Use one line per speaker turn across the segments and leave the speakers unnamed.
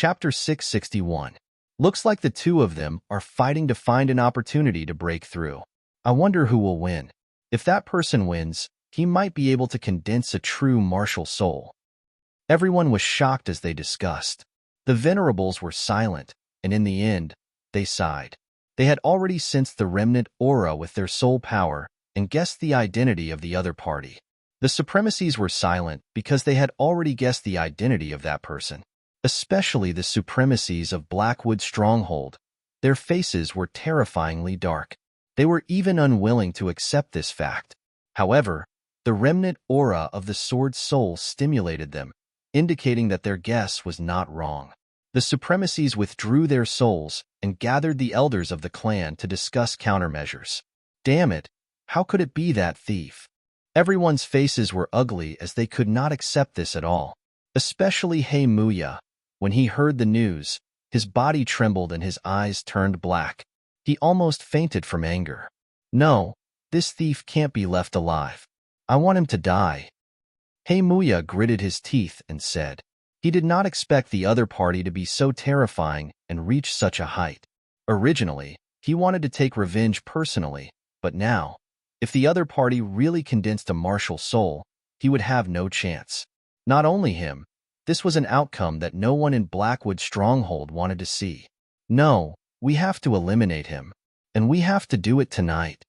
Chapter 661. Looks like the two of them are fighting to find an opportunity to break through. I wonder who will win. If that person wins, he might be able to condense a true martial soul. Everyone was shocked as they discussed. The venerables were silent, and in the end, they sighed. They had already sensed the remnant aura with their soul power and guessed the identity of the other party. The supremacies were silent because they had already guessed the identity of that person. Especially the supremacies of Blackwood Stronghold. Their faces were terrifyingly dark. They were even unwilling to accept this fact. However, the remnant aura of the sword soul stimulated them, indicating that their guess was not wrong. The supremacies withdrew their souls and gathered the elders of the clan to discuss countermeasures. Damn it, how could it be that thief? Everyone's faces were ugly as they could not accept this at all. Especially Muya. When he heard the news, his body trembled and his eyes turned black. He almost fainted from anger. No, this thief can't be left alive. I want him to die. Muya gritted his teeth and said. He did not expect the other party to be so terrifying and reach such a height. Originally, he wanted to take revenge personally, but now, if the other party really condensed a martial soul, he would have no chance. Not only him, this was an outcome that no one in Blackwood Stronghold wanted to see. No, we have to eliminate him, and we have to do it tonight.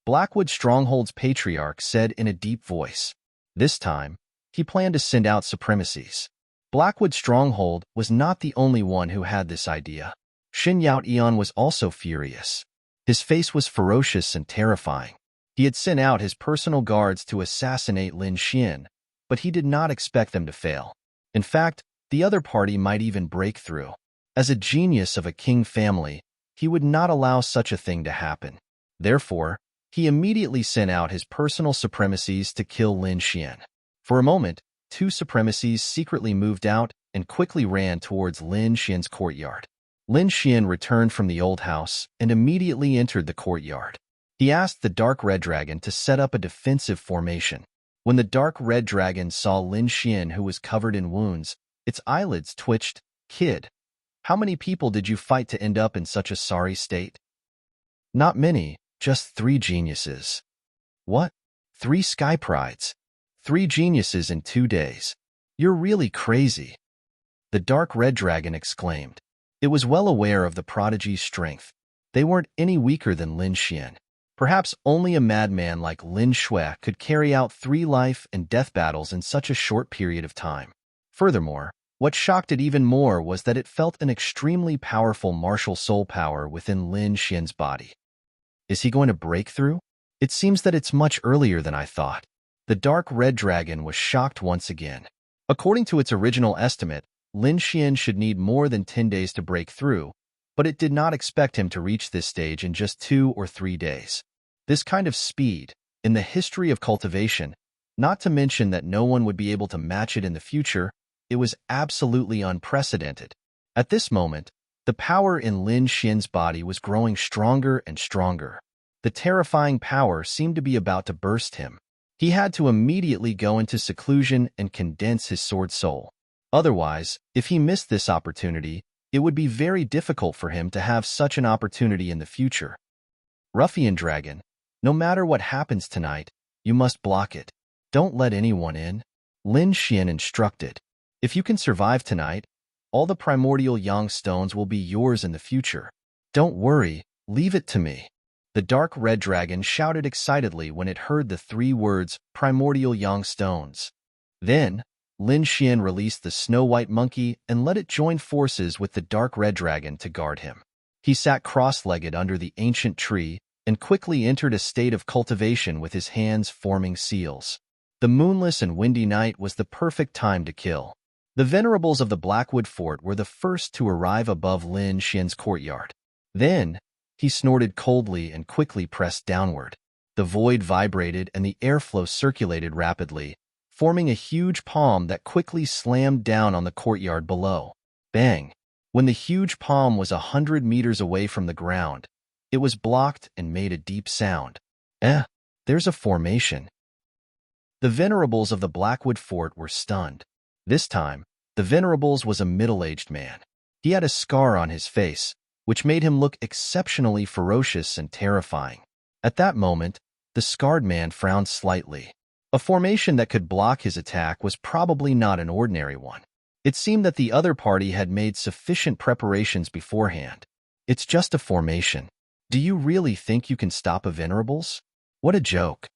Blackwood Stronghold's patriarch said in a deep voice. This time, he planned to send out supremacies. Blackwood Stronghold was not the only one who had this idea. Shin Yao Eon was also furious. His face was ferocious and terrifying. He had sent out his personal guards to assassinate Lin Xian, but he did not expect them to fail. In fact, the other party might even break through. As a genius of a king family, he would not allow such a thing to happen. Therefore, he immediately sent out his personal supremacies to kill Lin Xian. For a moment, two supremacies secretly moved out and quickly ran towards Lin Xian's courtyard. Lin Xian returned from the old house and immediately entered the courtyard. He asked the Dark Red Dragon to set up a defensive formation. When the Dark Red Dragon saw Lin Xian, who was covered in wounds, its eyelids twitched. Kid, how many people did you fight to end up in such a sorry state? Not many, just 3 geniuses. What? 3 Sky Prides? 3 geniuses in 2 days. You're really crazy. The Dark Red Dragon exclaimed. It was well aware of the prodigy's strength. They weren't any weaker than Lin Xian. Perhaps only a madman like Lin Shui could carry out 3 life and death battles in such a short period of time. Furthermore, what shocked it even more was that it felt an extremely powerful martial soul power within Lin Xian's body. Is he going to break through? It seems that it's much earlier than I thought. The Dark Red Dragon was shocked once again. According to its original estimate, Lin Xian should need more than 10 days to break through, but it did not expect him to reach this stage in just 2 or 3 days. This kind of speed, in the history of cultivation, not to mention that no one would be able to match it in the future, it was absolutely unprecedented. At this moment, the power in Lin Xian's body was growing stronger and stronger. The terrifying power seemed to be about to burst him. He had to immediately go into seclusion and condense his sword soul. Otherwise, if he missed this opportunity, it would be very difficult for him to have such an opportunity in the future. Ruffian Dragon, no matter what happens tonight, you must block it. Don't let anyone in. Lin Xian instructed. If you can survive tonight, all the primordial yang stones will be yours in the future. Don't worry, leave it to me. The Dark Red Dragon shouted excitedly when it heard the 3 words, primordial yang stones. Then, Lin Xian released the Snow White Monkey and let it join forces with the Dark Red Dragon to guard him. He sat cross-legged under the ancient tree and quickly entered a state of cultivation with his hands forming seals. The moonless and windy night was the perfect time to kill. The venerables of the Blackwood Fort were the first to arrive above Lin Xian's courtyard. Then, he snorted coldly and quickly pressed downward. The void vibrated and the airflow circulated rapidly, forming a huge palm that quickly slammed down on the courtyard below. Bang! When the huge palm was 100 meters away from the ground, it was blocked and made a deep sound. There's a formation. The venerables of the Blackwood Fort were stunned. This time, The Venerables was a middle-aged man. He had a scar on his face, which made him look exceptionally ferocious and terrifying. At that moment, the scarred man frowned slightly. A formation that could block his attack was probably not an ordinary one. It seemed that the other party had made sufficient preparations beforehand. It's just a formation. Do you really think you can stop a Venerables? What a joke.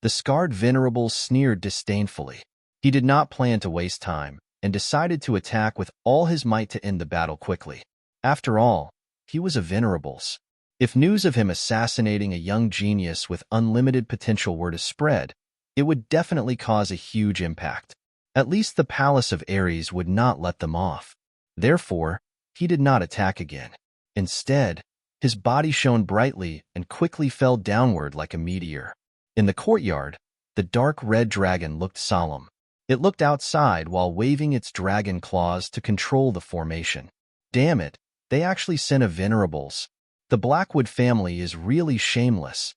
The scarred Venerable sneered disdainfully. He did not plan to waste time, and decided to attack with all his might to end the battle quickly. After all, he was a Venerables. If news of him assassinating a young genius with unlimited potential were to spread, it would definitely cause a huge impact. At least the Palace of Ares would not let them off. Therefore, he did not attack again. Instead, his body shone brightly and quickly fell downward like a meteor. In the courtyard, the dark red dragon looked solemn. It looked outside while waving its dragon claws to control the formation. Damn it, they actually sent a Venerables. The Blackwood family is really shameless.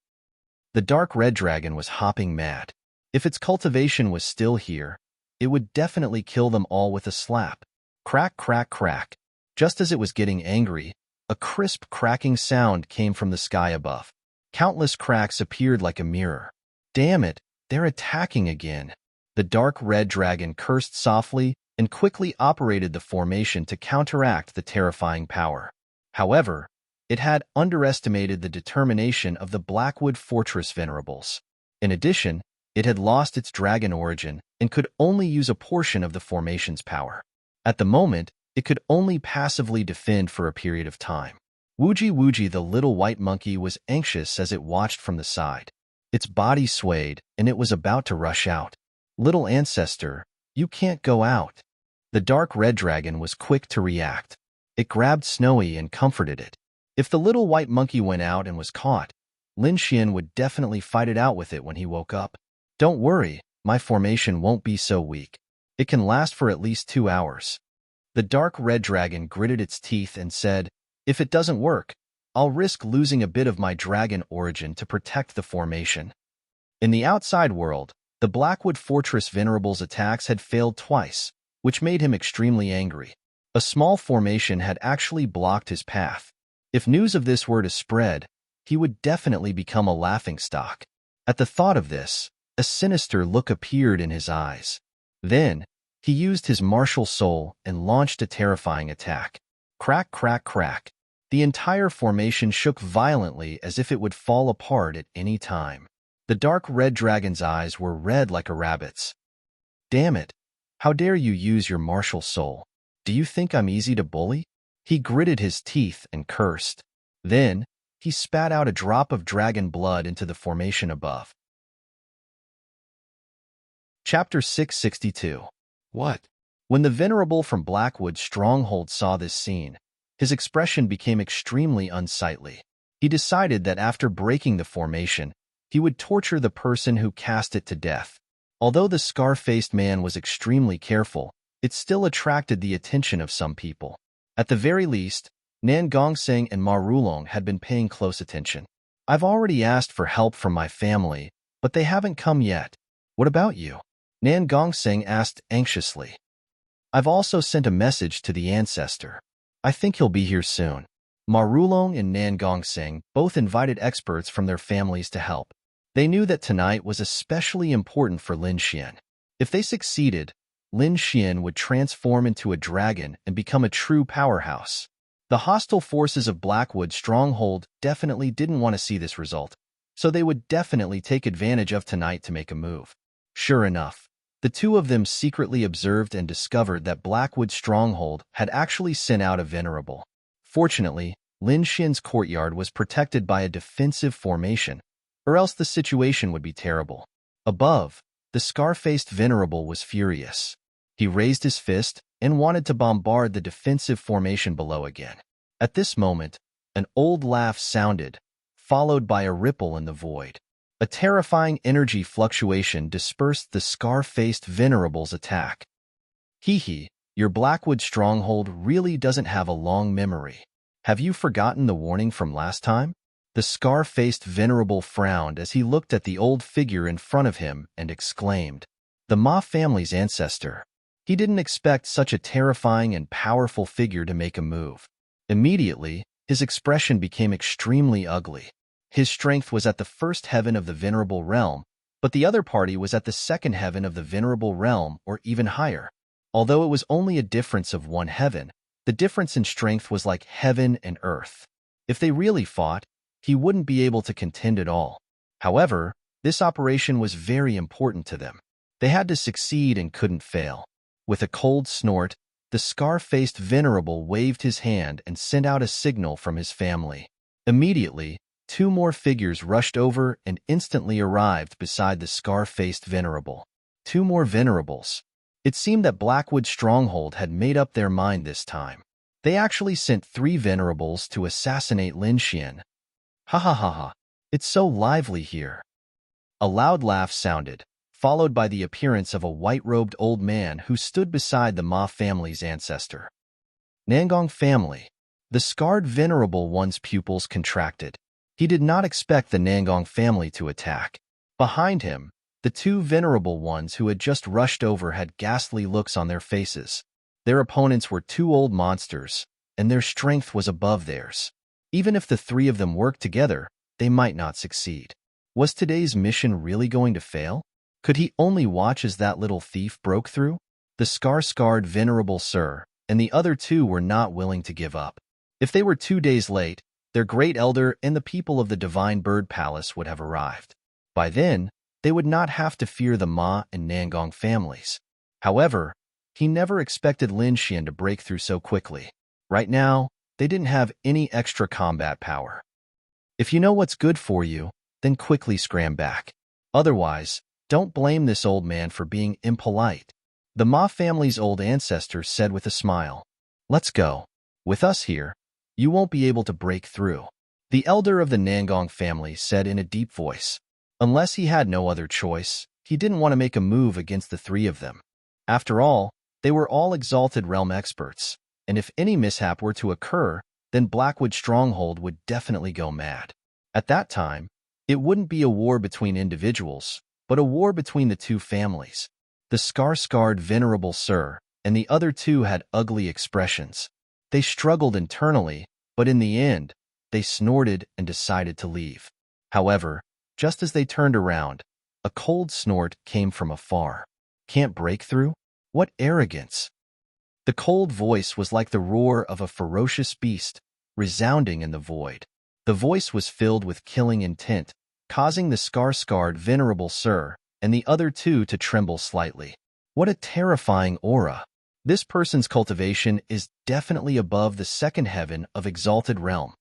The dark red dragon was hopping mad. If its cultivation was still here, it would definitely kill them all with a slap. Crack, crack, crack. Just as it was getting angry, a crisp cracking sound came from the sky above. Countless cracks appeared like a mirror. Damn it, they're attacking again. The dark red dragon cursed softly and quickly operated the formation to counteract the terrifying power. However, it had underestimated the determination of the Blackwood Fortress Venerables. In addition, it had lost its dragon origin and could only use a portion of the formation's power. At the moment, it could only passively defend for a period of time. Woogie Woogie, the little white monkey, was anxious as it watched from the side. Its body swayed, and it was about to rush out. Little ancestor, you can't go out. The dark red dragon was quick to react. It grabbed Snowy and comforted it. If the little white monkey went out and was caught, Lin Xian would definitely fight it out with it when he woke up. Don't worry, my formation won't be so weak. It can last for at least 2 hours. The dark red dragon gritted its teeth and said, if it doesn't work, I'll risk losing a bit of my dragon origin to protect the formation. In the outside world, the Blackwood Fortress Venerables' attacks had failed twice, which made him extremely angry. A small formation had actually blocked his path. If news of this were to spread, he would definitely become a laughingstock. At the thought of this, a sinister look appeared in his eyes. Then, he used his martial soul and launched a terrifying attack. Crack, crack, crack. The entire formation shook violently as if it would fall apart at any time. The dark red dragon's eyes were red like a rabbit's. Damn it! How dare you use your martial soul? Do you think I'm easy to bully? He gritted his teeth and cursed. Then, he spat out a drop of dragon blood into the formation above. Chapter 662. What? When the Venerable from Blackwood Stronghold saw this scene, his expression became extremely unsightly. He decided that after breaking the formation, he would torture the person who cast it to death. Although the scar-faced man was extremely careful, it still attracted the attention of some people. At the very least, Nan Gongseng and Ma Rulong had been paying close attention. I've already asked for help from my family, but they haven't come yet. What about you? Nan Gongseng asked anxiously. I've also sent a message to the ancestor. I think he'll be here soon. Ma Rulong and Nan Gongseng both invited experts from their families to help. They knew that tonight was especially important for Lin Xian. If they succeeded, Lin Xian would transform into a dragon and become a true powerhouse. The hostile forces of Blackwood Stronghold definitely didn't want to see this result, so they would definitely take advantage of tonight to make a move. Sure enough, the two of them secretly observed and discovered that Blackwood Stronghold had actually sent out a Venerable. Fortunately, Lin Xian's courtyard was protected by a defensive formation, or else the situation would be terrible. Above, the scar-faced Venerable was furious. He raised his fist and wanted to bombard the defensive formation below again. At this moment, an old laugh sounded, followed by a ripple in the void. A terrifying energy fluctuation dispersed the scar-faced Venerable's attack. Hee, your Blackwood Stronghold really doesn't have a long memory. Have you forgotten the warning from last time? The scar-faced Venerable frowned as he looked at the old figure in front of him and exclaimed, the Ma family's ancestor. He didn't expect such a terrifying and powerful figure to make a move. Immediately, his expression became extremely ugly. His strength was at the first heaven of the venerable realm, but the other party was at the second heaven of the venerable realm, or even higher. Although it was only a difference of one heaven, the difference in strength was like heaven and earth. If they really fought, he wouldn't be able to contend at all. However, this operation was very important to them. They had to succeed and couldn't fail. With a cold snort, the scar-faced venerable waved his hand and sent out a signal from his family. Immediately, two more figures rushed over and instantly arrived beside the scar-faced venerable. Two more venerables. It seemed that Blackwood's stronghold had made up their mind this time. They actually sent 3 venerables to assassinate Lin Xian. Ha ha ha ha. It's so lively here. A loud laugh sounded, followed by the appearance of a white-robed old man who stood beside the Ma family's ancestor. Nangong family. The scarred venerable one's pupils contracted. He did not expect the Nangong family to attack. Behind him, the 2 venerable ones who had just rushed over had ghastly looks on their faces. Their opponents were 2 old monsters, and their strength was above theirs. Even if the 3 of them worked together, they might not succeed. Was today's mission really going to fail? Could he only watch as that little thief broke through? The scarred venerable sir and the other 2 were not willing to give up. If they were 2 days late, their great elder and the people of the Divine Bird Palace would have arrived. By then, they would not have to fear the Ma and Nangong families. However, he never expected Lin Xian to break through so quickly. Right now, they didn't have any extra combat power. If you know what's good for you, then quickly scram back. Otherwise, don't blame this old man for being impolite. The Ma family's old ancestor said with a smile. Let's go. With us here, you won't be able to break through. The elder of the Nangong family said in a deep voice. Unless he had no other choice, he didn't want to make a move against the 3 of them. After all, they were all exalted realm experts, and if any mishap were to occur, then Blackwood's stronghold would definitely go mad. At that time, it wouldn't be a war between individuals, but a war between the 2 families. The scarred venerable sir and the other 2 had ugly expressions. They struggled internally, but in the end, they snorted and decided to leave. However, just as they turned around, a cold snort came from afar. Can't break through? What arrogance! The cold voice was like the roar of a ferocious beast, resounding in the void. The voice was filled with killing intent, causing the scarred venerable sir and the other 2 to tremble slightly. What a terrifying aura! This person's cultivation is definitely above the second heaven of exalted realm.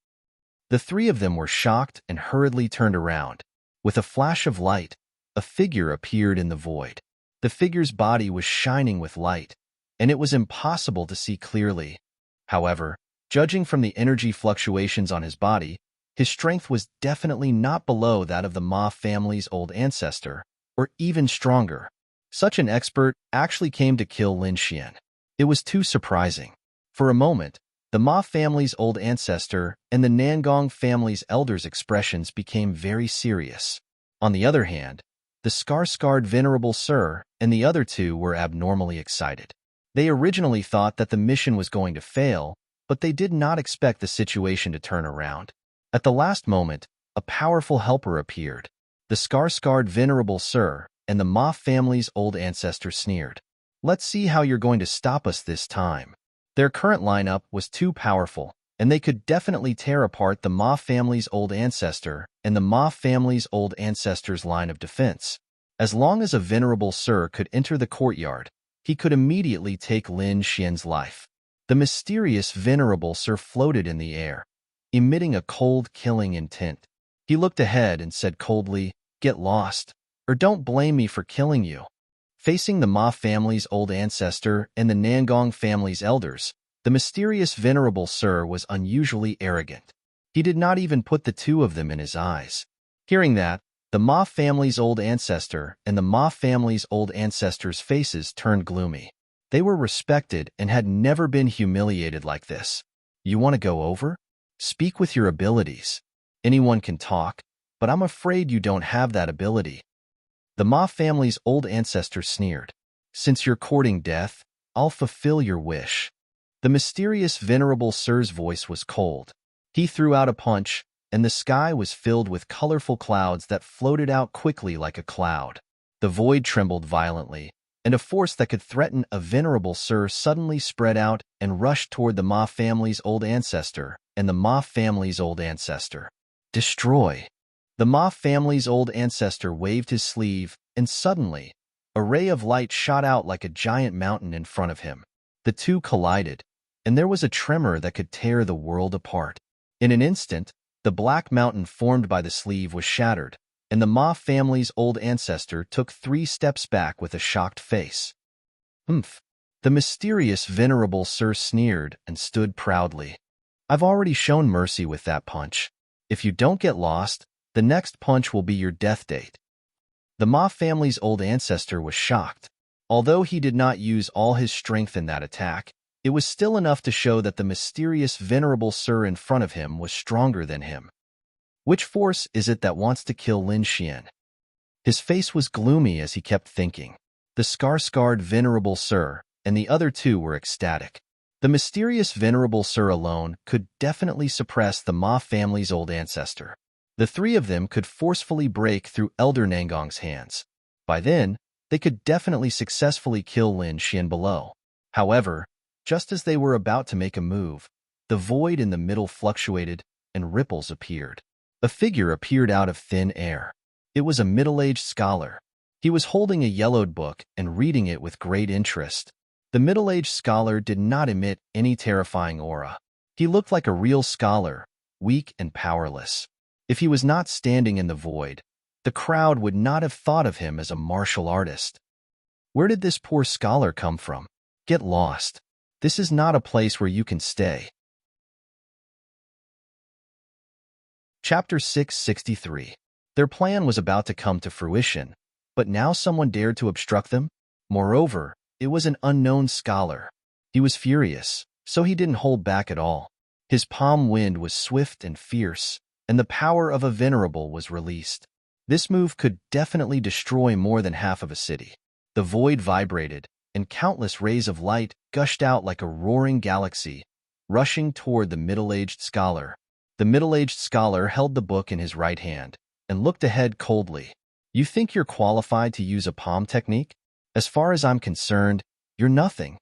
The 3 of them were shocked and hurriedly turned around. With a flash of light, a figure appeared in the void. The figure's body was shining with light, and it was impossible to see clearly. However, judging from the energy fluctuations on his body, his strength was definitely not below that of the Ma family's old ancestor, or even stronger. Such an expert actually came to kill Lin Xian. It was too surprising. For a moment, the Ma family's old ancestor and the Nangong family's elders' expressions became very serious. On the other hand, the scarred venerable sir and the other 2 were abnormally excited. They originally thought that the mission was going to fail, but they did not expect the situation to turn around. At the last moment, a powerful helper appeared. The scarred venerable sir and the Ma family's old ancestor sneered. Let's see how you're going to stop us this time. Their current lineup was too powerful, and they could definitely tear apart the Ma family's old ancestor and the Ma family's old ancestor's line of defense. As long as a venerable sir could enter the courtyard, he could immediately take Lin Xian's life. The mysterious venerable sir floated in the air, emitting a cold, killing intent. He looked ahead and said coldly, "Get lost, or don't blame me for killing you." Facing the Ma family's old ancestor and the Nangong family's elders, the mysterious venerable sir was unusually arrogant. He did not even put the 2 of them in his eyes. Hearing that, the Ma family's old ancestor and the Ma family's old ancestor's faces turned gloomy. They were respected and had never been humiliated like this. You want to go over? Speak with your abilities. Anyone can talk, but I'm afraid you don't have that ability. The Ma family's old ancestor sneered. Since you're courting death, I'll fulfill your wish." The mysterious Venerable Sir's voice was cold. He threw out a punch, and the sky was filled with colorful clouds that floated out quickly like a cloud. The void trembled violently, and a force that could threaten a Venerable Sir suddenly spread out and rushed toward the Ma family's old ancestor and the Ma family's old ancestor. Destroy. The Ma family's old ancestor waved his sleeve, and suddenly, a ray of light shot out like a giant mountain in front of him. The two collided, and there was a tremor that could tear the world apart. In an instant, the black mountain formed by the sleeve was shattered, and the Ma family's old ancestor took 3 steps back with a shocked face. "Humph." The mysterious Venerable Sir sneered and stood proudly. "I've already shown mercy with that punch. If you don't get lost, the next punch will be your death date." The Ma family's old ancestor was shocked. Although he did not use all his strength in that attack, it was still enough to show that the mysterious Venerable Sir in front of him was stronger than him. Which force is it that wants to kill Lin Xian? His face was gloomy as he kept thinking. The scar-scarred Venerable Sir and the other two were ecstatic. The mysterious Venerable Sir alone could definitely suppress the Ma family's old ancestor. The 3 of them could forcefully break through Elder Nangong's hands. By then, they could definitely successfully kill Lin Xian below. However, just as they were about to make a move, the void in the middle fluctuated and ripples appeared. A figure appeared out of thin air. It was a middle-aged scholar. He was holding a yellowed book and reading it with great interest. The middle-aged scholar did not emit any terrifying aura. He looked like a real scholar, weak and powerless. If he was not standing in the void, the crowd would not have thought of him as a martial artist. Where did this poor scholar come from? Get lost. This is not a place where you can stay. Chapter 663. Their plan was about to come to fruition, but now someone dared to obstruct them? Moreover, it was an unknown scholar. He was furious, so he didn't hold back at all. His palm wind was swift and fierce, and the power of a venerable was released. This move could definitely destroy more than half of a city. The void vibrated, and countless rays of light gushed out like a roaring galaxy, rushing toward the middle-aged scholar. The middle-aged scholar held the book in his right hand and looked ahead coldly. "You think you're qualified to use a palm technique? As far as I'm concerned, you're nothing."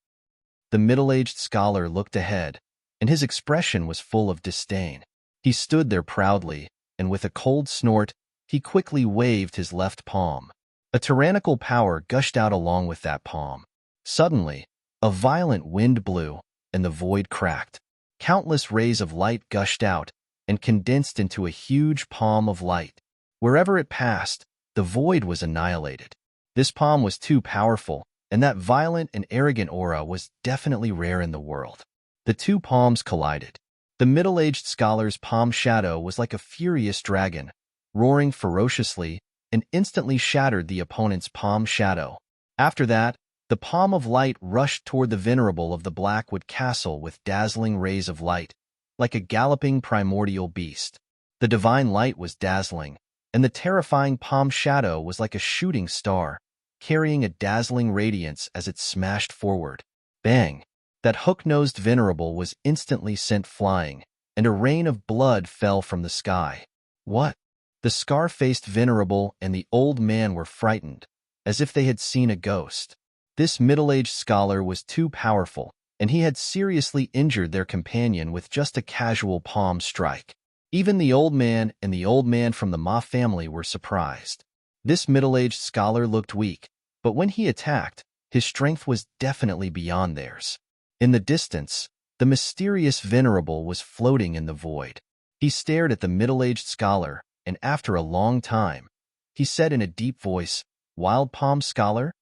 The middle-aged scholar looked ahead, and his expression was full of disdain. He stood there proudly, and with a cold snort, he quickly waved his left palm. A tyrannical power gushed out along with that palm. Suddenly, a violent wind blew, and the void cracked. Countless rays of light gushed out and condensed into a huge palm of light. Wherever it passed, the void was annihilated. This palm was too powerful, and that violent and arrogant aura was definitely rare in the world. The 2 palms collided. The middle-aged scholar's palm shadow was like a furious dragon, roaring ferociously, and instantly shattered the opponent's palm shadow. After that, the palm of light rushed toward the venerable of the Blackwood Castle with dazzling rays of light, like a galloping primordial beast. The divine light was dazzling, and the terrifying palm shadow was like a shooting star, carrying a dazzling radiance as it smashed forward. Bang! That hook-nosed venerable was instantly sent flying, and a rain of blood fell from the sky. What? The scar-faced venerable and the old man were frightened, as if they had seen a ghost. This middle-aged scholar was too powerful, and he had seriously injured their companion with just a casual palm strike. Even the old man and the old man from the Ma family were surprised. This middle-aged scholar looked weak, but when he attacked, his strength was definitely beyond theirs. In the distance, the mysterious venerable was floating in the void. He stared at the middle-aged scholar, and after a long time, he said in a deep voice, "Wild Palm Scholar?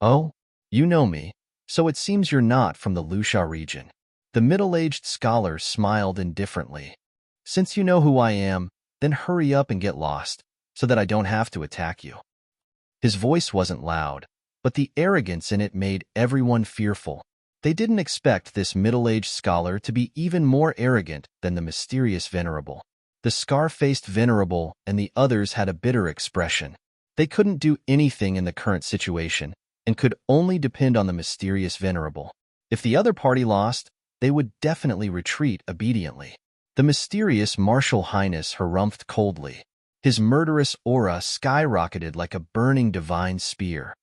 Oh, you know me, so it seems you're not from the Lusha region." The middle-aged scholar smiled indifferently. "Since you know who I am, then hurry up and get lost, so that I don't have to attack you." His voice wasn't loud, but the arrogance in it made everyone fearful. They didn't expect this middle-aged scholar to be even more arrogant than the mysterious venerable. The scar-faced venerable and the others had a bitter expression. They couldn't do anything in the current situation and could only depend on the mysterious venerable. If the other party lost, they would definitely retreat obediently. The mysterious martial highness harumphed coldly. His murderous aura skyrocketed like a burning divine spear.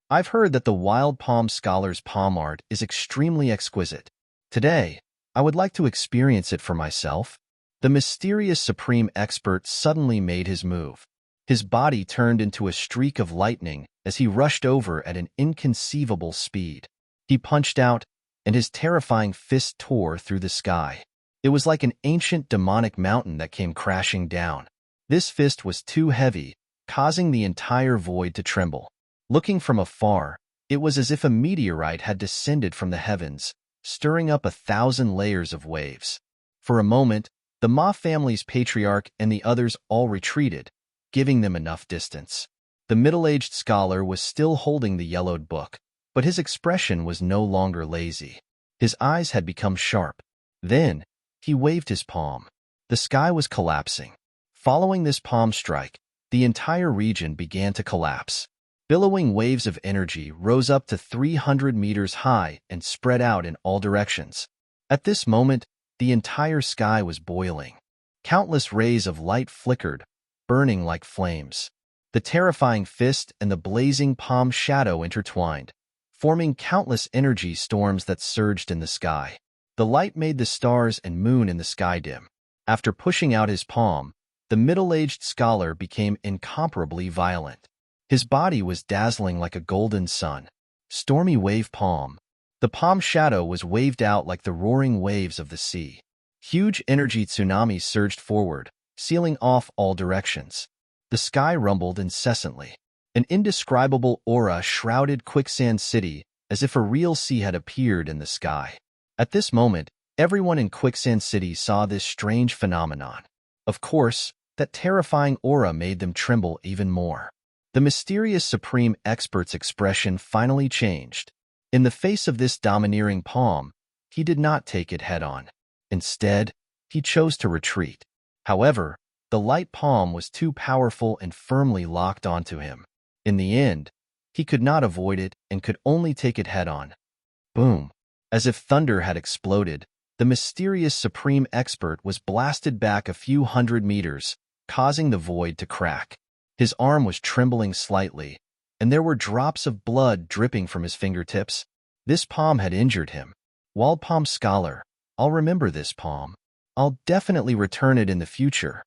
I've heard that the wild palm scholar's palm art is extremely exquisite. Today, I would like to experience it for myself. The mysterious supreme expert suddenly made his move. His body turned into a streak of lightning as he rushed over at an inconceivable speed. He punched out, and his terrifying fist tore through the sky. It was like an ancient demonic mountain that came crashing down. This fist was too heavy, causing the entire void to tremble. Looking from afar, it was as if a meteorite had descended from the heavens, stirring up 1,000 layers of waves. For a moment, the Ma family's patriarch and the others all retreated, giving them enough distance. The middle-aged scholar was still holding the yellowed book, but his expression was no longer lazy. His eyes had become sharp. Then, he waved his palm. The sky was collapsing. Following this palm strike, the entire region began to collapse. Billowing waves of energy rose up to 300 meters high and spread out in all directions. At this moment, the entire sky was boiling. Countless rays of light flickered, burning like flames. The terrifying fist and the blazing palm shadow intertwined, forming countless energy storms that surged in the sky. The light made the stars and moon in the sky dim. After pushing out his palm, the middle-aged scholar became incomparably violent. His body was dazzling like a golden sun. Stormy wave palm. The palm shadow was waved out like the roaring waves of the sea. Huge energy tsunamis surged forward, sealing off all directions. The sky rumbled incessantly. An indescribable aura shrouded Quicksand City as if a real sea had appeared in the sky. At this moment, everyone in Quicksand City saw this strange phenomenon. Of course, that terrifying aura made them tremble even more. The mysterious supreme expert's expression finally changed. In the face of this domineering palm, he did not take it head-on. Instead, he chose to retreat. However, the light palm was too powerful and firmly locked onto him. In the end, he could not avoid it and could only take it head-on. Boom! As if thunder had exploded, the mysterious supreme expert was blasted back a few hundred meters, causing the void to crack. His arm was trembling slightly, and there were drops of blood dripping from his fingertips. This palm had injured him. Wild Palm Scholar, I'll remember this palm. I'll definitely return it in the future.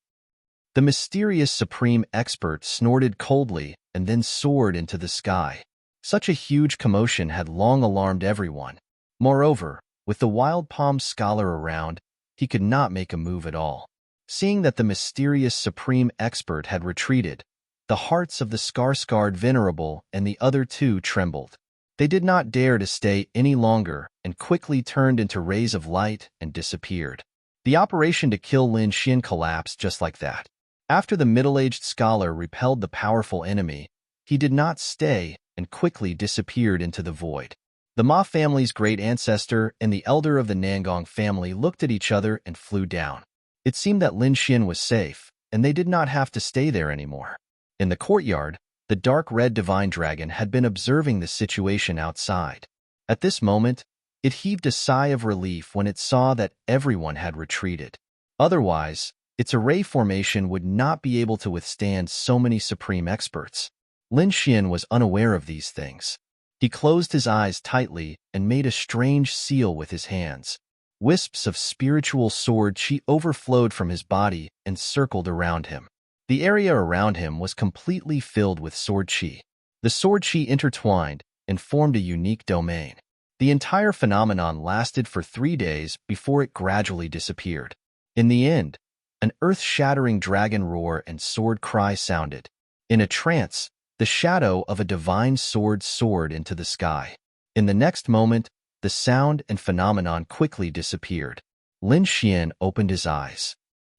The mysterious supreme expert snorted coldly and then soared into the sky. Such a huge commotion had long alarmed everyone. Moreover, with the Wild Palm Scholar around, he could not make a move at all. Seeing that the mysterious supreme expert had retreated, the hearts of the Skarsgård Venerable and the other two trembled. They did not dare to stay any longer and quickly turned into rays of light and disappeared. The operation to kill Lin Xian collapsed just like that. After the middle-aged scholar repelled the powerful enemy, he did not stay and quickly disappeared into the void. The Ma family's great ancestor and the elder of the Nangong family looked at each other and flew down. It seemed that Lin Xian was safe, and they did not have to stay there anymore. In the courtyard, the dark red divine dragon had been observing the situation outside. At this moment, it heaved a sigh of relief when it saw that everyone had retreated. Otherwise, its array formation would not be able to withstand so many supreme experts. Lin Xian was unaware of these things. He closed his eyes tightly and made a strange seal with his hands. Wisps of spiritual sword chi overflowed from his body and circled around him. The area around him was completely filled with sword chi. The sword chi intertwined and formed a unique domain. The entire phenomenon lasted for 3 days before it gradually disappeared. In the end, an earth-shattering dragon roar and sword cry sounded. In a trance, the shadow of a divine sword soared into the sky. In the next moment, the sound and phenomenon quickly disappeared. Lin Xian opened his eyes.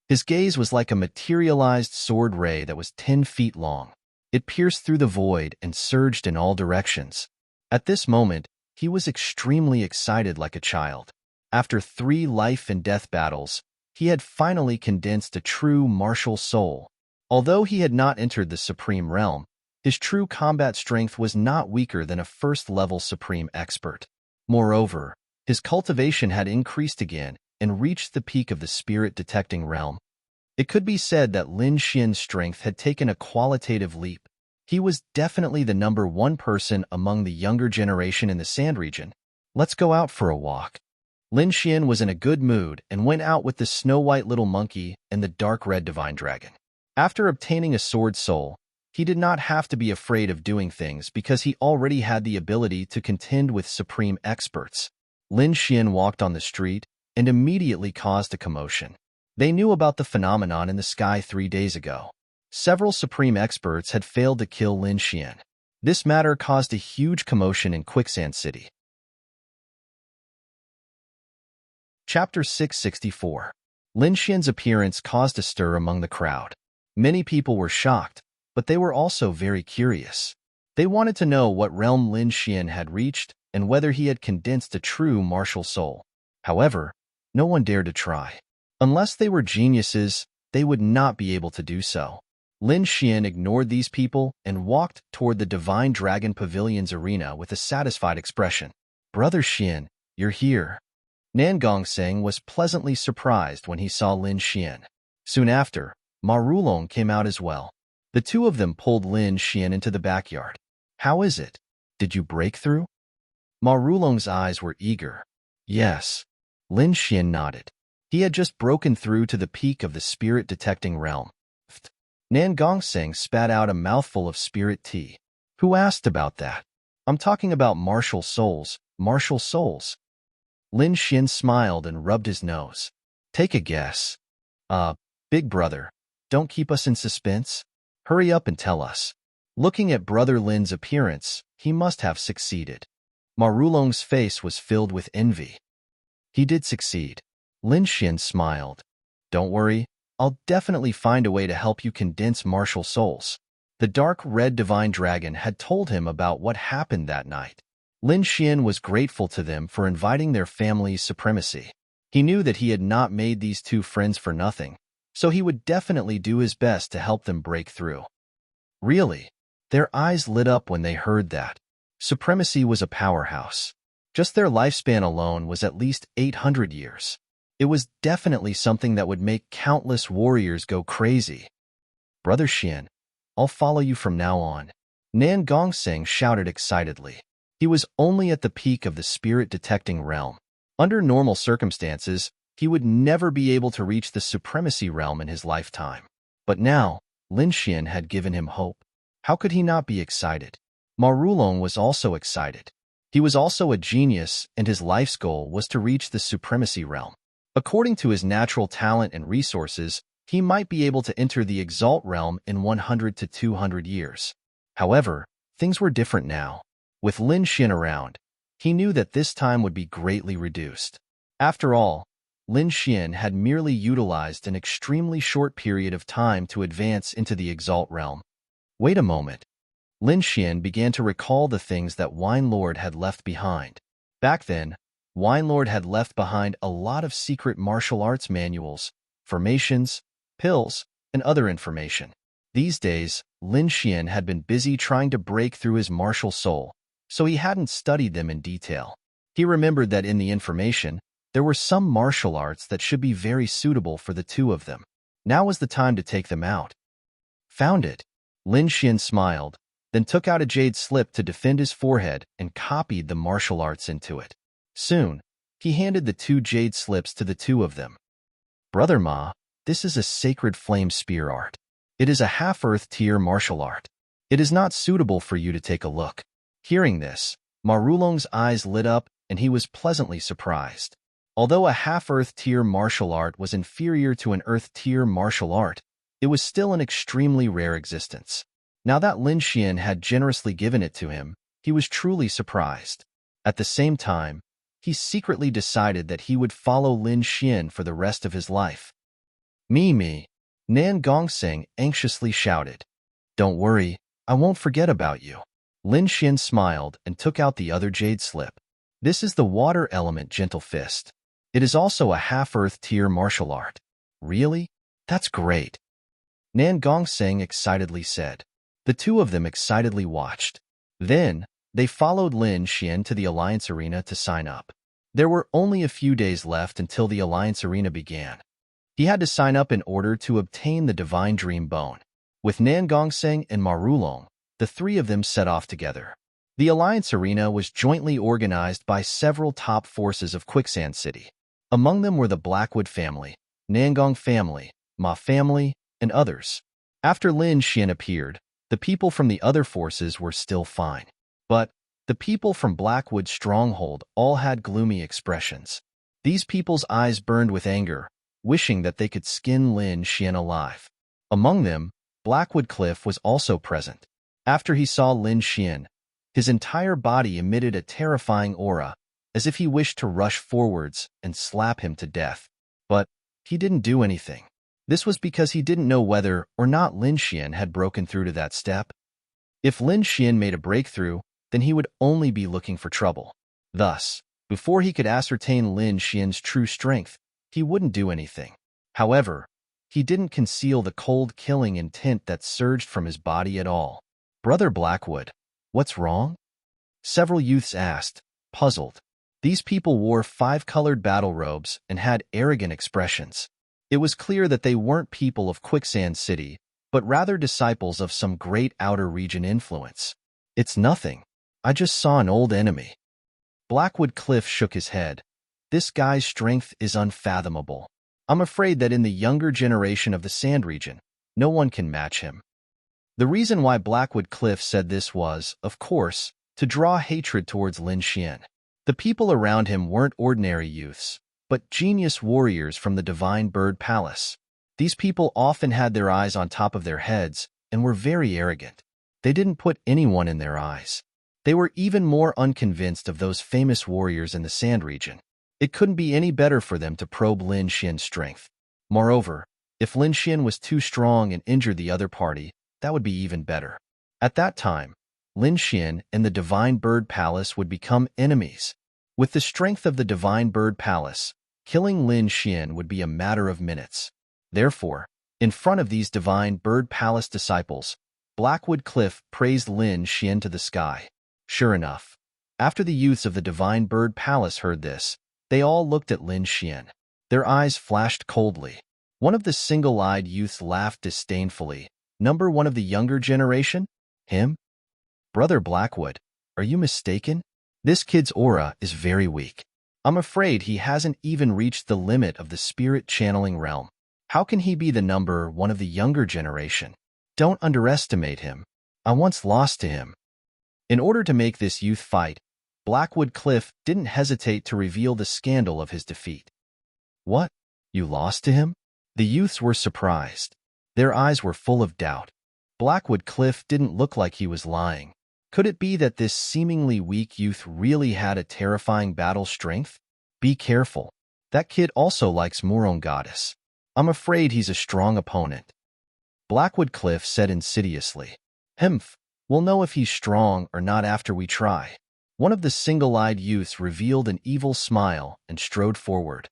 His gaze was like a materialized sword ray that was 10 feet long. It pierced through the void and surged in all directions. At this moment, he was extremely excited like a child. After 3 life-and-death battles, he had finally condensed a true martial soul. Although he had not entered the Supreme Realm, his true combat strength was not weaker than a first-level Supreme Expert. Moreover, his cultivation had increased again and reached the peak of the spirit-detecting realm. It could be said that Lin Xian's strength had taken a qualitative leap. He was definitely the #1 person among the younger generation in the Sand region. Let's go out for a walk. Lin Xian was in a good mood and went out with the snow-white little monkey and the dark-red divine dragon. After obtaining a sword soul, he did not have to be afraid of doing things because he already had the ability to contend with supreme experts. Lin Xian walked on the street and immediately caused a commotion. They knew about the phenomenon in the sky 3 days ago. Several supreme experts had failed to kill Lin Xian. This matter caused a huge commotion in Quicksand City. Chapter 664. Lin Xian's appearance caused a stir among the crowd. Many people were shocked, but they were also very curious. They wanted to know what realm Lin Xian had reached and whether he had condensed a true martial soul. However, no one dared to try. Unless they were geniuses, they would not be able to do so. Lin Xian ignored these people and walked toward the Divine Dragon Pavilion's arena with a satisfied expression. Brother Xian, you're here. Nan Gongseng was pleasantly surprised when he saw Lin Xian. Soon after, Ma Rulong came out as well. The two of them pulled Lin Xian into the backyard. How is it? Did you break through? Ma Rulong's eyes were eager. Yes. Lin Xian nodded. He had just broken through to the peak of the spirit-detecting realm. Nan Gongseng spat out a mouthful of spirit tea. Who asked about that? I'm talking about martial souls. Martial souls. Lin Xian smiled and rubbed his nose. Take a guess. Big brother, don't keep us in suspense. Hurry up and tell us. Looking at Brother Lin's appearance, he must have succeeded. Ma Rulong's face was filled with envy. He did succeed. Lin Xian smiled. Don't worry, I'll definitely find a way to help you condense martial souls. The dark red divine dragon had told him about what happened that night. Lin Xian was grateful to them for inviting their family's supremacy. He knew that he had not made these two friends for nothing, so he would definitely do his best to help them break through. Really? Their eyes lit up when they heard that. Supremacy was a powerhouse. Just their lifespan alone was at least 800 years. It was definitely something that would make countless warriors go crazy. Brother Xian, I'll follow you from now on. Nan Gongseng shouted excitedly. He was only at the peak of the spirit-detecting realm. Under normal circumstances, he would never be able to reach the supremacy realm in his lifetime. But now, Lin Xian had given him hope. How could he not be excited? Ma Rulong was also excited. He was also a genius, and his life's goal was to reach the supremacy realm. According to his natural talent and resources, he might be able to enter the Exalt realm in 100 to 200 years. However, things were different now. With Lin Xian around, he knew that this time would be greatly reduced. After all, Lin Xian had merely utilized an extremely short period of time to advance into the Exalt realm. Wait a moment. Lin Xian began to recall the things that Wine Lord had left behind. Back then, Wine Lord had left behind a lot of secret martial arts manuals, formations, pills, and other information. These days, Lin Xian had been busy trying to break through his martial soul, so he hadn't studied them in detail. He remembered that in the information, there were some martial arts that should be very suitable for the two of them. Now was the time to take them out. Found it. Lin Xian smiled, then took out a jade slip to defend his forehead and copied the martial arts into it. Soon, he handed the 2 jade slips to the two of them. Brother Ma, this is a sacred flame spear art. It is a half-earth tier martial art. It is not suitable for you to take a look. Hearing this, Ma Rulong's eyes lit up and he was pleasantly surprised. Although a half-earth tier martial art was inferior to an earth tier martial art, it was still an extremely rare existence. Now that Lin Xian had generously given it to him, he was truly surprised. At the same time, he secretly decided that he would follow Lin Xian for the rest of his life. Me, Nan Gongseng anxiously shouted. Don't worry, I won't forget about you. Lin Xian smiled and took out the other jade slip. This is the water element gentle fist. It is also a half-earth tier martial art. Really? That's great. Nan Gongseng excitedly said. The two of them excitedly watched. Then, They followed Lin Xian to the Alliance Arena to sign up. There were only a few days left until the Alliance Arena began. He had to sign up in order to obtain the Divine Dream Bone. With Nan Gongseng and Ma Rulong, the three of them set off together. The Alliance Arena was jointly organized by several top forces of Quicksand City. Among them were the Blackwood family, Nangong family, Ma family, and others. After Lin Xian appeared, the people from the other forces were still fine. But the people from Blackwood Stronghold all had gloomy expressions. These people's eyes burned with anger, wishing that they could skin Lin Xian alive. Among them, Blackwood Cliff was also present. After he saw Lin Xian, his entire body emitted a terrifying aura, as if he wished to rush forwards and slap him to death. But he didn't do anything. This was because he didn't know whether or not Lin Xian had broken through to that step. If Lin Xian made a breakthrough, then he would only be looking for trouble. Thus, before he could ascertain Lin Xian's true strength, he wouldn't do anything. However, he didn't conceal the cold killing intent that surged from his body at all. "Brother Blackwood, what's wrong?" Several youths asked, puzzled. These people wore 5-colored battle robes and had arrogant expressions. It was clear that they weren't people of Quicksand City, but rather disciples of some great outer region influence. "It's nothing. I just saw an old enemy." Blackwood Cliff shook his head. "This guy's strength is unfathomable. I'm afraid that in the younger generation of the Sand region, no one can match him." The reason why Blackwood Cliff said this was, of course, to draw hatred towards Lin Xian. The people around him weren't ordinary youths, but genius warriors from the Divine Bird Palace. These people often had their eyes on top of their heads and were very arrogant. They didn't put anyone in their eyes. They were even more unconvinced of those famous warriors in the Sand region. It couldn't be any better for them to probe Lin Xian's strength. Moreover, if Lin Xian was too strong and injured the other party, that would be even better. At that time, Lin Xian and the Divine Bird Palace would become enemies. With the strength of the Divine Bird Palace, killing Lin Xian would be a matter of minutes. Therefore, in front of these Divine Bird Palace disciples, Blackwood Cliff praised Lin Xian to the sky. Sure enough, after the youths of the Divine Bird Palace heard this, they all looked at Lin Xian. Their eyes flashed coldly. One of the single-eyed youths laughed disdainfully. "Number one of the younger generation? Him? Brother Blackwood, are you mistaken? This kid's aura is very weak. I'm afraid he hasn't even reached the limit of the spirit channeling realm. How can he be the number one of the younger generation? Don't underestimate him. I once lost to him." In order to make this youth fight, Blackwood Cliff didn't hesitate to reveal the scandal of his defeat. "What? You lost to him?" The youths were surprised. Their eyes were full of doubt. Blackwood Cliff didn't look like he was lying. Could it be that this seemingly weak youth really had a terrifying battle strength? Be careful. That kid also likes Murong Goddess. I'm afraid he's a strong opponent. Blackwood Cliff said insidiously. "Humph. We'll know if he's strong or not after we try." One of the single-eyed youths revealed an evil smile and strode forward.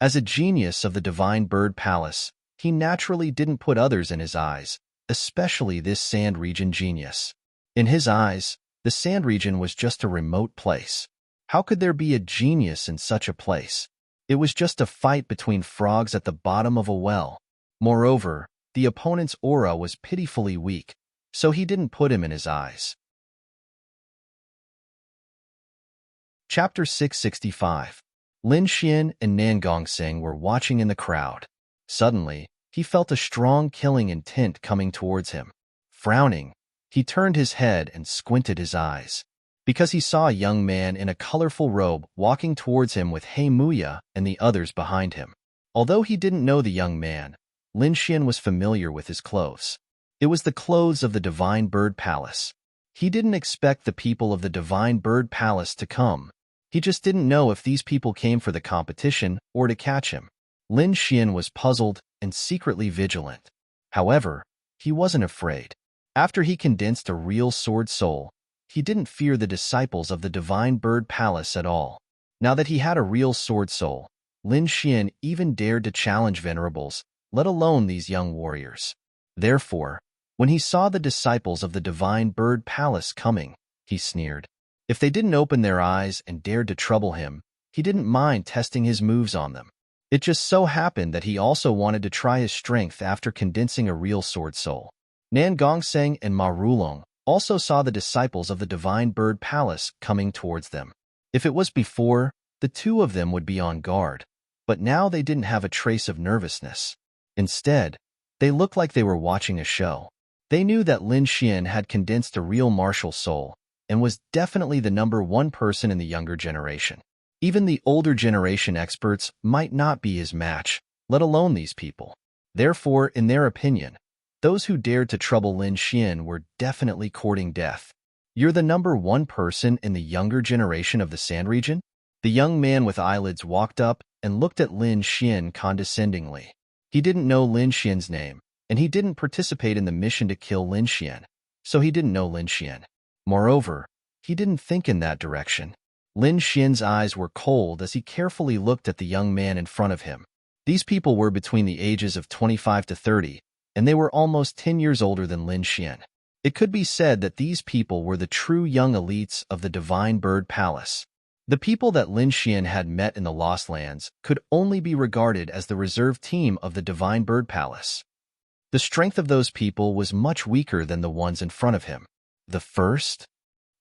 As a genius of the Divine Bird Palace, he naturally didn't put others in his eyes, especially this Sand region genius. In his eyes, the Sand region was just a remote place. How could there be a genius in such a place? It was just a fight between frogs at the bottom of a well. Moreover, the opponent's aura was pitifully weak, so he didn't put him in his eyes. Chapter 665. Lin Xian and Nan Gongseng were watching in the crowd. Suddenly, he felt a strong killing intent coming towards him. Frowning, he turned his head and squinted his eyes, because he saw a young man in a colorful robe walking towards him with He Muya and the others behind him. Although he didn't know the young man, Lin Xian was familiar with his clothes. It was the clothes of the Divine Bird Palace. He didn't expect the people of the Divine Bird Palace to come. He just didn't know if these people came for the competition or to catch him. Lin Xian was puzzled and secretly vigilant. However, he wasn't afraid. After he condensed a real sword soul, he didn't fear the disciples of the Divine Bird Palace at all. Now that he had a real sword soul, Lin Xian even dared to challenge venerables, let alone these young warriors. Therefore, when he saw the disciples of the Divine Bird Palace coming, he sneered. If they didn't open their eyes and dared to trouble him, he didn't mind testing his moves on them. It just so happened that he also wanted to try his strength after condensing a real sword soul. Nan Gongseng and Ma Rulong also saw the disciples of the Divine Bird Palace coming towards them. If it was before, the two of them would be on guard, but now they didn't have a trace of nervousness. Instead, they looked like they were watching a show. They knew that Lin Xian had condensed a real martial soul and was definitely the #1 person in the younger generation. Even the older generation experts might not be his match, let alone these people. Therefore, in their opinion, those who dared to trouble Lin Xian were definitely courting death. You're the #1 person in the younger generation of the Sand region? The young man with eyelids walked up and looked at Lin Xian condescendingly. He didn't know Lin Xian's name, and he didn't participate in the mission to kill Lin Xian, so he didn't know Lin Xian. Moreover, he didn't think in that direction. Lin Xian's eyes were cold as he carefully looked at the young man in front of him. These people were between the ages of 25 to 30, and they were almost 10 years older than Lin Xian. It could be said that these people were the true young elites of the Divine Bird Palace. The people that Lin Xian had met in the Lost Lands could only be regarded as the reserve team of the Divine Bird Palace. The strength of those people was much weaker than the ones in front of him. The first?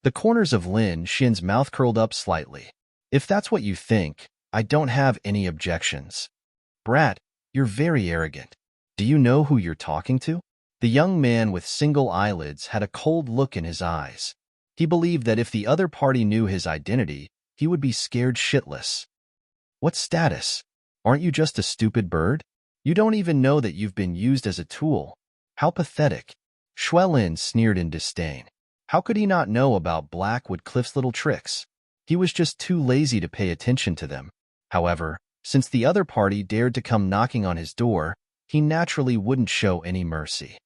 The corners of Lin Xian's mouth curled up slightly. If that's what you think, I don't have any objections. Brat, you're very arrogant. Do you know who you're talking to? The young man with single eyelids had a cold look in his eyes. He believed that if the other party knew his identity, he would be scared shitless. What status? Aren't you just a stupid bird? You don't even know that you've been used as a tool. How pathetic. Xuelin sneered in disdain. How could he not know about Blackwood Cliff's little tricks? He was just too lazy to pay attention to them. However, since the other party dared to come knocking on his door, he naturally wouldn't show any mercy.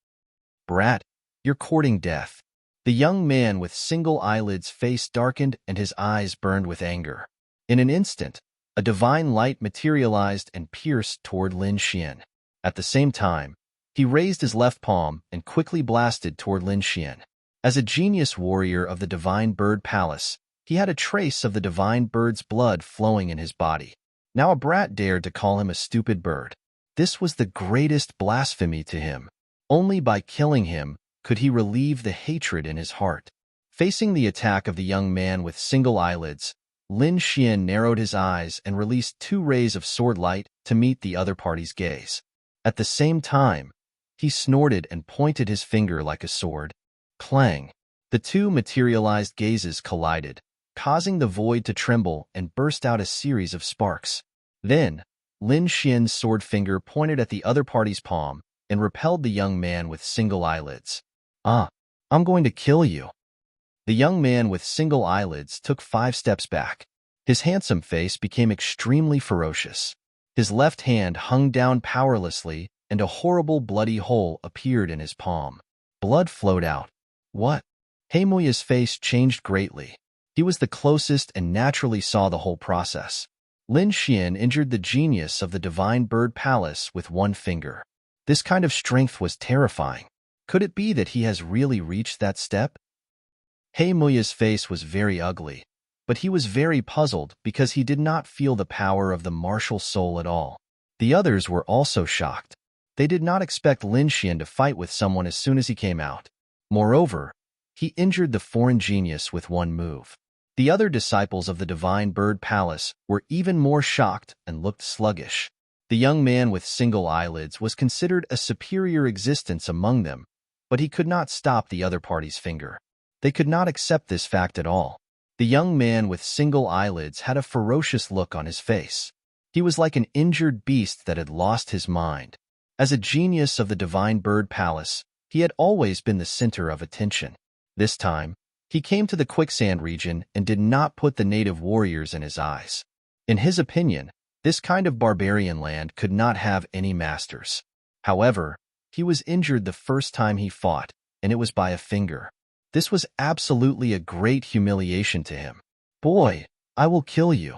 Brat, you're courting death. The young man with single eyelids' face darkened and his eyes burned with anger. In an instant, a divine light materialized and pierced toward Lin Xian. At the same time, he raised his left palm and quickly blasted toward Lin Xian. As a genius warrior of the Divine Bird Palace, he had a trace of the Divine Bird's blood flowing in his body. Now a brat dared to call him a stupid bird. This was the greatest blasphemy to him. Only by killing him could he relieve the hatred in his heart. Facing the attack of the young man with single eyelids, Lin Xian narrowed his eyes and released 2 rays of sword light to meet the other party's gaze. At the same time, he snorted and pointed his finger like a sword. Clang! The 2 materialized gazes collided, causing the void to tremble and burst out a series of sparks. Then, Lin Xian's sword finger pointed at the other party's palm and repelled the young man with single eyelids. I'm going to kill you. The young man with single eyelids took 5 steps back. His handsome face became extremely ferocious. His left hand hung down powerlessly, and a horrible bloody hole appeared in his palm. Blood flowed out. What? Heimuya's face changed greatly. He was the closest and naturally saw the whole process. Lin Xian injured the genius of the Divine Bird Palace with 1 finger. This kind of strength was terrifying. Could it be that he has really reached that step? Heimuya's face was very ugly, but he was very puzzled because he did not feel the power of the martial soul at all. The others were also shocked. They did not expect Lin Xian to fight with someone as soon as he came out. Moreover, he injured the foreign genius with 1 move. The other disciples of the Divine Bird Palace were even more shocked and looked sluggish. The young man with single eyelids was considered a superior existence among them, but he could not stop the other party's finger. They could not accept this fact at all. The young man with single eyelids had a ferocious look on his face. He was like an injured beast that had lost his mind. As a genius of the Divine Bird Palace, he had always been the center of attention. This time, he came to the quicksand region and did not put the native warriors in his eyes. In his opinion, this kind of barbarian land could not have any masters. However, he was injured the first time he fought, and it was by a finger. This was absolutely a great humiliation to him. Boy, I will kill you.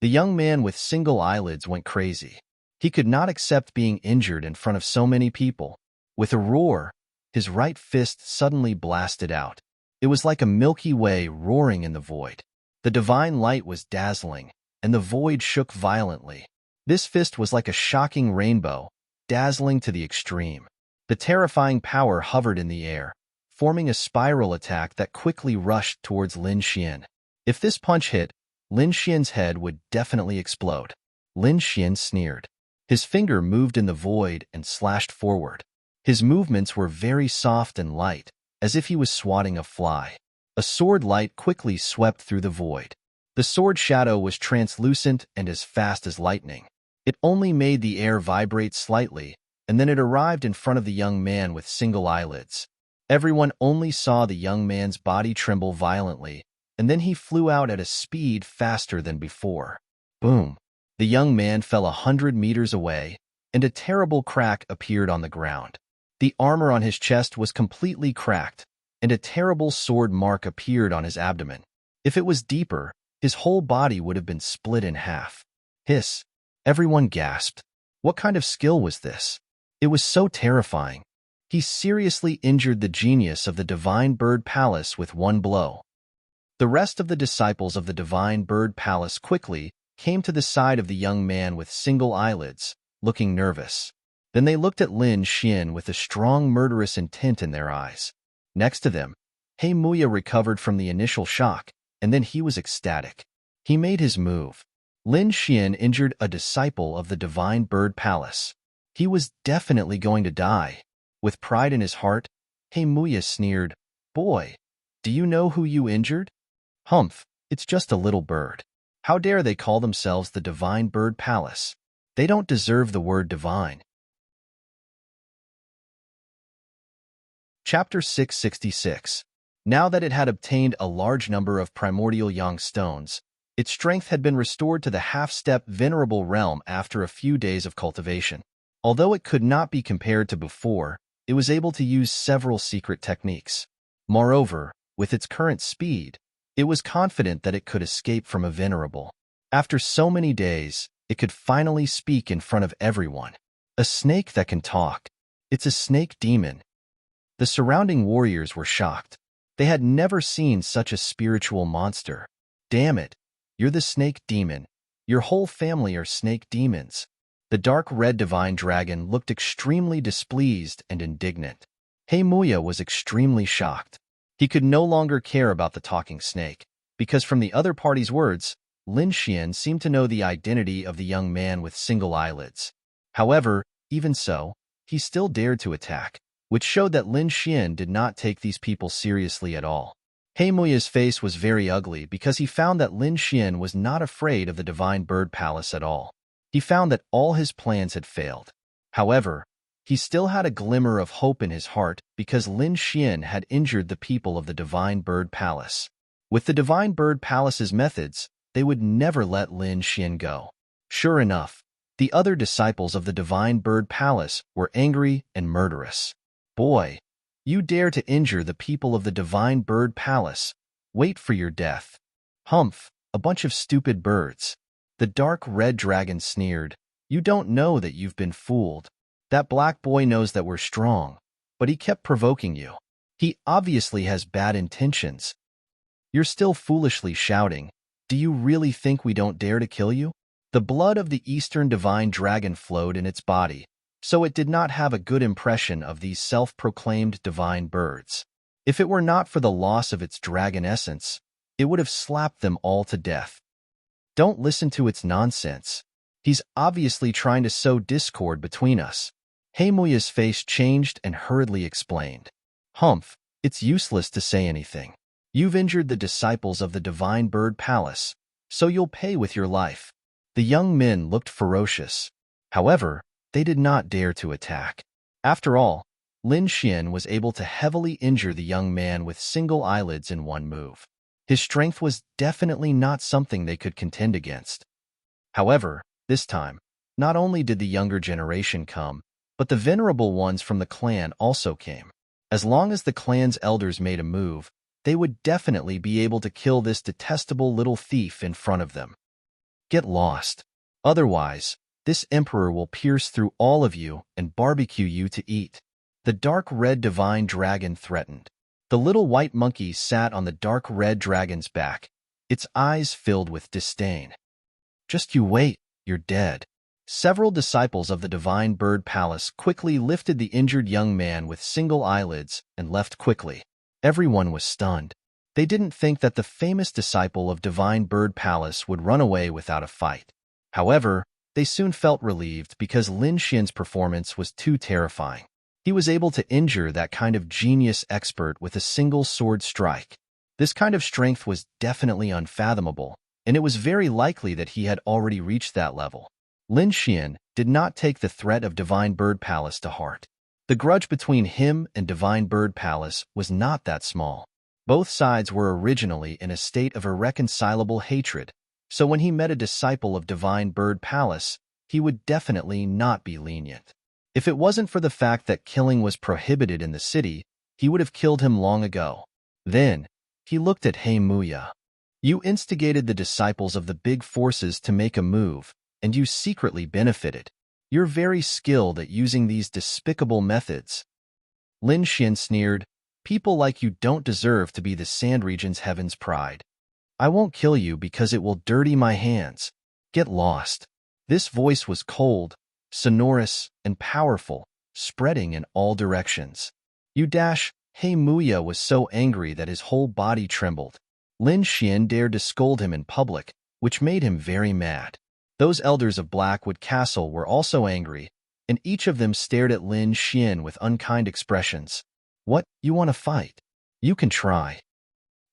The young man with single eyelids went crazy. He could not accept being injured in front of so many people. With a roar, his right fist suddenly blasted out. It was like a Milky Way roaring in the void. The divine light was dazzling, and the void shook violently. This fist was like a shocking rainbow, dazzling to the extreme. The terrifying power hovered in the air, forming a spiral attack that quickly rushed towards Lin Xian. If this punch hit, Lin Xian's head would definitely explode. Lin Xian sneered. His finger moved in the void and slashed forward. His movements were very soft and light, as if he was swatting a fly. A sword light quickly swept through the void. The sword shadow was translucent and as fast as lightning. It only made the air vibrate slightly, and then it arrived in front of the young man with single eyelids. Everyone only saw the young man's body tremble violently, and then he flew out at a speed faster than before. Boom! The young man fell 100 meters away, and a terrible crack appeared on the ground. The armor on his chest was completely cracked, and a terrible sword mark appeared on his abdomen. If it was deeper, his whole body would have been split in half. Hiss! Everyone gasped. What kind of skill was this? It was so terrifying. He seriously injured the genius of the Divine Bird Palace with one blow. The rest of the disciples of the Divine Bird Palace quickly came to the side of the young man with single eyelids, looking nervous. Then they looked at Lin Xian with a strong murderous intent in their eyes. Next to them, He Muya recovered from the initial shock, and then he was ecstatic. He made his move. Lin Xian injured a disciple of the Divine Bird Palace. He was definitely going to die. With pride in his heart, He Muya sneered, "Boy, do you know who you injured? Humph, it's just a little bird. How dare they call themselves the Divine Bird Palace? They don't deserve the word divine." Chapter 666. Now that it had obtained a large number of primordial yang stones, its strength had been restored to the half-step venerable realm after a few days of cultivation. Although it could not be compared to before, it was able to use several secret techniques. Moreover, with its current speed, it was confident that it could escape from a venerable. After so many days, it could finally speak in front of everyone. A snake that can talk. It's a snake demon. The surrounding warriors were shocked. They had never seen such a spiritual monster. Damn it, you're the snake demon. Your whole family are snake demons. The dark red divine dragon looked extremely displeased and indignant. He Muya was extremely shocked. He could no longer care about the talking snake, because from the other party's words, Lin Xian seemed to know the identity of the young man with single eyelids. However, even so, he still dared to attack, which showed that Lin Xian did not take these people seriously at all. He Muya's face was very ugly because he found that Lin Xian was not afraid of the Divine Bird Palace at all. He found that all his plans had failed. However, he still had a glimmer of hope in his heart because Lin Xian had injured the people of the Divine Bird Palace. With the Divine Bird Palace's methods, they would never let Lin Xian go. Sure enough, the other disciples of the Divine Bird Palace were angry and murderous. "Boy, you dare to injure the people of the Divine Bird Palace. Wait for your death. Humph, a bunch of stupid birds." The dark red dragon sneered, "You don't know that you've been fooled. That black boy knows that we're strong, but he kept provoking you. He obviously has bad intentions. You're still foolishly shouting. Do you really think we don't dare to kill you?" The blood of the Eastern Divine Dragon flowed in its body, so it did not have a good impression of these self-proclaimed divine birds. If it were not for the loss of its dragon essence, it would have slapped them all to death. Don't listen to its nonsense. He's obviously trying to sow discord between us. He Muya's face changed and hurriedly explained. "Humph, it's useless to say anything. You've injured the disciples of the Divine Bird Palace, so you'll pay with your life." The young men looked ferocious. However, they did not dare to attack. After all, Lin Xian was able to heavily injure the young man with single eyelids in one move. His strength was definitely not something they could contend against. However, this time, not only did the younger generation come, but the venerable ones from the clan also came. As long as the clan's elders made a move, they would definitely be able to kill this detestable little thief in front of them. Get lost. Otherwise, this emperor will pierce through all of you and barbecue you to eat. The dark red divine dragon threatened. The little white monkey sat on the dark red dragon's back, its eyes filled with disdain. Just you wait, you're dead. Several disciples of the divine bird palace quickly lifted the injured young man with single eyelids and left quickly. Everyone was stunned. They didn't think that the famous disciple of divine bird palace would run away without a fight. However, they soon felt relieved because Lin Xian's performance was too terrifying. He was able to injure that kind of genius expert with a single sword strike. This kind of strength was definitely unfathomable, and it was very likely that he had already reached that level. Lin Xian did not take the threat of Divine Bird Palace to heart. The grudge between him and Divine Bird Palace was not that small. Both sides were originally in a state of irreconcilable hatred, so when he met a disciple of Divine Bird Palace, he would definitely not be lenient. If it wasn't for the fact that killing was prohibited in the city, he would have killed him long ago. Then, he looked at He Muya. You instigated the disciples of the big forces to make a move, and you secretly benefited. You're very skilled at using these despicable methods. Lin Xian sneered, people like you don't deserve to be the Sand Region's heaven's pride. I won't kill you because it will dirty my hands. Get lost. This voice was cold, sonorous, and powerful, spreading in all directions. You dash. He Muya was so angry that his whole body trembled. Lin Xian dared to scold him in public, which made him very mad. Those elders of Blackwood Castle were also angry, and each of them stared at Lin Xian with unkind expressions. What, you want to fight? You can try.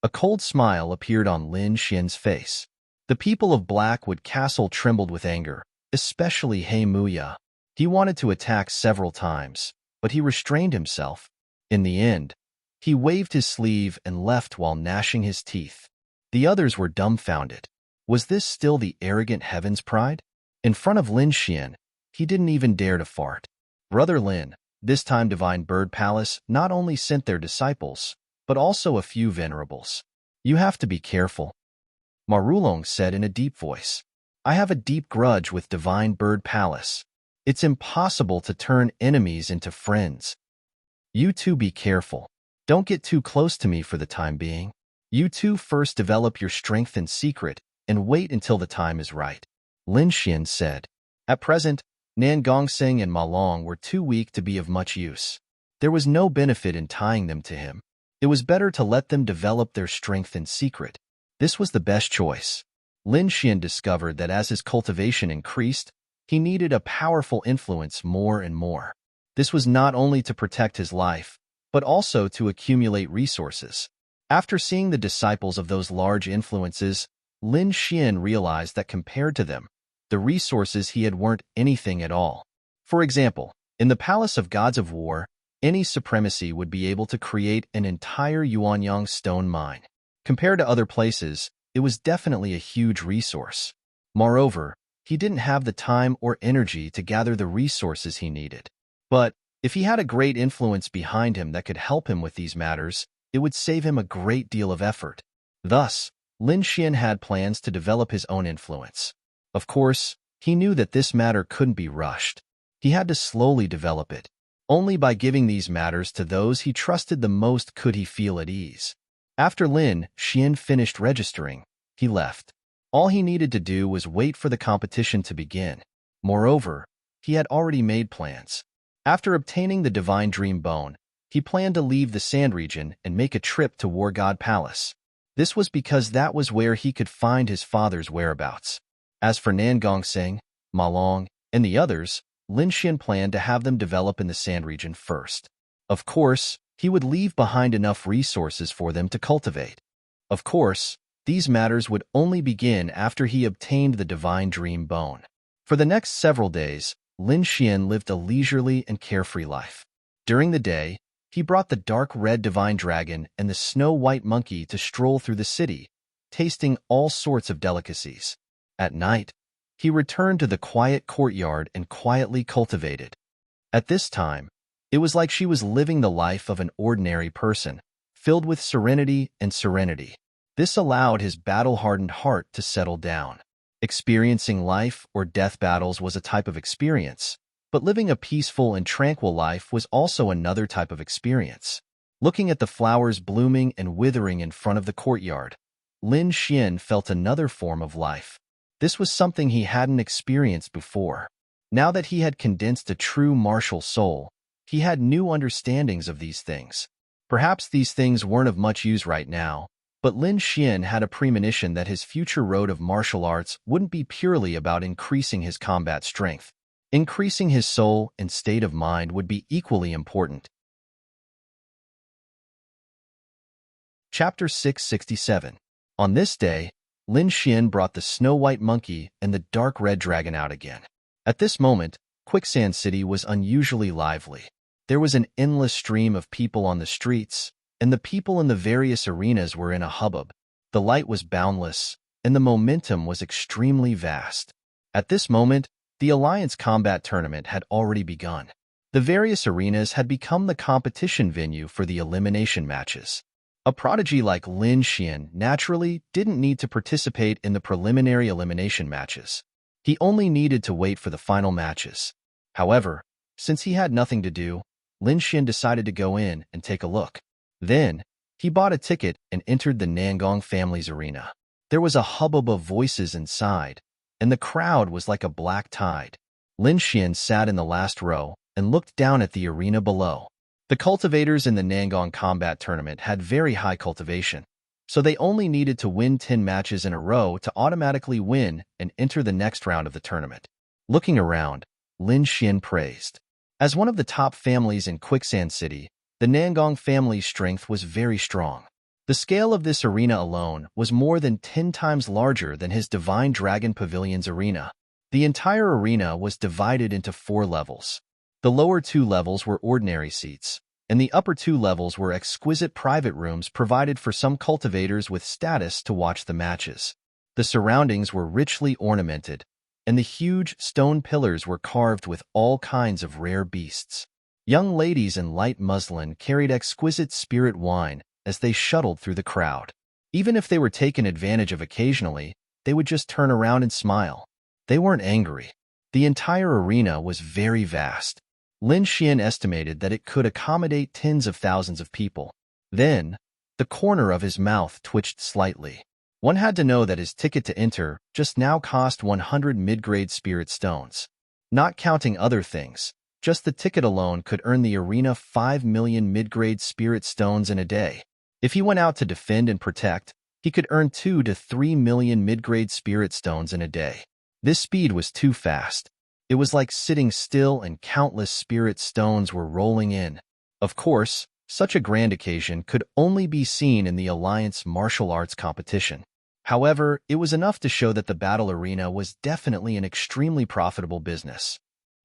A cold smile appeared on Lin Xian's face. The people of Blackwood Castle trembled with anger, especially He Muya. He wanted to attack several times, but he restrained himself. In the end, he waved his sleeve and left while gnashing his teeth. The others were dumbfounded. Was this still the arrogant heaven's pride? In front of Lin Xian, he didn't even dare to fart. Brother Lin, this time Divine Bird Palace, not only sent their disciples, but also a few venerables. You have to be careful. Marulong said in a deep voice. I have a deep grudge with Divine Bird Palace. It's impossible to turn enemies into friends. You two be careful. Don't get too close to me for the time being. You two first develop your strength in secret and wait until the time is right, Lin Xian said. At present, Nan Gongseng and Ma Long were too weak to be of much use. There was no benefit in tying them to him. It was better to let them develop their strength in secret. This was the best choice. Lin Xian discovered that as his cultivation increased, he needed a powerful influence more and more. This was not only to protect his life, but also to accumulate resources. After seeing the disciples of those large influences, Lin Xian realized that compared to them, the resources he had weren't anything at all. For example, in the Palace of Gods of War, any supremacy would be able to create an entire Yuanyang stone mine. Compared to other places, it was definitely a huge resource. Moreover, he didn't have the time or energy to gather the resources he needed. But if he had a great influence behind him that could help him with these matters, it would save him a great deal of effort. Thus, Lin Xian had plans to develop his own influence. Of course, he knew that this matter couldn't be rushed. He had to slowly develop it. Only by giving these matters to those he trusted the most could he feel at ease. After Lin Xian finished registering, he left. All he needed to do was wait for the competition to begin. Moreover, he had already made plans. After obtaining the Divine Dream Bone, he planned to leave the Sand Region and make a trip to War God Palace. This was because that was where he could find his father's whereabouts. As for Nan Gongseng, Ma Long, and the others, Lin Xian planned to have them develop in the Sand Region first. Of course, he would leave behind enough resources for them to cultivate. Of course, these matters would only begin after he obtained the Divine Dream Bone. For the next several days, Lin Xian lived a leisurely and carefree life. During the day, he brought the dark red divine dragon and the snow-white monkey to stroll through the city, tasting all sorts of delicacies. At night, he returned to the quiet courtyard and quietly cultivated. At this time, it was like she was living the life of an ordinary person, filled with serenity and serenity. This allowed his battle-hardened heart to settle down. Experiencing life or death battles was a type of experience, but living a peaceful and tranquil life was also another type of experience. Looking at the flowers blooming and withering in front of the courtyard, Lin Xian felt another form of life. This was something he hadn't experienced before. Now that he had condensed a true martial soul, he had new understandings of these things. Perhaps these things weren't of much use right now, but Lin Xian had a premonition that his future road of martial arts wouldn't be purely about increasing his combat strength. Increasing his soul and state of mind would be equally important. Chapter 667. On this day, Lin Xian brought the snow-white monkey and the dark red dragon out again. At this moment, Quicksand City was unusually lively. There was an endless stream of people on the streets, and the people in the various arenas were in a hubbub. The light was boundless, and the momentum was extremely vast. At this moment, the Alliance Combat Tournament had already begun. The various arenas had become the competition venue for the elimination matches. A prodigy like Lin Xian naturally didn't need to participate in the preliminary elimination matches. He only needed to wait for the final matches. However, since he had nothing to do, Lin Xian decided to go in and take a look. Then, he bought a ticket and entered the Nangong family's arena. There was a hubbub of voices inside, and the crowd was like a black tide. Lin Xian sat in the last row and looked down at the arena below. The cultivators in the Nangong Combat Tournament had very high cultivation, so they only needed to win 10 matches in a row to automatically win and enter the next round of the tournament. Looking around, Lin Xian praised. As one of the top families in Quicksand City, the Nangong family's strength was very strong. The scale of this arena alone was more than 10 times larger than his Divine Dragon Pavilion's arena. The entire arena was divided into 4 levels. The lower 2 levels were ordinary seats, and the upper 2 levels were exquisite private rooms provided for some cultivators with status to watch the matches. The surroundings were richly ornamented, and the huge stone pillars were carved with all kinds of rare beasts. Young ladies in light muslin carried exquisite spirit wine as they shuttled through the crowd. Even if they were taken advantage of occasionally, they would just turn around and smile. They weren't angry. The entire arena was very vast. Lin Xian estimated that it could accommodate tens of thousands of people. Then, the corner of his mouth twitched slightly. One had to know that his ticket to enter just now cost 100 mid-grade spirit stones. Not counting other things, just the ticket alone could earn the arena 5 million mid-grade spirit stones in a day. If he went out to defend and protect, he could earn 2 to 3 million mid-grade spirit stones in a day. This speed was too fast. It was like sitting still and countless spirit stones were rolling in. Of course, such a grand occasion could only be seen in the Alliance martial arts competition. However, it was enough to show that the battle arena was definitely an extremely profitable business.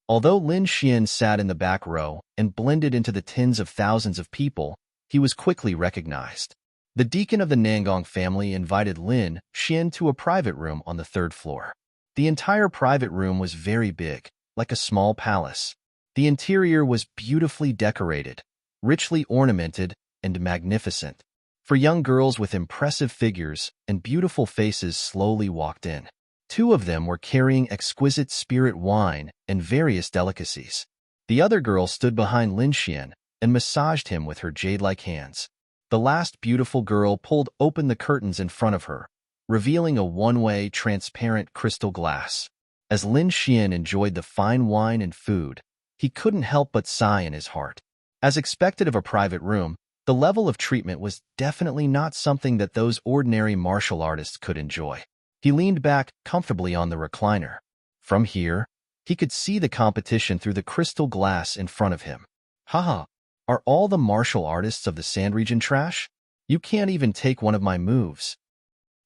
Although Lin Xian sat in the back row and blended into the tens of thousands of people, he was quickly recognized. The deacon of the Nangong family invited Lin Xian to a private room on the 3rd floor. The entire private room was very big, like a small palace. The interior was beautifully decorated, richly ornamented, and magnificent. For young girls with impressive figures and beautiful faces slowly walked in. 2 of them were carrying exquisite spirit wine and various delicacies. The other girl stood behind Lin Xian and massaged him with her jade-like hands. The last beautiful girl pulled open the curtains in front of her, revealing a one-way, transparent crystal glass. As Lin Xian enjoyed the fine wine and food, he couldn't help but sigh in his heart. As expected of a private room, the level of treatment was definitely not something that those ordinary martial artists could enjoy. He leaned back comfortably on the recliner. From here, he could see the competition through the crystal glass in front of him. Haha, are all the martial artists of the Sand region trash? You can't even take one of my moves.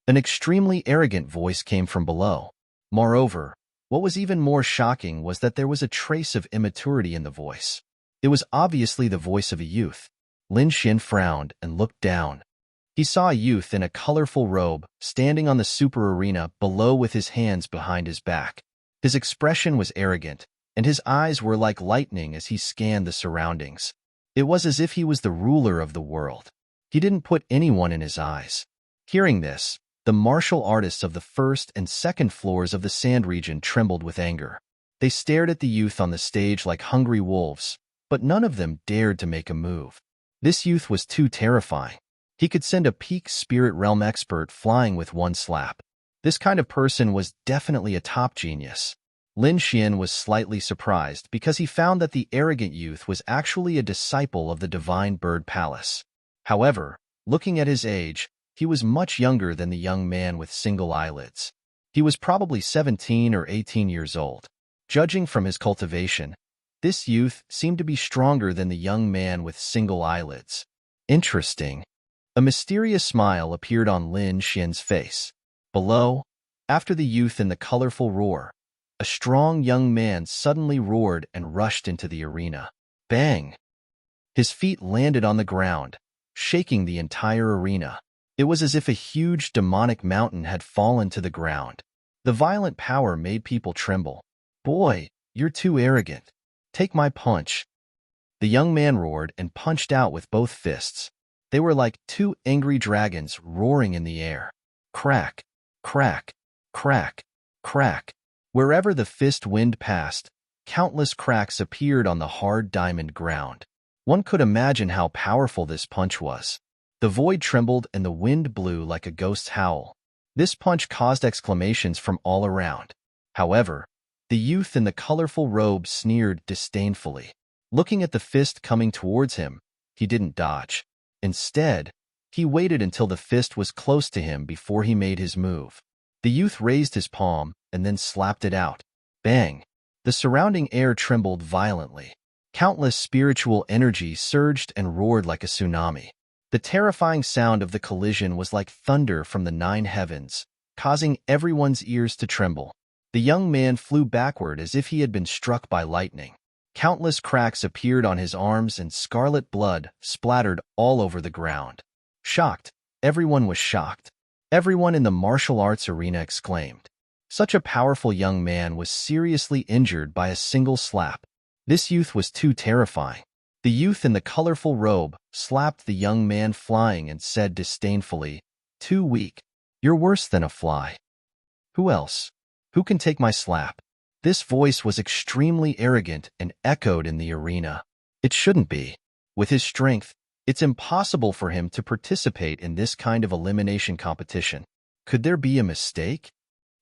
An extremely arrogant voice came from below. Moreover, what was even more shocking was that there was a trace of immaturity in the voice. It was obviously the voice of a youth. Lin Xian frowned and looked down. He saw a youth in a colorful robe standing on the super arena below with his hands behind his back. His expression was arrogant, and his eyes were like lightning as he scanned the surroundings. It was as if he was the ruler of the world. He didn't put anyone in his eyes. Hearing this, the martial artists of the 1st and 2nd floors of the Sand region trembled with anger. They stared at the youth on the stage like hungry wolves, but none of them dared to make a move. This youth was too terrifying. He could send a peak spirit realm expert flying with one slap. This kind of person was definitely a top genius. Lin Xian was slightly surprised because he found that the arrogant youth was actually a disciple of the Divine Bird Palace. However, looking at his age, he was much younger than the young man with single eyelids. He was probably 17 or 18 years old. Judging from his cultivation, this youth seemed to be stronger than the young man with single eyelids. Interesting. A mysterious smile appeared on Lin Xian's face. Below, after the youth in the colorful roar, a strong young man suddenly roared and rushed into the arena. Bang! His feet landed on the ground, shaking the entire arena. It was as if a huge demonic mountain had fallen to the ground. The violent power made people tremble. Boy, you're too arrogant. Take my punch. The young man roared and punched out with both fists. They were like two angry dragons roaring in the air. Crack, crack, crack, crack. Wherever the fist wind passed, countless cracks appeared on the hard diamond ground. One could imagine how powerful this punch was. The void trembled and the wind blew like a ghost's howl. This punch caused exclamations from all around. However, the youth in the colorful robe sneered disdainfully. Looking at the fist coming towards him, he didn't dodge. Instead, he waited until the fist was close to him before he made his move. The youth raised his palm and then slapped it out. Bang! The surrounding air trembled violently. Countless spiritual energies surged and roared like a tsunami. The terrifying sound of the collision was like thunder from the 9 heavens, causing everyone's ears to tremble. The young man flew backward as if he had been struck by lightning. Countless cracks appeared on his arms and scarlet blood splattered all over the ground. Shocked, everyone was shocked. Everyone in the martial arts arena exclaimed. Such a powerful young man was seriously injured by a single slap. This youth was too terrifying. The youth in the colorful robe slapped the young man flying and said disdainfully, "Too weak. You're worse than a fly." Who else? Who can take my slap? This voice was extremely arrogant and echoed in the arena. It shouldn't be. With his strength, it's impossible for him to participate in this kind of elimination competition. Could there be a mistake?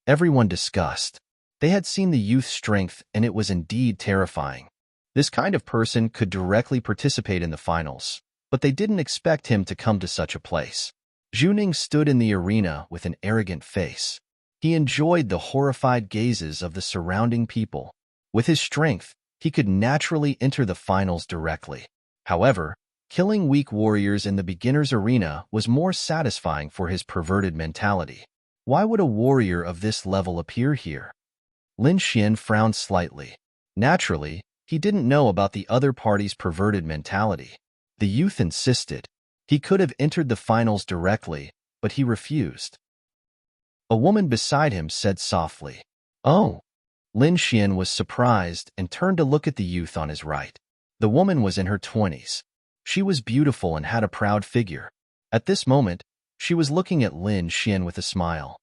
Everyone discussed. They had seen the youth's strength and it was indeed terrifying. This kind of person could directly participate in the finals, but they didn't expect him to come to such a place. Zhu stood in the arena with an arrogant face. He enjoyed the horrified gazes of the surrounding people. With his strength, he could naturally enter the finals directly. However, killing weak warriors in the beginner's arena was more satisfying for his perverted mentality. Why would a warrior of this level appear here? Lin Xian frowned slightly. Naturally, he didn't know about the other party's perverted mentality. The youth insisted. He could have entered the finals directly, but he refused. A woman beside him said softly, "Oh." Lin Xian was surprised and turned to look at the youth on his right. The woman was in her 20s. She was beautiful and had a proud figure. At this moment, she was looking at Lin Xian with a smile.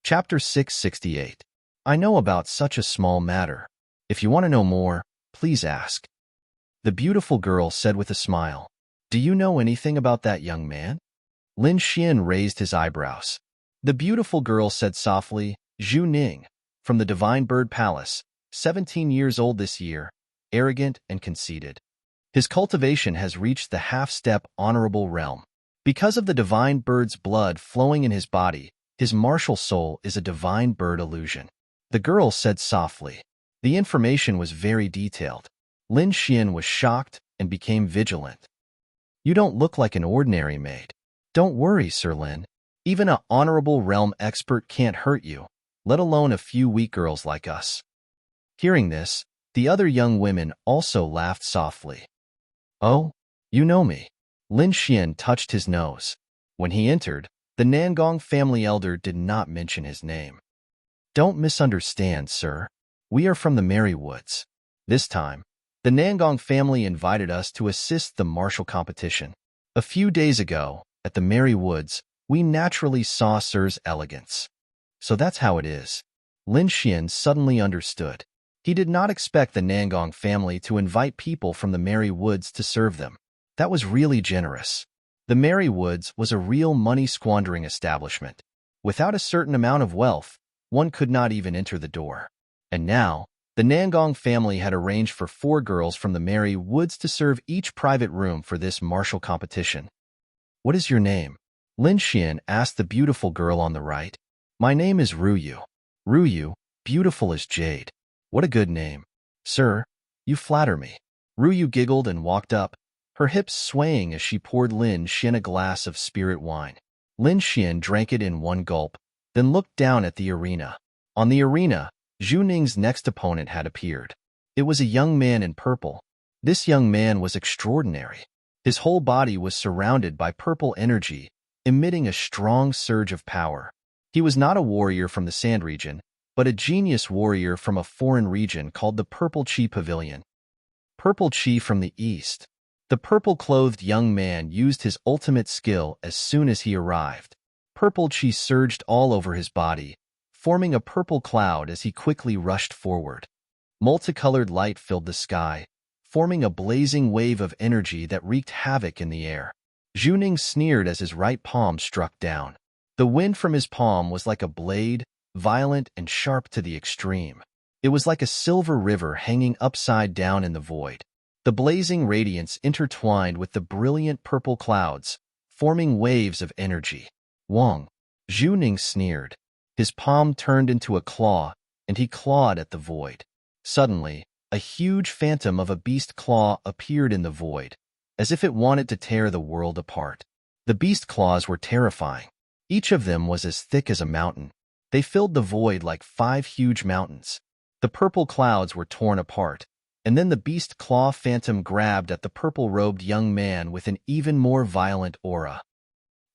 Chapter 668. I know about such a small matter. If you want to know more, please ask. The beautiful girl said with a smile. Do you know anything about that young man? Lin Xian raised his eyebrows. The beautiful girl said softly, Zhu Ning, from the Divine Bird Palace, 17 years old this year, arrogant and conceited. His cultivation has reached the half-step honorable realm. Because of the divine bird's blood flowing in his body, his martial soul is a divine bird illusion. The girl said softly. The information was very detailed. Lin Xian was shocked and became vigilant. You don't look like an ordinary maid. Don't worry, Sir Lin. Even an honorable realm expert can't hurt you, let alone a few weak girls like us. Hearing this, the other young women also laughed softly. Oh, you know me. Lin Xian touched his nose. When he entered, the Nangong family elder did not mention his name. Don't misunderstand, sir. We are from the Merry Woods. This time, the Nangong family invited us to assist the martial competition. A few days ago, at the Merry Woods, we naturally saw Sir's elegance. So that's how it is. Lin Xian suddenly understood. He did not expect the Nangong family to invite people from the Merry Woods to serve them. That was really generous. The Merry Woods was a real money-squandering establishment. Without a certain amount of wealth, one could not even enter the door. And now, the Nangong family had arranged for 4 girls from the Merry Woods to serve each private room for this martial competition. "What is your name?" Lin Xian asked the beautiful girl on the right. "My name is Ruyu." "Ruyu, beautiful as jade. What a good name." "Sir, you flatter me." Ruyu giggled and walked up, her hips swaying as she poured Lin Xian a glass of spirit wine. Lin Xian drank it in one gulp, then looked down at the arena. On the arena, Zhu Ning's next opponent had appeared. It was a young man in purple. This young man was extraordinary. His whole body was surrounded by purple energy, emitting a strong surge of power. He was not a warrior from the Sand region, but a genius warrior from a foreign region called the Purple Chi Pavilion. Purple Chi from the east. The purple-clothed young man used his ultimate skill as soon as he arrived. Purple Chi surged all over his body, forming a purple cloud as he quickly rushed forward. Multicolored light filled the sky, forming a blazing wave of energy that wreaked havoc in the air. Zhu Ning sneered as his right palm struck down. The wind from his palm was like a blade, violent and sharp to the extreme. It was like a silver river hanging upside down in the void. The blazing radiance intertwined with the brilliant purple clouds, forming waves of energy. "Wong," Zhu Ning sneered. His palm turned into a claw, and he clawed at the void. Suddenly, a huge phantom of a beast claw appeared in the void, as if it wanted to tear the world apart. The beast claws were terrifying. Each of them was as thick as a mountain. They filled the void like 5 huge mountains. The purple clouds were torn apart, and then the beast claw phantom grabbed at the purple-robed young man with an even more violent aura.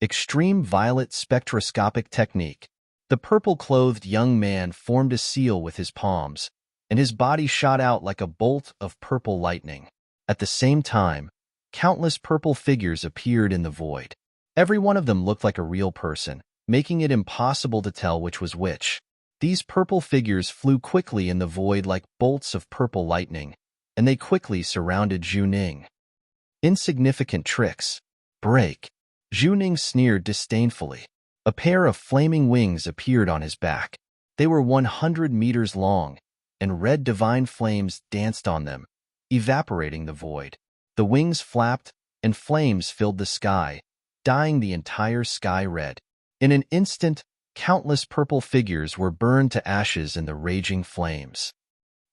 Extreme violet spectroscopic technique. The purple-clothed young man formed a seal with his palms, and his body shot out like a bolt of purple lightning. At the same time, countless purple figures appeared in the void. Every one of them looked like a real person, making it impossible to tell which was which. These purple figures flew quickly in the void like bolts of purple lightning, and they quickly surrounded Zhu Ning. "Insignificant tricks. Break." Zhu Ning sneered disdainfully. A pair of flaming wings appeared on his back. They were 100 meters long, and red divine flames danced on them, evaporating the void. The wings flapped, and flames filled the sky, dyeing the entire sky red. In an instant, countless purple figures were burned to ashes in the raging flames.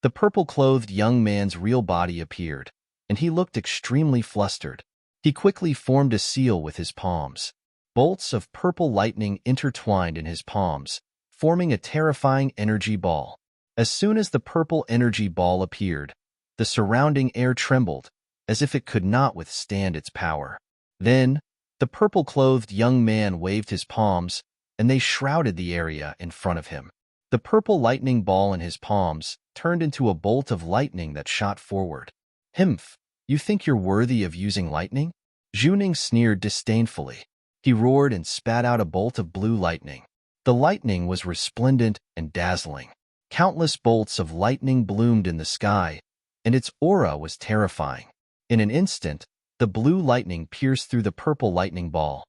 The purple-clothed young man's real body appeared, and he looked extremely flustered. He quickly formed a seal with his palms. Bolts of purple lightning intertwined in his palms, forming a terrifying energy ball. As soon as the purple energy ball appeared, the surrounding air trembled, as if it could not withstand its power. Then, the purple-clothed young man waved his palms, and they shrouded the area in front of him. The purple lightning ball in his palms turned into a bolt of lightning that shot forward. "Himph, you think you're worthy of using lightning?" Zhu Ning sneered disdainfully. He roared and spat out a bolt of blue lightning. The lightning was resplendent and dazzling. Countless bolts of lightning bloomed in the sky, and its aura was terrifying. In an instant, the blue lightning pierced through the purple lightning ball.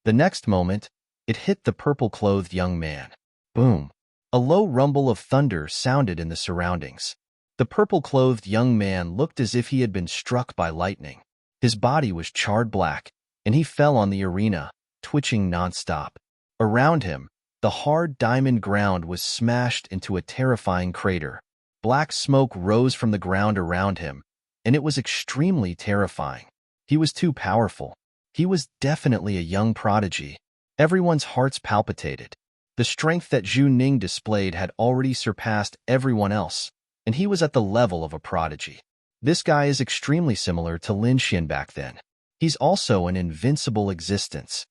The next moment, it hit the purple-clothed young man. Boom! A low rumble of thunder sounded in the surroundings. The purple-clothed young man looked as if he had been struck by lightning. His body was charred black, and he fell on the arena, twitching nonstop. Around him, the hard diamond ground was smashed into a terrifying crater. Black smoke rose from the ground around him, and it was extremely terrifying. He was too powerful. He was definitely a young prodigy. Everyone's hearts palpitated. The strength that Zhu Ning displayed had already surpassed everyone else, and he was at the level of a prodigy. This guy is extremely similar to Lin Xian back then. He's also an invincible existence.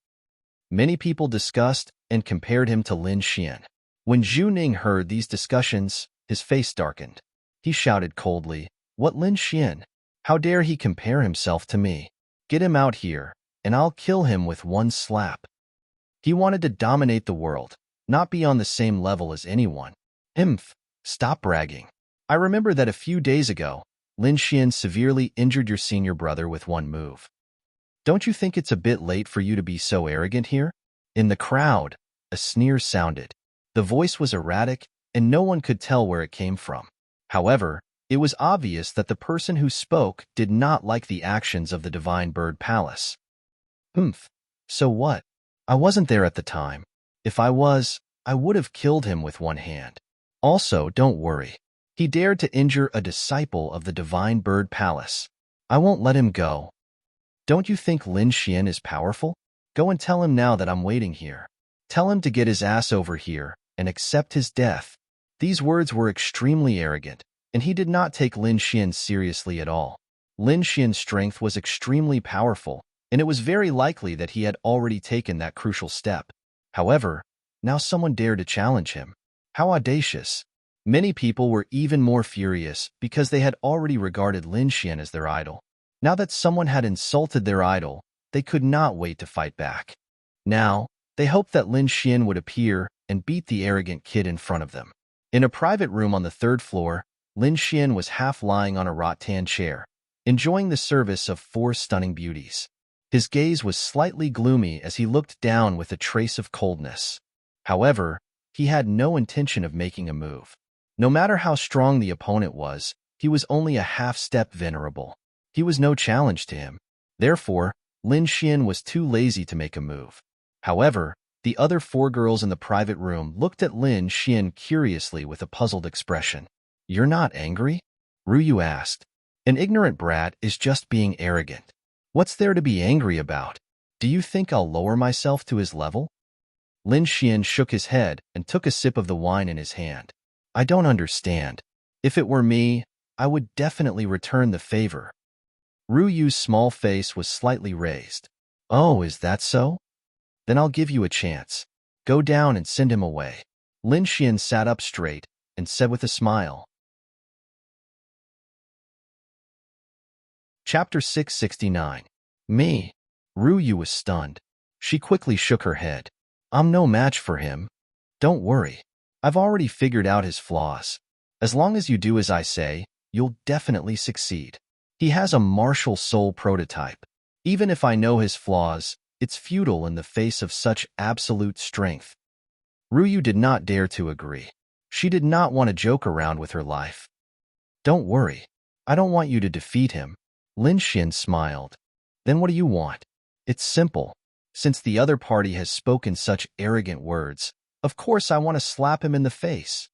Many people discussed and compared him to Lin Xian. When Zhu Ning heard these discussions, his face darkened. He shouted coldly, "What, Lin Xian? How dare he compare himself to me? Get him out here, and I'll kill him with one slap." He wanted to dominate the world, not be on the same level as anyone. "Stop bragging." I remember that a few days ago, Lin Xian severely injured your senior brother with one move. Don't you think it's a bit late for you to be so arrogant here? In the crowd, a sneer sounded. The voice was erratic, and no one could tell where it came from. However, it was obvious that the person who spoke did not like the actions of the Divine Bird Palace. Humph. So what? I wasn't there at the time. If I was, I would have killed him with one hand. Also, don't worry. He dared to injure a disciple of the Divine Bird Palace. I won't let him go. Don't you think Lin Xian is powerful? Go and tell him now that I'm waiting here. Tell him to get his ass over here and accept his death. These words were extremely arrogant, and he did not take Lin Xian seriously at all. Lin Xian's strength was extremely powerful, and it was very likely that he had already taken that crucial step. However, now someone dared to challenge him. How audacious! Many people were even more furious because they had already regarded Lin Xian as their idol. Now that someone had insulted their idol, they could not wait to fight back. Now, they hoped that Lin Xian would appear and beat the arrogant kid in front of them. In a private room on the third floor, Lin Xian was half lying on a rattan chair, enjoying the service of 4 stunning beauties. His gaze was slightly gloomy as he looked down with a trace of coldness. However, he had no intention of making a move. No matter how strong the opponent was, he was only a half-step venerable. He was no challenge to him. Therefore, Lin Xian was too lazy to make a move. However, the other 4 girls in the private room looked at Lin Xian curiously with a puzzled expression. You're not angry? Ruyu asked. An ignorant brat is just being arrogant. What's there to be angry about? Do you think I'll lower myself to his level? Lin Xian shook his head and took a sip of the wine in his hand. I don't understand. If it were me, I would definitely return the favor. Ruyu's small face was slightly raised. Oh, is that so? Then I'll give you a chance. Go down and send him away. Lin Xian sat up straight and said with a smile. Chapter 669. Me. Ruyu was stunned. She quickly shook her head. I'm no match for him. Don't worry. I've already figured out his flaws. As long as you do as I say, you'll definitely succeed. He has a martial soul prototype. Even if I know his flaws, it's futile in the face of such absolute strength. Ruyu did not dare to agree. She did not want to joke around with her life. Don't worry. I don't want you to defeat him. Lin Xian smiled. Then what do you want? It's simple. Since the other party has spoken such arrogant words, of course I want to slap him in the face.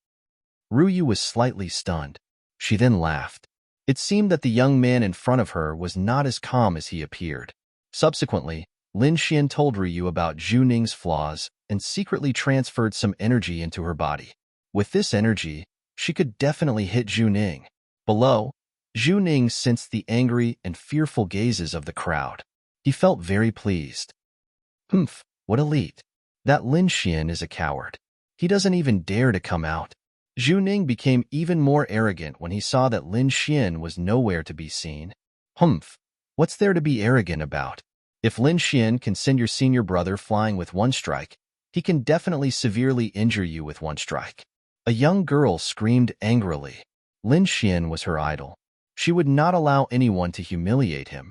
Ruyu was slightly stunned. She then laughed. It seemed that the young man in front of her was not as calm as he appeared. Subsequently, Lin Xian told Ruyu about Zhu Ning's flaws and secretly transferred some energy into her body. With this energy, she could definitely hit Zhu Ning. Below, Zhu Ning sensed the angry and fearful gazes of the crowd. He felt very pleased. Humph, what elite. That Lin Xian is a coward. He doesn't even dare to come out. Zhu Ning became even more arrogant when he saw that Lin Xian was nowhere to be seen. Humph, what's there to be arrogant about? If Lin Xian can send your senior brother flying with one strike, he can definitely severely injure you with one strike. A young girl screamed angrily. Lin Xian was her idol. She would not allow anyone to humiliate him.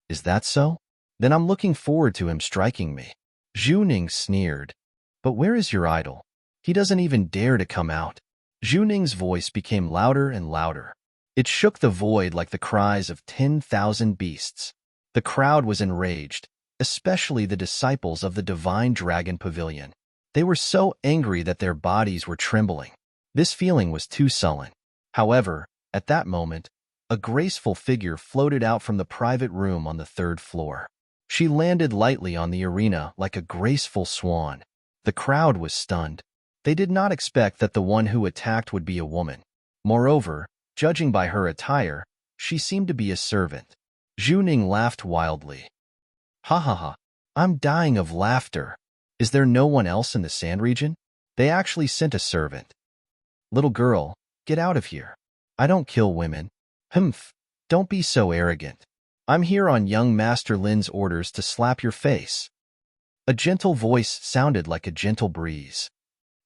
Is that so? Then I'm looking forward to him striking me. Zhu Ning sneered. But where is your idol? He doesn't even dare to come out. Zhu Ning's voice became louder and louder. It shook the void like the cries of 10,000 beasts. The crowd was enraged, especially the disciples of the Divine Dragon Pavilion. They were so angry that their bodies were trembling. This feeling was too sullen. However, at that moment, a graceful figure floated out from the private room on the third floor. She landed lightly on the arena like a graceful swan. The crowd was stunned. They did not expect that the one who attacked would be a woman. Moreover, judging by her attire, she seemed to be a servant. Zhu Ning laughed wildly. Ha ha ha, I'm dying of laughter. Is there no one else in the sand region? They actually sent a servant. Little girl, get out of here. I don't kill women. Humph, don't be so arrogant. I'm here on young Master Lin's orders to slap your face. A gentle voice sounded like a gentle breeze.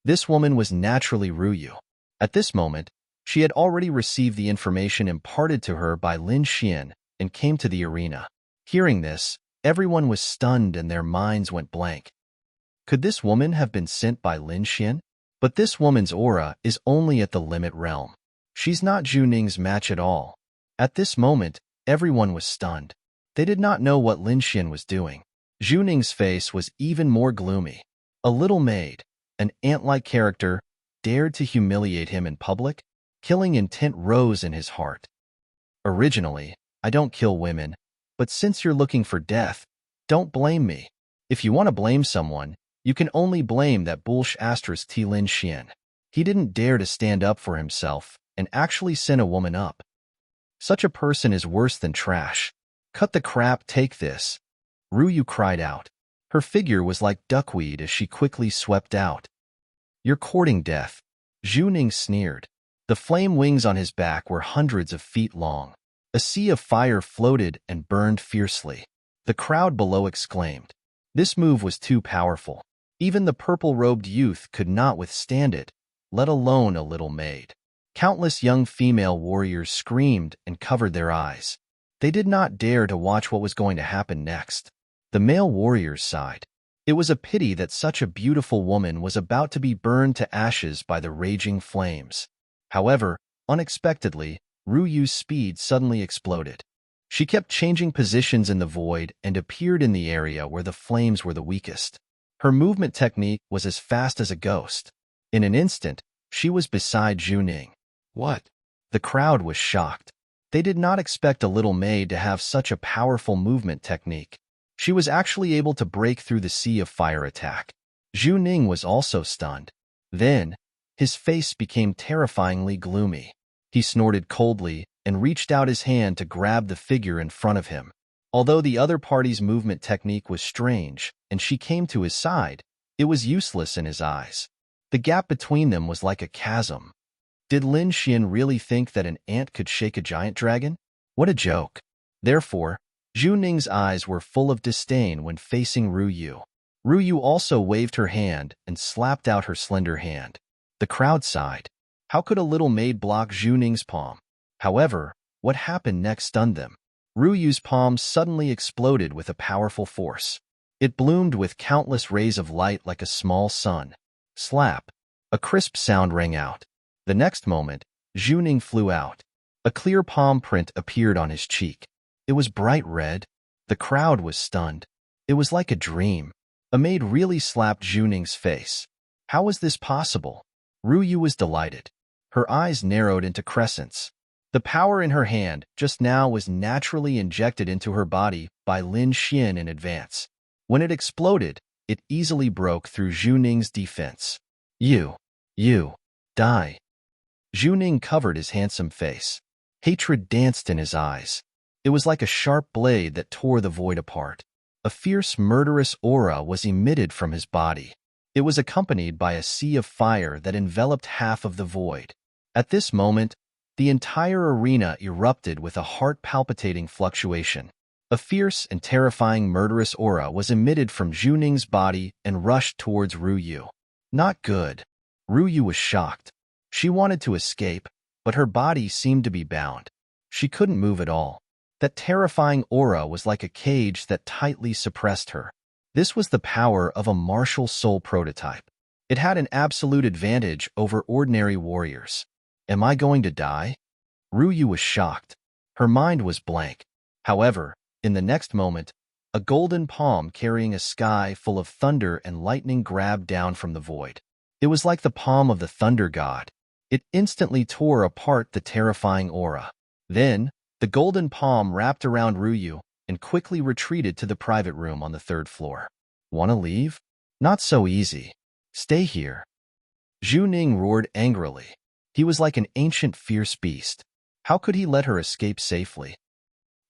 This woman was naturally Ruyu. At this moment, She had already received the information imparted to her by Lin Xian and came to the arena. Hearing this, everyone was stunned and their minds went blank. Could this woman have been sent by Lin Xian? But this woman's aura is only at the limit realm. She's not Zhu Ning's match at all. At this moment, everyone was stunned. They did not know what Lin Xian was doing. Zhu Ning's face was even more gloomy. A little maid, an ant-like character, dared to humiliate him in public? Killing intent rose in his heart. Originally, I don't kill women, but since you're looking for death, don't blame me. If you want to blame someone, you can only blame that bullsh** Lin Xian. He didn't dare to stand up for himself and actually send a woman up. Such a person is worse than trash. Cut the crap, take this. Ruyu cried out. Her figure was like duckweed as she quickly swept out. You're courting death. Zhu Ning sneered. The flame wings on his back were hundreds of feet long. A sea of fire floated and burned fiercely. The crowd below exclaimed. This move was too powerful. Even the purple-robed youth could not withstand it, let alone a little maid. Countless young female warriors screamed and covered their eyes. They did not dare to watch what was going to happen next. The male warriors sighed. It was a pity that such a beautiful woman was about to be burned to ashes by the raging flames. However, unexpectedly, Ruyu's speed suddenly exploded. She kept changing positions in the void and appeared in the area where the flames were the weakest. Her movement technique was as fast as a ghost. In an instant, she was beside Zhu Ning. What? The crowd was shocked. They did not expect a little maid to have such a powerful movement technique. She was actually able to break through the sea of fire attack. Zhu Ning was also stunned. Then, his face became terrifyingly gloomy. He snorted coldly and reached out his hand to grab the figure in front of him. Although the other party's movement technique was strange and she came to his side, it was useless in his eyes. The gap between them was like a chasm. Did Lin Xian really think that an ant could shake a giant dragon? What a joke. Therefore, Zhu Ning's eyes were full of disdain when facing Ruyu. Ruyu also waved her hand and slapped out her slender hand. The crowd sighed. How could a little maid block Zhu Ning's palm? However, what happened next stunned them. Ruyu's palm suddenly exploded with a powerful force. It bloomed with countless rays of light like a small sun. Slap! A crisp sound rang out. The next moment, Zhu Ning flew out. A clear palm print appeared on his cheek. It was bright red. The crowd was stunned. It was like a dream. A maid really slapped Zhu Ning's face. How was this possible? Ruyu was delighted. Her eyes narrowed into crescents. The power in her hand just now was naturally injected into her body by Lin Xian in advance. When it exploded, it easily broke through Zhu Ning's defense. You, die. Zhu Ning covered his handsome face. Hatred danced in his eyes. It was like a sharp blade that tore the void apart. A fierce, murderous aura was emitted from his body. It was accompanied by a sea of fire that enveloped half of the void. At this moment, the entire arena erupted with a heart-palpitating fluctuation. A fierce and terrifying murderous aura was emitted from Zhu Ning's body and rushed towards Ruyu. Not good. Ruyu was shocked. She wanted to escape, but her body seemed to be bound. She couldn't move at all. That terrifying aura was like a cage that tightly suppressed her. This was the power of a martial soul prototype. It had an absolute advantage over ordinary warriors. Am I going to die? Ruyu was shocked. Her mind was blank. However, in the next moment, a golden palm carrying a sky full of thunder and lightning grabbed down from the void. It was like the palm of the thunder god. It instantly tore apart the terrifying aura. Then, the golden palm wrapped around Ruyu and quickly retreated to the private room on the 3rd floor. Wanna leave? Not so easy. Stay here. Zhu Ning roared angrily. He was like an ancient fierce beast. How could he let her escape safely?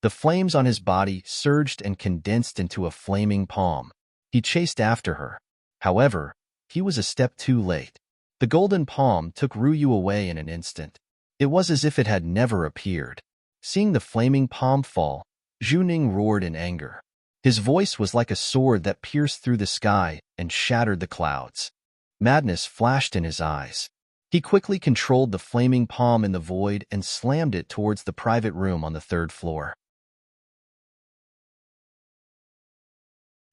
The flames on his body surged and condensed into a flaming palm. He chased after her. However, he was a step too late. The golden palm took Ruyu away in an instant. It was as if it had never appeared. Seeing the flaming palm fall, Zhu Ning roared in anger. His voice was like a sword that pierced through the sky and shattered the clouds. Madness flashed in his eyes. He quickly controlled the flaming palm in the void and slammed it towards the private room on the third floor.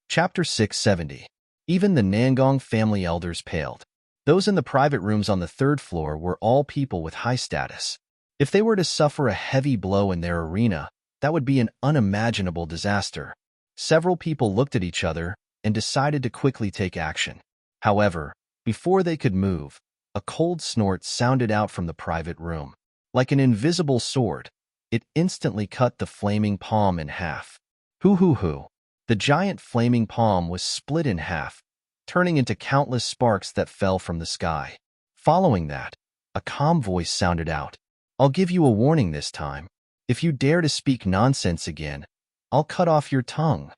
Chapter 670. Even the Nangong family elders paled. Those in the private rooms on the third floor were all people with high status. If they were to suffer a heavy blow in their arena, that would be an unimaginable disaster. Several people looked at each other and decided to quickly take action. However, before they could move, a cold snort sounded out from the private room. Like an invisible sword, it instantly cut the flaming palm in half. Hoo. The giant flaming palm was split in half, turning into countless sparks that fell from the sky. Following that, a calm voice sounded out. I'll give you a warning this time. If you dare to speak nonsense again, I'll cut off your tongue.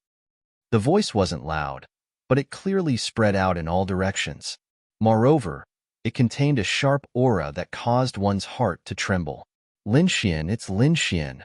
The voice wasn't loud, but it clearly spread out in all directions. Moreover, it contained a sharp aura that caused one's heart to tremble. Lin Xian, it's Lin Xian.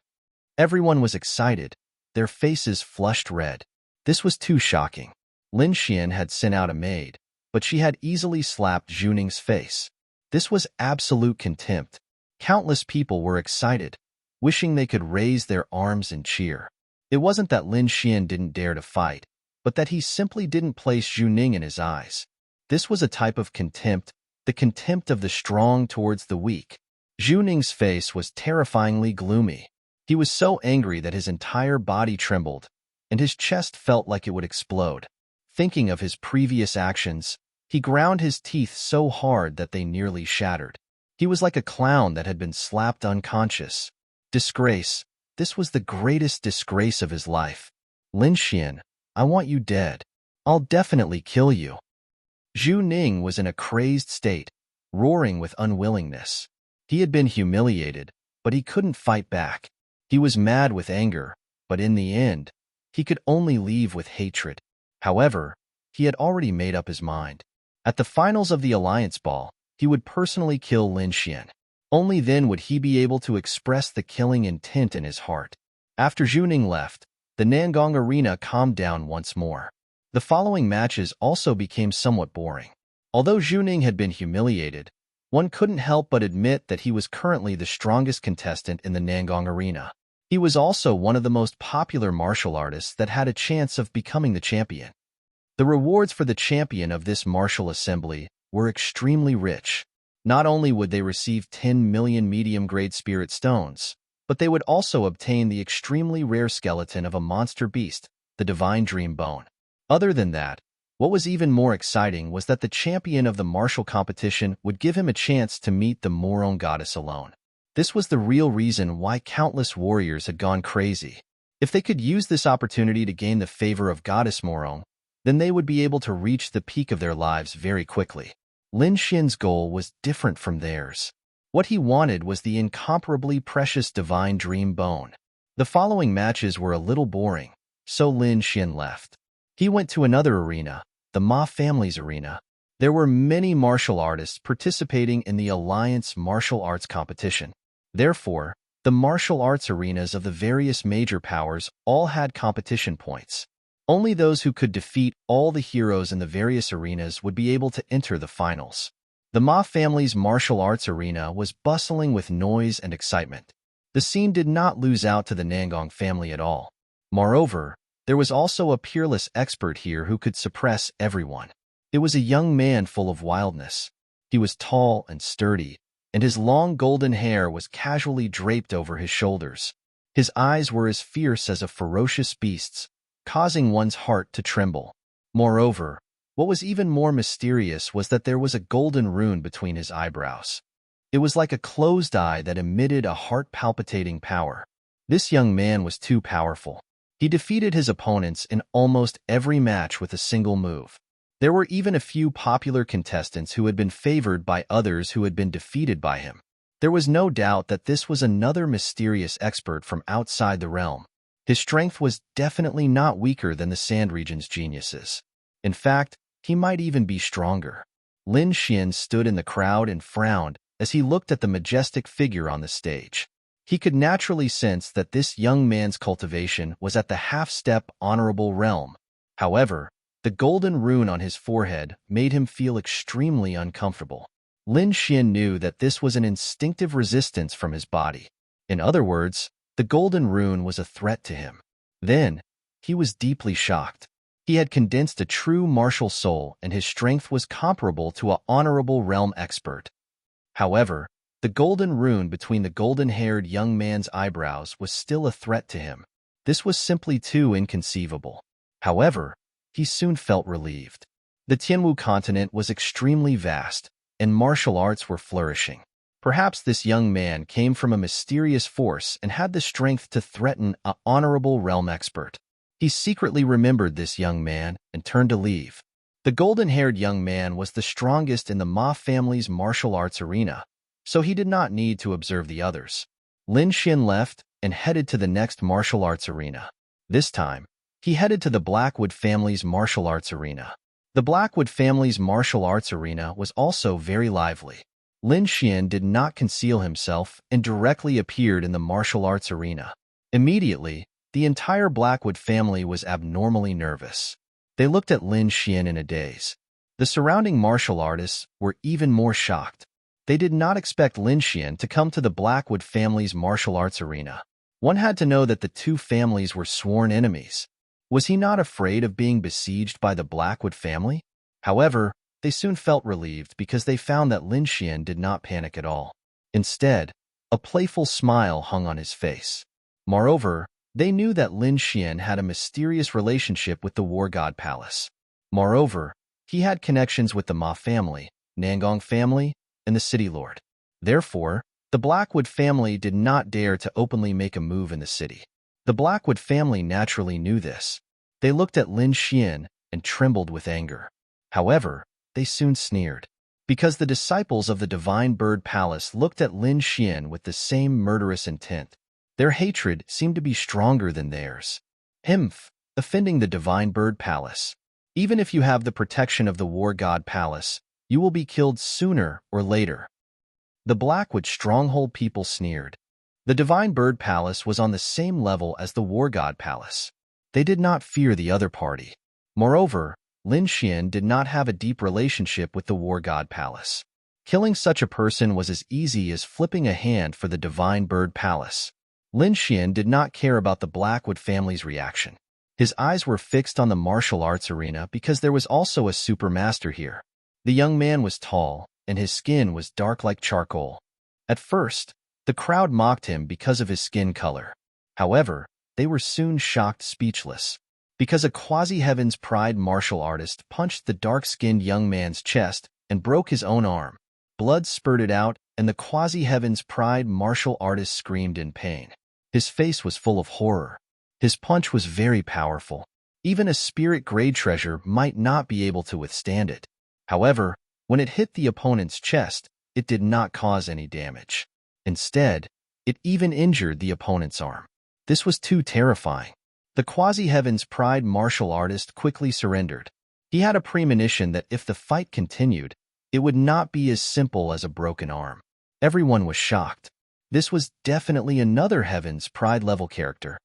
Everyone was excited, their faces flushed red. This was too shocking. Lin Xian had sent out a maid, but she had easily slapped Zhu Ning's face. This was absolute contempt. Countless people were excited, wishing they could raise their arms and cheer. It wasn't that Lin Xian didn't dare to fight, but that he simply didn't place Zhu Ning in his eyes. This was a type of contempt, the contempt of the strong towards the weak. Zhu Ning's face was terrifyingly gloomy. He was so angry that his entire body trembled, and his chest felt like it would explode. Thinking of his previous actions, he ground his teeth so hard that they nearly shattered. He was like a clown that had been slapped unconscious. Disgrace. This was the greatest disgrace of his life. Lin Xian, I want you dead. I'll definitely kill you. Zhu Ning was in a crazed state, roaring with unwillingness. He had been humiliated, but he couldn't fight back. He was mad with anger, but in the end, he could only leave with hatred. However, he had already made up his mind. At the finals of the Alliance Ball, he would personally kill Lin Xian. Only then would he be able to express the killing intent in his heart. After Zhu Ning left, the Nangong arena calmed down once more. The following matches also became somewhat boring. Although Zhu Ning had been humiliated, one couldn't help but admit that he was currently the strongest contestant in the Nangong arena. He was also one of the most popular martial artists that had a chance of becoming the champion. The rewards for the champion of this martial assembly were extremely rich. Not only would they receive 10 million medium-grade spirit stones, but they would also obtain the extremely rare skeleton of a monster beast, the divine dream bone. Other than that, what was even more exciting was that the champion of the martial competition would give him a chance to meet the Morong goddess alone. This was the real reason why countless warriors had gone crazy. If they could use this opportunity to gain the favor of Goddess Morong, then they would be able to reach the peak of their lives very quickly. Lin Xian's goal was different from theirs. What he wanted was the incomparably precious divine dream bone. The following matches were a little boring, so Lin Xian left. He went to another arena, the Ma family's arena. There were many martial artists participating in the Alliance martial arts competition. Therefore, the martial arts arenas of the various major powers all had competition points. Only those who could defeat all the heroes in the various arenas would be able to enter the finals. The Ma family's martial arts arena was bustling with noise and excitement. The scene did not lose out to the Nangong family at all. Moreover, there was also a peerless expert here who could suppress everyone. It was a young man full of wildness. He was tall and sturdy, and his long golden hair was casually draped over his shoulders. His eyes were as fierce as a ferocious beast's, causing one's heart to tremble. Moreover, what was even more mysterious was that there was a golden rune between his eyebrows. It was like a closed eye that emitted a heart-palpitating power. This young man was too powerful. He defeated his opponents in almost every match with a single move. There were even a few popular contestants who had been favored by others who had been defeated by him. There was no doubt that this was another mysterious expert from outside the realm. His strength was definitely not weaker than the Sand Region's geniuses. In fact, he might even be stronger. Lin Xian stood in the crowd and frowned as he looked at the majestic figure on the stage. He could naturally sense that this young man's cultivation was at the half-step honorable realm. However, the golden rune on his forehead made him feel extremely uncomfortable. Lin Xian knew that this was an instinctive resistance from his body. In other words, the golden rune was a threat to him. Then, he was deeply shocked. He had condensed a true martial soul, and his strength was comparable to an honorable realm expert. However, the golden rune between the golden-haired young man's eyebrows was still a threat to him. This was simply too inconceivable. However, he soon felt relieved. The Tianwu continent was extremely vast, and martial arts were flourishing. Perhaps this young man came from a mysterious force and had the strength to threaten an honorable realm expert. He secretly remembered this young man and turned to leave. The golden-haired young man was the strongest in the Ma family's martial arts arena, so he did not need to observe the others. Lin Xian left and headed to the next martial arts arena. This time, he headed to the Blackwood family's martial arts arena. The Blackwood family's martial arts arena was also very lively. Lin Xian did not conceal himself and directly appeared in the martial arts arena. Immediately, the entire Blackwood family was abnormally nervous. They looked at Lin Xian in a daze. The surrounding martial artists were even more shocked. They did not expect Lin Xian to come to the Blackwood family's martial arts arena. One had to know that the two families were sworn enemies. Was he not afraid of being besieged by the Blackwood family? However, they soon felt relieved because they found that Lin Xian did not panic at all. Instead, a playful smile hung on his face. Moreover, they knew that Lin Xian had a mysterious relationship with the War God Palace. Moreover, he had connections with the Ma family, Nangong family, and the City Lord. Therefore, the Blackwood family did not dare to openly make a move in the city. The Blackwood family naturally knew this. They looked at Lin Xian and trembled with anger. However, they soon sneered. Because the disciples of the Divine Bird Palace looked at Lin Xian with the same murderous intent, their hatred seemed to be stronger than theirs. Offending the Divine Bird Palace. Even if you have the protection of the War God Palace, you will be killed sooner or later. The Blackwood stronghold people sneered. The Divine Bird Palace was on the same level as the War God Palace. They did not fear the other party. Moreover, Lin Xian did not have a deep relationship with the War God Palace. Killing such a person was as easy as flipping a hand for the Divine Bird Palace. Lin Xian did not care about the Blackwood family's reaction. His eyes were fixed on the martial arts arena because there was also a super master here. The young man was tall, and his skin was dark like charcoal. At first, the crowd mocked him because of his skin color. However, they were soon shocked speechless. Because a quasi-heaven's pride martial artist punched the dark-skinned young man's chest and broke his own arm. Blood spurted out, and the quasi-heaven's pride martial artist screamed in pain. His face was full of horror. His punch was very powerful. Even a spirit-grade treasure might not be able to withstand it. However, when it hit the opponent's chest, it did not cause any damage. Instead, it even injured the opponent's arm. This was too terrifying. The quasi-heaven's pride martial artist quickly surrendered. He had a premonition that if the fight continued, it would not be as simple as a broken arm. Everyone was shocked. This was definitely another heaven's pride-level character.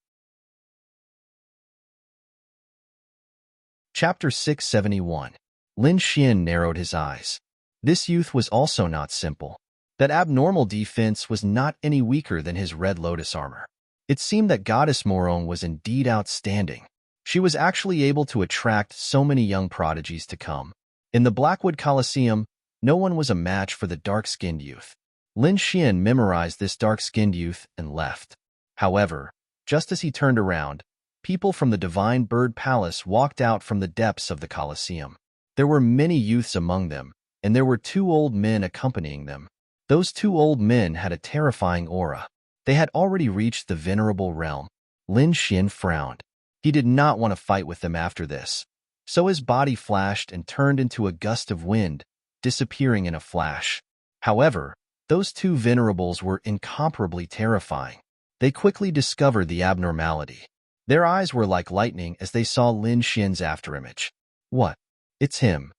Chapter 671. Lin Xian narrowed his eyes. This youth was also not simple. That abnormal defense was not any weaker than his red lotus armor. It seemed that Goddess Morong was indeed outstanding. She was actually able to attract so many young prodigies to come. In the Blackwood Coliseum, no one was a match for the dark-skinned youth. Lin Xian memorized this dark-skinned youth and left. However, just as he turned around, people from the Divine Bird Palace walked out from the depths of the Coliseum. There were many youths among them, and there were two old men accompanying them. Those two old men had a terrifying aura. They had already reached the venerable realm. Lin Xian frowned. He did not want to fight with them after this. So his body flashed and turned into a gust of wind, disappearing in a flash. However, those two venerables were incomparably terrifying. They quickly discovered the abnormality. Their eyes were like lightning as they saw Lin Xian's afterimage. What? It's him.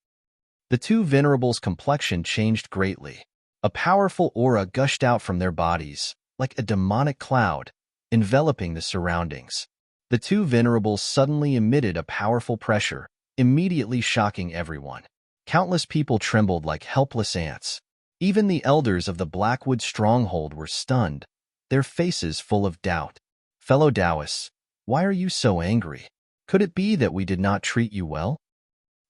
The two venerables' complexion changed greatly. A powerful aura gushed out from their bodies, like a demonic cloud, enveloping the surroundings. The two venerables suddenly emitted a powerful pressure, immediately shocking everyone. Countless people trembled like helpless ants. Even the elders of the Blackwood stronghold were stunned, their faces full of doubt. Fellow Taoists, why are you so angry? Could it be that we did not treat you well?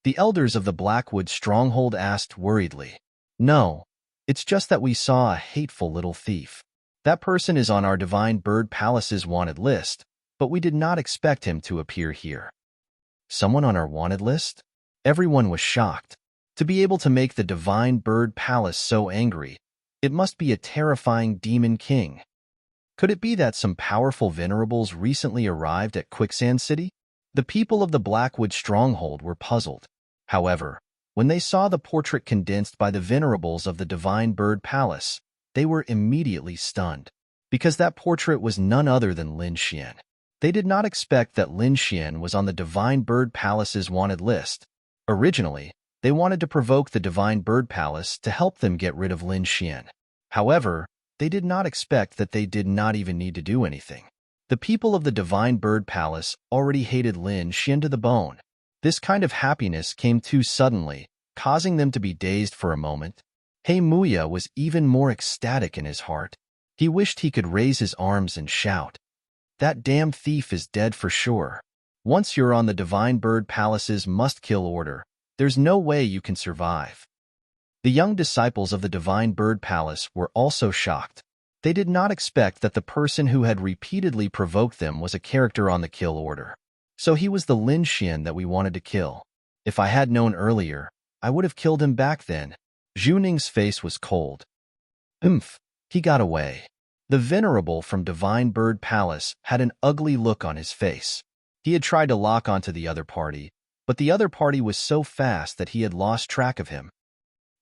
The elders of the Blackwood stronghold asked worriedly. No, it's just that we saw a hateful little thief. That person is on our Divine Bird Palace's wanted list, but we did not expect him to appear here. Someone on our wanted list? Everyone was shocked. To be able to make the Divine Bird Palace so angry, it must be a terrifying demon king. Could it be that some powerful venerables recently arrived at Quicksand City? The people of the Blackwood stronghold were puzzled. However, when they saw the portrait condensed by the venerables of the Divine Bird Palace, they were immediately stunned, because that portrait was none other than Lin Xian. They did not expect that Lin Xian was on the Divine Bird Palace's wanted list. Originally, they wanted to provoke the Divine Bird Palace to help them get rid of Lin Xian. However, they did not expect that they did not even need to do anything. The people of the Divine Bird Palace already hated Lin Xian to the bone. This kind of happiness came too suddenly, causing them to be dazed for a moment. He Muya was even more ecstatic in his heart. He wished he could raise his arms and shout, "That damn thief is dead for sure. Once you're on the Divine Bird Palace's must-kill order, there's no way you can survive." The young disciples of the Divine Bird Palace were also shocked. They did not expect that the person who had repeatedly provoked them was a character on the kill order. So he was the Lin Xian that we wanted to kill. If I had known earlier, I would have killed him back then. Zhu Ning's face was cold. He got away. The venerable from Divine Bird Palace had an ugly look on his face. He had tried to lock onto the other party, but the other party was so fast that he had lost track of him.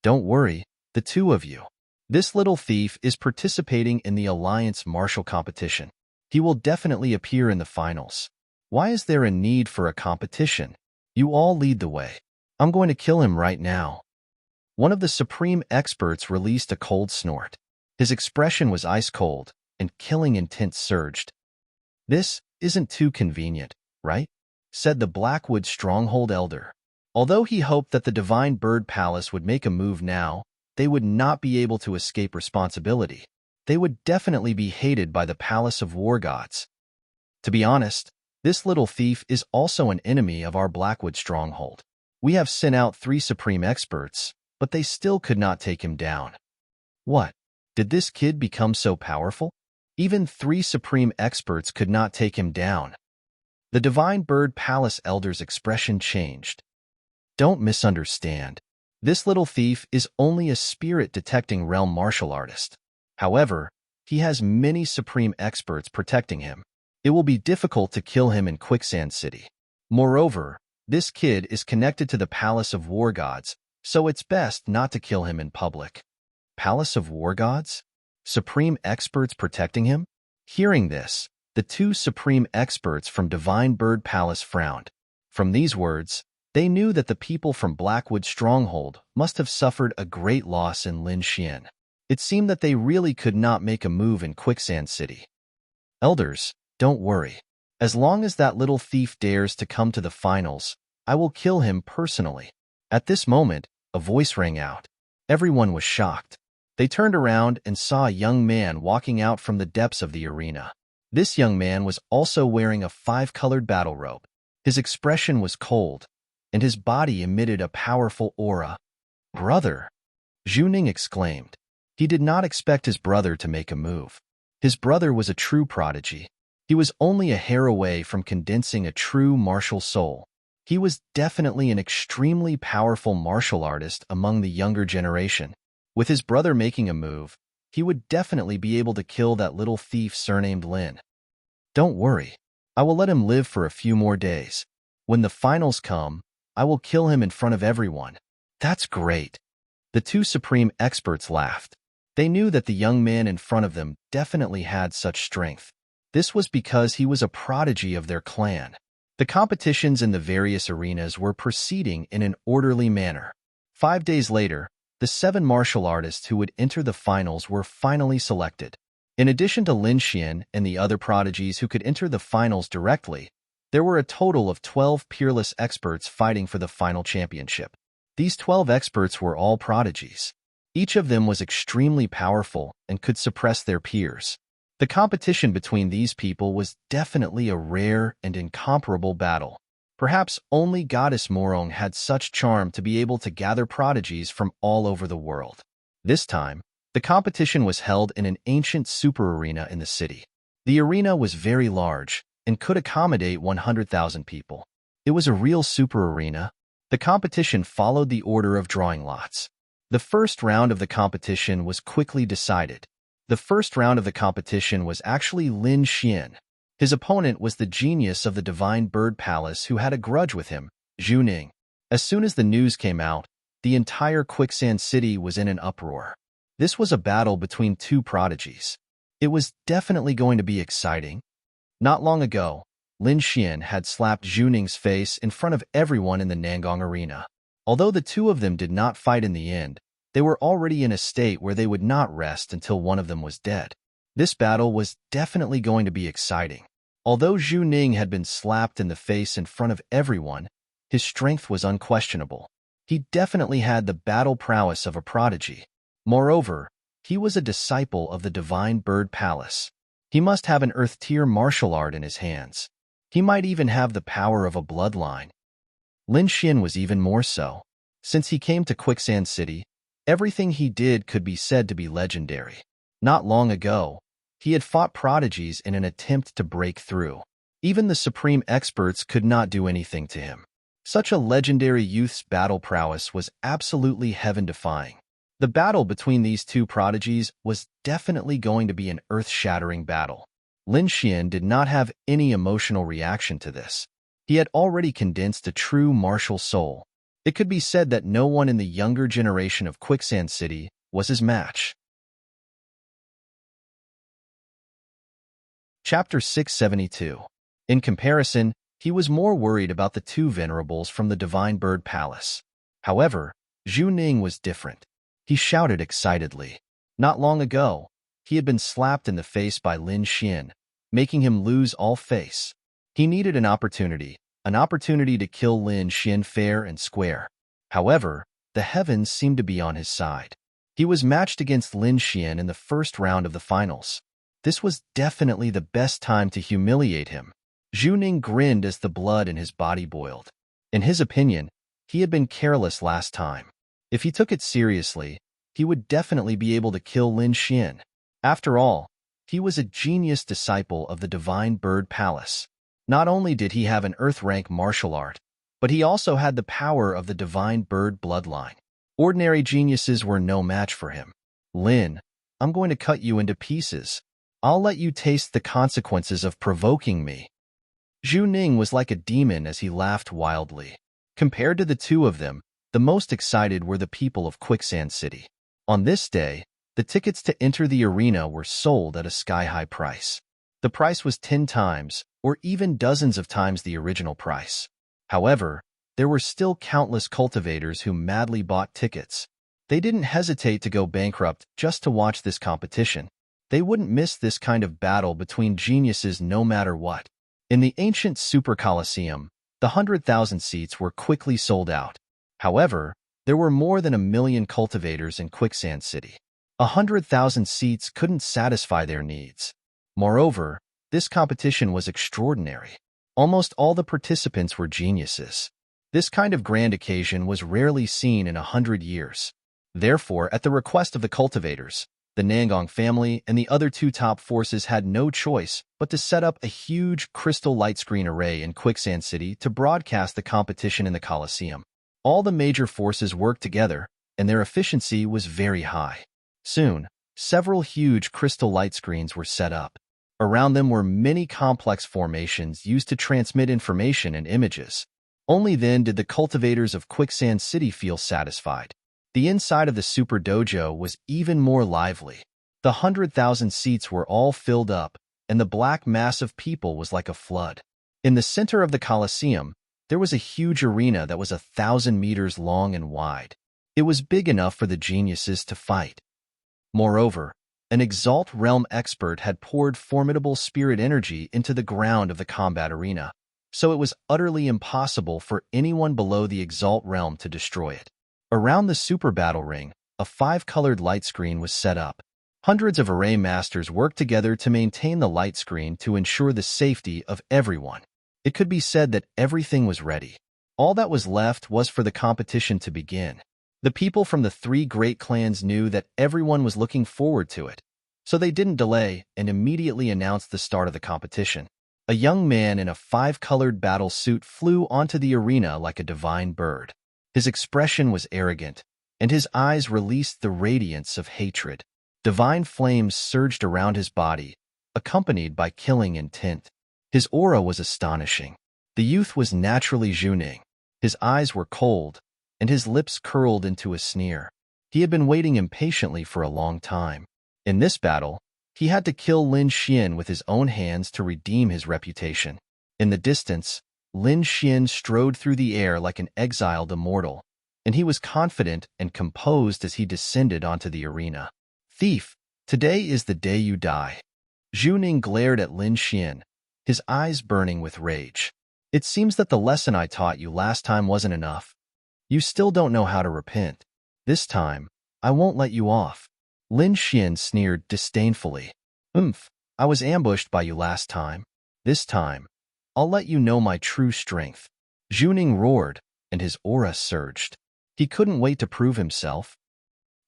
Don't worry, the two of you. This little thief is participating in the Alliance Martial competition. He will definitely appear in the finals. Why is there a need for a competition? You all lead the way. I'm going to kill him right now. One of the supreme experts released a cold snort. His expression was ice cold, and killing intent surged. This isn't too convenient, right? Said the Blackwood stronghold elder. Although he hoped that the Divine Bird Palace would make a move now, they would not be able to escape responsibility. They would definitely be hated by the Palace of War Gods. To be honest, this little thief is also an enemy of our Blackwood stronghold. We have sent out 3 supreme experts, but they still could not take him down. What? Did this kid become so powerful? Even 3 supreme experts could not take him down. The Divine Bird Palace elder's expression changed. Don't misunderstand. This little thief is only a spirit-detecting realm martial artist. However, he has many supreme experts protecting him. It will be difficult to kill him in Quicksand City. Moreover, this kid is connected to the Palace of War Gods, so it's best not to kill him in public. Palace of War Gods? Supreme experts protecting him? Hearing this, the 2 supreme experts from Divine Bird Palace frowned. From these words, they knew that the people from Blackwood Stronghold must have suffered a great loss in Lin Xian. It seemed that they really could not make a move in Quicksand City. Elders, don't worry. As long as that little thief dares to come to the finals, I will kill him personally. At this moment, a voice rang out. Everyone was shocked. They turned around and saw a young man walking out from the depths of the arena. This young man was also wearing a 5-colored battle robe. His expression was cold, and his body emitted a powerful aura. Brother! Zhu Ning exclaimed. He did not expect his brother to make a move. His brother was a true prodigy. He was only a hair away from condensing a true martial soul. He was definitely an extremely powerful martial artist among the younger generation. With his brother making a move, he would definitely be able to kill that little thief surnamed Lin. Don't worry. I will let him live for a few more days. When the finals come, I will kill him in front of everyone. That's great. The 2 supreme experts laughed. They knew that the young man in front of them definitely had such strength. This was because he was a prodigy of their clan. The competitions in the various arenas were proceeding in an orderly manner. 5 days later, the 7 martial artists who would enter the finals were finally selected. In addition to Lin Xian and the other prodigies who could enter the finals directly, there were a total of 12 peerless experts fighting for the final championship. These 12 experts were all prodigies. Each of them was extremely powerful and could suppress their peers. The competition between these people was definitely a rare and incomparable battle. Perhaps only Goddess Morong had such charm to be able to gather prodigies from all over the world. This time, the competition was held in an ancient super arena in the city. The arena was very large and could accommodate 100,000 people. It was a real super arena. The competition followed the order of drawing lots. The first round of the competition was quickly decided. The first round of the competition was actually Lin Xian. His opponent was the genius of the Divine Bird Palace who had a grudge with him, Zhu Ning. As soon as the news came out, the entire Quicksand City was in an uproar. This was a battle between two prodigies. It was definitely going to be exciting. Not long ago, Lin Xian had slapped Zhu Ning's face in front of everyone in the Nangong arena. Although the two of them did not fight in the end, they were already in a state where they would not rest until one of them was dead. This battle was definitely going to be exciting. Although Zhu Ning had been slapped in the face in front of everyone, his strength was unquestionable. He definitely had the battle prowess of a prodigy. Moreover, he was a disciple of the Divine Bird Palace. He must have an earth-tier martial art in his hands. He might even have the power of a bloodline. Lin Xian was even more so. Since he came to Quicksand City, everything he did could be said to be legendary. Not long ago, he had fought prodigies in an attempt to break through. Even the supreme experts could not do anything to him. Such a legendary youth's battle prowess was absolutely heaven-defying. The battle between these two prodigies was definitely going to be an earth-shattering battle. Lin Xian did not have any emotional reaction to this. He had already condensed a true martial soul. It could be said that no one in the younger generation of Quicksand City was his match. Chapter 672. In comparison, he was more worried about the two venerables from the Divine Bird Palace. However, Zhu Ning was different. He shouted excitedly. Not long ago, he had been slapped in the face by Lin Xian, making him lose all face. He needed an opportunity to kill Lin Xian fair and square. However, the heavens seemed to be on his side. He was matched against Lin Xian in the first round of the finals. This was definitely the best time to humiliate him. Zhu Ning grinned as the blood in his body boiled. In his opinion, he had been careless last time. If he took it seriously, he would definitely be able to kill Lin Xian. After all, he was a genius disciple of the Divine Bird Palace. Not only did he have an Earth-rank martial art, but he also had the power of the Divine Bird bloodline. Ordinary geniuses were no match for him. Lin, I'm going to cut you into pieces. I'll let you taste the consequences of provoking me. Zhu Ning was like a demon as he laughed wildly. Compared to the two of them, the most excited were the people of Quicksand City. On this day, the tickets to enter the arena were sold at a sky-high price. The price was 10 times, or even dozens of times the original price. However, there were still countless cultivators who madly bought tickets. They didn't hesitate to go bankrupt just to watch this competition. They wouldn't miss this kind of battle between geniuses no matter what. In the ancient Super Coliseum, the 100,000 seats were quickly sold out. However, there were more than 1 million cultivators in Quicksand City. 100,000 seats couldn't satisfy their needs. Moreover, this competition was extraordinary. Almost all the participants were geniuses. This kind of grand occasion was rarely seen in 100 years. Therefore, at the request of the cultivators, the Nangong family and the other two top forces had no choice but to set up a huge crystal light screen array in Quicksand City to broadcast the competition in the Coliseum. All the major forces worked together, and their efficiency was very high. Soon, several huge crystal light screens were set up. Around them were many complex formations used to transmit information and images. Only then did the cultivators of Quicksand City feel satisfied. The inside of the Super Dojo was even more lively. The 100,000 seats were all filled up, and the black mass of people was like a flood. In the center of the Coliseum, there was a huge arena that was 1,000 meters long and wide. It was big enough for the geniuses to fight. Moreover, an Exalt Realm expert had poured formidable spirit energy into the ground of the combat arena, so it was utterly impossible for anyone below the Exalt Realm to destroy it. Around the Super Battle Ring, a 5-colored light screen was set up. Hundreds of array masters worked together to maintain the light screen to ensure the safety of everyone. It could be said that everything was ready. All that was left was for the competition to begin. The people from the 3 great clans knew that everyone was looking forward to it, so they didn't delay and immediately announced the start of the competition. A young man in a 5-colored battle suit flew onto the arena like a divine bird. His expression was arrogant, and his eyes released the radiance of hatred. Divine flames surged around his body, accompanied by killing intent. His aura was astonishing. The youth was naturally Juning. His eyes were cold, and his lips curled into a sneer. He had been waiting impatiently for a long time. In this battle, he had to kill Lin Xian with his own hands to redeem his reputation. In the distance, Lin Xian strode through the air like an exiled immortal, and he was confident and composed as he descended onto the arena. "Thief, today is the day you die." Zhu Ning glared at Lin Xian, his eyes burning with rage. "It seems that the lesson I taught you last time wasn't enough. You still don't know how to repent. This time, I won't let you off." Lin Xian sneered disdainfully. I was ambushed by you last time. This time, I'll let you know my true strength." Zhu Ning roared, and his aura surged. He couldn't wait to prove himself.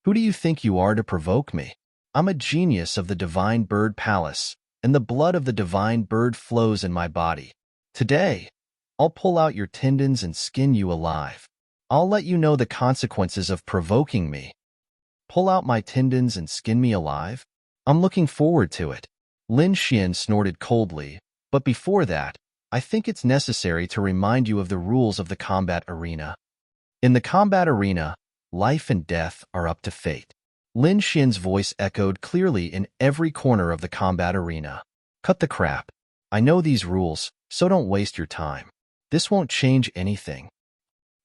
"Who do you think you are to provoke me? I'm a genius of the Divine Bird Palace, and the blood of the Divine Bird flows in my body. Today, I'll pull out your tendons and skin you alive. I'll let you know the consequences of provoking me." "Pull out my tendons and skin me alive? I'm looking forward to it." Lin Xian snorted coldly, "But before that, I think it's necessary to remind you of the rules of the combat arena. In the combat arena, life and death are up to fate." Lin Xian's voice echoed clearly in every corner of the combat arena. "Cut the crap. I know these rules, so don't waste your time. This won't change anything."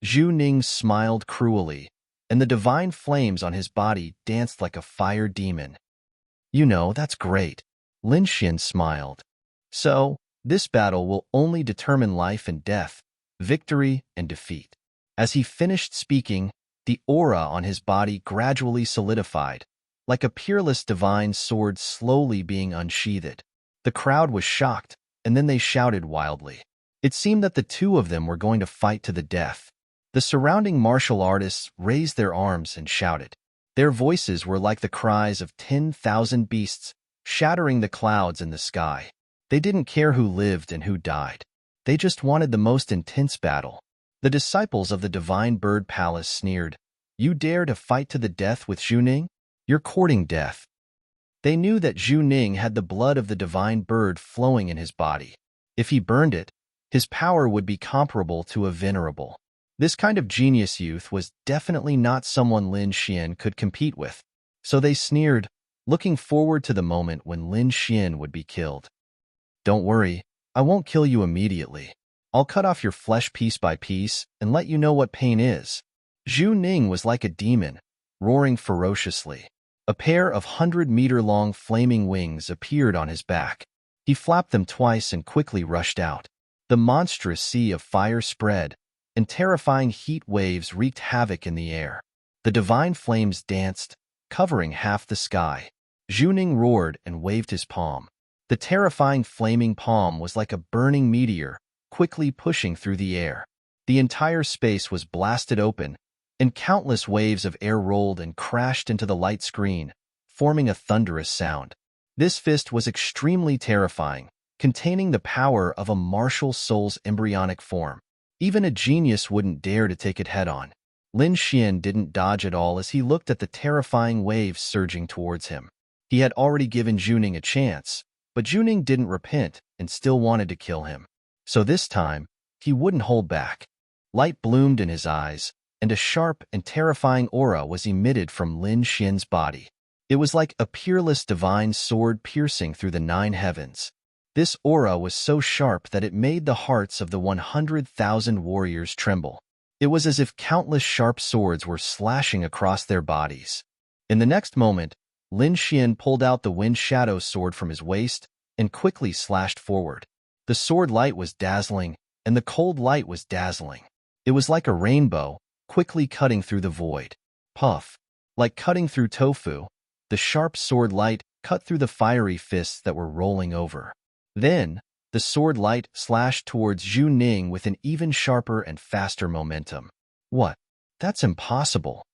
Zhu Ning smiled cruelly, and the divine flames on his body danced like a fire demon. "You know, that's great." Lin Xian smiled. "So, this battle will only determine life and death, victory and defeat." As he finished speaking, the aura on his body gradually solidified, like a peerless divine sword slowly being unsheathed. The crowd was shocked, and then they shouted wildly. It seemed that the 2 of them were going to fight to the death. The surrounding martial artists raised their arms and shouted. Their voices were like the cries of 10,000 beasts, shattering the clouds in the sky. They didn't care who lived and who died. They just wanted the most intense battle. The disciples of the Divine Bird Palace sneered, "You dare to fight to the death with Zhu Ning? You're courting death." They knew that Zhu Ning had the blood of the Divine Bird flowing in his body. If he burned it, his power would be comparable to a venerable. This kind of genius youth was definitely not someone Lin Xian could compete with. So they sneered, looking forward to the moment when Lin Xian would be killed. "Don't worry, I won't kill you immediately. I'll cut off your flesh piece by piece and let you know what pain is." Zhu Ning was like a demon, roaring ferociously. A pair of 100-meter-long flaming wings appeared on his back. He flapped them twice and quickly rushed out. The monstrous sea of fire spread, and terrifying heat waves wreaked havoc in the air. The divine flames danced, covering half the sky. Zhu Ning roared and waved his palm. The terrifying flaming palm was like a burning meteor, quickly pushing through the air. The entire space was blasted open, and countless waves of air rolled and crashed into the light screen, forming a thunderous sound. This fist was extremely terrifying, containing the power of a martial soul's embryonic form. Even a genius wouldn't dare to take it head-on. Lin Xian didn't dodge at all as he looked at the terrifying waves surging towards him. He had already given Zhu Ning a chance, but Zhu Ning didn't repent and still wanted to kill him. So this time, he wouldn't hold back. Light bloomed in his eyes, and a sharp and terrifying aura was emitted from Lin Xian's body. It was like a peerless divine sword piercing through the 9 heavens. This aura was so sharp that it made the hearts of the 100,000 warriors tremble. It was as if countless sharp swords were slashing across their bodies. In the next moment, Lin Xian pulled out the wind shadow sword from his waist and quickly slashed forward. The sword light was dazzling, and the cold light was dazzling. It was like a rainbow, quickly cutting through the void. Puff! Like cutting through tofu, the sharp sword light cut through the fiery fists that were rolling over. Then, the sword light slashed towards Zhu Ning with an even sharper and faster momentum. What? That's impossible.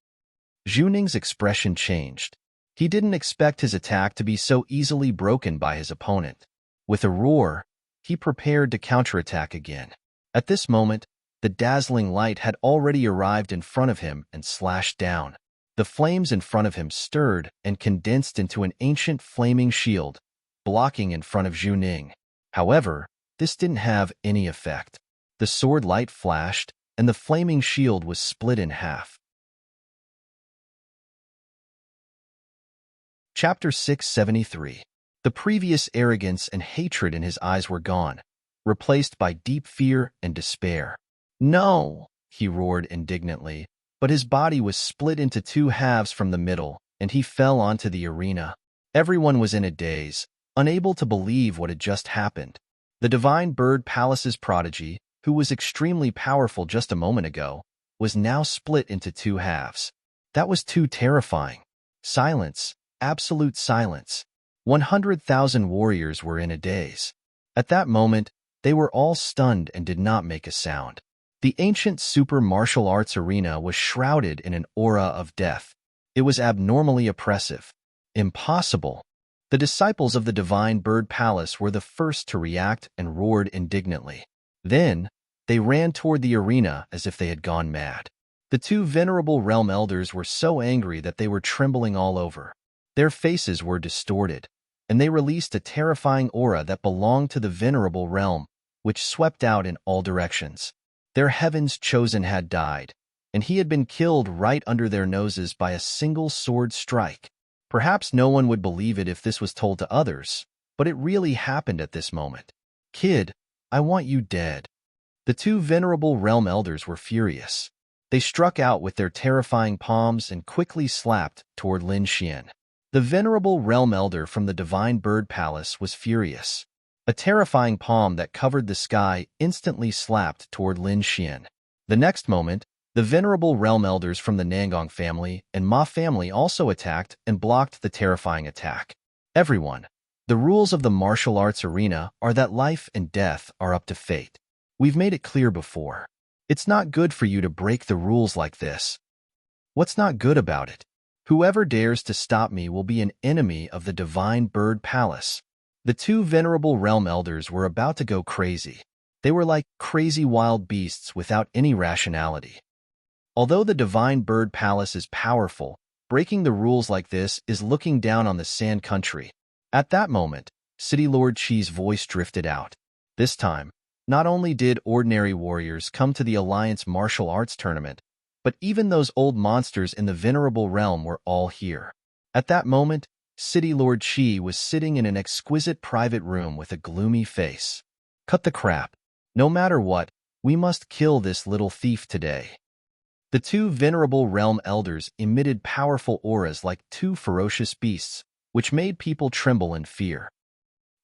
Zhu Ning's expression changed. He didn't expect his attack to be so easily broken by his opponent. With a roar, he prepared to counterattack again. At this moment, the dazzling light had already arrived in front of him and slashed down. The flames in front of him stirred and condensed into an ancient flaming shield, blocking in front of Zhu Ning. However, this didn't have any effect. The sword light flashed, and the flaming shield was split in half. Chapter 673. The previous arrogance and hatred in his eyes were gone, replaced by deep fear and despair. "No!" he roared indignantly, but his body was split into two halves from the middle, and he fell onto the arena. Everyone was in a daze, unable to believe what had just happened. The Divine Bird Palace's prodigy, who was extremely powerful just a moment ago, was now split into two halves. That was too terrifying. Silence, absolute silence. 100,000 warriors were in a daze. At that moment, they were all stunned and did not make a sound. The ancient super martial arts arena was shrouded in an aura of death. It was abnormally oppressive. Impossible. The disciples of the Divine Bird Palace were the first to react and roared indignantly. Then, they ran toward the arena as if they had gone mad. The two venerable realm elders were so angry that they were trembling all over. Their faces were distorted, and they released a terrifying aura that belonged to the venerable realm, which swept out in all directions. Their heaven's chosen had died, and he had been killed right under their noses by a single sword strike. Perhaps no one would believe it if this was told to others, but it really happened at this moment. "Kid, I want you dead." The two venerable realm elders were furious. They struck out with their terrifying palms and quickly slapped toward Lin Xian. The venerable realm elder from the Divine Bird Palace was furious. A terrifying palm that covered the sky instantly slapped toward Lin Xian. The next moment, the venerable realm elders from the Nangong family and Ma family also attacked and blocked the terrifying attack. Everyone, the rules of the martial arts arena are that life and death are up to fate. We've made it clear before. It's not good for you to break the rules like this. What's not good about it? Whoever dares to stop me will be an enemy of the Divine Bird Palace. The two venerable realm elders were about to go crazy. They were like crazy wild beasts without any rationality. Although the Divine Bird Palace is powerful, breaking the rules like this is looking down on the Sand Country. At that moment, City Lord Qi's voice drifted out. This time, not only did ordinary warriors come to the Alliance Martial Arts Tournament, but even those old monsters in the Venerable Realm were all here. At that moment, City Lord Qi was sitting in an exquisite private room with a gloomy face. "Cut the crap. No matter what, we must kill this little thief today." The two venerable realm elders emitted powerful auras like two ferocious beasts, which made people tremble in fear.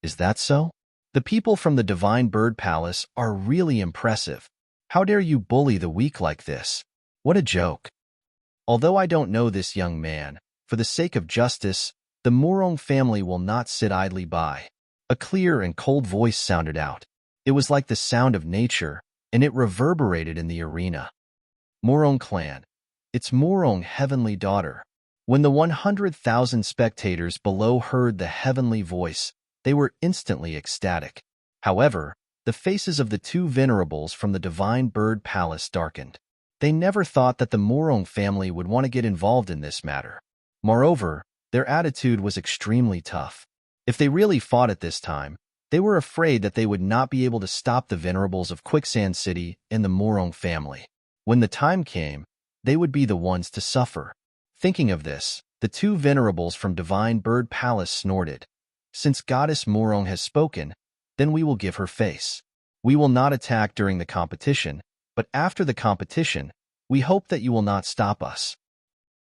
Is that so? The people from the Divine Bird Palace are really impressive. How dare you bully the weak like this? What a joke. Although I don't know this young man, for the sake of justice, the Murong family will not sit idly by. A clear and cold voice sounded out. It was like the sound of nature, and it reverberated in the arena. "Murong clan. It's Murong heavenly daughter." When the 100,000 spectators below heard the heavenly voice, they were instantly ecstatic. However, the faces of the two venerables from the Divine Bird Palace darkened. They never thought that the Murong family would want to get involved in this matter. Moreover, their attitude was extremely tough. If they really fought at this time, they were afraid that they would not be able to stop the venerables of Quicksand City and the Murong family. When the time came, they would be the ones to suffer. Thinking of this, the two venerables from Divine Bird Palace snorted. "Since Goddess Murong has spoken, then we will give her face. We will not attack during the competition, but after the competition, we hope that you will not stop us.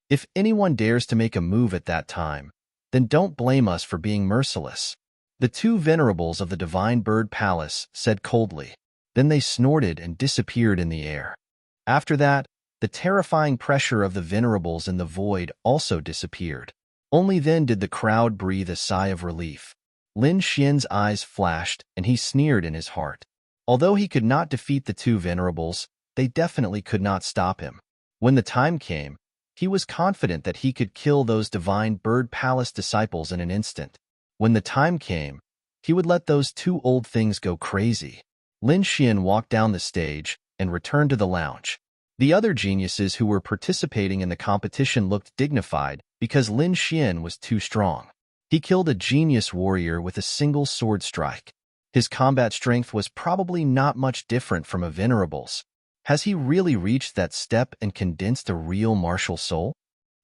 If anyone dares to make a move at that time, then don't blame us for being merciless." The two venerables of the Divine Bird Palace said coldly. Then they snorted and disappeared in the air. After that, The terrifying pressure of the venerables in the void also disappeared. Only then did the crowd breathe a sigh of relief. Lin Xian's eyes flashed, and he sneered in his heart. Although he could not defeat the two venerables, they definitely could not stop him. When the time came, he was confident that he could kill those divine bird palace disciples in an instant. When the time came, he would let those two old things go crazy. Lin Xian walked down the stage and returned to the lounge. The other geniuses who were participating in the competition looked dignified because Lin Xian was too strong. He killed a genius warrior with a single sword strike. His combat strength was probably not much different from a venerable's. Has he really reached that step and condensed a real martial soul?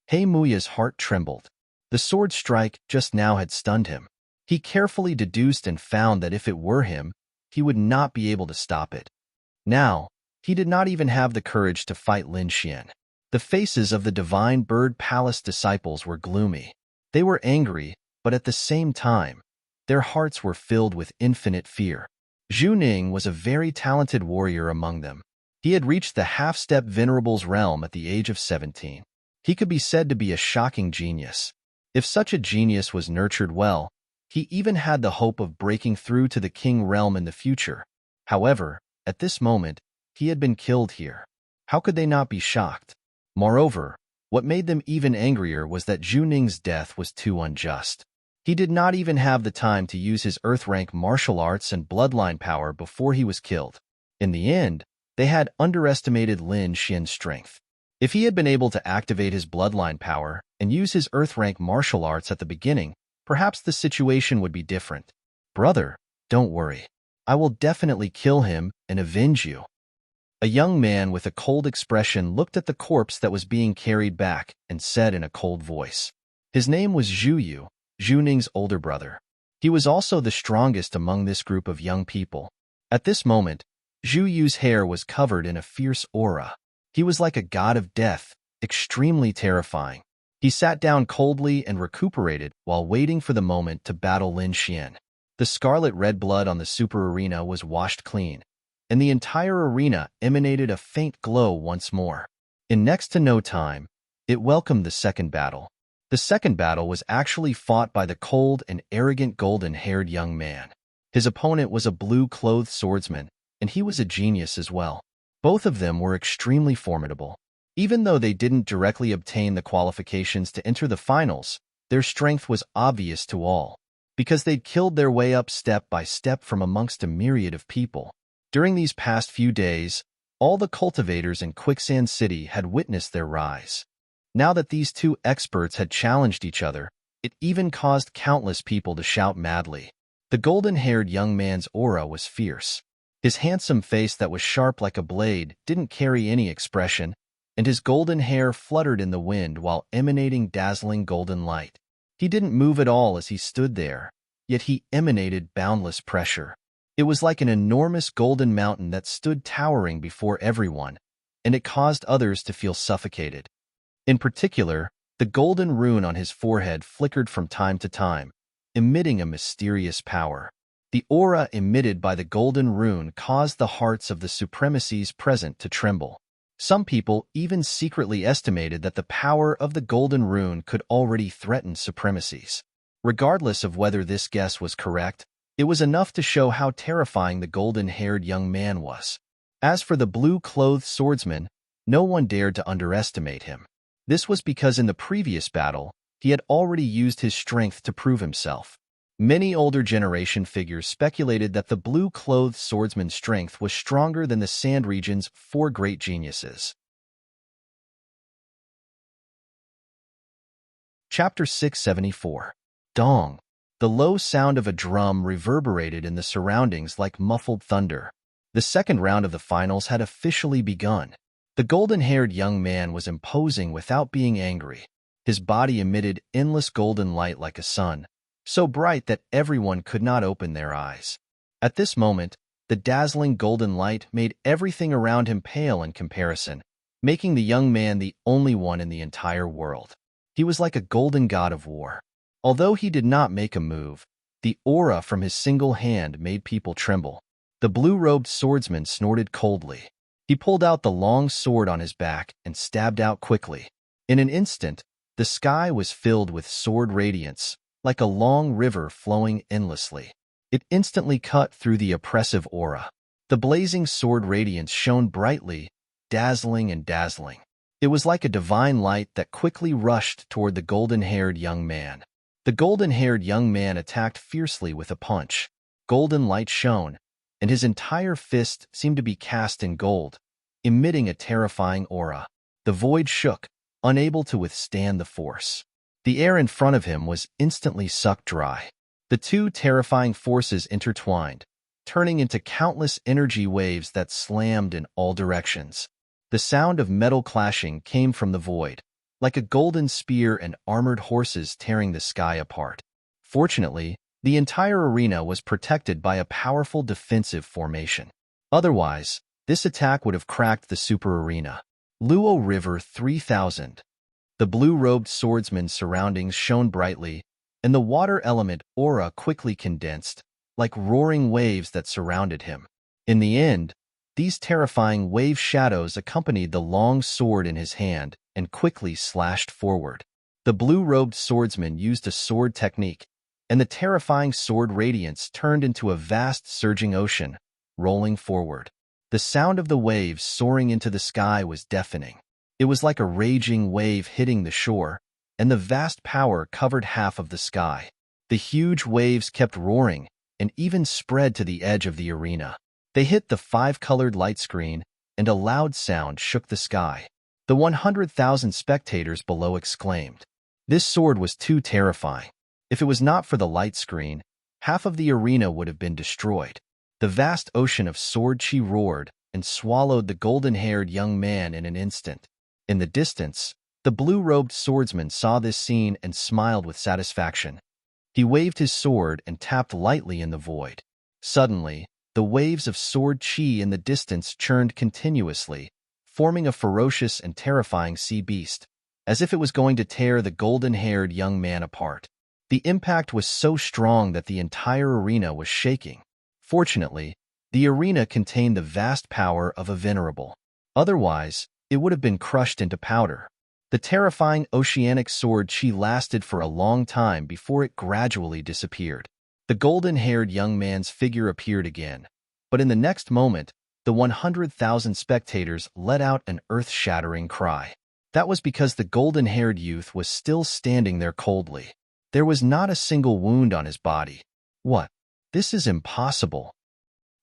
He Muya's heart trembled. The sword strike just now had stunned him. He carefully deduced and found that if it were him, he would not be able to stop it. Now, he did not even have the courage to fight Lin Xian. The faces of the divine bird palace disciples were gloomy. They were angry, but at the same time, their hearts were filled with infinite fear. Zhu Ning was a very talented warrior among them. He had reached the half-step venerable's realm at the age of 17. He could be said to be a shocking genius. If such a genius was nurtured well, he even had the hope of breaking through to the king realm in the future. However, at this moment, he had been killed here. How could they not be shocked? Moreover, what made them even angrier was that Zhu Ning's death was too unjust. He did not even have the time to use his earth-rank martial arts and bloodline power before he was killed. In the end, they had underestimated Lin Xian's strength. If he had been able to activate his bloodline power and use his earth-rank martial arts at the beginning, perhaps the situation would be different. Brother, don't worry. I will definitely kill him and avenge you. A young man with a cold expression looked at the corpse that was being carried back and said in a cold voice. His name was Zhu Yu, Zhu Ning's older brother. He was also the strongest among this group of young people. At this moment, Zhu Yu's hair was covered in a fierce aura. He was like a god of death, extremely terrifying. He sat down coldly and recuperated while waiting for the moment to battle Lin Xian. The scarlet red blood on the super arena was washed clean, and the entire arena emanated a faint glow once more. In next to no time, it welcomed the second battle. The second battle was actually fought by the cold and arrogant golden-haired young man. His opponent was a blue-clothed swordsman, and he was a genius as well. Both of them were extremely formidable. Even though they didn't directly obtain the qualifications to enter the finals, their strength was obvious to all, because they'd killed their way up step by step from amongst a myriad of people. During these past few days, all the cultivators in Quicksand City had witnessed their rise. Now that these two experts had challenged each other, it even caused countless people to shout madly. The golden-haired young man's aura was fierce. His handsome face that was sharp like a blade didn't carry any expression, and his golden hair fluttered in the wind while emanating dazzling golden light. He didn't move at all as he stood there, yet he emanated boundless pressure. It was like an enormous golden mountain that stood towering before everyone, and it caused others to feel suffocated. In particular, the golden rune on his forehead flickered from time to time, emitting a mysterious power. The aura emitted by the golden rune caused the hearts of the supremacies present to tremble. Some people even secretly estimated that the power of the golden rune could already threaten supremacies. Regardless of whether this guess was correct, it was enough to show how terrifying the golden-haired young man was. As for the blue-clothed swordsman, no one dared to underestimate him. This was because in the previous battle, he had already used his strength to prove himself. Many older generation figures speculated that the blue-clothed swordsman's strength was stronger than the Sand region's 4 great geniuses. Chapter 674. Dong. The low sound of a drum reverberated in the surroundings like muffled thunder. The second round of the finals had officially begun. The golden-haired young man was imposing without being angry. His body emitted endless golden light like a sun, so bright that everyone could not open their eyes. At this moment, the dazzling golden light made everything around him pale in comparison, making the young man the only one in the entire world. He was like a golden god of war. Although he did not make a move, the aura from his single hand made people tremble. The blue-robed swordsman snorted coldly. He pulled out the long sword on his back and stabbed out quickly. In an instant, the sky was filled with sword radiance, like a long river flowing endlessly. It instantly cut through the oppressive aura. The blazing sword radiance shone brightly, dazzling and dazzling. It was like a divine light that quickly rushed toward the golden-haired young man. The golden-haired young man attacked fiercely with a punch. Golden light shone, and his entire fist seemed to be cast in gold, emitting a terrifying aura. The void shook, unable to withstand the force. The air in front of him was instantly sucked dry. The two terrifying forces intertwined, turning into countless energy waves that slammed in all directions. The sound of metal clashing came from the void, like a golden spear and armored horses tearing the sky apart. Fortunately, the entire arena was protected by a powerful defensive formation. Otherwise, this attack would have cracked the super arena. Luo River 3000. The blue-robed swordsman's surroundings shone brightly, and the water element aura quickly condensed, like roaring waves that surrounded him. In the end, these terrifying wave shadows accompanied the long sword in his hand and quickly slashed forward. The blue-robed swordsman used a sword technique, and the terrifying sword radiance turned into a vast surging ocean, rolling forward. The sound of the waves soaring into the sky was deafening. It was like a raging wave hitting the shore, and the vast power covered half of the sky. The huge waves kept roaring and even spread to the edge of the arena. They hit the five-colored light screen, and a loud sound shook the sky. The 100,000 spectators below exclaimed. This sword was too terrifying. If it was not for the light screen, half of the arena would have been destroyed. The vast ocean of sword chi roared and swallowed the golden-haired young man in an instant. In the distance, the blue-robed swordsman saw this scene and smiled with satisfaction. He waved his sword and tapped lightly in the void. Suddenly, the waves of sword chi in the distance churned continuously, forming a ferocious and terrifying sea beast, as if it was going to tear the golden-haired young man apart. The impact was so strong that the entire arena was shaking. Fortunately, the arena contained the vast power of a venerable. Otherwise, it would have been crushed into powder. The terrifying oceanic sword chi lasted for a long time before it gradually disappeared. The golden-haired young man's figure appeared again, but in the next moment, the 100,000 spectators let out an earth-shattering cry. That was because the golden-haired youth was still standing there coldly. There was not a single wound on his body. What? This is impossible.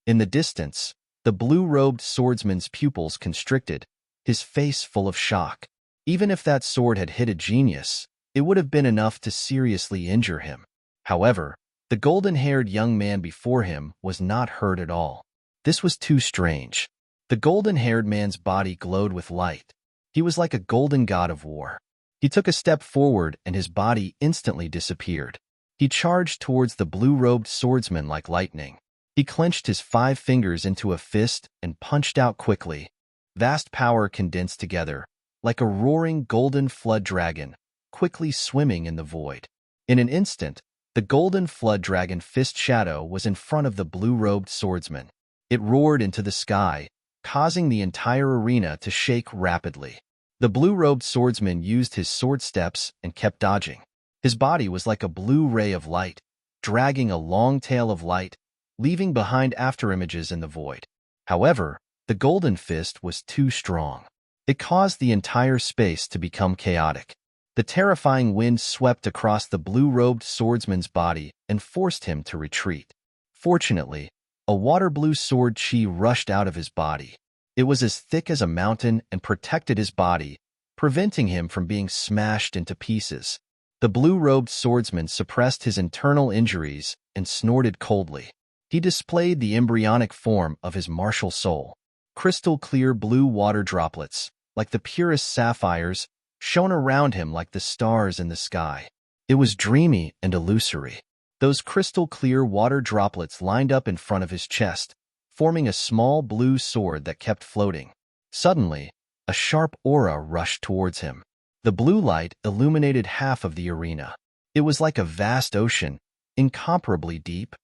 In the distance, the blue-robed swordsman's pupils constricted, his face full of shock. Even if that sword had hit a genius, it would have been enough to seriously injure him. However, the golden-haired young man before him was not hurt at all. This was too strange. The golden-haired man's body glowed with light. He was like a golden god of war. He took a step forward and his body instantly disappeared. He charged towards the blue-robed swordsman like lightning. He clenched his 5 fingers into a fist and punched out quickly. Vast power condensed together, like a roaring golden flood dragon, quickly swimming in the void. In an instant, the golden flood dragon fist shadow was in front of the blue-robed swordsman. It roared into the sky, causing the entire arena to shake rapidly. The blue-robed swordsman used his sword steps and kept dodging. His body was like a blue ray of light, dragging a long tail of light, leaving behind afterimages in the void. However, the golden fist was too strong. It caused the entire space to become chaotic. The terrifying wind swept across the blue-robed swordsman's body and forced him to retreat. Fortunately, a water-blue sword chi rushed out of his body. It was as thick as a mountain and protected his body, preventing him from being smashed into pieces. The blue-robed swordsman suppressed his internal injuries and snorted coldly. He displayed the embryonic form of his martial soul. Crystal-clear blue water droplets, like the purest sapphires, shone around him like the stars in the sky. It was dreamy and illusory. Those crystal-clear water droplets lined up in front of his chest, forming a small blue sword that kept floating. Suddenly, a sharp aura rushed towards him. The blue light illuminated half of the arena. It was like a vast ocean, incomparably deep.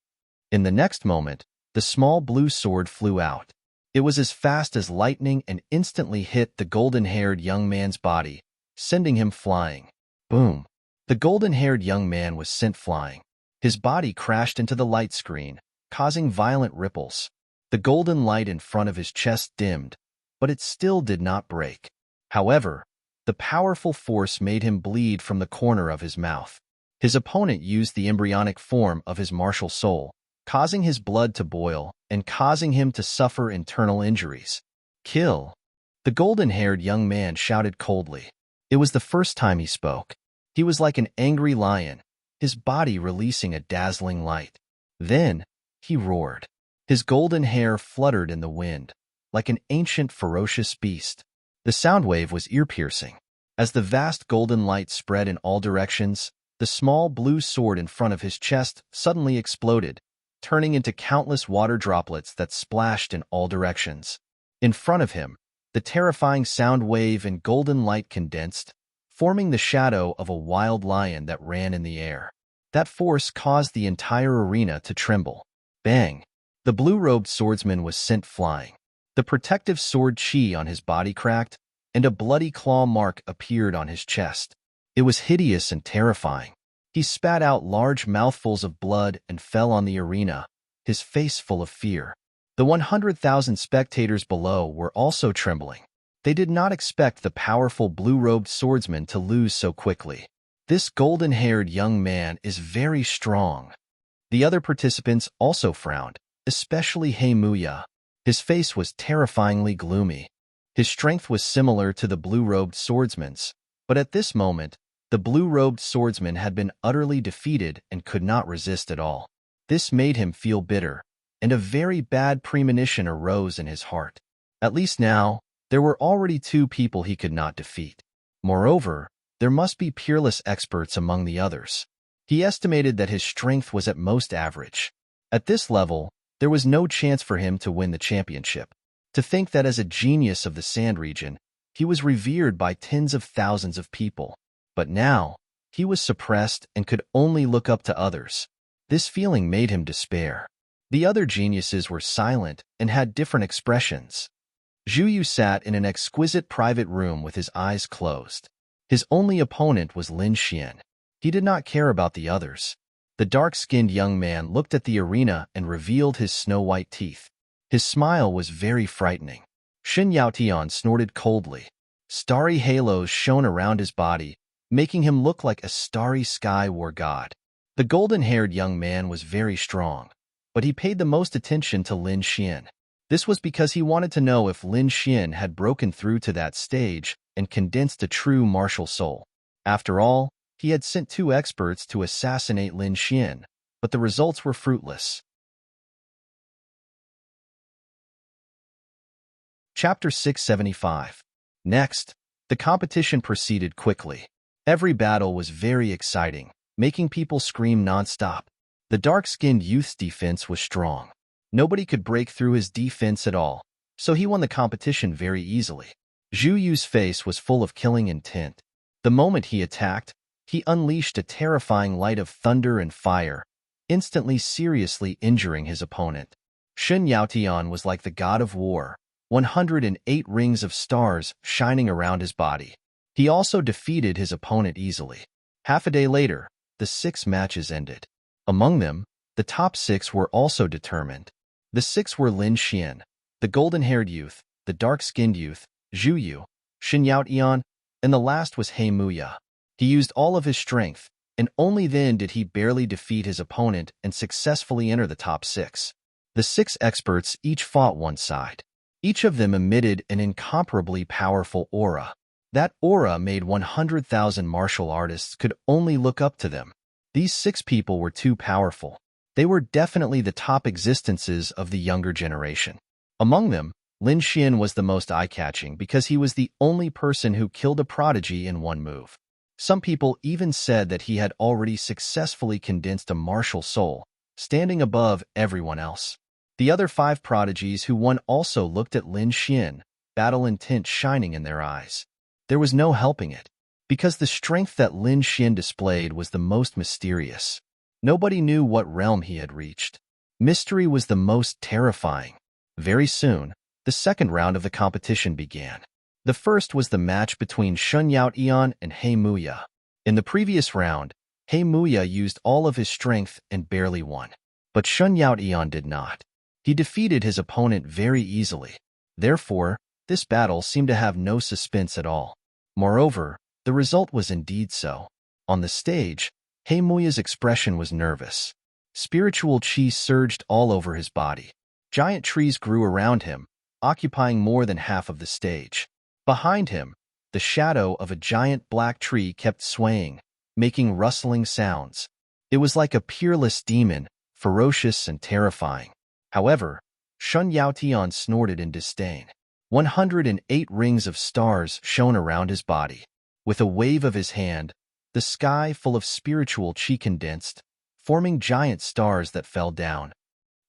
In the next moment, the small blue sword flew out. It was as fast as lightning and instantly hit the golden-haired young man's body, sending him flying. Boom! The golden-haired young man was sent flying. His body crashed into the light screen, causing violent ripples. The golden light in front of his chest dimmed, but it still did not break. However, the powerful force made him bleed from the corner of his mouth. His opponent used the embryonic form of his martial soul, causing his blood to boil and causing him to suffer internal injuries. Kill! The golden-haired young man shouted coldly. It was the first time he spoke. He was like an angry lion, his body releasing a dazzling light. Then, he roared. His golden hair fluttered in the wind, like an ancient ferocious beast. The sound wave was ear-piercing. As the vast golden light spread in all directions, the small blue sword in front of his chest suddenly exploded, turning into countless water droplets that splashed in all directions. In front of him, the terrifying sound wave and golden light condensed, forming the shadow of a wild lion that ran in the air. That force caused the entire arena to tremble. Bang! The blue-robed swordsman was sent flying. The protective sword chi on his body cracked, and a bloody claw mark appeared on his chest. It was hideous and terrifying. He spat out large mouthfuls of blood and fell on the arena, his face full of fear. The 100,000 spectators below were also trembling. They did not expect the powerful blue-robed swordsman to lose so quickly. This golden-haired young man is very strong. The other participants also frowned, especially Heimuya. His face was terrifyingly gloomy. His strength was similar to the blue-robed swordsman's, but at this moment, the blue-robed swordsman had been utterly defeated and could not resist at all. This made him feel bitter, and a very bad premonition arose in his heart. At least now, there were already 2 people he could not defeat. Moreover, there must be peerless experts among the others. He estimated that his strength was at most average. At this level, there was no chance for him to win the championship. To think that as a genius of the Sand region, he was revered by tens of thousands of people. But now, he was suppressed and could only look up to others. This feeling made him despair. The other geniuses were silent and had different expressions. Zhuyu sat in an exquisite private room with his eyes closed. His only opponent was Lin Xian. He did not care about the others. The dark-skinned young man looked at the arena and revealed his snow-white teeth. His smile was very frightening. Shen Yaotian snorted coldly. Starry halos shone around his body, making him look like a starry sky war god. The golden-haired young man was very strong, but he paid the most attention to Lin Xian. This was because he wanted to know if Lin Xian had broken through to that stage and condensed a true martial soul. After all, he had sent 2 experts to assassinate Lin Xian, but the results were fruitless. Chapter 675. Next, the competition proceeded quickly. Every battle was very exciting, making people scream non-stop. The dark-skinned youth's defense was strong. Nobody could break through his defense at all, so he won the competition very easily. Zhu Yu's face was full of killing intent. The moment he attacked, he unleashed a terrifying light of thunder and fire, instantly seriously injuring his opponent. Shen Yaotian was like the god of war, 108 rings of stars shining around his body. He also defeated his opponent easily. Half a day later, the 6 matches ended. Among them, the top 6 were also determined. The 6 were Lin Xian, the golden-haired youth, the dark-skinned youth, Zhu Yu, Shen Yaotian, and the last was Heimuya. He used all of his strength, and only then did he barely defeat his opponent and successfully enter the top 6. The 6 experts each fought one side. Each of them emitted an incomparably powerful aura. That aura made 100,000 martial artists could only look up to them. These 6 people were too powerful. They were definitely the top existences of the younger generation. Among them, Lin Xian was the most eye-catching because he was the only person who killed a prodigy in one move. Some people even said that he had already successfully condensed a martial soul, standing above everyone else. The other 5 prodigies who won also looked at Lin Xian, battle intent shining in their eyes. There was no helping it, because the strength that Lin Xian displayed was the most mysterious. Nobody knew what realm he had reached. Mystery was the most terrifying. Very soon, The second round of the competition began. The first was the match between Shun Yaotian and He Muya. In the previous round, He Muya used all of his strength and barely won. But Shun Yaotian did not. He defeated his opponent very easily. Therefore, this battle seemed to have no suspense at all. Moreover, the result was indeed so. On the stage, He Muya's expression was nervous. Spiritual chi surged all over his body. Giant trees grew around him, occupying more than half of the stage. Behind him, the shadow of a giant black tree kept swaying, making rustling sounds. It was like a peerless demon, ferocious and terrifying. However, Shun Yaotian snorted in disdain. 108 rings of stars shone around his body. With a wave of his hand, the sky full of spiritual chi condensed, forming giant stars that fell down.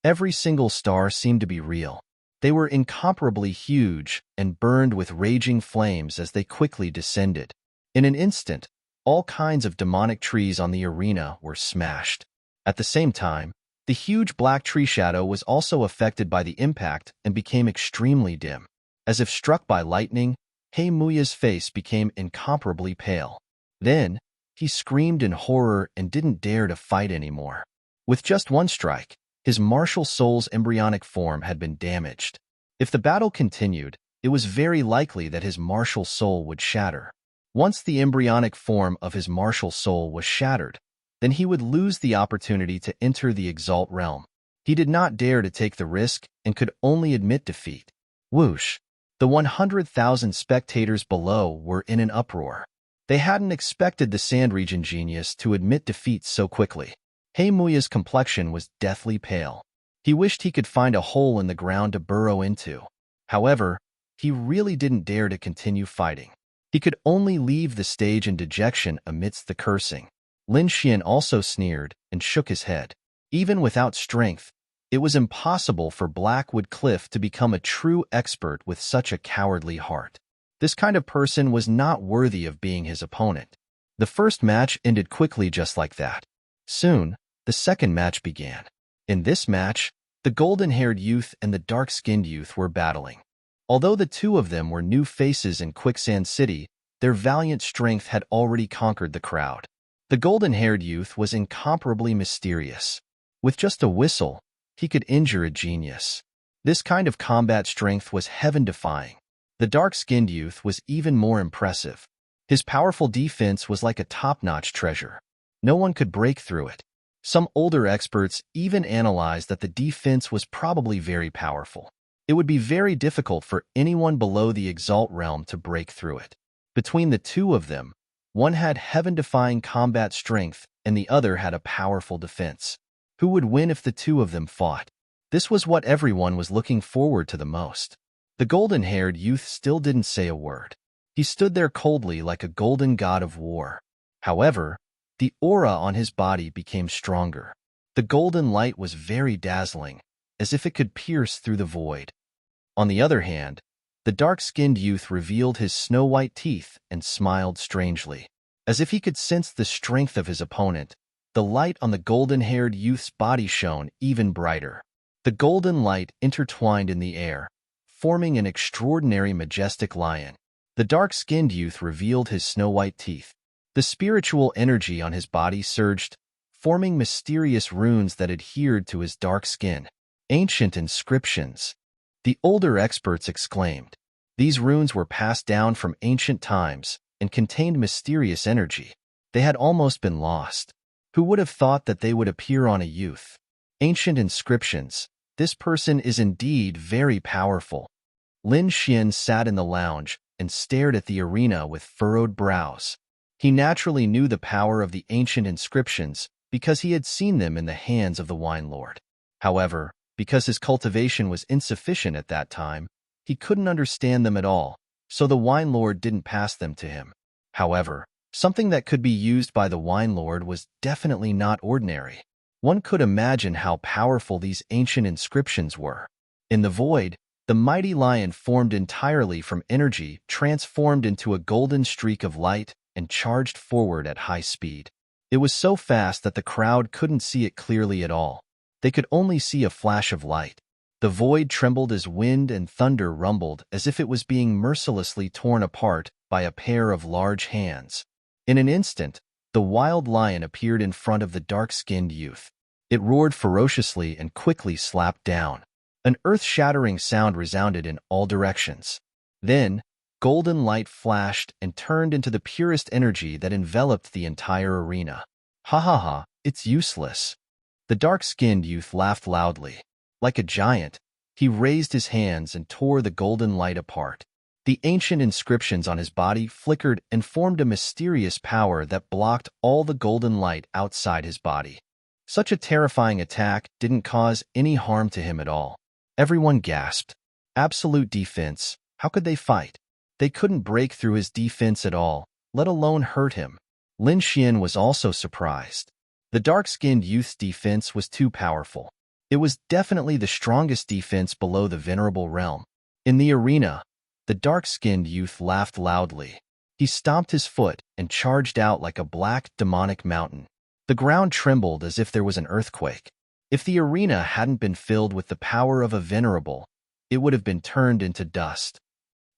Every single star seemed to be real. They were incomparably huge and burned with raging flames as they quickly descended. In an instant, all kinds of demonic trees on the arena were smashed. At the same time, the huge black tree shadow was also affected by the impact and became extremely dim. As if struck by lightning, He Muya's face became incomparably pale. Then, he screamed in horror and didn't dare to fight anymore. With just one strike, his martial soul's embryonic form had been damaged. If the battle continued, it was very likely that his martial soul would shatter. Once the embryonic form of his martial soul was shattered, then he would lose the opportunity to enter the Exalt realm. He did not dare to take the risk and could only admit defeat. Whoosh! The 100,000 spectators below were in an uproar. They hadn't expected the Sand Region genius to admit defeat so quickly. He Muya's complexion was deathly pale. He wished he could find a hole in the ground to burrow into. However, he really didn't dare to continue fighting. He could only leave the stage in dejection amidst the cursing. Lin Xian also sneered and shook his head. Even without strength, it was impossible for Blackwood Cliff to become a true expert with such a cowardly heart. This kind of person was not worthy of being his opponent. The first match ended quickly just like that. Soon, the second match began. In this match, the golden-haired youth and the dark-skinned youth were battling. Although the two of them were new faces in Quicksand City, their valiant strength had already conquered the crowd. The golden-haired youth was incomparably mysterious. With just a whistle, he could injure a genius. This kind of combat strength was heaven-defying. The dark-skinned youth was even more impressive. His powerful defense was like a top-notch treasure. No one could break through it. Some older experts even analyzed that the defense was probably very powerful. It would be very difficult for anyone below the Exalt realm to break through it. Between the two of them, one had heaven-defying combat strength and the other had a powerful defense. Who would win if the two of them fought? This was what everyone was looking forward to the most. The golden-haired youth still didn't say a word. He stood there coldly like a golden god of war. However, the aura on his body became stronger. The golden light was very dazzling, as if it could pierce through the void. On the other hand, the dark-skinned youth revealed his snow-white teeth and smiled strangely. As if he could sense the strength of his opponent, the light on the golden-haired youth's body shone even brighter. The golden light intertwined in the air, forming an extraordinary majestic lion. The dark-skinned youth revealed his snow-white teeth. The spiritual energy on his body surged, forming mysterious runes that adhered to his dark skin. Ancient inscriptions. The older experts exclaimed. These runes were passed down from ancient times and contained mysterious energy. They had almost been lost. Who would have thought that they would appear on a youth? Ancient inscriptions. This person is indeed very powerful. Lin Xian sat in the lounge and stared at the arena with furrowed brows. He naturally knew the power of the ancient inscriptions because he had seen them in the hands of the wine lord. However, because his cultivation was insufficient at that time, he couldn't understand them at all, so the wine lord didn't pass them to him. However, something that could be used by the wine lord was definitely not ordinary. One could imagine how powerful these ancient inscriptions were. In the void, the mighty lion formed entirely from energy, transformed into a golden streak of light, and charged forward at high speed. It was so fast that the crowd couldn't see it clearly at all. They could only see a flash of light. The void trembled as wind and thunder rumbled, as if it was being mercilessly torn apart by a pair of large hands. In an instant, the wild lion appeared in front of the dark-skinned youth. It roared ferociously and quickly slapped down. An earth-shattering sound resounded in all directions. Then, golden light flashed and turned into the purest energy that enveloped the entire arena. Ha ha ha, it's useless. The dark-skinned youth laughed loudly. Like a giant, he raised his hands and tore the golden light apart. The ancient inscriptions on his body flickered and formed a mysterious power that blocked all the golden light outside his body. Such a terrifying attack didn't cause any harm to him at all. Everyone gasped. Absolute defense. How could they fight? They couldn't break through his defense at all, let alone hurt him. Lin Xian was also surprised. The dark-skinned youth's defense was too powerful. It was definitely the strongest defense below the venerable realm. In the arena, the dark-skinned youth laughed loudly. He stomped his foot and charged out like a black, demonic mountain. The ground trembled as if there was an earthquake. If the arena hadn't been filled with the power of a venerable, it would have been turned into dust.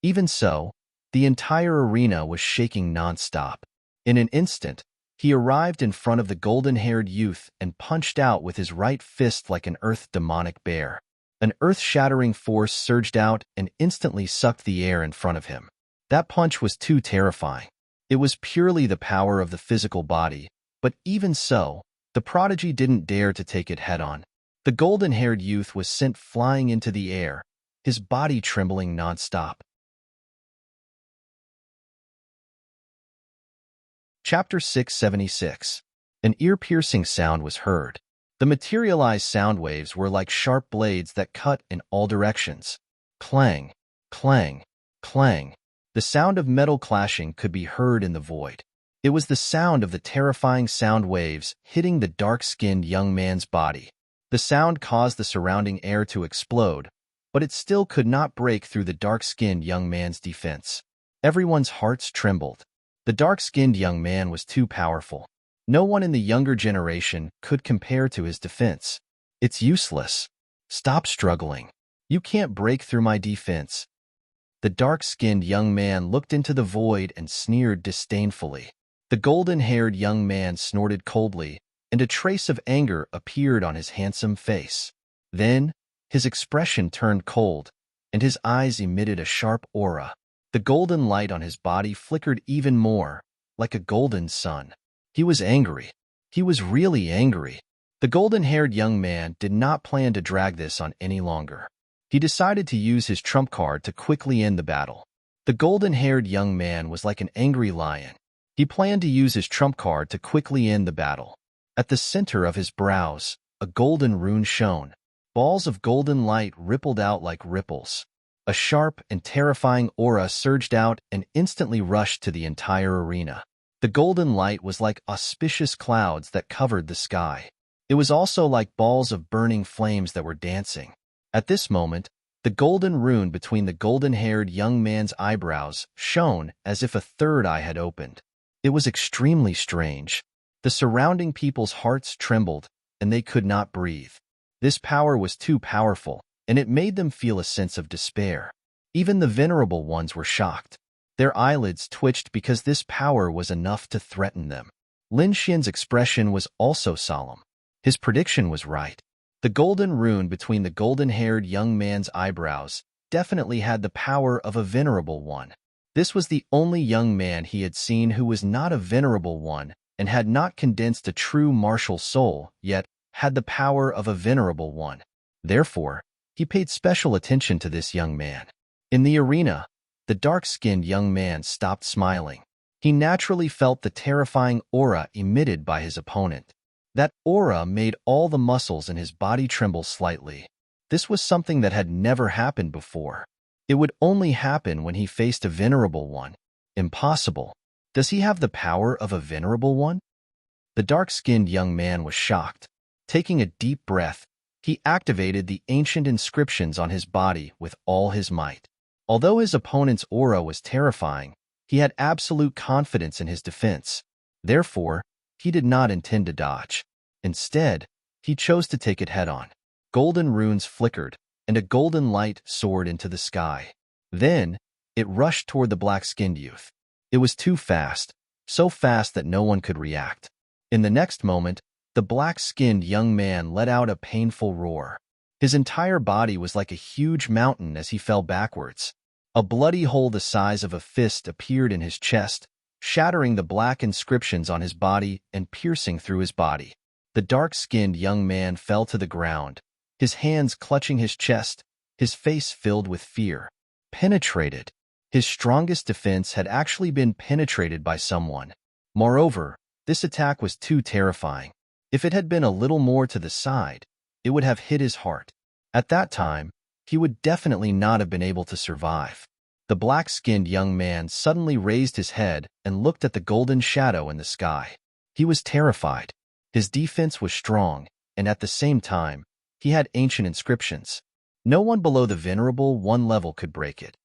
Even so, the entire arena was shaking nonstop. In an instant, he arrived in front of the golden-haired youth and punched out with his right fist like an earth-demonic bear. An earth-shattering force surged out and instantly sucked the air in front of him. That punch was too terrifying. It was purely the power of the physical body, but even so, the prodigy didn't dare to take it head-on. The golden-haired youth was sent flying into the air, his body trembling nonstop. Chapter 676. An ear-piercing sound was heard. The materialized sound waves were like sharp blades that cut in all directions. Clang, clang, clang. The sound of metal clashing could be heard in the void. It was the sound of the terrifying sound waves hitting the dark-skinned young man's body. The sound caused the surrounding air to explode, but it still could not break through the dark-skinned young man's defense. Everyone's hearts trembled. The dark-skinned young man was too powerful. No one in the younger generation could compare to his defense. It's useless. Stop struggling. You can't break through my defense. The dark-skinned young man looked into the void and sneered disdainfully. The golden-haired young man snorted coldly, and a trace of anger appeared on his handsome face. Then, his expression turned cold, and his eyes emitted a sharp aura. The golden light on his body flickered even more, like a golden sun. He was angry. He was really angry. The golden-haired young man did not plan to drag this on any longer. He decided to use his trump card to quickly end the battle. The golden-haired young man was like an angry lion. He planned to use his trump card to quickly end the battle. At the center of his brows, a golden rune shone. Balls of golden light rippled out like ripples. A sharp and terrifying aura surged out and instantly rushed to the entire arena. The golden light was like auspicious clouds that covered the sky. It was also like balls of burning flames that were dancing. At this moment, the golden rune between the golden-haired young man's eyebrows shone as if a third eye had opened. It was extremely strange. The surrounding people's hearts trembled, and they could not breathe. This power was too powerful, and it made them feel a sense of despair. Even the venerable ones were shocked. Their eyelids twitched because this power was enough to threaten them. Lin Xian's expression was also solemn. His prediction was right. The golden rune between the golden-haired young man's eyebrows definitely had the power of a venerable one. This was the only young man he had seen who was not a venerable one and had not condensed a true martial soul, yet had the power of a venerable one. Therefore, he paid special attention to this young man. In the arena, the dark-skinned young man stopped smiling. He naturally felt the terrifying aura emitted by his opponent. That aura made all the muscles in his body tremble slightly. This was something that had never happened before. It would only happen when he faced a venerable one. Impossible. Does he have the power of a venerable one? The dark-skinned young man was shocked. Taking a deep breath, he activated the ancient inscriptions on his body with all his might. Although his opponent's aura was terrifying, he had absolute confidence in his defense. Therefore, he did not intend to dodge. Instead, he chose to take it head-on. Golden runes flickered, and a golden light soared into the sky. Then, it rushed toward the black-skinned youth. It was too fast, so fast that no one could react. In the next moment, the black-skinned young man let out a painful roar. His entire body was like a huge mountain as he fell backwards. A bloody hole the size of a fist appeared in his chest, shattering the black inscriptions on his body and piercing through his body. The dark-skinned young man fell to the ground, his hands clutching his chest, his face filled with fear. Penetrated. His strongest defense had actually been penetrated by someone. Moreover, this attack was too terrifying. If it had been a little more to the side, it would have hit his heart. At that time, he would definitely not have been able to survive. The black-skinned young man suddenly raised his head and looked at the golden shadow in the sky. He was terrified. His defense was strong, and at the same time, he had ancient inscriptions. No one below the Venerable One level could break it.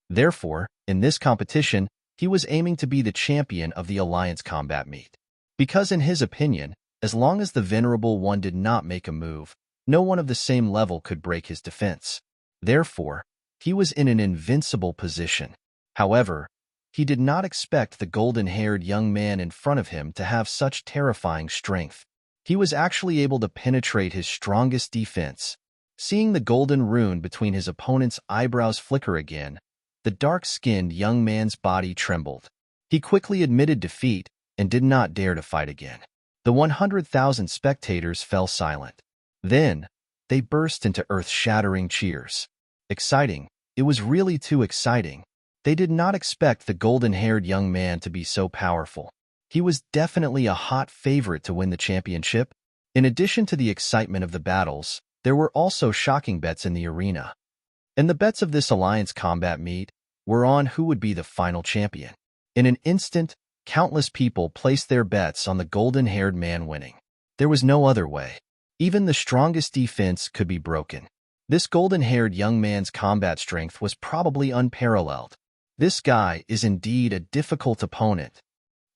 Therefore, in this competition, he was aiming to be the champion of the Alliance combat meet. Because in his opinion, as long as the Venerable One did not make a move, no one of the same level could break his defense. Therefore, he was in an invincible position. However, he did not expect the golden-haired young man in front of him to have such terrifying strength. He was actually able to penetrate his strongest defense. Seeing the golden rune between his opponent's eyebrows flicker again, the dark-skinned young man's body trembled. He quickly admitted defeat and did not dare to fight again. The 100,000 spectators fell silent. Then, they burst into earth-shattering cheers. Exciting. It was really too exciting. They did not expect the golden-haired young man to be so powerful. He was definitely a hot favorite to win the championship. In addition to the excitement of the battles, there were also shocking bets in the arena. And the bets of this Alliance combat meet were on who would be the final champion. In an instant, countless people placed their bets on the golden-haired man winning. There was no other way. Even the strongest defense could be broken. This golden-haired young man's combat strength was probably unparalleled. This guy is indeed a difficult opponent.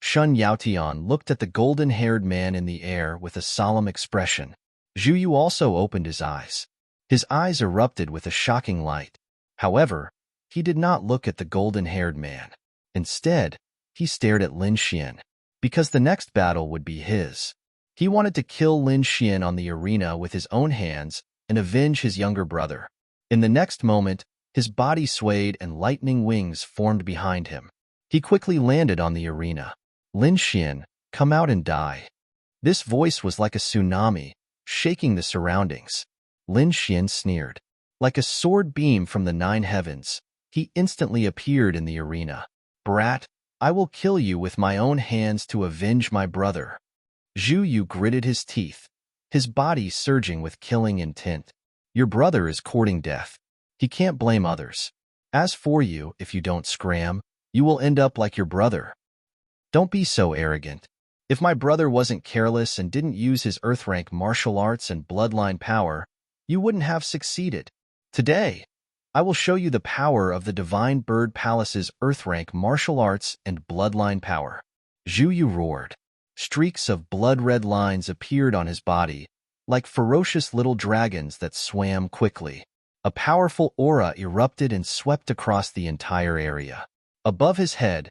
Shun Yaotian looked at the golden-haired man in the air with a solemn expression. Zhu Yu also opened his eyes. His eyes erupted with a shocking light. However, he did not look at the golden-haired man. Instead, he stared at Lin Xian, because the next battle would be his. He wanted to kill Lin Xian on the arena with his own hands and avenge his younger brother. In the next moment, his body swayed and lightning wings formed behind him. He quickly landed on the arena. Lin Xian, come out and die. This voice was like a tsunami, shaking the surroundings. Lin Xian sneered. Like a sword beam from the 9 heavens, he instantly appeared in the arena. Brat, I will kill you with my own hands to avenge my brother. Zhu Yu gritted his teeth, his body surging with killing intent. Your brother is courting death. He can't blame others. As for you, if you don't scram, you will end up like your brother. Don't be so arrogant. If my brother wasn't careless and didn't use his Earth-rank martial arts and bloodline power, you wouldn't have succeeded. Today, I will show you the power of the Divine Bird Palace's Earth-rank martial arts and bloodline power. Zhu Yu roared. Streaks of blood-red lines appeared on his body, like ferocious little dragons that swam quickly. A powerful aura erupted and swept across the entire area. Above his head,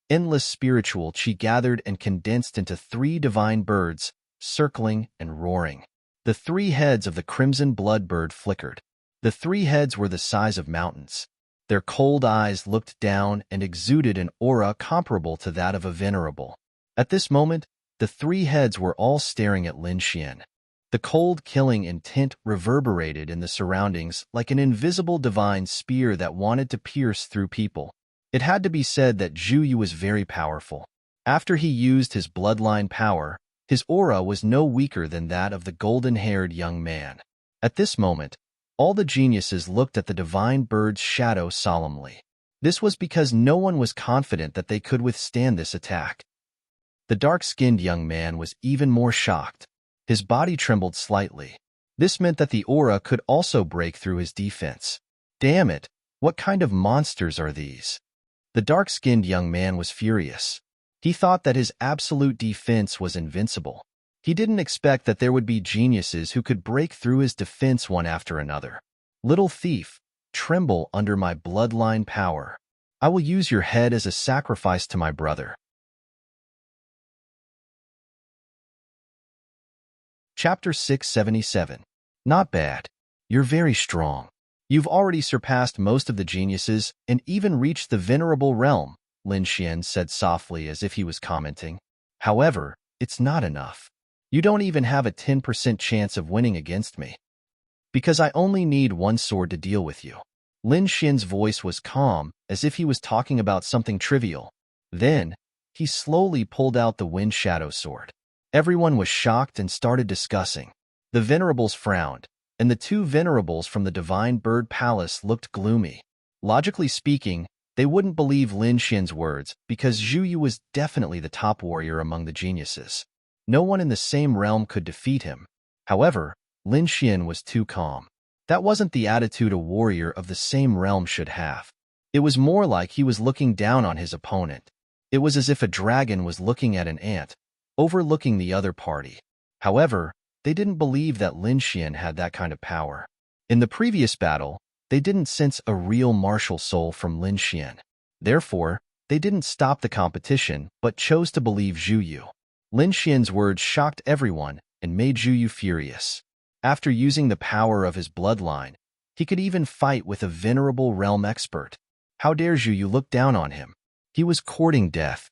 endless spiritual chi gathered and condensed into 3 divine birds, circling and roaring. The 3 heads of the crimson blood bird flickered. The 3 heads were the size of mountains. Their cold eyes looked down and exuded an aura comparable to that of a venerable. At this moment, the 3 heads were all staring at Lin Xian. The cold killing intent reverberated in the surroundings like an invisible divine spear that wanted to pierce through people. It had to be said that Zhu Yu was very powerful. After he used his bloodline power, his aura was no weaker than that of the golden-haired young man. At this moment, all the geniuses looked at the divine bird's shadow solemnly. This was because no one was confident that they could withstand this attack. The dark-skinned young man was even more shocked. His body trembled slightly. This meant that the aura could also break through his defense. Damn it, what kind of monsters are these? The dark-skinned young man was furious. He thought that his absolute defense was invincible. He didn't expect that there would be geniuses who could break through his defense one after another. Little thief, tremble under my bloodline power. I will use your head as a sacrifice to my brother. Chapter 677. Not bad. You're very strong. You've already surpassed most of the geniuses and even reached the venerable realm, Lin Xian said softly as if he was commenting. However, it's not enough. You don't even have a 10% chance of winning against me. Because I only need one sword to deal with you. Lin Xian's voice was calm, as if he was talking about something trivial. Then, he slowly pulled out the Wind Shadow sword. Everyone was shocked and started discussing. The venerables frowned, and the two venerables from the Divine Bird Palace looked gloomy. Logically speaking, they wouldn't believe Lin Xian's words because Zhu Yu was definitely the top warrior among the geniuses. No one in the same realm could defeat him. However, Lin Xian was too calm. That wasn't the attitude a warrior of the same realm should have. It was more like he was looking down on his opponent. It was as if a dragon was looking at an ant, overlooking the other party. However, they didn't believe that Lin Xian had that kind of power. In the previous battle, they didn't sense a real martial soul from Lin Xian. Therefore, they didn't stop the competition but chose to believe Zhu Yu. Lin Xian's words shocked everyone and made Zhu Yu furious. After using the power of his bloodline, he could even fight with a venerable realm expert. How dare Zhu Yu look down on him? He was courting death.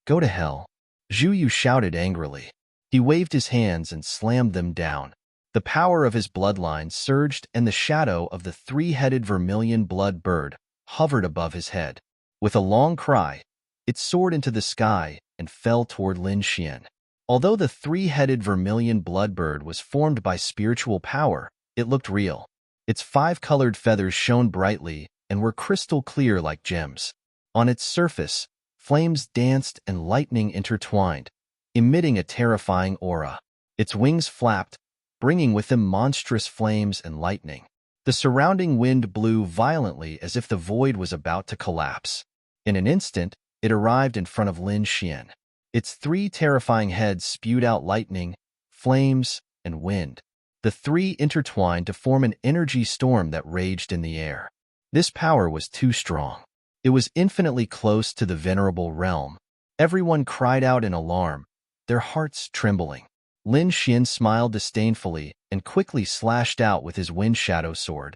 Go to hell. Zhu Yu shouted angrily. He waved his hands and slammed them down. The power of his bloodline surged and the shadow of the three-headed vermilion blood bird hovered above his head. With a long cry, it soared into the sky and fell toward Lin Xian. Although the three-headed vermilion blood bird was formed by spiritual power, it looked real. Its five-colored feathers shone brightly and were crystal clear like gems. On its surface, flames danced and lightning intertwined, emitting a terrifying aura. Its wings flapped, bringing with them monstrous flames and lightning. The surrounding wind blew violently as if the void was about to collapse. In an instant, it arrived in front of Lin Xian. Its three terrifying heads spewed out lightning, flames, and wind. The three intertwined to form an energy storm that raged in the air. This power was too strong. It was infinitely close to the venerable realm. Everyone cried out in alarm, their hearts trembling. Lin Xian smiled disdainfully and quickly slashed out with his Wind Shadow sword.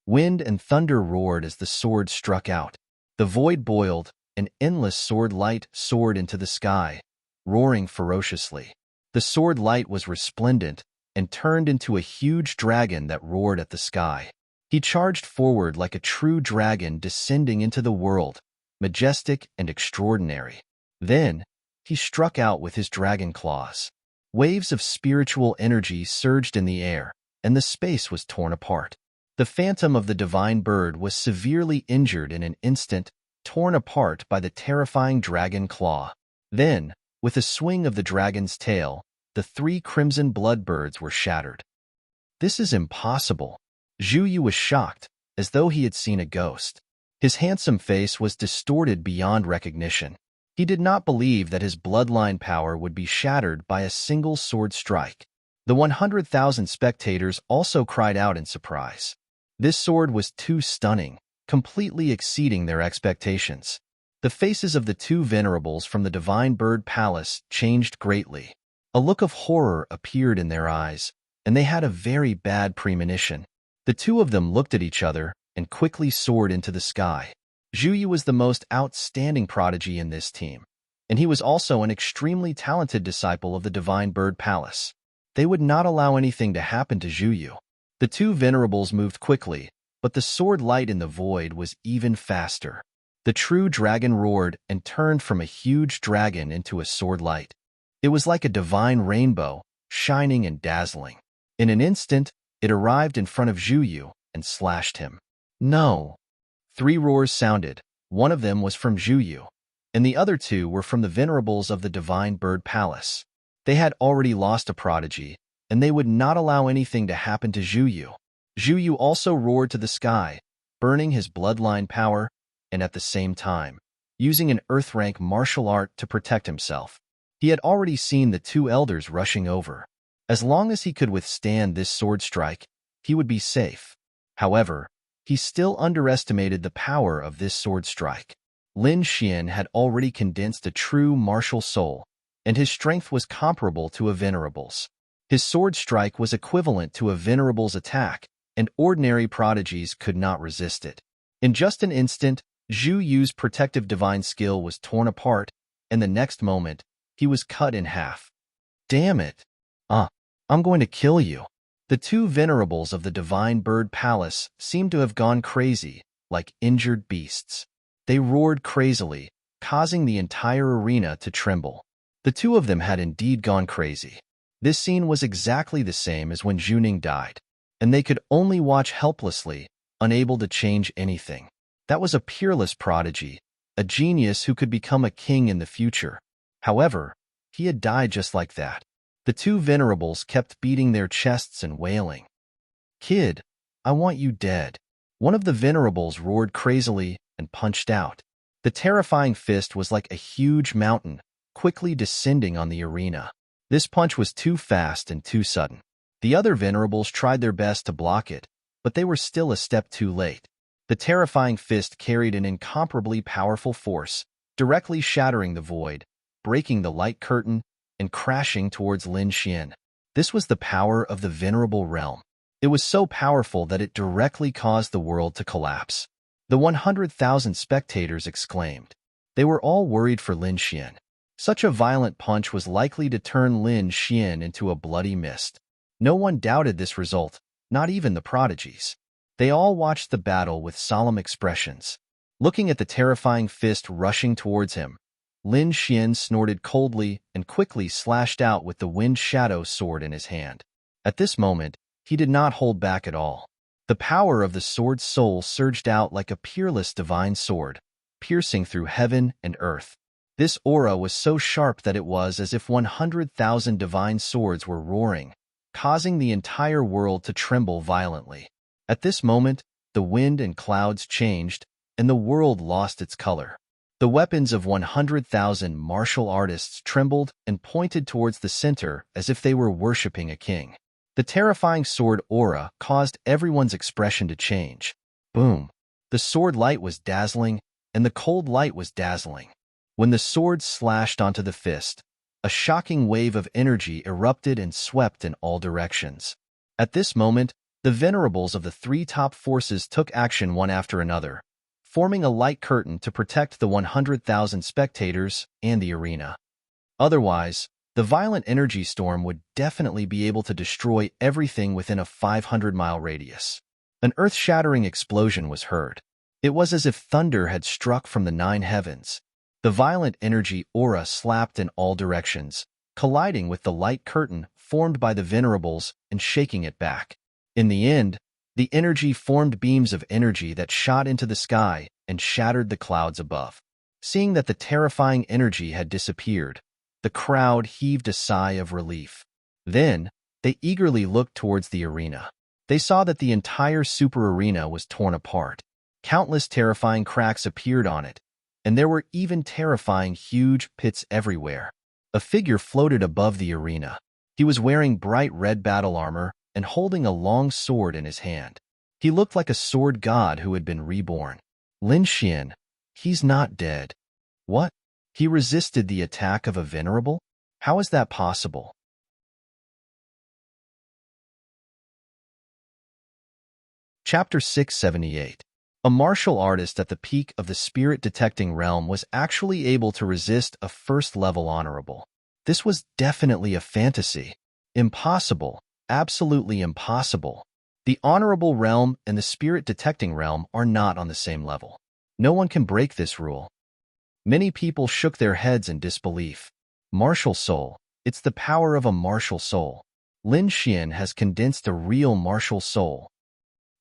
Wind and thunder roared as the sword struck out. The void boiled, an endless sword light soared into the sky, roaring ferociously. The sword light was resplendent and turned into a huge dragon that roared at the sky. He charged forward like a true dragon descending into the world, majestic and extraordinary. Then, he struck out with his dragon claws. Waves of spiritual energy surged in the air, and the space was torn apart. The phantom of the divine bird was severely injured in an instant, torn apart by the terrifying dragon claw. Then, with a swing of the dragon's tail, the three crimson bloodbirds were shattered. This is impossible. Zhu Yu was shocked, as though he had seen a ghost. His handsome face was distorted beyond recognition. He did not believe that his bloodline power would be shattered by a single sword strike. The 100,000 spectators also cried out in surprise. This sword was too stunning, completely exceeding their expectations. The faces of the two venerables from the Divine Bird Palace changed greatly. A look of horror appeared in their eyes, and they had a very bad premonition. The two of them looked at each other and quickly soared into the sky. Zhu Yu was the most outstanding prodigy in this team, and he was also an extremely talented disciple of the Divine Bird Palace. They would not allow anything to happen to Zhu Yu. The two venerables moved quickly, but the sword light in the void was even faster. The true dragon roared and turned from a huge dragon into a sword light. It was like a divine rainbow, shining and dazzling. In an instant, it arrived in front of Zhu Yu and slashed him. No! 3 roars sounded. One of them was from Zhu Yu, and the other 2 were from the venerables of the Divine Bird Palace. They had already lost a prodigy, and they would not allow anything to happen to Zhu Yu. Zhu Yu also roared to the sky, burning his bloodline power, and at the same time, using an earth-rank martial art to protect himself. He had already seen the 2 elders rushing over. As long as he could withstand this sword strike, he would be safe. However, he still underestimated the power of this sword strike. Lin Xian had already condensed a true martial soul, and his strength was comparable to a venerable's. His sword strike was equivalent to a venerable's attack, and ordinary prodigies could not resist it. In just an instant, Zhu Yu's protective divine skill was torn apart, and the next moment, he was cut in half. Damn it! I'm going to kill you. The two venerables of the Divine Bird Palace seemed to have gone crazy, like injured beasts. They roared crazily, causing the entire arena to tremble. The two of them had indeed gone crazy. This scene was exactly the same as when Zhu died, and they could only watch helplessly, unable to change anything. That was a peerless prodigy, a genius who could become a king in the future. However, he had died just like that. The two venerables kept beating their chests and wailing. "Kid, I want you dead." One of the venerables roared crazily and punched out. The terrifying fist was like a huge mountain, quickly descending on the arena. This punch was too fast and too sudden. The other venerables tried their best to block it, but they were still a step too late. The terrifying fist carried an incomparably powerful force, directly shattering the void, breaking the light curtain, and crashing towards Lin Xian. This was the power of the venerable realm. It was so powerful that it directly caused the world to collapse. The 100,000 spectators exclaimed. They were all worried for Lin Xian. Such a violent punch was likely to turn Lin Xian into a bloody mist. No one doubted this result, not even the prodigies. They all watched the battle with solemn expressions. Looking at the terrifying fist rushing towards him, Lin Xian snorted coldly and quickly slashed out with the Wind Shadow sword in his hand. At this moment, he did not hold back at all. The power of the sword's soul surged out like a peerless divine sword, piercing through heaven and earth. This aura was so sharp that it was as if 100,000 divine swords were roaring, causing the entire world to tremble violently. At this moment, the wind and clouds changed, and the world lost its color. The weapons of 100,000 martial artists trembled and pointed towards the center as if they were worshipping a king. The terrifying sword aura caused everyone's expression to change. Boom! The sword light was dazzling, and the cold light was dazzling. When the sword slashed onto the fist, a shocking wave of energy erupted and swept in all directions. At this moment, the venerables of the three top forces took action one after another, forming a light curtain to protect the 100,000 spectators and the arena. Otherwise, the violent energy storm would definitely be able to destroy everything within a 500-mile radius. An earth-shattering explosion was heard. It was as if thunder had struck from the 9 heavens. The violent energy aura slapped in all directions, colliding with the light curtain formed by the venerables and shaking it back. In the end, the energy formed beams of energy that shot into the sky and shattered the clouds above. Seeing that the terrifying energy had disappeared, the crowd heaved a sigh of relief. Then, they eagerly looked towards the arena. They saw that the entire super arena was torn apart. Countless terrifying cracks appeared on it, and there were even terrifying huge pits everywhere. A figure floated above the arena. He was wearing bright red battle armor and holding a long sword in his hand. He looked like a sword god who had been reborn. Lin Xian, he's not dead. What? He resisted the attack of a venerable? How is that possible? Chapter 678. A martial artist at the peak of the spirit-detecting realm was actually able to resist a first-level honorable. This was definitely a fantasy. Impossible. Absolutely impossible. The honorable realm and the spirit-detecting realm are not on the same level. No one can break this rule. Many people shook their heads in disbelief. Martial soul. It's the power of a martial soul. Lin Xian has condensed a real martial soul.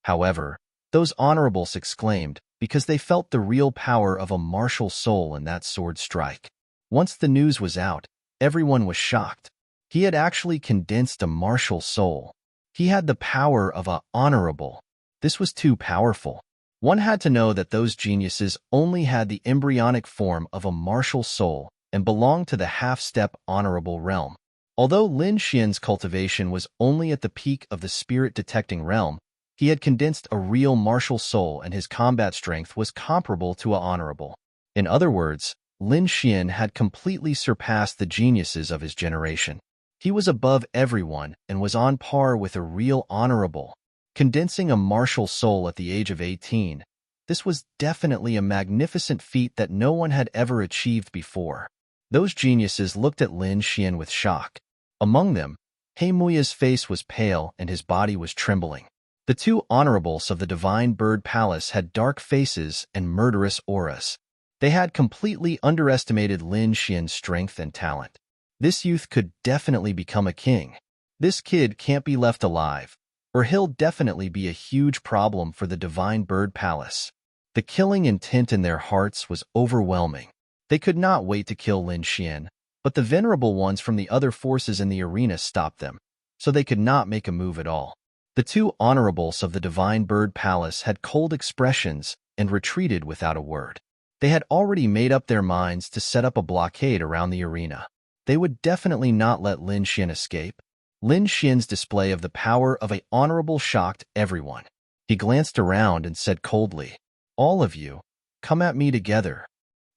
However, those honorables exclaimed because they felt the real power of a martial soul in that sword strike. Once the news was out, everyone was shocked. He had actually condensed a martial soul. He had the power of a honorable. This was too powerful. One had to know that those geniuses only had the embryonic form of a martial soul and belonged to the half-step honorable realm. Although Lin Xian's cultivation was only at the peak of the spirit-detecting realm, He had condensed a real martial soul, and his combat strength was comparable to a honorable. In other words, Lin Xian had completely surpassed the geniuses of his generation. He was above everyone and was on par with a real honorable. Condensing a martial soul at the age of 18, this was definitely a magnificent feat that no one had ever achieved before. Those geniuses looked at Lin Xian with shock. Among them, He Muya's face was pale and his body was trembling. The two honorables of the Divine Bird Palace had dark faces and murderous auras. They had completely underestimated Lin Xian's strength and talent. This youth could definitely become a king. This kid can't be left alive, or he'll definitely be a huge problem for the Divine Bird Palace. The killing intent in their hearts was overwhelming. They could not wait to kill Lin Xian, but the venerable ones from the other forces in the arena stopped them, so they could not make a move at all. The two honorables of the Divine Bird Palace had cold expressions and retreated without a word. They had already made up their minds to set up a blockade around the arena. They would definitely not let Lin Xian escape. Lin Xian's display of the power of an honorable shocked everyone. He glanced around and said coldly, "All of you, come at me together."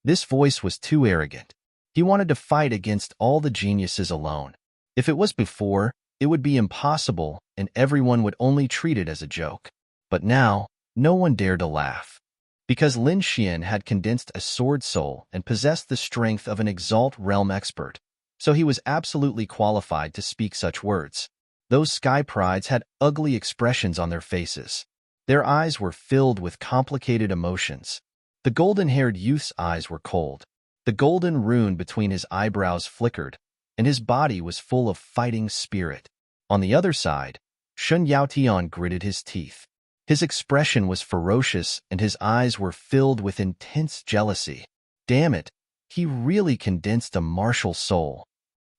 This voice was too arrogant. He wanted to fight against all the geniuses alone. If it was before, it would be impossible and everyone would only treat it as a joke. But now, no one dared to laugh. Because Lin Xian had condensed a sword soul and possessed the strength of an Exalt realm expert, so he was absolutely qualified to speak such words. Those sky prides had ugly expressions on their faces. Their eyes were filled with complicated emotions. The golden-haired youth's eyes were cold. The golden rune between his eyebrows flickered, and his body was full of fighting spirit. On the other side, Shun Yaotian gritted his teeth. His expression was ferocious and his eyes were filled with intense jealousy. Damn it, he really condensed a martial soul.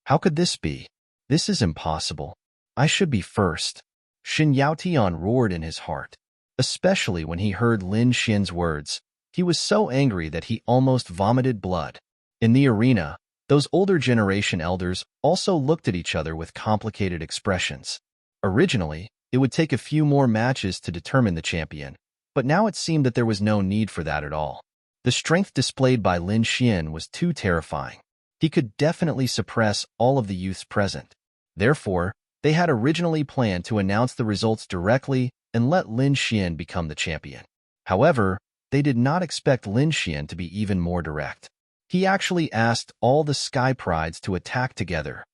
How could this be? This is impossible. I should be first. Shin Yaotian roared in his heart. Especially when he heard Lin Xian's words, he was so angry that he almost vomited blood. In the arena, those older generation elders also looked at each other with complicated expressions. Originally, it would take a few more matches to determine the champion, but now it seemed that there was no need for that at all. The strength displayed by Lin Xian was too terrifying. He could definitely suppress all of the youths present. Therefore, they had originally planned to announce the results directly and let Lin Xian become the champion. However, they did not expect Lin Xian to be even more direct. He actually asked all the Sky Prides to attack together.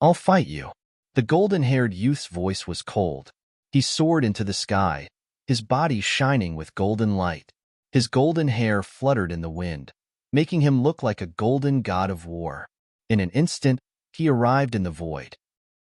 "I'll fight you." The golden-haired youth's voice was cold. He soared into the sky, his body shining with golden light. His golden hair fluttered in the wind, making him look like a golden god of war. In an instant, he arrived in the void.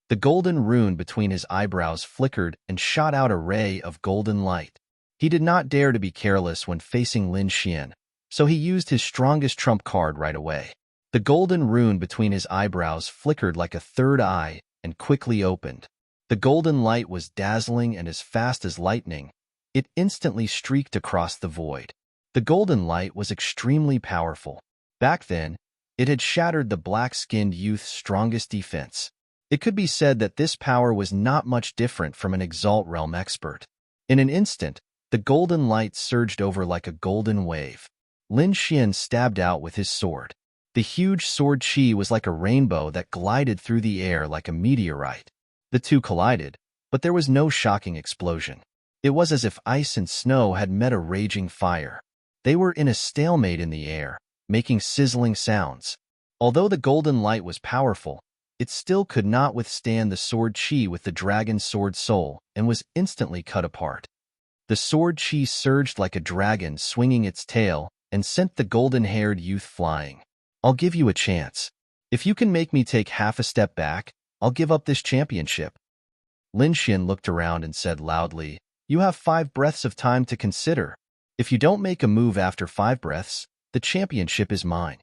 The golden rune between his eyebrows flickered and shot out a ray of golden light. He did not dare to be careless when facing Lin Xian, so he used his strongest trump card right away. The golden rune between his eyebrows flickered like a third eye and quickly opened. The golden light was dazzling and as fast as lightning. It instantly streaked across the void. The golden light was extremely powerful. Back then, it had shattered the black-skinned youth's strongest defense. It could be said that this power was not much different from an Exalt realm expert. In an instant, the golden light surged over like a golden wave. Lin Xian stabbed out with his sword. The huge sword chi was like a rainbow that glided through the air like a meteorite. The two collided, but there was no shocking explosion. It was as if ice and snow had met a raging fire. They were in a stalemate in the air, making sizzling sounds. Although the golden light was powerful, it still could not withstand the sword chi with the dragon's sword soul and was instantly cut apart. The sword chi surged like a dragon swinging its tail and sent the golden-haired youth flying. "I'll give you a chance. If you can make me take half a step back, I'll give up this championship." Lin Xian looked around and said loudly, "You have 5 breaths of time to consider. If you don't make a move after 5 breaths, the championship is mine."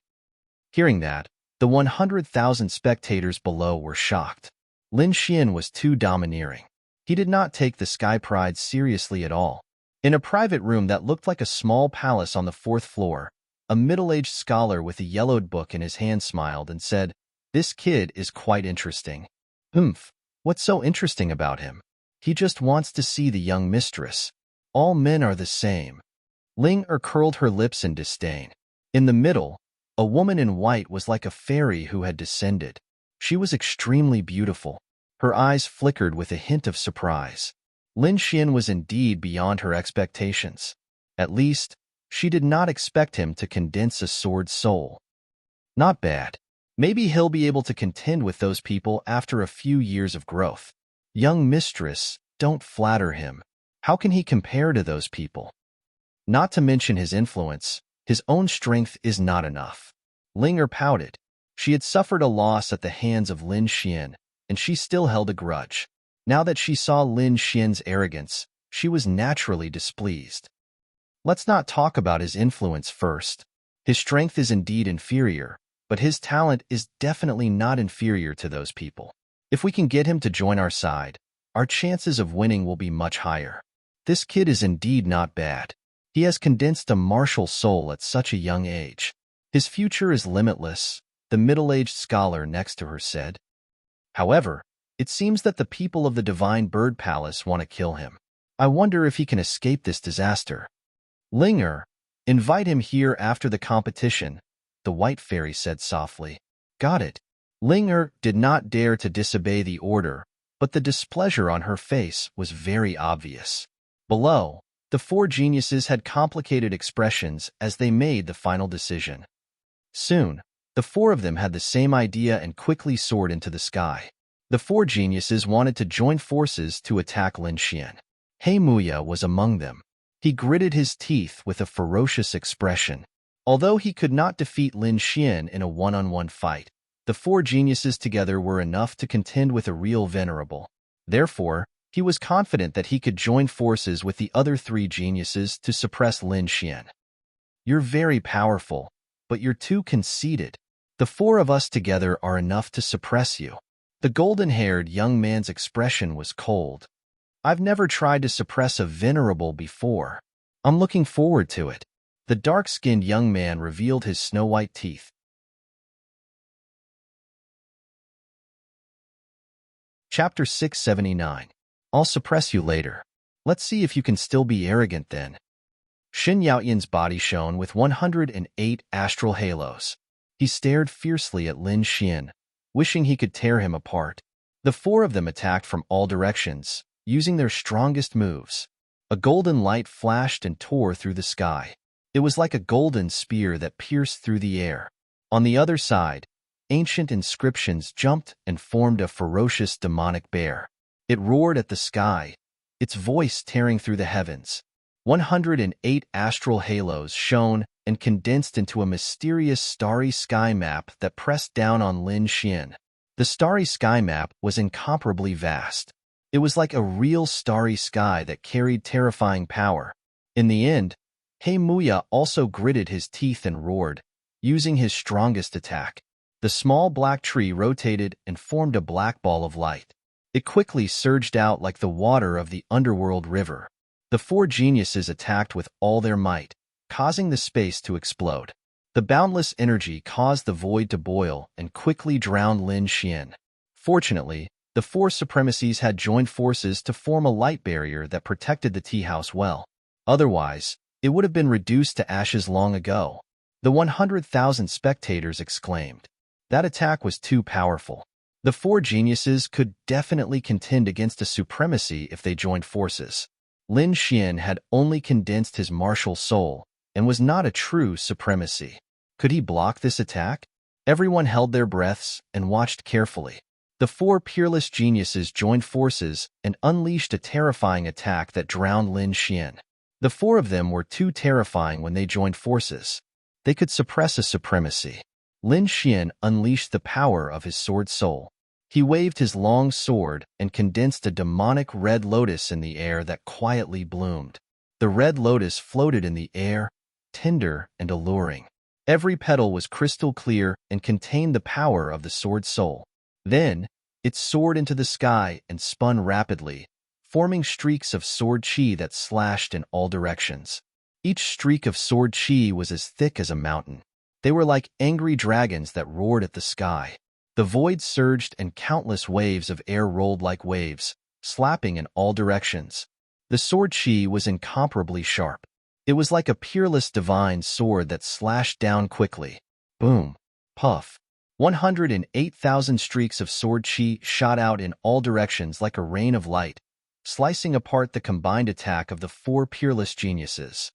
Hearing that, the 100,000 spectators below were shocked. Lin Xian was too domineering. He did not take the Sky Pride seriously at all. In a private room that looked like a small palace on the 4th floor, a middle-aged scholar with a yellowed book in his hand smiled and said, "This kid is quite interesting." "What's so interesting about him?" He just wants to see the young mistress. All men are the same. Ling curled her lips in disdain. In the middle, a woman in white was like a fairy who had descended. She was extremely beautiful. Her eyes flickered with a hint of surprise. Lin Xian was indeed beyond her expectations. At least, she did not expect him to condense a sword soul. Not bad. Maybe he'll be able to contend with those people after a few years of growth. Young mistress, don't flatter him. How can he compare to those people? Not to mention his influence, his own strength is not enough. Ling pouted. She had suffered a loss at the hands of Lin Xian, and she still held a grudge. Now that she saw Lin Xian's arrogance, she was naturally displeased. Let's not talk about his influence first. His strength is indeed inferior, but his talent is definitely not inferior to those people. If we can get him to join our side, our chances of winning will be much higher. This kid is indeed not bad. He has condensed a martial soul at such a young age. His future is limitless, the middle-aged scholar next to her said. However, it seems that the people of the Divine Bird Palace want to kill him. I wonder if he can escape this disaster. Linger, invite him here after the competition, the white fairy said softly. Got it. Linger did not dare to disobey the order, but the displeasure on her face was very obvious. Below, the four geniuses had complicated expressions as they made the final decision. Soon, the four of them had the same idea and quickly soared into the sky. The four geniuses wanted to join forces to attack Lin Xian. He Muya was among them. He gritted his teeth with a ferocious expression. Although he could not defeat Lin Xian in a one-on-one fight, the four geniuses together were enough to contend with a real venerable. Therefore, he was confident that he could join forces with the other three geniuses to suppress Lin Xian. You're very powerful, but you're too conceited. The four of us together are enough to suppress you. The golden-haired young man's expression was cold. I've never tried to suppress a venerable before. I'm looking forward to it. The dark-skinned young man revealed his snow-white teeth. Chapter 679. I'll suppress you later. Let's see if you can still be arrogant then. Xin Yaoyan's body shone with 108 astral halos. He stared fiercely at Lin Xian, wishing he could tear him apart. The four of them attacked from all directions, using their strongest moves. A golden light flashed and tore through the sky. It was like a golden spear that pierced through the air. On the other side, ancient inscriptions jumped and formed a ferocious demonic bear. It roared at the sky, its voice tearing through the heavens. 108 astral halos shone and condensed into a mysterious starry sky map that pressed down on Lin Xian. The starry sky map was incomparably vast. It was like a real starry sky that carried terrifying power. In the end, He Muya also gritted his teeth and roared, using his strongest attack. The small black tree rotated and formed a black ball of light. It quickly surged out like the water of the underworld river. The four geniuses attacked with all their might, causing the space to explode. The boundless energy caused the void to boil and quickly drowned Lin Xian. Fortunately, the four supremacies had joined forces to form a light barrier that protected the tea house well. Otherwise, it would have been reduced to ashes long ago. The 100,000 spectators exclaimed. That attack was too powerful. The four geniuses could definitely contend against a supremacy if they joined forces. Lin Xian had only condensed his martial soul and was not a true supremacy. Could he block this attack? Everyone held their breaths and watched carefully. The four peerless geniuses joined forces and unleashed a terrifying attack that drowned Lin Xian. The four of them were too terrifying when they joined forces. They could suppress a supremacy. Lin Xian unleashed the power of his sword soul. He waved his long sword and condensed a demonic red lotus in the air that quietly bloomed. The red lotus floated in the air, tender and alluring. Every petal was crystal clear and contained the power of the sword soul. Then, it soared into the sky and spun rapidly, forming streaks of sword chi that slashed in all directions. Each streak of sword chi was as thick as a mountain. They were like angry dragons that roared at the sky. The void surged and countless waves of air rolled like waves, slapping in all directions. The sword Qi was incomparably sharp. It was like a peerless divine sword that slashed down quickly. Boom. Puff. 108,000 streaks of sword Qi shot out in all directions like a rain of light, slicing apart the combined attack of the four peerless geniuses.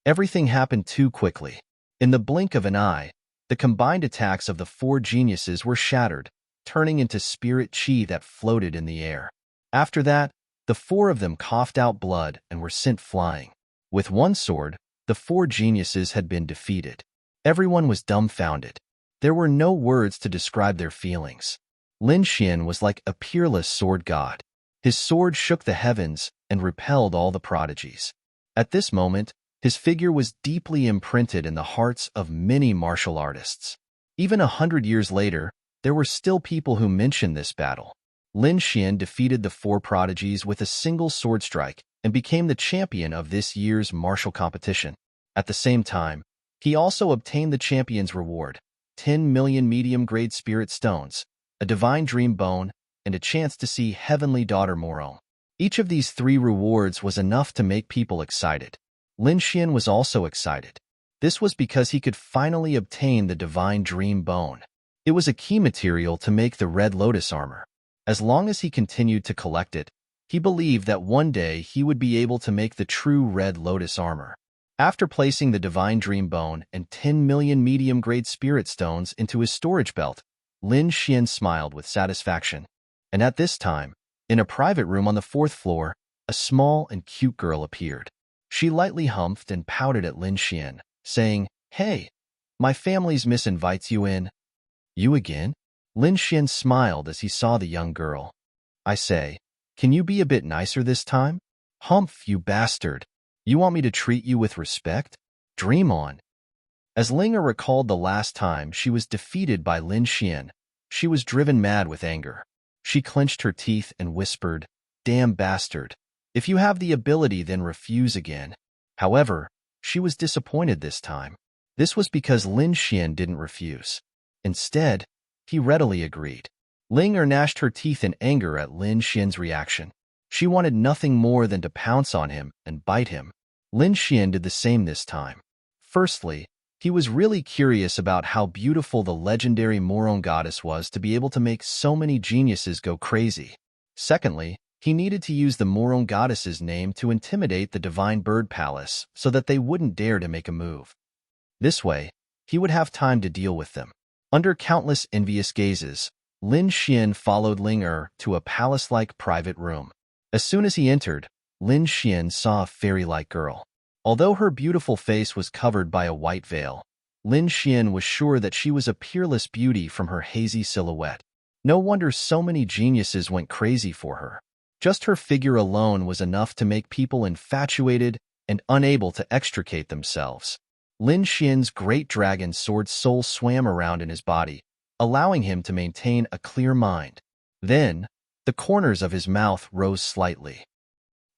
Everything happened too quickly. In the blink of an eye, the combined attacks of the four geniuses were shattered, turning into spirit Qi that floated in the air. After that, the four of them coughed out blood and were sent flying. With one sword, the four geniuses had been defeated. Everyone was dumbfounded. There were no words to describe their feelings. Lin Xian was like a peerless sword god. His sword shook the heavens and repelled all the prodigies. At this moment, his figure was deeply imprinted in the hearts of many martial artists. Even 100 years later, there were still people who mentioned this battle. Lin Xian defeated the four prodigies with a single sword strike and became the champion of this year's martial competition. At the same time, he also obtained the champion's reward, 10 million medium-grade spirit stones, a divine dream bone, and a chance to see heavenly daughter Morong. Each of these three rewards was enough to make people excited. Lin Xian was also excited. This was because he could finally obtain the divine dream bone. It was a key material to make the Red Lotus armor. As long as he continued to collect it, he believed that one day he would be able to make the true Red Lotus armor. After placing the divine dream bone and 10 million medium-grade spirit stones into his storage belt, Lin Xian smiled with satisfaction. And at this time, in a private room on the 4th floor, a small and cute girl appeared. She lightly humphed and pouted at Lin Xian, saying, "Hey, my family's miss invites you in." "You again?" Lin Xian smiled as he saw the young girl. "I say, can you be a bit nicer this time?" "Humph, you bastard. You want me to treat you with respect? Dream on." As Ling Er recalled the last time she was defeated by Lin Xian, she was driven mad with anger. She clenched her teeth and whispered, "Damn bastard. If you have the ability, then refuse again." However, she was disappointed this time. This was because Lin Xian didn't refuse. Instead, he readily agreed. Ling Er gnashed her teeth in anger at Lin Xian's reaction. She wanted nothing more than to pounce on him and bite him. Lin Xian did the same this time. Firstly, he was really curious about how beautiful the legendary Morong goddess was to be able to make so many geniuses go crazy. Secondly, he needed to use the Morong goddess's name to intimidate the Divine Bird Palace so that they wouldn't dare to make a move. This way, he would have time to deal with them. Under countless envious gazes, Lin Xian followed Ling Er to a palace-like private room. As soon as he entered, Lin Xian saw a fairy-like girl. Although her beautiful face was covered by a white veil, Lin Xian was sure that she was a peerless beauty from her hazy silhouette. No wonder so many geniuses went crazy for her. Just her figure alone was enough to make people infatuated and unable to extricate themselves. Lin Xian's great dragon sword soul swam around in his body, allowing him to maintain a clear mind. Then, the corners of his mouth rose slightly.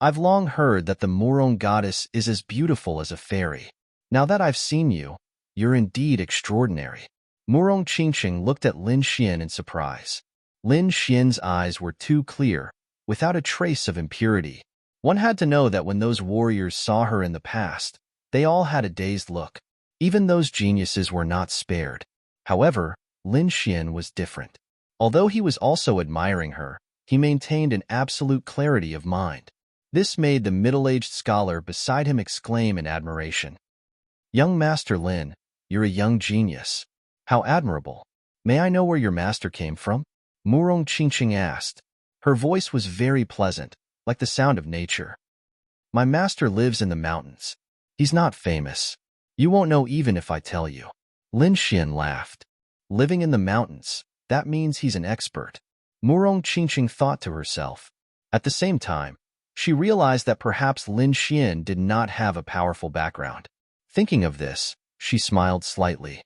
"I've long heard that the Morong goddess is as beautiful as a fairy. Now that I've seen you, you're indeed extraordinary." Morong Qingqing looked at Lin Xian in surprise. Lin Xian's eyes were too clear, without a trace of impurity. One had to know that when those warriors saw her in the past, they all had a dazed look. Even those geniuses were not spared. However, Lin Xian was different. Although he was also admiring her, he maintained an absolute clarity of mind. This made the middle-aged scholar beside him exclaim in admiration. "Young Master Lin, you're a young genius. How admirable. May I know where your master came from?" Morong Qingqing asked. Her voice was very pleasant, like the sound of nature. "My master lives in the mountains. He's not famous. You won't know even if I tell you." Lin Xian laughed. "Living in the mountains, that means he's an expert." Morong Qingqing thought to herself. At the same time, she realized that perhaps Lin Xian did not have a powerful background. Thinking of this, she smiled slightly.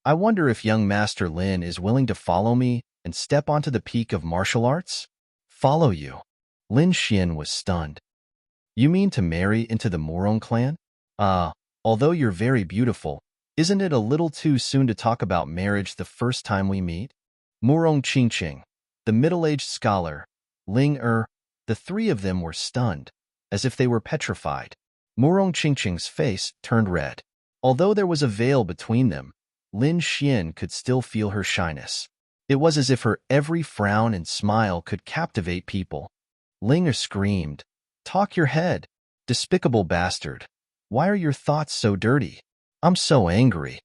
"I wonder if young Master Lin is willing to follow me and step onto the peak of martial arts?" "Follow you?" Lin Xian was stunned. "You mean to marry into the Morong clan?" Although you're very beautiful, isn't it a little too soon to talk about marriage the first time we meet?" Morong Qingqing, the middle-aged scholar, Ling Er, The three of them were stunned, as if they were petrified. Murong Qingqing's face turned red. Although there was a veil between them, Lin Xian could still feel her shyness. It was as if her every frown and smile could captivate people. Ling screamed, "Talk your head, despicable bastard. Why are your thoughts so dirty? I'm so angry."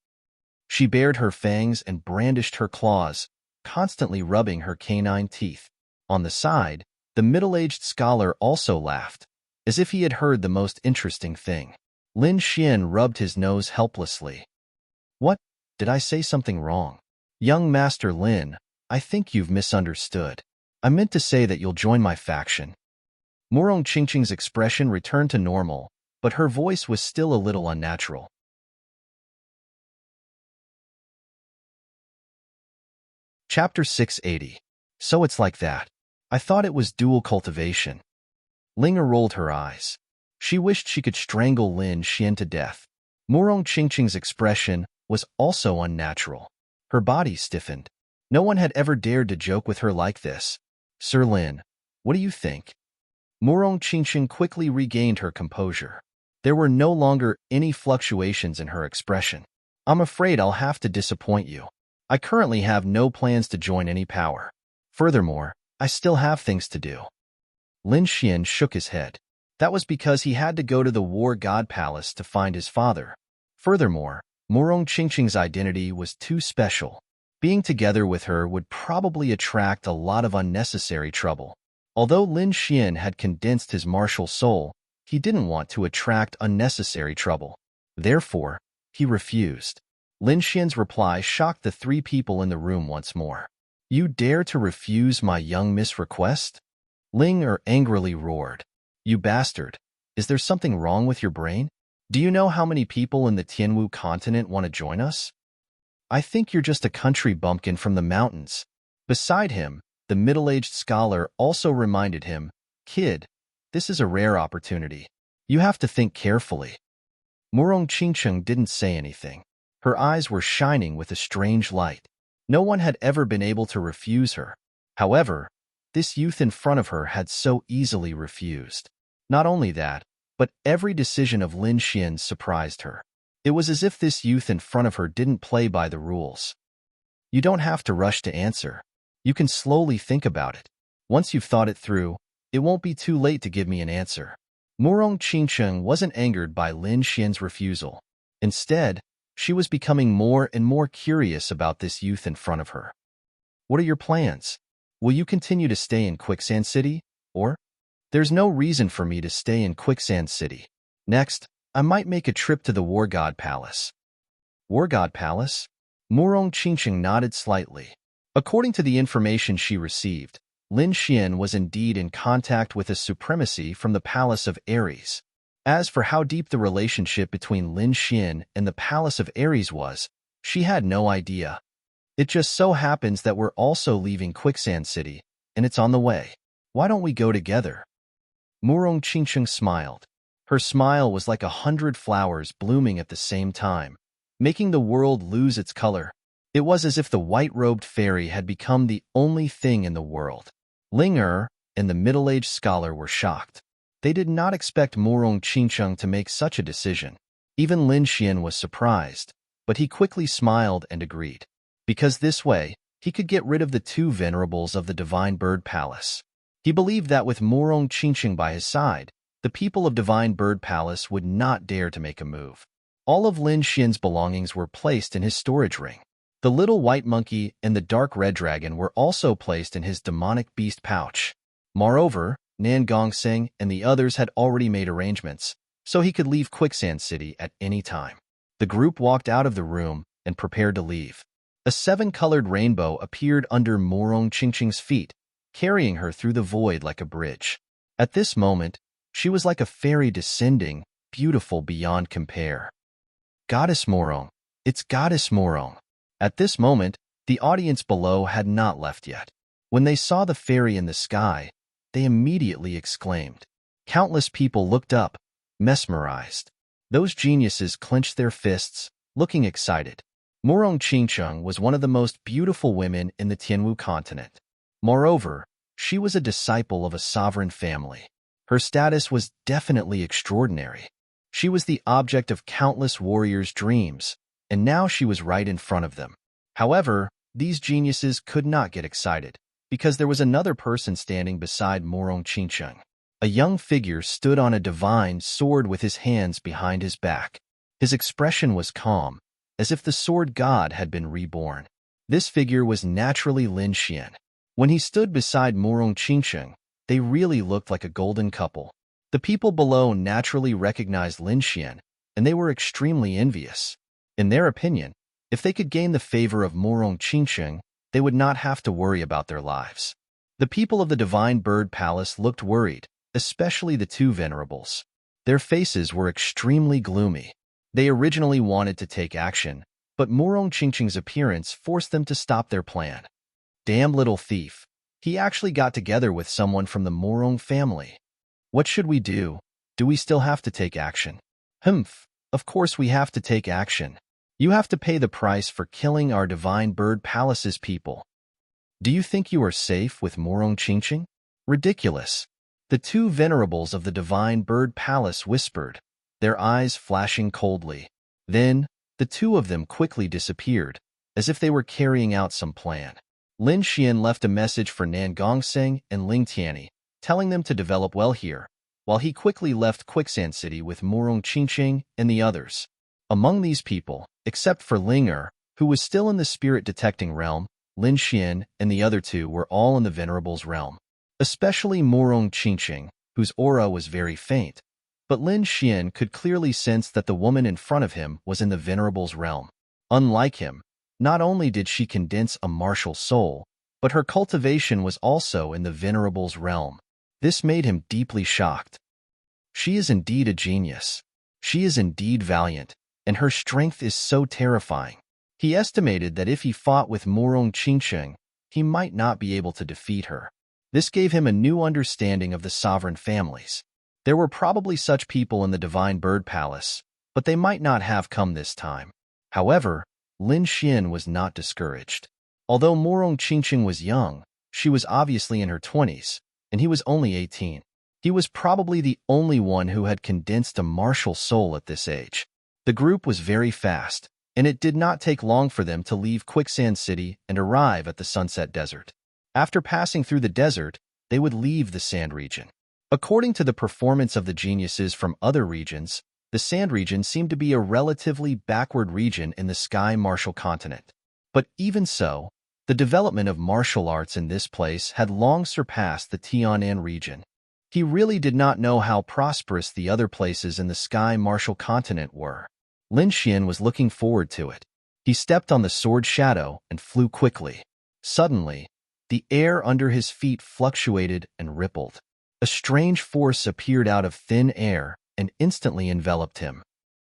She bared her fangs and brandished her claws, constantly rubbing her canine teeth. On the side, the middle-aged scholar also laughed, as if he had heard the most interesting thing. Lin Xian rubbed his nose helplessly. "What? Did I say something wrong? Young Master Lin, I think you've misunderstood. I meant to say that you'll join my faction." Murong Qingqing's expression returned to normal, but her voice was still a little unnatural. Chapter 680. So it's like that. I thought it was dual cultivation. Linger rolled her eyes. She wished she could strangle Lin Xian to death. Murong Qingqing's expression was also unnatural. Her body stiffened. No one had ever dared to joke with her like this. "Sir Lin, what do you think?" Murong Qingqing quickly regained her composure. There were no longer any fluctuations in her expression. "I'm afraid I'll have to disappoint you. I currently have no plans to join any power. Furthermore, I still have things to do." Lin Xian shook his head. That was because he had to go to the War God Palace to find his father. Furthermore, Murong Qingqing's identity was too special. Being together with her would probably attract a lot of unnecessary trouble. Although Lin Xian had condensed his martial soul, he didn't want to attract unnecessary trouble. Therefore, he refused. Lin Xian's reply shocked the three people in the room once more. "You dare to refuse my young miss request?" Ling angrily roared. "You bastard! Is there something wrong with your brain? Do you know how many people in the Tianwu continent want to join us? I think you're just a country bumpkin from the mountains." Beside him, the middle-aged scholar also reminded him, "Kid, this is a rare opportunity. You have to think carefully." Murong Qingqing didn't say anything. Her eyes were shining with a strange light. No one had ever been able to refuse her. However, this youth in front of her had so easily refused. Not only that, but every decision of Lin Xian's surprised her. It was as if this youth in front of her didn't play by the rules. "You don't have to rush to answer. You can slowly think about it. Once you've thought it through, it won't be too late to give me an answer." Murong Qingqing wasn't angered by Lin Xian's refusal. Instead, she was becoming more and more curious about this youth in front of her. "What are your plans? Will you continue to stay in Quicksand City, or?" "There's no reason for me to stay in Quicksand City. Next, I might make a trip to the War God Palace." "War God Palace?" Murong Qingqing nodded slightly. According to the information she received, Lin Xian was indeed in contact with a supremacy from the Palace of Ares. As for how deep the relationship between Lin Xian and the Palace of Ares was, she had no idea. "It just so happens that we're also leaving Quicksand City, and it's on the way. Why don't we go together?" Murong Qingqing smiled. Her smile was like 100 flowers blooming at the same time, making the world lose its color. It was as if the white-robed fairy had become the only thing in the world. Ling and the middle-aged scholar were shocked. They did not expect Murong Qingqing to make such a decision. Even Lin Xian was surprised, but he quickly smiled and agreed. Because this way, he could get rid of the two venerables of the Divine Bird Palace. He believed that with Murong Qingqing by his side, the people of Divine Bird Palace would not dare to make a move. All of Lin Xian's belongings were placed in his storage ring. The little white monkey and the dark red dragon were also placed in his demonic beast pouch. Moreover, Nan Gongseng and the others had already made arrangements, so he could leave Quicksand City at any time. The group walked out of the room and prepared to leave. A 7-colored rainbow appeared under Murong Qingqing's feet, carrying her through the void like a bridge. At this moment, she was like a fairy descending, beautiful beyond compare. "Goddess Murong! It's Goddess Murong!" At this moment, the audience below had not left yet. When they saw the fairy in the sky, they immediately exclaimed. Countless people looked up, mesmerized. Those geniuses clenched their fists, looking excited. Murong Qingqing was one of the most beautiful women in the Tianwu continent. Moreover, She was a disciple of a sovereign family. Her status was definitely extraordinary. She was the object of countless warriors' dreams, and now she was right in front of them. However, these geniuses could not get excited, because there was another person standing beside Morong Qingcheng. A young figure stood on a divine sword with his hands behind his back. His expression was calm, as if the sword god had been reborn. This figure was naturally Lin Xian. When he stood beside Morong Qingcheng, they really looked like a golden couple. The people below naturally recognized Lin Xian, and they were extremely envious. In their opinion, if they could gain the favor of Morong Qingcheng, they would not have to worry about their lives. The people of the Divine Bird Palace looked worried, especially the two venerables. Their faces were extremely gloomy. They originally wanted to take action, but Morong Qingcheng's appearance forced them to stop their plan. Damn little thief. He actually got together with someone from the Morong family. What should we do? Do we still have to take action? Humph, of course we have to take action. You have to pay the price for killing our Divine Bird Palace's people. Do you think you are safe with Morong Qingcheng? Ridiculous. The two venerables of the Divine Bird Palace whispered, their eyes flashing coldly. Then, the two of them quickly disappeared, as if they were carrying out some plan. Lin Xian left a message for Nan Gongseng and Ling Tianyi, telling them to develop well here, while he quickly left Quicksand City with Morong Qingcheng and the others. Among these people, except for Ling Er, who was still in the spirit-detecting realm, Lin Xian and the other two were all in the Venerable's realm. Especially Morong Qingcheng, whose aura was very faint. But Lin Xian could clearly sense that the woman in front of him was in the Venerable's realm. Unlike him, not only did she condense a martial soul, but her cultivation was also in the Venerable's realm. This made him deeply shocked. She is indeed a genius. She is indeed valiant, and her strength is so terrifying. He estimated that if he fought with Morong Qingcheng, he might not be able to defeat her. This gave him a new understanding of the sovereign families. There were probably such people in the Divine Bird Palace, but they might not have come this time. However, Lin Xian was not discouraged. Although Morong Qingcheng was young, she was obviously in her 20s, and he was only 18. He was probably the only one who had condensed a martial soul at this age. The group was very fast, and it did not take long for them to leave Quicksand City and arrive at the Sunset Desert. After passing through the desert, they would leave the Sand region. According to the performance of the geniuses from other regions, the Sand region seemed to be a relatively backward region in the Sky Martial Continent. But even so, the development of martial arts in this place had long surpassed the Tianan region. He really did not know how prosperous the other places in the Sky Martial Continent were. Lin Xian was looking forward to it. He stepped on the sword shadow and flew quickly. Suddenly, the air under his feet fluctuated and rippled. A strange force appeared out of thin air and instantly enveloped him.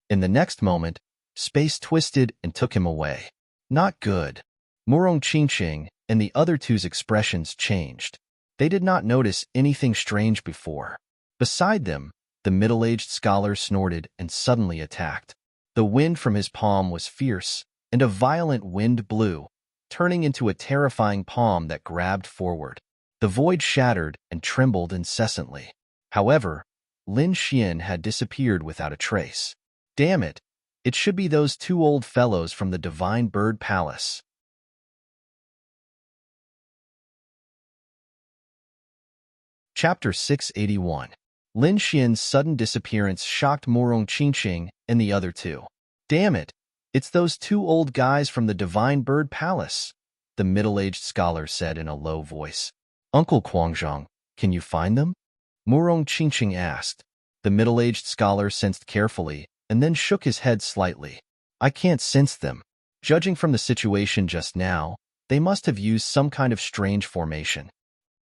In the next moment, space twisted and took him away. Not good. Morong Qingcheng and the other two's expressions changed. They did not notice anything strange before. Beside them, the middle-aged scholar snorted and suddenly attacked. The wind from his palm was fierce, and a violent wind blew, turning into a terrifying palm that grabbed forward. The void shattered and trembled incessantly. However, Lin Xian had disappeared without a trace. Damn it! It should be those two old fellows from the Divine Bird Palace. Chapter 681. Lin Xian's sudden disappearance shocked Morong Qingcheng and the other two. Damn it! It's those two old guys from the Divine Bird Palace, the middle-aged scholar said in a low voice. Uncle Guangzhong, can you find them? Morong Qingcheng asked. The middle-aged scholar sensed carefully and then shook his head slightly. I can't sense them. Judging from the situation just now, they must have used some kind of strange formation.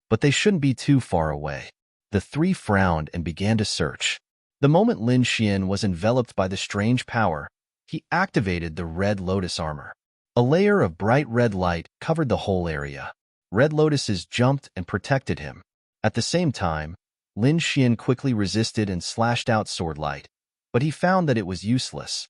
But they shouldn't be too far away. The three frowned and began to search. The moment Lin Xian was enveloped by the strange power, he activated the Red Lotus armor. A layer of bright red light covered the whole area. Red lotuses jumped and protected him. At the same time, Lin Xian quickly resisted and slashed out sword light, but he found that it was useless.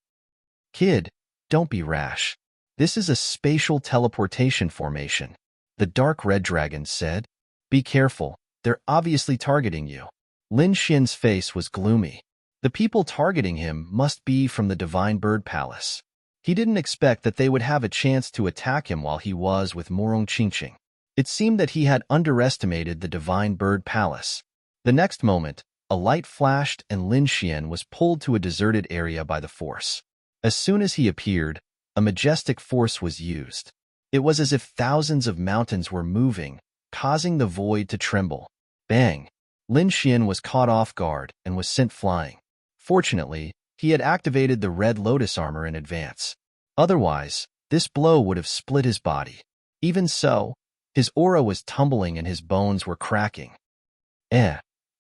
Kid, don't be rash. This is a spatial teleportation formation, the dark red dragon said. Be careful, they're obviously targeting you. Lin Xian's face was gloomy. The people targeting him must be from the Divine Bird Palace. He didn't expect that they would have a chance to attack him while he was with Morong Qingqing. It seemed that he had underestimated the Divine Bird Palace. The next moment, a light flashed and Lin Xian was pulled to a deserted area by the force. As soon as he appeared, a majestic force was used. It was as if thousands of mountains were moving, causing the void to tremble. Bang! Lin Xian was caught off guard and was sent flying. Fortunately, he had activated the Red Lotus armor in advance. Otherwise, this blow would have split his body. Even so, his aura was tumbling and his bones were cracking.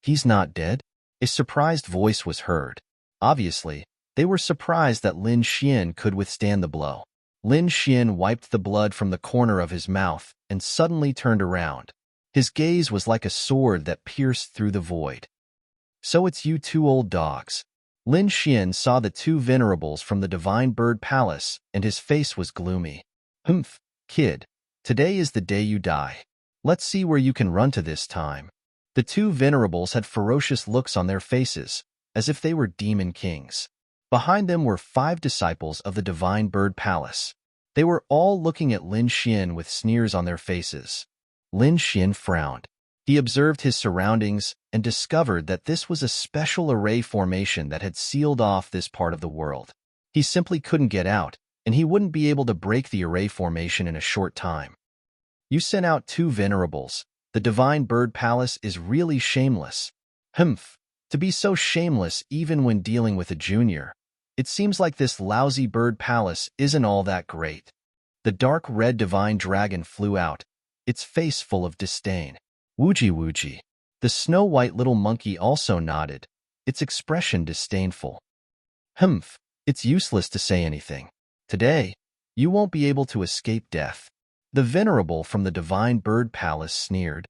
He's not dead? A surprised voice was heard. Obviously, they were surprised that Lin Xian could withstand the blow. Lin Xian wiped the blood from the corner of his mouth and suddenly turned around. His gaze was like a sword that pierced through the void. So it's you two old dogs. Lin Xian saw the two venerables from the Divine Bird Palace, and his face was gloomy. Humph, kid, today is the day you die. Let's see where you can run to this time. The two venerables had ferocious looks on their faces, as if they were demon kings. Behind them were 5 disciples of the Divine Bird Palace. They were all looking at Lin Xian with sneers on their faces. Lin Xian frowned. He observed his surroundings and discovered that this was a special array formation that had sealed off this part of the world. He simply couldn't get out, and he wouldn't be able to break the array formation in a short time. You sent out 2 venerables. The Divine Bird Palace is really shameless. Humph, to be so shameless even when dealing with a junior. It seems like this lousy bird palace isn't all that great. The dark red divine dragon flew out, its face full of disdain. Wooji wooji. The snow-white little monkey also nodded, its expression disdainful. Humph, it's useless to say anything. Today, you won't be able to escape death. The venerable from the Divine Bird Palace sneered.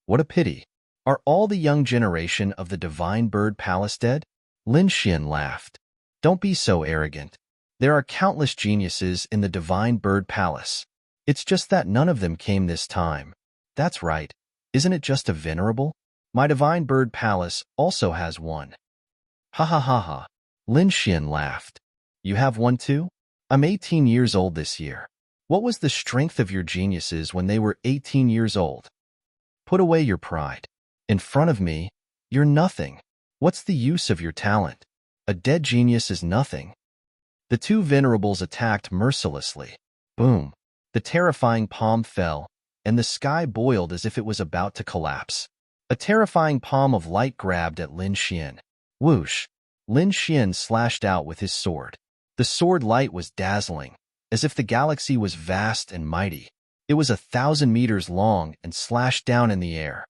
What a pity. Are all the young generation of the Divine Bird Palace dead? Lin Xian laughed. Don't be so arrogant. There are countless geniuses in the Divine Bird Palace. It's just that none of them came this time. That's right. Isn't it just a venerable? My Divine Bird Palace also has one. Ha ha ha ha. Lin Xian laughed. You have one too? I'm 18 years old this year. What was the strength of your geniuses when they were 18 years old? Put away your pride. In front of me, you're nothing. What's the use of your talent? A dead genius is nothing. The 2 venerables attacked mercilessly. Boom. The terrifying palm fell, and the sky boiled as if it was about to collapse. A terrifying palm of light grabbed at Lin Xian. Whoosh! Lin Xian slashed out with his sword. The sword light was dazzling, as if the galaxy was vast and mighty. It was 1,000 meters long and slashed down in the air.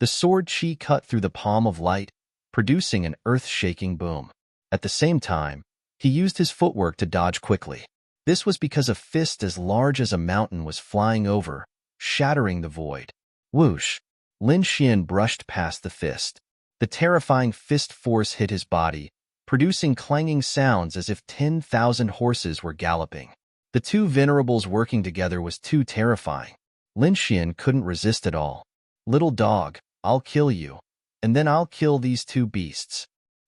The sword chi cut through the palm of light, producing an earth-shaking boom. At the same time, he used his footwork to dodge quickly. This was because a fist as large as a mountain was flying over, shattering the void. Whoosh! Lin Xian brushed past the fist. The terrifying fist force hit his body, producing clanging sounds as if 10,000 horses were galloping. The 2 venerables working together was too terrifying. Lin Xian couldn't resist at all. Little dog, I'll kill you, and then I'll kill these 2 beasts.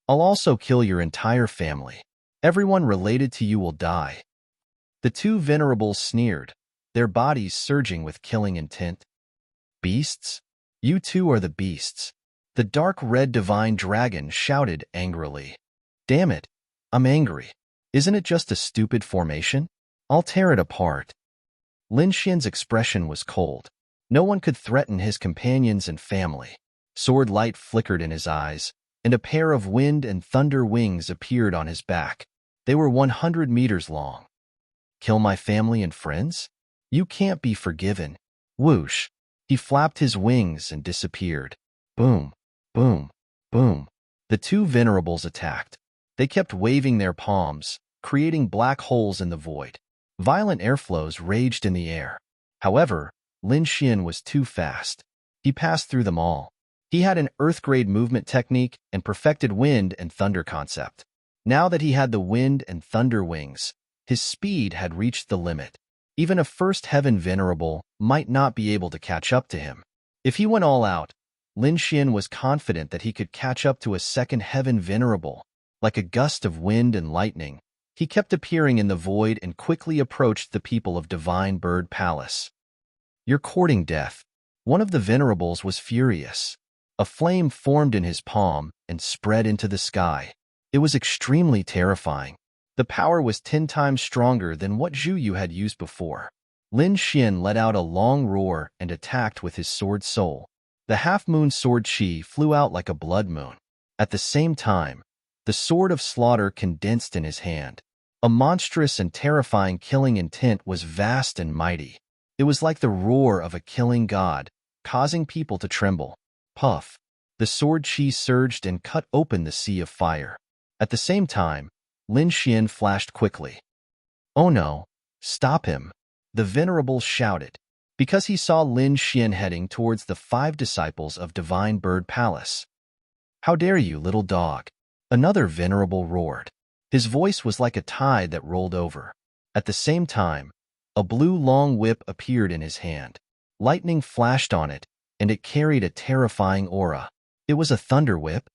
I'll also kill your entire family. Everyone related to you will die. The 2 venerables sneered, their bodies surging with killing intent. Beasts? You 2 are the beasts. The dark red divine dragon shouted angrily. Damn it, I'm angry. Isn't it just a stupid formation? I'll tear it apart. Lin Xian's expression was cold. No one could threaten his companions and family. Sword light flickered in his eyes, and a pair of wind and thunder wings appeared on his back. They were 100 meters long. Kill my family and friends? You can't be forgiven. Whoosh! He flapped his wings and disappeared. Boom, boom, boom. The 2 venerables attacked. They kept waving their palms, creating black holes in the void. Violent airflows raged in the air. However, Lin Xian was too fast. He passed through them all. He had an Earth-grade movement technique and perfected wind and thunder concept. Now that he had the wind and thunder wings, his speed had reached the limit. Even a first heaven venerable might not be able to catch up to him. If he went all out, Lin Xian was confident that he could catch up to a second heaven venerable. Like a gust of wind and lightning, he kept appearing in the void and quickly approached the people of Divine Bird Palace. "You're courting death." One of the venerables was furious. A flame formed in his palm and spread into the sky. It was extremely terrifying. The power was 10 times stronger than what Zhu Yu had used before. Lin Xian let out a long roar and attacked with his sword soul. The half-moon sword Qi flew out like a blood moon. At the same time, the sword of slaughter condensed in his hand. A monstrous and terrifying killing intent was vast and mighty. It was like the roar of a killing god, causing people to tremble. Puff! The sword Qi surged and cut open the sea of fire. At the same time, Lin Xian flashed quickly. "Oh no! Stop him!" the venerable shouted. Because he saw Lin Xian heading towards the 5 disciples of Divine Bird Palace. "How dare you, little dog!" Another venerable roared. His voice was like a tide that rolled over. At the same time, a blue long whip appeared in his hand. Lightning flashed on it, and it carried a terrifying aura. It was a thunder whip.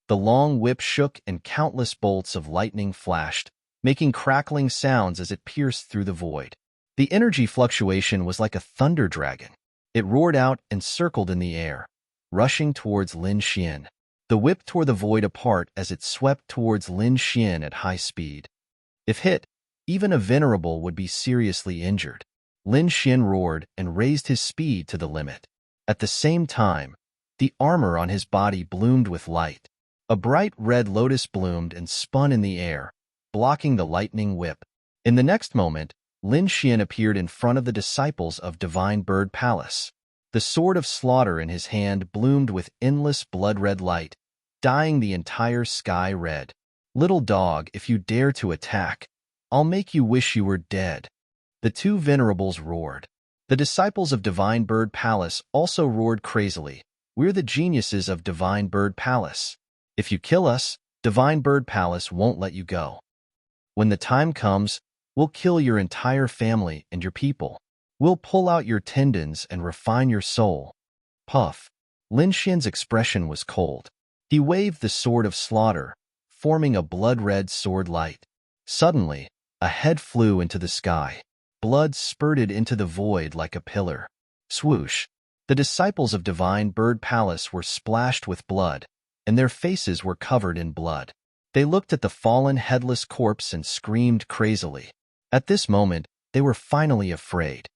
The long whip shook and countless bolts of lightning flashed, making crackling sounds as it pierced through the void. The energy fluctuation was like a thunder dragon. It roared out and circled in the air, rushing towards Lin Xian. The whip tore the void apart as it swept towards Lin Xian at high speed. If hit, even a venerable would be seriously injured. Lin Xian roared and raised his speed to the limit. At the same time, the armor on his body bloomed with light. A bright red lotus bloomed and spun in the air, blocking the lightning whip. In the next moment, Lin Xian appeared in front of the disciples of Divine Bird Palace. The sword of slaughter in his hand bloomed with endless blood-red light, dyeing the entire sky red. "Little dog, if you dare to attack, I'll make you wish you were dead." The 2 venerables roared. The disciples of Divine Bird Palace also roared crazily. "We're the geniuses of Divine Bird Palace. If you kill us, Divine Bird Palace won't let you go. When the time comes, we'll kill your entire family and your people. We'll pull out your tendons and refine your soul." Puff! Lin Xian's expression was cold. He waved the sword of slaughter, forming a blood-red sword light. Suddenly, a head flew into the sky. Blood spurted into the void like a pillar. Swoosh! The disciples of Divine Bird Palace were splashed with blood, and their faces were covered in blood. They looked at the fallen headless corpse and screamed crazily. At this moment, they were finally afraid.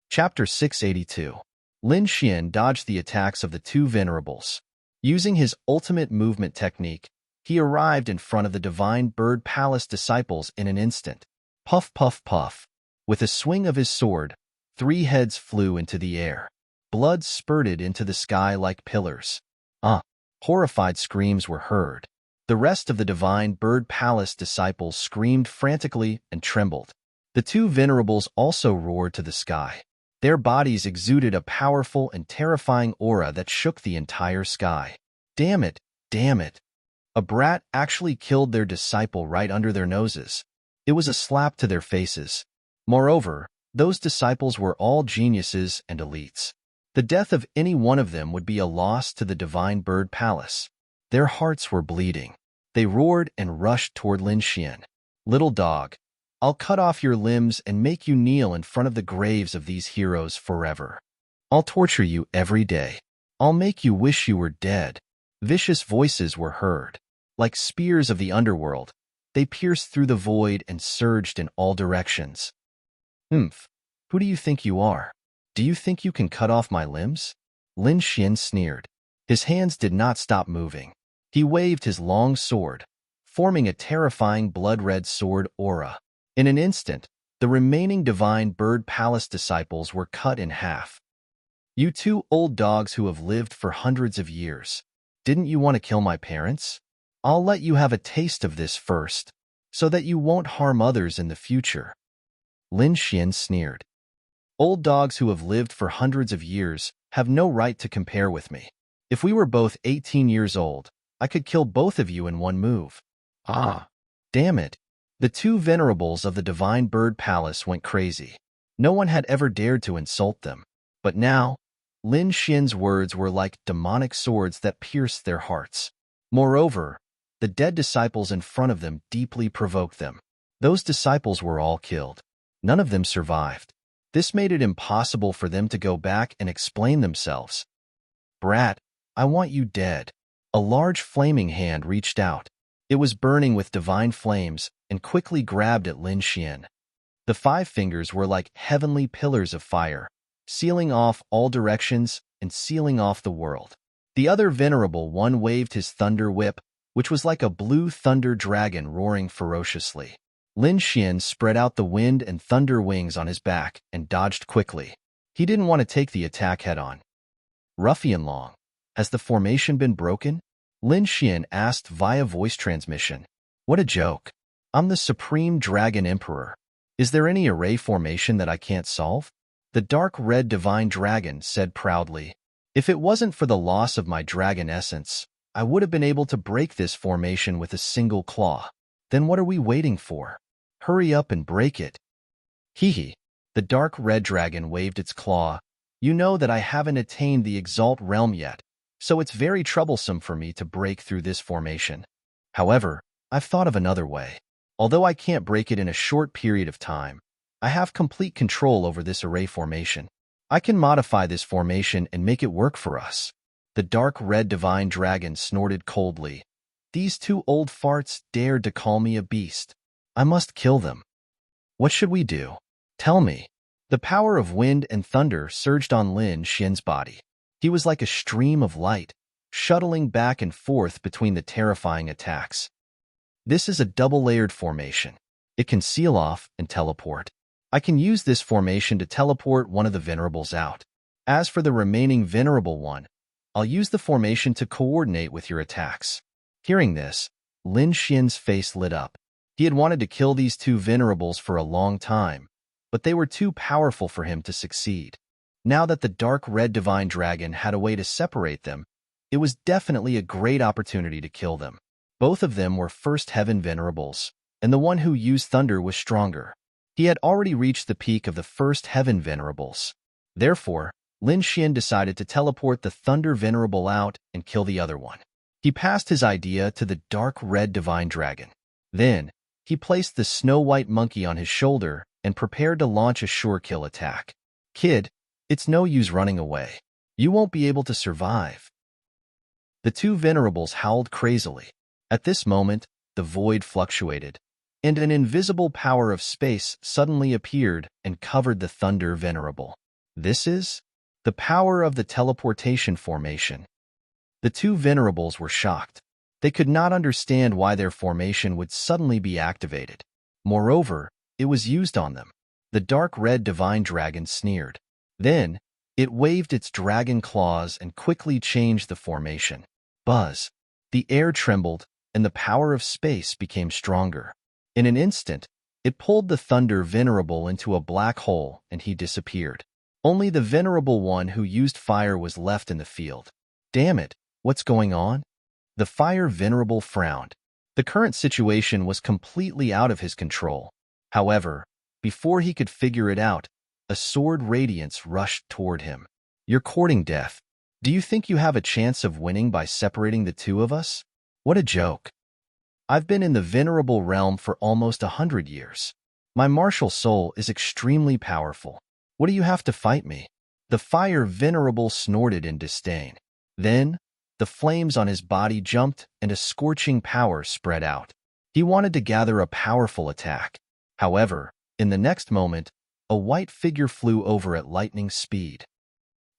Chapter 682. Lin Xian dodged the attacks of the 2 venerables. Using his ultimate movement technique, he arrived in front of the Divine Bird Palace disciples in an instant. Puff, puff, puff. With a swing of his sword, 3 heads flew into the air. Blood spurted into the sky like pillars. Horrified screams were heard. The rest of the Divine Bird Palace disciples screamed frantically and trembled. The 2 venerables also roared to the sky. Their bodies exuded a powerful and terrifying aura that shook the entire sky. Damn it! Damn it! A brat actually killed their disciple right under their noses. It was a slap to their faces. Moreover, those disciples were all geniuses and elites. The death of any one of them would be a loss to the Divine Bird Palace. Their hearts were bleeding. They roared and rushed toward Lin Xian. "Little dog, I'll cut off your limbs and make you kneel in front of the graves of these heroes forever. I'll torture you every day. I'll make you wish you were dead." Vicious voices were heard. Like spears of the underworld, they pierced through the void and surged in all directions. Who do you think you are? Do you think you can cut off my limbs?" Lin Xian sneered. His hands did not stop moving. He waved his long sword, forming a terrifying blood-red sword aura. In an instant, the remaining Divine Bird Palace disciples were cut in half. "You 2 old dogs who have lived for hundreds of years. Didn't you want to kill my parents? I'll let you have a taste of this first, so that you won't harm others in the future." Lin Xian sneered. "Old dogs who have lived for hundreds of years have no right to compare with me. If we were both 18 years old, I could kill both of you in one move." Damn it! The two venerables of the Divine Bird Palace went crazy. No one had ever dared to insult them. But now, Lin Xian's words were like demonic swords that pierced their hearts. Moreover, the dead disciples in front of them deeply provoked them. Those disciples were all killed. None of them survived. This made it impossible for them to go back and explain themselves. "Brat, I want you dead." A large flaming hand reached out. It was burning with divine flames and quickly grabbed at Lin Xian. The 5 fingers were like heavenly pillars of fire, sealing off all directions and sealing off the world. The other venerable one waved his thunder whip, which was like a blue thunder dragon roaring ferociously. Lin Xian spread out the wind and thunder wings on his back and dodged quickly. He didn't want to take the attack head-on. "Ruffian Long, has the formation been broken?" Lin Xian asked via voice transmission. "What a joke. I'm the Supreme Dragon Emperor. Is there any array formation that I can't solve?" The dark red divine dragon said proudly. "If it wasn't for the loss of my dragon essence, I would have been able to break this formation with a single claw. Then what are we waiting for? Hurry up and break it." "Hee." The dark red dragon waved its claw. "You know that I haven't attained the Exalt realm yet, so it's very troublesome for me to break through this formation. However, I've thought of another way. Although I can't break it in a short period of time, I have complete control over this array formation. I can modify this formation and make it work for us." The dark red divine dragon snorted coldly. "These 2 old farts dared to call me a beast. I must kill them. What should we do? Tell me." The power of wind and thunder surged on Lin Xian's body. He was like a stream of light, shuttling back and forth between the terrifying attacks. This is a double-layered formation. It can seal off and teleport. I can use this formation to teleport one of the venerables out. As for the remaining venerable one, I'll use the formation to coordinate with your attacks. Hearing this, Lin Xian's face lit up. He had wanted to kill these 2 venerables for a long time, but they were too powerful for him to succeed. Now that the dark red divine dragon had a way to separate them, it was definitely a great opportunity to kill them. Both of them were first heaven venerables, and the one who used thunder was stronger. He had already reached the peak of the first heaven venerables. Therefore, Lin Xian decided to teleport the thunder venerable out and kill the other one. He passed his idea to the dark red divine dragon. Then, he placed the snow-white monkey on his shoulder and prepared to launch a sure-kill attack. "Kid, it's no use running away. You won't be able to survive." The 2 venerables howled crazily. At this moment, the void fluctuated, and an invisible power of space suddenly appeared and covered the thunder venerable. This is the power of the teleportation formation. The 2 venerables were shocked. They could not understand why their formation would suddenly be activated. Moreover, it was used on them. The dark red divine dragon sneered. Then, it waved its dragon claws and quickly changed the formation. Buzz. The air trembled, and the power of space became stronger. In an instant, it pulled the thunder venerable into a black hole, and he disappeared. Only the venerable one who used fire was left in the field. "Damn it, what's going on?" The fire venerable frowned. The current situation was completely out of his control. However, before he could figure it out, a sword radiance rushed toward him. "You're courting death. Do you think you have a chance of winning by separating the 2 of us? What a joke. I've been in the venerable realm for almost 100 years. My martial soul is extremely powerful. What do you have to fight me?" The fire venerable snorted in disdain. Then, the flames on his body jumped and a scorching power spread out. He wanted to gather a powerful attack. However, in the next moment, a white figure flew over at lightning speed.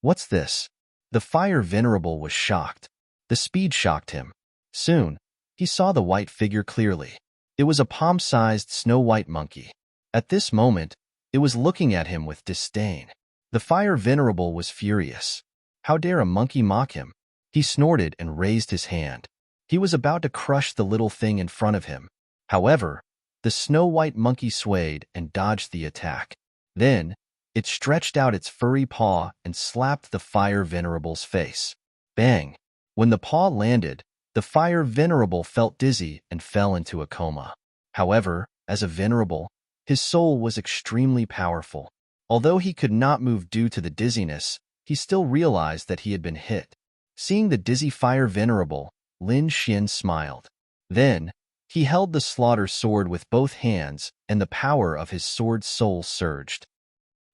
"What's this?" The fire venerable was shocked. The speed shocked him. Soon, he saw the white figure clearly. It was a palm-sized snow-white monkey. At this moment, it was looking at him with disdain. The fire venerable was furious. How dare a monkey mock him? He snorted and raised his hand. He was about to crush the little thing in front of him. However, the snow-white monkey swayed and dodged the attack. Then, it stretched out its furry paw and slapped the fire venerable's face. Bang! When the paw landed, the fire venerable felt dizzy and fell into a coma. However, as a venerable, his soul was extremely powerful. Although he could not move due to the dizziness, he still realized that he had been hit. Seeing the dizzy fire venerable, Lin Xian smiled. Then, he held the slaughter sword with both hands, and the power of his sword's soul surged.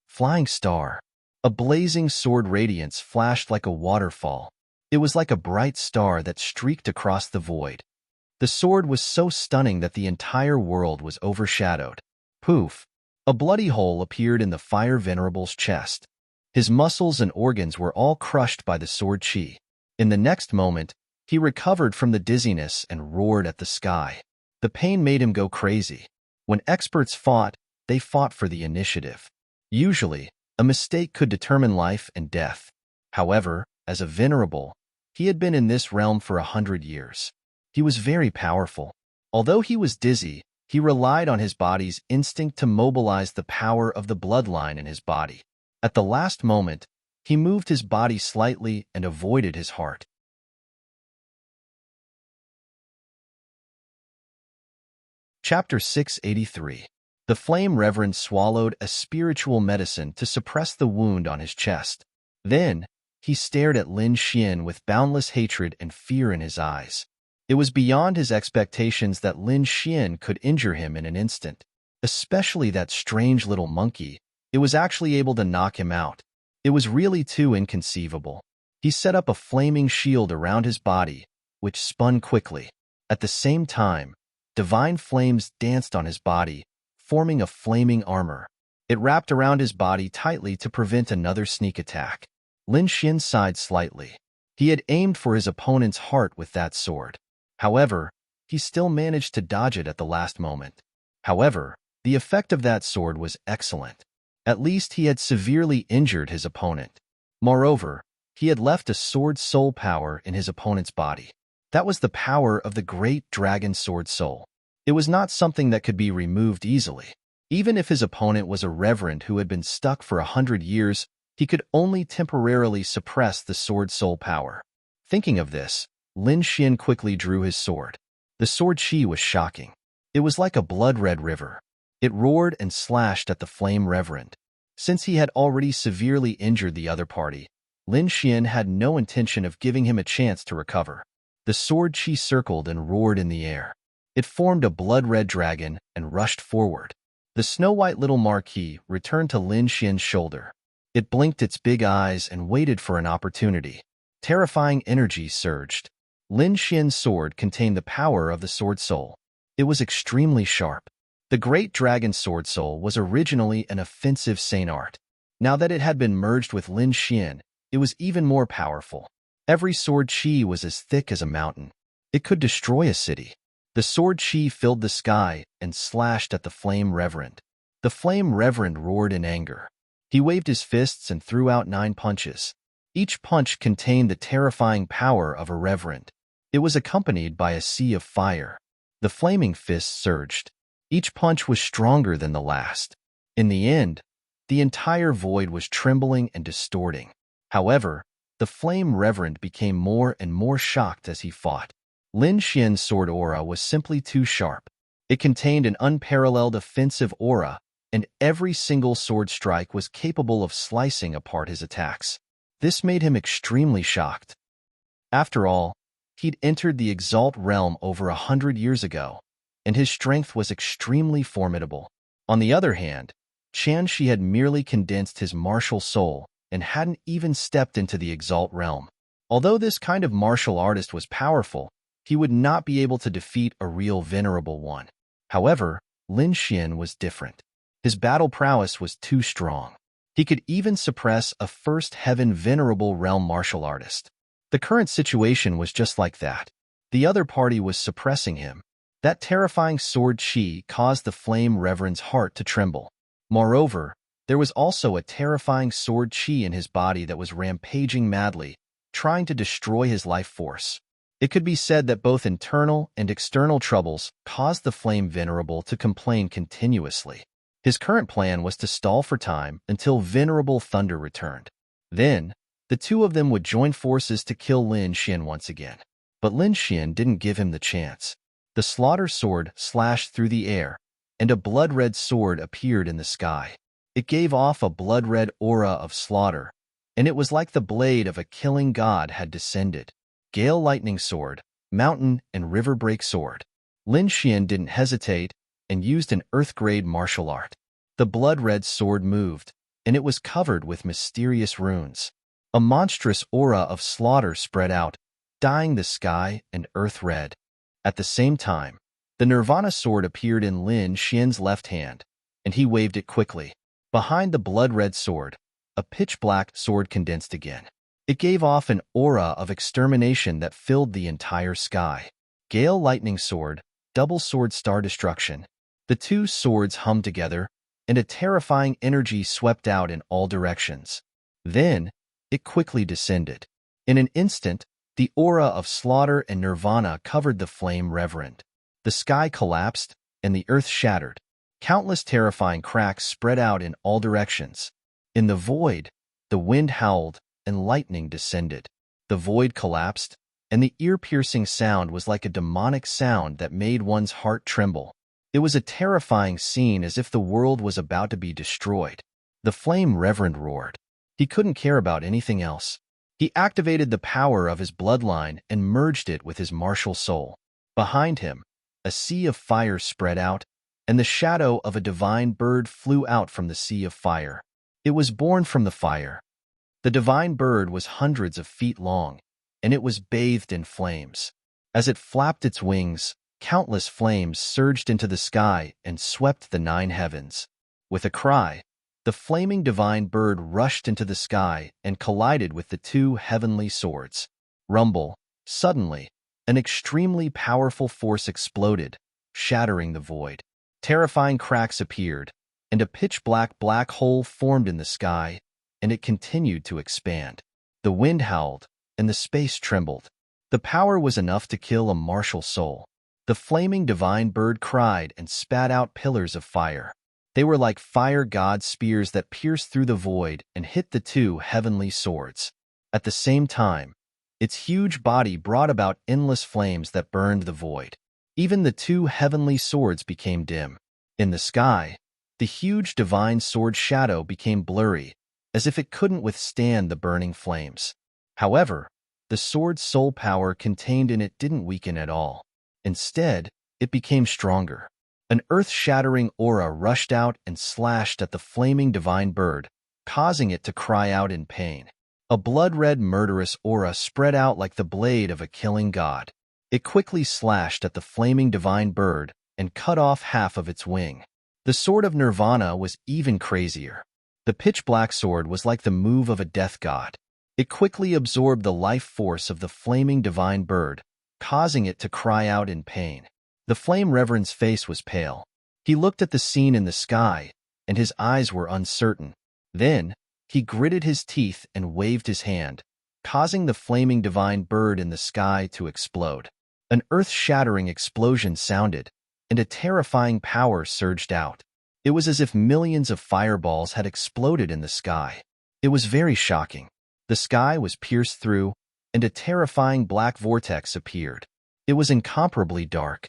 Flying star. A blazing sword radiance flashed like a waterfall. It was like a bright star that streaked across the void. The sword was so stunning that the entire world was overshadowed. Poof! A bloody hole appeared in the fire venerable's chest. His muscles and organs were all crushed by the sword chi. In the next moment, he recovered from the dizziness and roared at the sky. The pain made him go crazy. When experts fought, they fought for the initiative. Usually, a mistake could determine life and death. However, as a venerable, he had been in this realm for 100 years. He was very powerful. Although he was dizzy, he relied on his body's instinct to mobilize the power of the bloodline in his body. At the last moment, he moved his body slightly and avoided his heart. Chapter 683. The Flame Reverend swallowed a spiritual medicine to suppress the wound on his chest. Then, he stared at Lin Xian with boundless hatred and fear in his eyes. It was beyond his expectations that Lin Xian could injure him in an instant. Especially that strange little monkey. It was actually able to knock him out. It was really too inconceivable. He set up a flaming shield around his body, which spun quickly. At the same time, divine flames danced on his body, forming a flaming armor. It wrapped around his body tightly to prevent another sneak attack. Lin Xian sighed slightly. He had aimed for his opponent's heart with that sword. However, he still managed to dodge it at the last moment. However, the effect of that sword was excellent. At least he had severely injured his opponent. Moreover, he had left a sword soul power in his opponent's body. That was the power of the great dragon sword soul. It was not something that could be removed easily. Even if his opponent was a reverend who had been stuck for 100 years, he could only temporarily suppress the sword soul power. Thinking of this, Lin Xian quickly drew his sword. The sword chi was shocking. It was like a blood-red river. It roared and slashed at the flame reverend. Since he had already severely injured the other party, Lin Xian had no intention of giving him a chance to recover. The sword chi circled and roared in the air. It formed a blood-red dragon and rushed forward. The snow-white little marquis returned to Lin Xian's shoulder. It blinked its big eyes and waited for an opportunity. Terrifying energy surged. Lin Xian's sword contained the power of the sword soul. It was extremely sharp. The great dragon sword soul was originally an offensive Saint art. Now that it had been merged with Lin Xian, it was even more powerful. Every sword chi was as thick as a mountain. It could destroy a city. The sword chi filled the sky and slashed at the flame reverend. The flame reverend roared in anger. He waved his fists and threw out 9 punches. Each punch contained the terrifying power of a reverend. It was accompanied by a sea of fire. The flaming fists surged. Each punch was stronger than the last. In the end, the entire void was trembling and distorting. However, the flame reverend became more and more shocked as he fought. Lin Xian's sword aura was simply too sharp. It contained an unparalleled offensive aura, and every single sword strike was capable of slicing apart his attacks. This made him extremely shocked. After all, he'd entered the Exalt realm over 100 years ago, and his strength was extremely formidable. On the other hand, Qian Shi had merely condensed his martial soul and hadn't even stepped into the Exalt realm. Although this kind of martial artist was powerful, he would not be able to defeat a real venerable one. However, Lin Xian was different. His battle prowess was too strong. He could even suppress a first heaven venerable realm martial artist. The current situation was just like that. The other party was suppressing him. That terrifying sword chi caused the flame reverend's heart to tremble. Moreover, there was also a terrifying sword chi in his body that was rampaging madly, trying to destroy his life force. It could be said that both internal and external troubles caused the flame venerable to complain continuously. His current plan was to stall for time until Venerable Thunder returned. Then, the two of them would join forces to kill Lin Xian once again. But Lin Xian didn't give him the chance. The slaughter sword slashed through the air, and a blood-red sword appeared in the sky. It gave off a blood-red aura of slaughter, and it was like the blade of a killing god had descended. Gale lightning sword, mountain and river break sword. Lin Xian didn't hesitate and used an earth-grade martial art. The blood-red sword moved, and it was covered with mysterious runes. A monstrous aura of slaughter spread out, dyeing the sky and earth red. At the same time, the Nirvana sword appeared in Lin Xian's left hand, and he waved it quickly. Behind the blood-red sword, a pitch-black sword condensed again. It gave off an aura of extermination that filled the entire sky. Gale lightning sword, double sword star destruction. The two swords hummed together, and a terrifying energy swept out in all directions. Then, it quickly descended. In an instant, the aura of slaughter and nirvana covered the flame reverend. The sky collapsed, and the earth shattered. Countless terrifying cracks spread out in all directions. In the void, the wind howled, and lightning descended. The void collapsed, and the ear-piercing sound was like a demonic sound that made one's heart tremble. It was a terrifying scene, as if the world was about to be destroyed. The flame reverend roared. He couldn't care about anything else. He activated the power of his bloodline and merged it with his martial soul. Behind him, a sea of fire spread out, and the shadow of a divine bird flew out from the sea of fire. It was born from the fire. The divine bird was hundreds of feet long, and it was bathed in flames. As it flapped its wings, countless flames surged into the sky and swept the 9 heavens. With a cry, the flaming divine bird rushed into the sky and collided with the 2 heavenly swords. Rumble. Suddenly, an extremely powerful force exploded, shattering the void. Terrifying cracks appeared, and a pitch-black black hole formed in the sky, and it continued to expand. The wind howled, and the space trembled. The power was enough to kill a martial soul. The flaming divine bird cried and spat out pillars of fire. They were like fire god spears that pierced through the void and hit the 2 heavenly swords. At the same time, its huge body brought about endless flames that burned the void. Even the 2 heavenly swords became dim. In the sky, the huge divine sword shadow became blurry, as if it couldn't withstand the burning flames. However, the sword's soul power contained in it didn't weaken at all. Instead, it became stronger. An earth-shattering aura rushed out and slashed at the flaming divine bird, causing it to cry out in pain. A blood-red murderous aura spread out like the blade of a killing god. It quickly slashed at the flaming divine bird and cut off half of its wing. The sword of Nirvana was even crazier. The pitch-black sword was like the move of a death god. It quickly absorbed the life force of the flaming divine bird, causing it to cry out in pain. The flame reverend's face was pale. He looked at the scene in the sky, and his eyes were uncertain. Then, he gritted his teeth and waved his hand, causing the flaming divine bird in the sky to explode. An earth-shattering explosion sounded, and a terrifying power surged out. It was as if millions of fireballs had exploded in the sky. It was very shocking. The sky was pierced through, and a terrifying black vortex appeared. It was incomparably dark.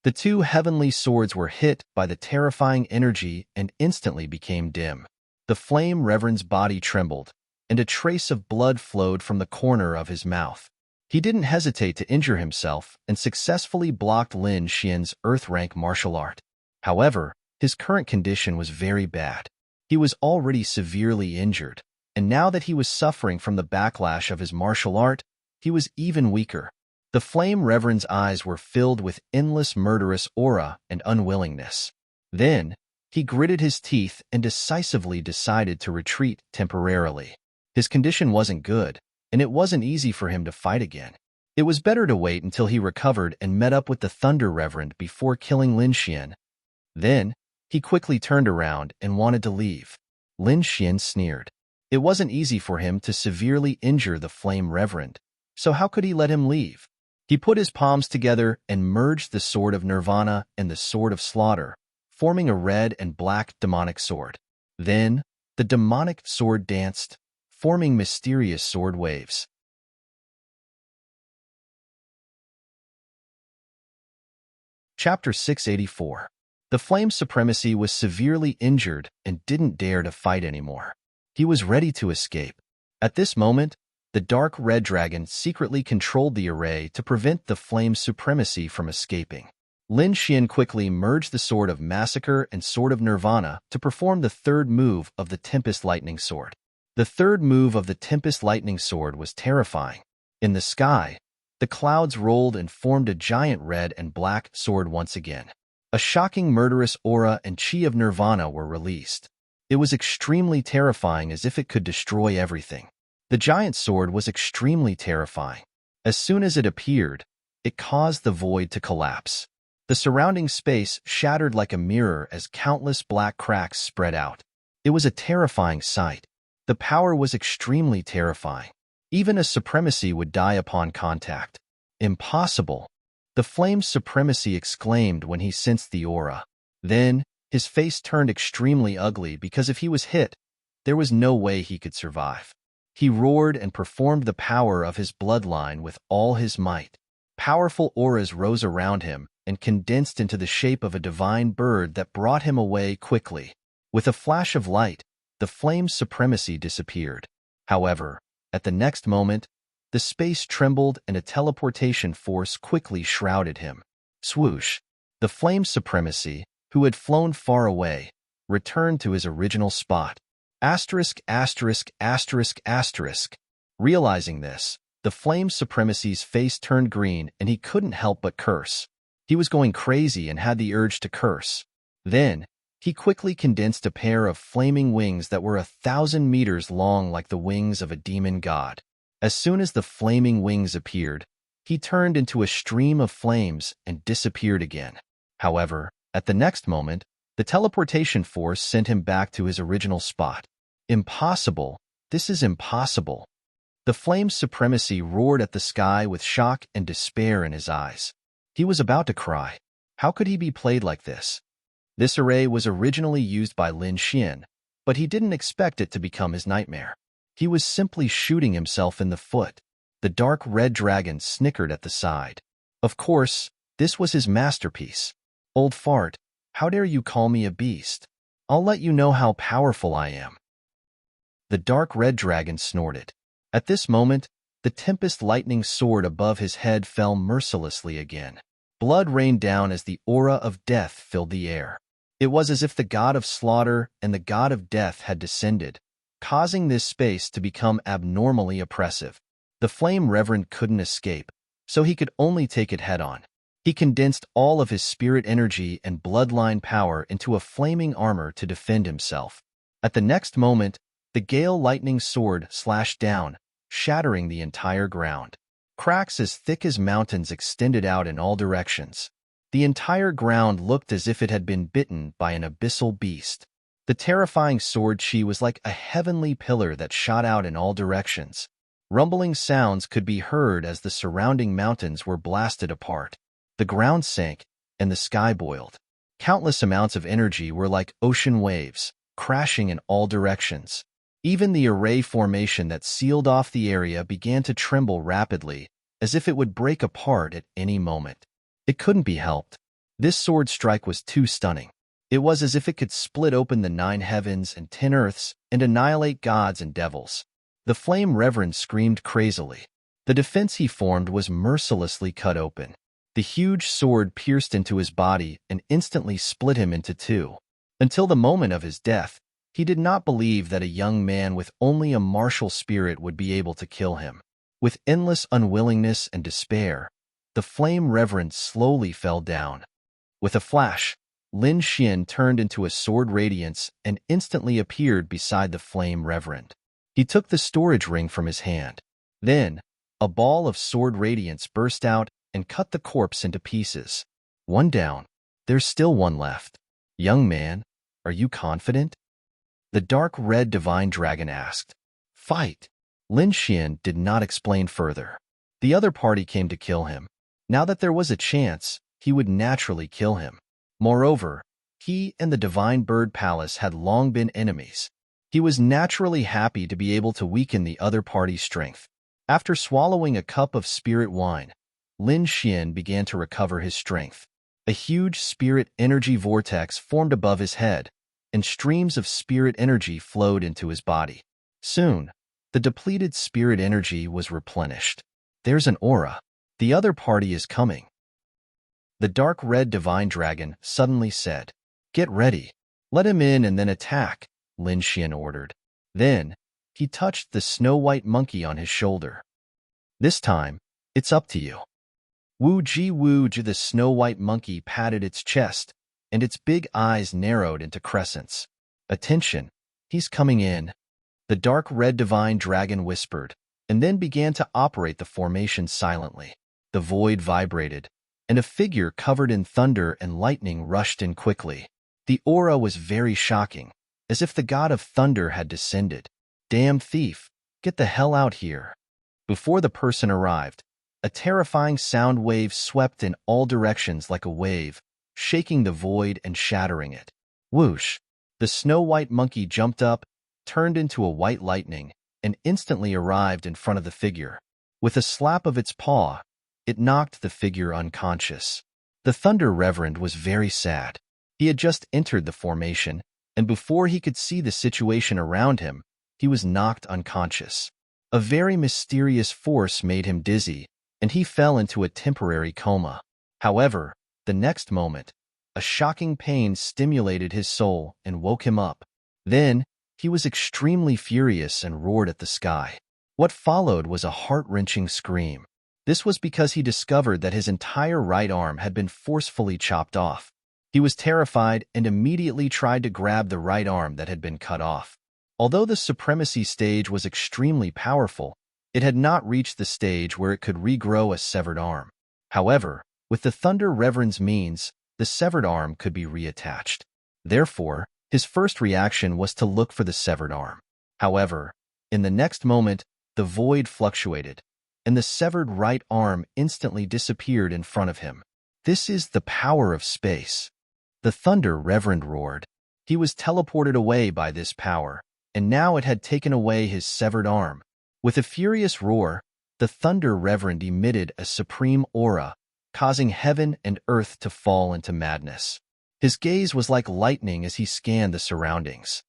The 2 heavenly swords were hit by the terrifying energy and instantly became dim. The flame reverend's body trembled, and a trace of blood flowed from the corner of his mouth. He didn't hesitate to injure himself and successfully blocked Lin Xian's earth-rank martial art. However, his current condition was very bad. He was already severely injured, and now that he was suffering from the backlash of his martial art, he was even weaker. The flame reverend's eyes were filled with endless murderous aura and unwillingness. Then, he gritted his teeth and decisively decided to retreat temporarily. His condition wasn't good, and it wasn't easy for him to fight again. It was better to wait until he recovered and met up with the Thunder Reverend before killing Lin Xian. Then, he quickly turned around and wanted to leave. Lin Xian sneered. It wasn't easy for him to severely injure the Flame Reverend, so how could he let him leave? He put his palms together and merged the Sword of Nirvana and the Sword of Slaughter, forming a red and black demonic sword. Then, the demonic sword danced, forming mysterious sword waves. Chapter 684. The flame supremacy was severely injured and didn't dare to fight anymore. He was ready to escape. At this moment, the dark red dragon secretly controlled the array to prevent the flame supremacy from escaping. Lin Xian quickly merged the Sword of Massacre and Sword of Nirvana to perform the third move of the Tempest Lightning Sword. The third move of the Tempest Lightning Sword was terrifying. In the sky, the clouds rolled and formed a giant red and black sword once again. A shocking murderous aura and chi of Nirvana were released. It was extremely terrifying, as if it could destroy everything. The giant sword was extremely terrifying. As soon as it appeared, it caused the void to collapse. The surrounding space shattered like a mirror as countless black cracks spread out. It was a terrifying sight. The power was extremely terrifying. Even a supremacy would die upon contact. Impossible! The flame's supremacy exclaimed when he sensed the aura. Then, his face turned extremely ugly because if he was hit, there was no way he could survive. He roared and performed the power of his bloodline with all his might. Powerful auras rose around him and condensed into the shape of a divine bird that brought him away quickly. With a flash of light, the flame's supremacy disappeared. However, at the next moment, the space trembled and a teleportation force quickly shrouded him. Swoosh! The flame's supremacy, who had flown far away, returned to his original spot. Asterisk, asterisk, asterisk, asterisk. Realizing this, the flame's supremacy's face turned green and he couldn't help but curse. He was going crazy and had the urge to curse. Then, he quickly condensed a pair of flaming wings that were 1,000 meters long, like the wings of a demon god. As soon as the flaming wings appeared, he turned into a stream of flames and disappeared again. However, at the next moment, the teleportation force sent him back to his original spot. Impossible! This is impossible! The flame's supremacy roared at the sky with shock and despair in his eyes. He was about to cry. How could he be played like this? This array was originally used by Lin Xian, but he didn't expect it to become his nightmare. He was simply shooting himself in the foot. The dark red dragon snickered at the side. Of course, this was his masterpiece. Old fart, how dare you call me a beast? I'll let you know how powerful I am. The dark red dragon snorted. At this moment, the Tempest Lightning Sword above his head fell mercilessly again. Blood rained down as the aura of death filled the air. It was as if the god of slaughter and the god of death had descended, causing this space to become abnormally oppressive. The Flame Reverend couldn't escape, so he could only take it head-on. He condensed all of his spirit energy and bloodline power into a flaming armor to defend himself. At the next moment, the Gale Lightning Sword slashed down, shattering the entire ground. Cracks as thick as mountains extended out in all directions. The entire ground looked as if it had been bitten by an abyssal beast. The terrifying sword chi was like a heavenly pillar that shot out in all directions. Rumbling sounds could be heard as the surrounding mountains were blasted apart. The ground sank, and the sky boiled. Countless amounts of energy were like ocean waves, crashing in all directions. Even the array formation that sealed off the area began to tremble rapidly, as if it would break apart at any moment. It couldn't be helped. This sword strike was too stunning. It was as if it could split open the 9 heavens and 10 earths and annihilate gods and devils. The Flame Reverend screamed crazily. The defense he formed was mercilessly cut open. The huge sword pierced into his body and instantly split him into two. Until the moment of his death, he did not believe that a young man with only a martial spirit would be able to kill him. With endless unwillingness and despair, the Flame Reverend slowly fell down. With a flash, Lin Xian turned into a sword radiance and instantly appeared beside the Flame Reverend. He took the storage ring from his hand. Then, a ball of sword radiance burst out and cut the corpse into pieces. One down. There's still one left. Young man, are you confident? The dark red divine dragon asked. Fight. Lin Xian did not explain further. The other party came to kill him. Now that there was a chance, he would naturally kill him. Moreover, he and the Divine Bird Palace had long been enemies. He was naturally happy to be able to weaken the other party's strength. After swallowing a cup of spirit wine, Lin Xian began to recover his strength. A huge spirit energy vortex formed above his head, and streams of spirit energy flowed into his body. Soon, the depleted spirit energy was replenished. There's an aura. The other party is coming. The dark red divine dragon suddenly said, "Get ready. Let him in and then attack," Lin Xian ordered. Then, he touched the snow-white monkey on his shoulder. "This time, it's up to you." Wu Ji, the snow-white monkey patted its chest, and its big eyes narrowed into crescents. "Attention, he's coming in," the dark red divine dragon whispered, and then began to operate the formation silently. The void vibrated, and a figure covered in thunder and lightning rushed in quickly. The aura was very shocking, as if the god of thunder had descended. "Damn thief, get the hell out here." Before the person arrived, a terrifying sound wave swept in all directions like a wave, shaking the void and shattering it. Whoosh! The snow-white monkey jumped up, turned into a white lightning, and instantly arrived in front of the figure. With a slap of its paw, it knocked the figure unconscious. The Thunder Reverend was very sad. He had just entered the formation, and before he could see the situation around him, he was knocked unconscious. A very mysterious force made him dizzy, and he fell into a temporary coma. However, the next moment, a shocking pain stimulated his soul and woke him up. Then, he was extremely furious and roared at the sky. What followed was a heart-wrenching scream. This was because he discovered that his entire right arm had been forcefully chopped off. He was terrified and immediately tried to grab the right arm that had been cut off. Although the supremacy stage was extremely powerful, it had not reached the stage where it could regrow a severed arm. However, with the Thunder Reverend's means, the severed arm could be reattached. Therefore, his first reaction was to look for the severed arm. However, in the next moment, the void fluctuated, and the severed right arm instantly disappeared in front of him. "This is the power of space," the Thunder Reverend roared. He was teleported away by this power, and now it had taken away his severed arm. With a furious roar, the Thunder Reverend emitted a supreme aura, causing heaven and earth to fall into madness. His gaze was like lightning as he scanned the surroundings.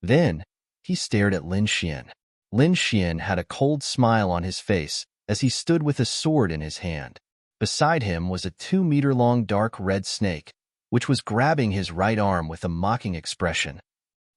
Then, he stared at Lin Xian. Lin Xian had a cold smile on his face as he stood with a sword in his hand. Beside him was a 2-meter-long dark red snake, which was grabbing his right arm with a mocking expression.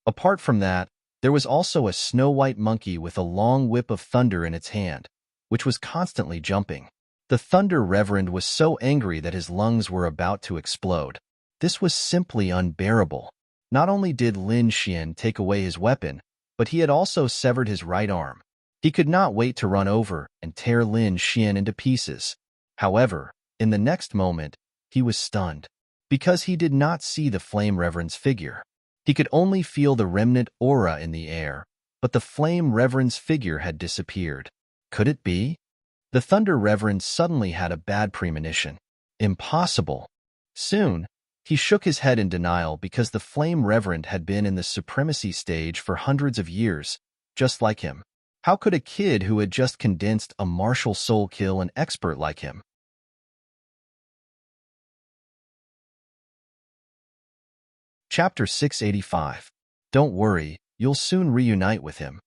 Apart from that, there was also a snow-white monkey with a long whip of thunder in its hand, which was constantly jumping. The Thunder Reverend was so angry that his lungs were about to explode. This was simply unbearable. Not only did Lin Xian take away his weapon, but he had also severed his right arm. He could not wait to run over and tear Lin Xian into pieces. However, in the next moment, he was stunned, because he did not see the Flame Reverend's figure. He could only feel the remnant aura in the air, but the Flame Reverend's figure had disappeared. Could it be? The Thunder Reverend suddenly had a bad premonition. Impossible. Soon, he shook his head in denial because the Flame Reverend had been in the supremacy stage for hundreds of years, just like him. How could a kid who had just condensed a martial soul kill an expert like him? Chapter 685. Don't worry, you'll soon reunite with him.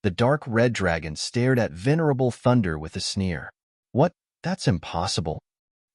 The dark red dragon stared at Venerable Thunder with a sneer. "What? That's impossible,"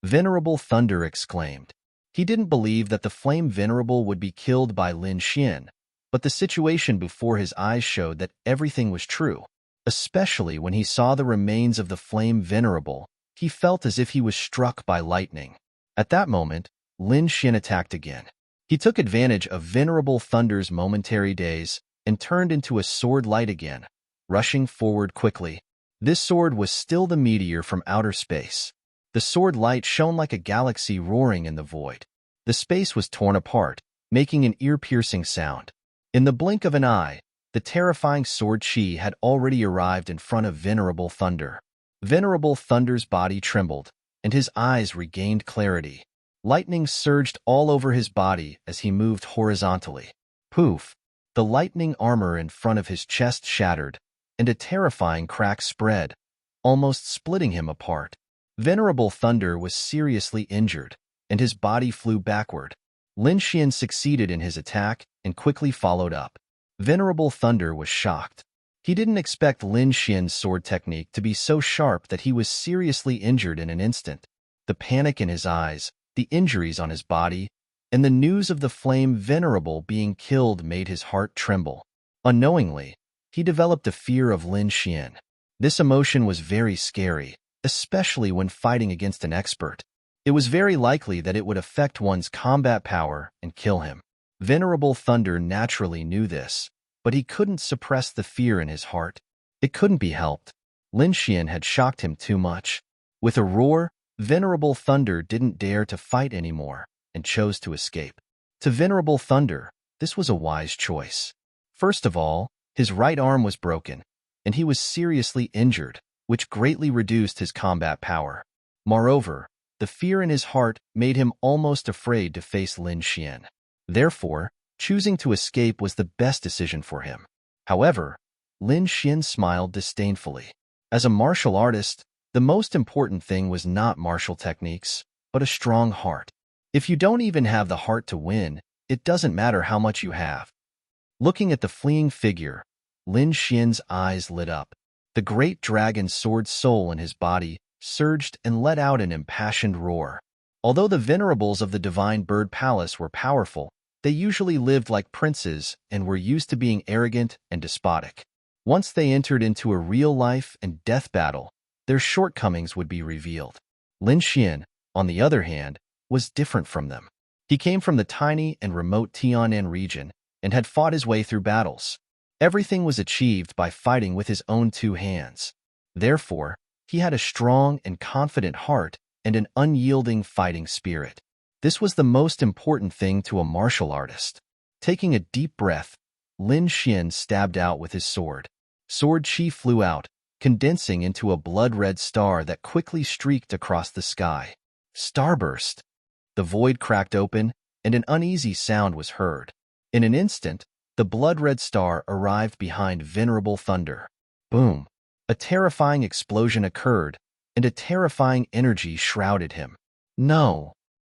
Venerable Thunder exclaimed. He didn't believe that the Flame Venerable would be killed by Lin Xian, but the situation before his eyes showed that everything was true. Especially when he saw the remains of the Flame Venerable, he felt as if he was struck by lightning. At that moment, Lin Xian attacked again. He took advantage of Venerable Thunder's momentary daze and turned into a sword light again, rushing forward quickly. This sword was still the meteor from outer space. The sword light shone like a galaxy roaring in the void. The space was torn apart, making an ear-piercing sound. In the blink of an eye, the terrifying sword chi had already arrived in front of Venerable Thunder. Venerable Thunder's body trembled, and his eyes regained clarity. Lightning surged all over his body as he moved horizontally. Poof! The lightning armor in front of his chest shattered, and a terrifying crack spread, almost splitting him apart. Venerable Thunder was seriously injured, and his body flew backward. Lin Xian succeeded in his attack and quickly followed up. Venerable Thunder was shocked. He didn't expect Lin Xian's sword technique to be so sharp that he was seriously injured in an instant. The panic in his eyes, the injuries on his body, and the news of the flame Venerable being killed made his heart tremble. Unknowingly, he developed a fear of Lin Xian. This emotion was very scary, especially when fighting against an expert. It was very likely that it would affect one's combat power and kill him. Venerable Thunder naturally knew this, but he couldn't suppress the fear in his heart. It couldn't be helped. Lin Xian had shocked him too much. With a roar, Venerable Thunder didn't dare to fight anymore and chose to escape. To Venerable Thunder, this was a wise choice. First of all, his right arm was broken, and he was seriously injured, which greatly reduced his combat power. Moreover, the fear in his heart made him almost afraid to face Lin Xian. Therefore, choosing to escape was the best decision for him. However, Lin Xian smiled disdainfully. As a martial artist, the most important thing was not martial techniques, but a strong heart. If you don't even have the heart to win, it doesn't matter how much you have. Looking at the fleeing figure, Lin Xian's eyes lit up. The great dragon sword soul in his body surged and let out an impassioned roar. Although the venerables of the Divine Bird Palace were powerful, they usually lived like princes and were used to being arrogant and despotic. Once they entered into a real life and death battle, their shortcomings would be revealed. Lin Xian, on the other hand, was different from them. He came from the tiny and remote Tianan region and had fought his way through battles. Everything was achieved by fighting with his own two hands. Therefore, he had a strong and confident heart and an unyielding fighting spirit. This was the most important thing to a martial artist. Taking a deep breath, Lin Xian stabbed out with his sword. Sword chi flew out, condensing into a blood-red star that quickly streaked across the sky. Starburst! The void cracked open, and an uneasy sound was heard. In an instant, the blood-red star arrived behind Venerable Thunder. Boom! A terrifying explosion occurred, and a terrifying energy shrouded him. No!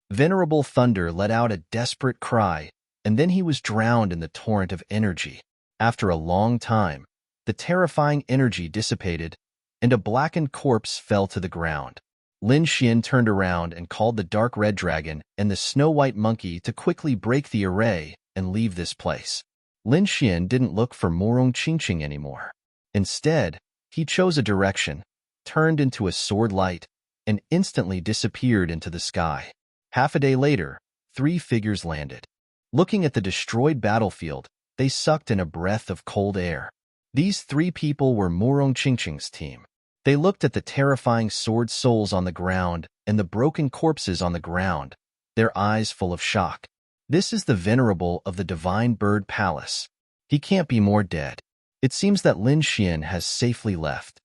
Venerable Thunder let out a desperate cry, and then he was drowned in the torrent of energy. After a long time, the terrifying energy dissipated, and a blackened corpse fell to the ground. Lin Xian turned around and called the dark red dragon and the snow-white monkey to quickly break the array and leave this place. Lin Xian didn't look for Morong Qingqing anymore. Instead, he chose a direction, turned into a sword light, and instantly disappeared into the sky. Half a day later, 3 figures landed. Looking at the destroyed battlefield, they sucked in a breath of cold air. These 3 people were Morong Qingqing's team. They looked at the terrifying sword souls on the ground and the broken corpses on the ground, their eyes full of shock. This is the venerable of the Divine Bird Palace. He can't be more dead. It seems that Lin Xian has safely left.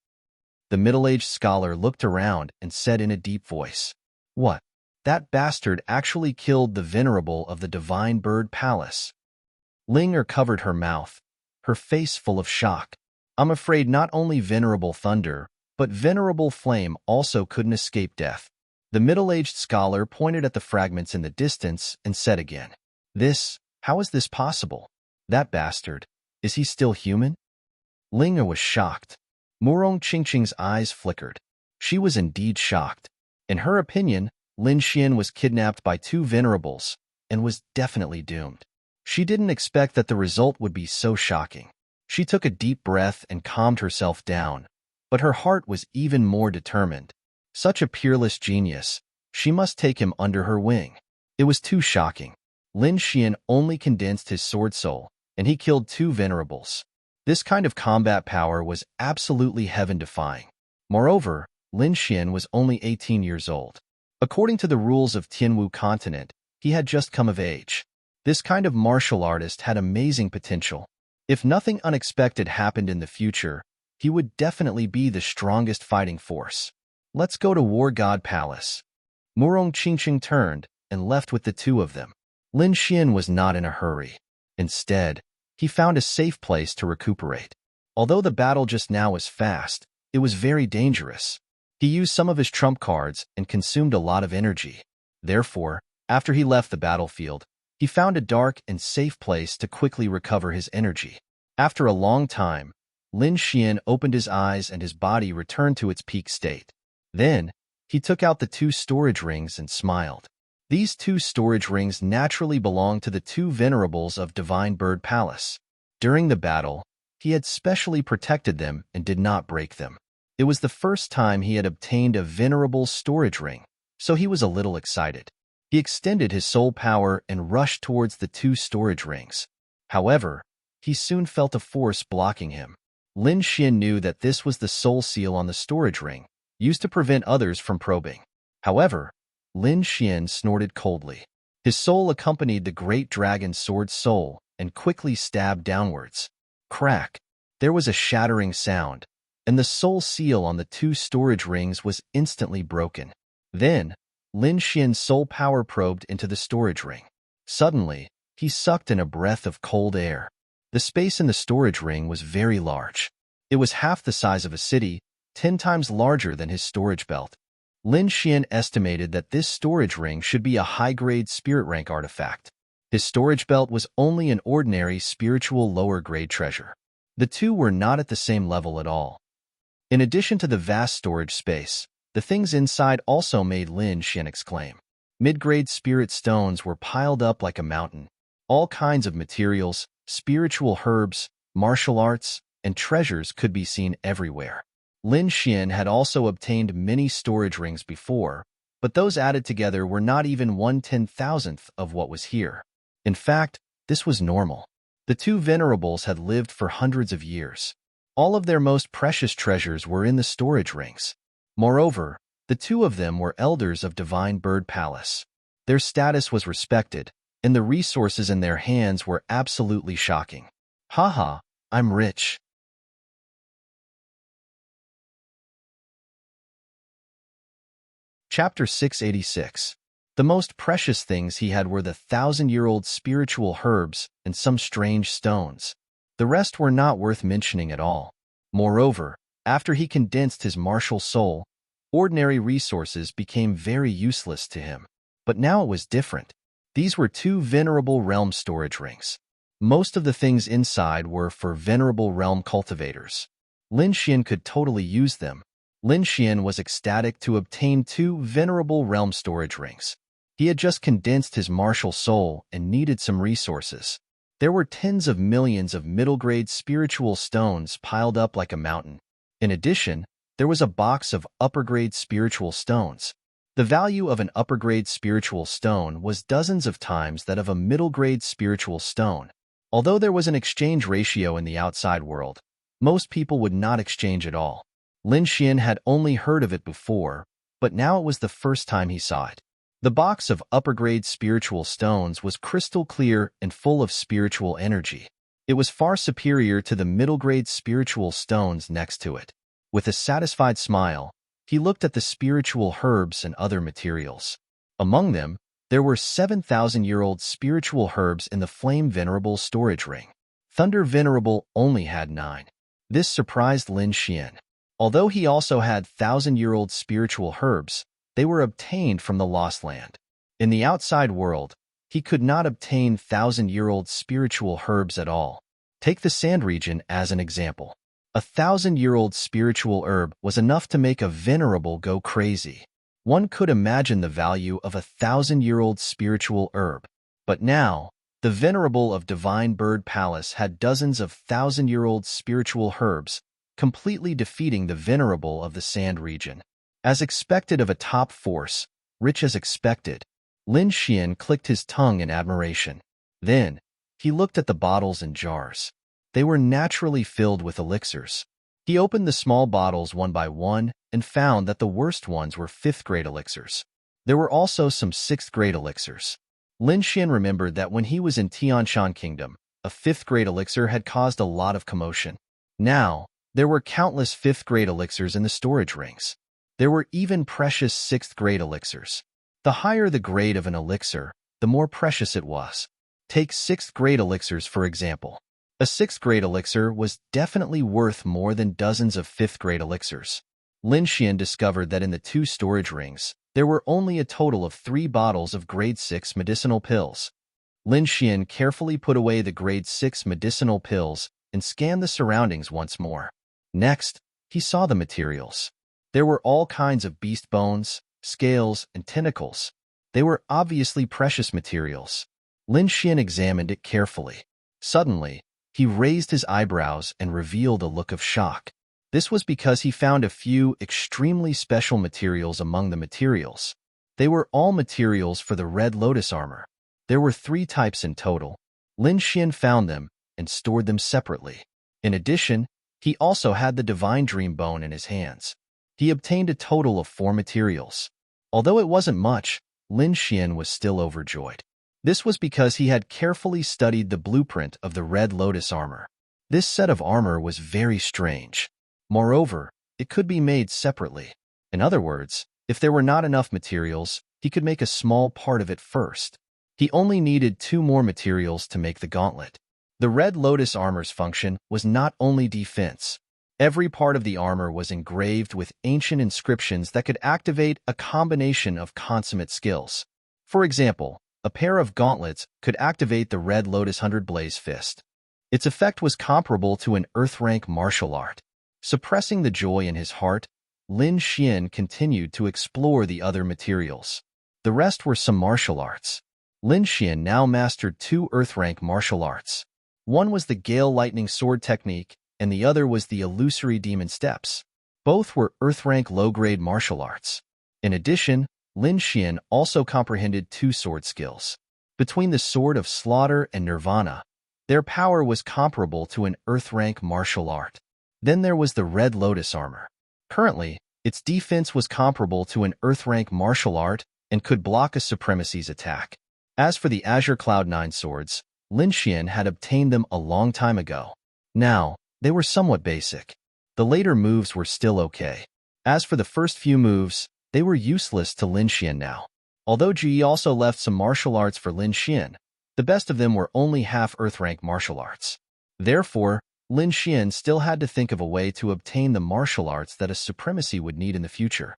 The middle-aged scholar looked around and said in a deep voice, "What? That bastard actually killed the venerable of the Divine Bird Palace." Linger covered her mouth, her face full of shock. I'm afraid not only Venerable Thunder, but Venerable Flame also couldn't escape death. The middle-aged scholar pointed at the fragments in the distance and said again, How is this possible? That bastard, is he still human?" Linger was shocked. Morong Qingqing's eyes flickered. She was indeed shocked. In her opinion, Lin Xian was kidnapped by 2 venerables and was definitely doomed. She didn't expect that the result would be so shocking. She took a deep breath and calmed herself down, but her heart was even more determined. Such a peerless genius, she must take him under her wing. It was too shocking. Lin Xian only condensed his sword soul, and he killed 2 venerables. This kind of combat power was absolutely heaven-defying. Moreover, Lin Xian was only 18 years old. According to the rules of Tianwu continent, he had just come of age. This kind of martial artist had amazing potential. If nothing unexpected happened in the future, he would definitely be the strongest fighting force. Let's go to War God Palace. Morong Qingqing turned and left with the 2 of them. Lin Xian was not in a hurry. Instead, he found a safe place to recuperate. Although the battle just now was fast, it was very dangerous. He used some of his trump cards and consumed a lot of energy. Therefore, after he left the battlefield, he found a dark and safe place to quickly recover his energy. After a long time, Lin Xian opened his eyes and his body returned to its peak state. Then, he took out the 2 storage rings and smiled. These 2 storage rings naturally belonged to the 2 venerables of Divine Bird Palace. During the battle, he had specially protected them and did not break them. It was the first time he had obtained a venerable storage ring, so he was a little excited. He extended his soul power and rushed towards the 2 storage rings. However, he soon felt a force blocking him. Lin Xian knew that this was the soul seal on the storage ring, used to prevent others from probing. However, Lin Xian snorted coldly. His soul accompanied the great dragon sword's soul and quickly stabbed downwards. Crack! There was a shattering sound, and the soul seal on the 2 storage rings was instantly broken. Then, Lin Xian's soul power probed into the storage ring. Suddenly, he sucked in a breath of cold air. The space in the storage ring was very large. It was half the size of a city, 10 times larger than his storage belt. Lin Xian estimated that this storage ring should be a high-grade spirit rank artifact. His storage belt was only an ordinary spiritual lower-grade treasure. The 2 were not at the same level at all. In addition to the vast storage space, the things inside also made Lin Xian exclaim. Mid-grade spirit stones were piled up like a mountain. All kinds of materials, spiritual herbs, martial arts, and treasures could be seen everywhere. Lin Xian had also obtained many storage rings before, but those added together were not even 1/10,000th of what was here. In fact, this was normal. The 2 venerables had lived for hundreds of years. All of their most precious treasures were in the storage rings. Moreover, the 2 of them were elders of Divine Bird Palace. Their status was respected, and the resources in their hands were absolutely shocking. Haha, I'm rich. Chapter 686. The most precious things he had were the 1,000-year-old spiritual herbs and some strange stones. The rest were not worth mentioning at all. Moreover, after he condensed his martial soul, ordinary resources became very useless to him. But now it was different. These were 2 venerable realm storage rings. Most of the things inside were for venerable realm cultivators. Lin Xian could totally use them. Lin Xian was ecstatic to obtain 2 venerable realm storage rings. He had just condensed his martial soul and needed some resources. There were tens of millions of middle-grade spiritual stones piled up like a mountain. In addition, there was a box of upper-grade spiritual stones. The value of an upper-grade spiritual stone was dozens of times that of a middle-grade spiritual stone. Although there was an exchange ratio in the outside world, most people would not exchange at all. Lin Xian had only heard of it before, but now it was the first time he saw it. The box of upper-grade spiritual stones was crystal clear and full of spiritual energy. It was far superior to the middle-grade spiritual stones next to it. With a satisfied smile, he looked at the spiritual herbs and other materials. Among them, there were 7,000-year-old spiritual herbs in the Flame Venerable storage ring. Thunder Venerable only had 9. This surprised Lin Xian. Although he also had 1,000-year-old spiritual herbs, they were obtained from the Lost Land. In the outside world, he could not obtain 1,000-year-old spiritual herbs at all. Take the Sand region as an example. A 1,000-year-old spiritual herb was enough to make a venerable go crazy. One could imagine the value of a 1,000-year-old spiritual herb. But now, the venerable of Divine Bird Palace had dozens of 1,000-year-old spiritual herbs, completely defeating the venerable of the Sand region. As expected of a top force, rich as expected, Lin Xian clicked his tongue in admiration. Then, he looked at the bottles and jars. They were naturally filled with elixirs. He opened the small bottles one by one and found that the worst ones were 5th-grade elixirs. There were also some 6th-grade elixirs. Lin Xian remembered that when he was in Tianshan Kingdom, a 5th-grade elixir had caused a lot of commotion. Now, there were countless 5th-grade elixirs in the storage rings. There were even precious 6th-grade elixirs. The higher the grade of an elixir, the more precious it was. Take 6th-grade elixirs for example. A 6th-grade elixir was definitely worth more than dozens of 5th-grade elixirs. Lin Xian discovered that in the 2 storage rings, There were only a total of 3 bottles of grade 6 medicinal pills. Lin Xian carefully put away the grade 6 medicinal pills and scanned the surroundings once more. Next, he saw the materials. There were all kinds of beast bones, scales, and tentacles. They were obviously precious materials. Lin Xian examined it carefully. Suddenly, he raised his eyebrows and revealed a look of shock. This was because he found a few extremely special materials among the materials. They were all materials for the Red Lotus armor. There were 3 types in total. Lin Xian found them and stored them separately. In addition, he also had the Divine Dream Bone in his hands. He obtained a total of 4 materials. Although it wasn't much, Lin Xian was still overjoyed. This was because he had carefully studied the blueprint of the Red Lotus armor. This set of armor was very strange. Moreover, it could be made separately. In other words, if there were not enough materials, he could make a small part of it first. He only needed 2 more materials to make the gauntlet. The Red Lotus armor's function was not only defense. Every part of the armor was engraved with ancient inscriptions that could activate a combination of consummate skills. For example, a pair of gauntlets could activate the Red Lotus 100 Blaze Fist. Its effect was comparable to an Earth-rank martial art. Suppressing the joy in his heart, Lin Xian continued to explore the other materials. The rest were some martial arts. Lin Xian now mastered 2 Earth-rank martial arts. One was the Gale Lightning Sword technique, and the other was the Illusory Demon Steps. Both were Earth-rank low-grade martial arts. In addition, Lin Xian also comprehended 2 sword skills. Between the Sword of Slaughter and Nirvana, their power was comparable to an Earth-rank martial art. Then there was the Red Lotus armor. Currently, its defense was comparable to an Earth-rank martial art and could block a Supremacy's attack. As for the Azure Cloud9 swords, Lin Xian had obtained them a long time ago. Now, they were somewhat basic. The later moves were still okay. As for the first few moves, they were useless to Lin Xian now. Although Ji also left some martial arts for Lin Xian, the best of them were only half Earth-rank martial arts. Therefore, Lin Xian still had to think of a way to obtain the martial arts that a Supremacy would need in the future.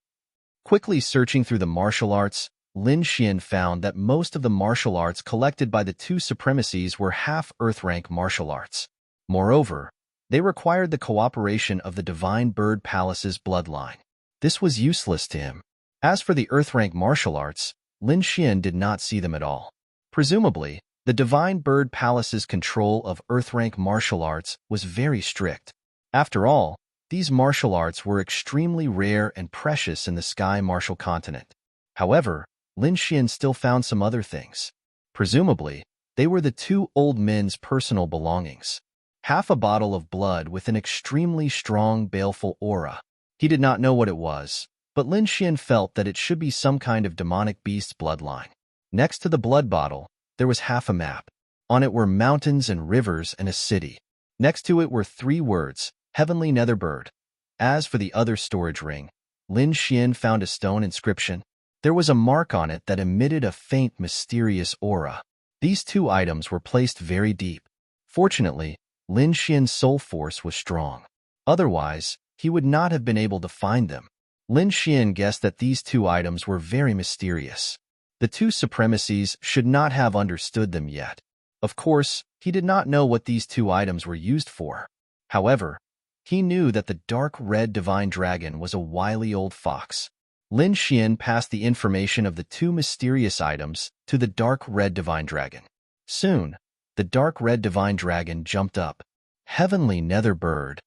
Quickly searching through the martial arts, Lin Xian found that most of the martial arts collected by the 2 Supremacies were half Earth-rank martial arts. Moreover, they required the cooperation of the Divine Bird Palace's bloodline. This was useless to him. As for the Earth-rank martial arts, Lin Xian did not see them at all. Presumably, the Divine Bird Palace's control of Earth-rank martial arts was very strict. After all, these martial arts were extremely rare and precious in the Sky Martial Continent. However, Lin Xian still found some other things. Presumably, they were the 2 old men's personal belongings. Half a bottle of blood with an extremely strong, baleful aura. He did not know what it was, but Lin Xian felt that it should be some kind of demonic beast's bloodline. Next to the blood bottle, there was half a map. On it were mountains and rivers and a city. Next to it were 3 words, Heavenly Netherbird. As for the other storage ring, Lin Xian found a stone inscription. There was a mark on it that emitted a faint, mysterious aura. These 2 items were placed very deep. Fortunately, Lin Xian's soul force was strong. Otherwise, he would not have been able to find them. Lin Xian guessed that these 2 items were very mysterious. The 2 Supremacies should not have understood them yet. Of course, he did not know what these 2 items were used for. However, he knew that the dark red divine dragon was a wily old fox. Lin Xian passed the information of the 2 mysterious items to the dark red divine dragon. Soon, the dark red divine dragon jumped up. Heavenly Nether Bird.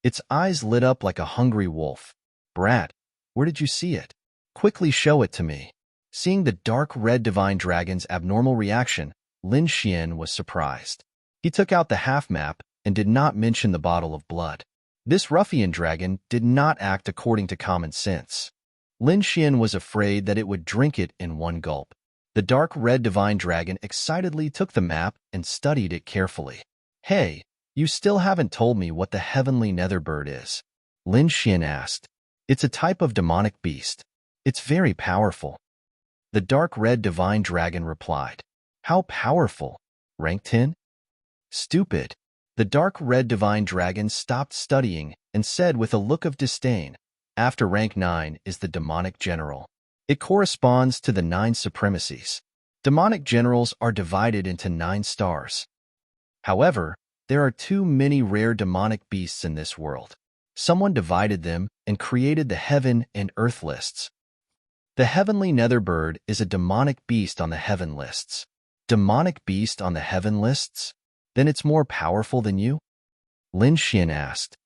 Its eyes lit up like a hungry wolf. Brat, where did you see it? Quickly show it to me. Seeing the dark red divine dragon's abnormal reaction, Lin Xian was surprised. He took out the half map and did not mention the bottle of blood. This ruffian dragon did not act according to common sense. Lin Xian was afraid that it would drink it in one gulp. The dark red divine dragon excitedly took the map and studied it carefully. Hey, you still haven't told me what the Heavenly Netherbird is. Lin Xian asked. It's a type of demonic beast. It's very powerful. The dark red divine dragon replied. How powerful? Rank 10? Stupid. The dark red divine dragon stopped studying and said with a look of disdain, after rank 9 is the demonic general. It corresponds to the 9 supremacies. Demonic generals are divided into 9 stars. However, there are too many rare demonic beasts in this world. Someone divided them and created the heaven and earth lists. The heavenly netherbird is a demonic beast on the heaven lists. Demonic beast on the heaven lists? Then it's more powerful than you? Lin Xian asked.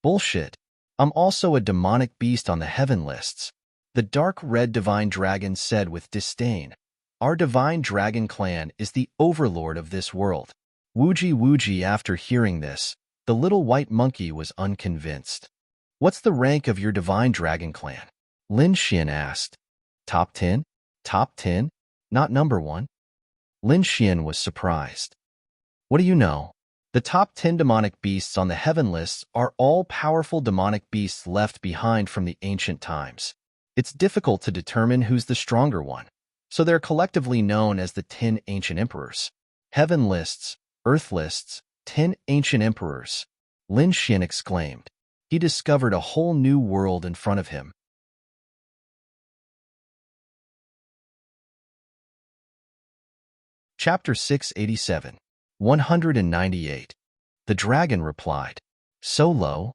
Bullshit. I'm also a demonic beast on the heaven lists. The dark red divine dragon said with disdain. Our divine dragon clan is the overlord of this world. Wuji, after hearing this, the little white monkey was unconvinced. What's the rank of your divine dragon clan? Lin Xian asked. Top 10? Top 10? Not number 1? Lin Xian was surprised. What do you know? The top 10 demonic beasts on the heaven lists are all powerful demonic beasts left behind from the ancient times. It's difficult to determine who's the stronger one, so they're collectively known as the 10 ancient emperors. Heaven lists, earth lists, 10 ancient emperors. Lin Xian exclaimed. He discovered a whole new world in front of him. Chapter 687. 198. The dragon replied. So low?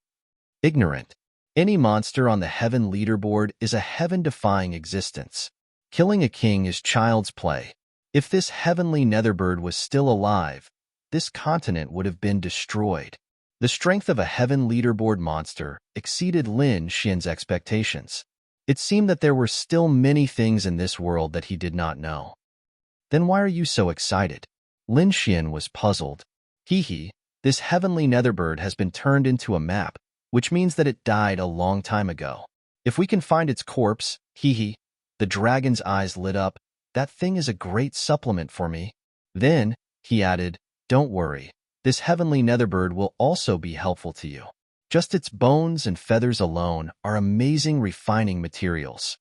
Ignorant. Any monster on the heaven leaderboard is a heaven-defying existence. Killing a king is child's play. If this heavenly netherbird was still alive, this continent would have been destroyed. The strength of a heaven leaderboard monster exceeded Lin Xian's expectations. It seemed that there were still many things in this world that he did not know. Then why are you so excited? Lin Xian was puzzled. Hee, this heavenly netherbird has been turned into a map, which means that it died a long time ago. If we can find its corpse, the dragon's eyes lit up, that thing is a great supplement for me. Then, he added, don't worry, this heavenly netherbird will also be helpful to you. Just its bones and feathers alone are amazing refining materials.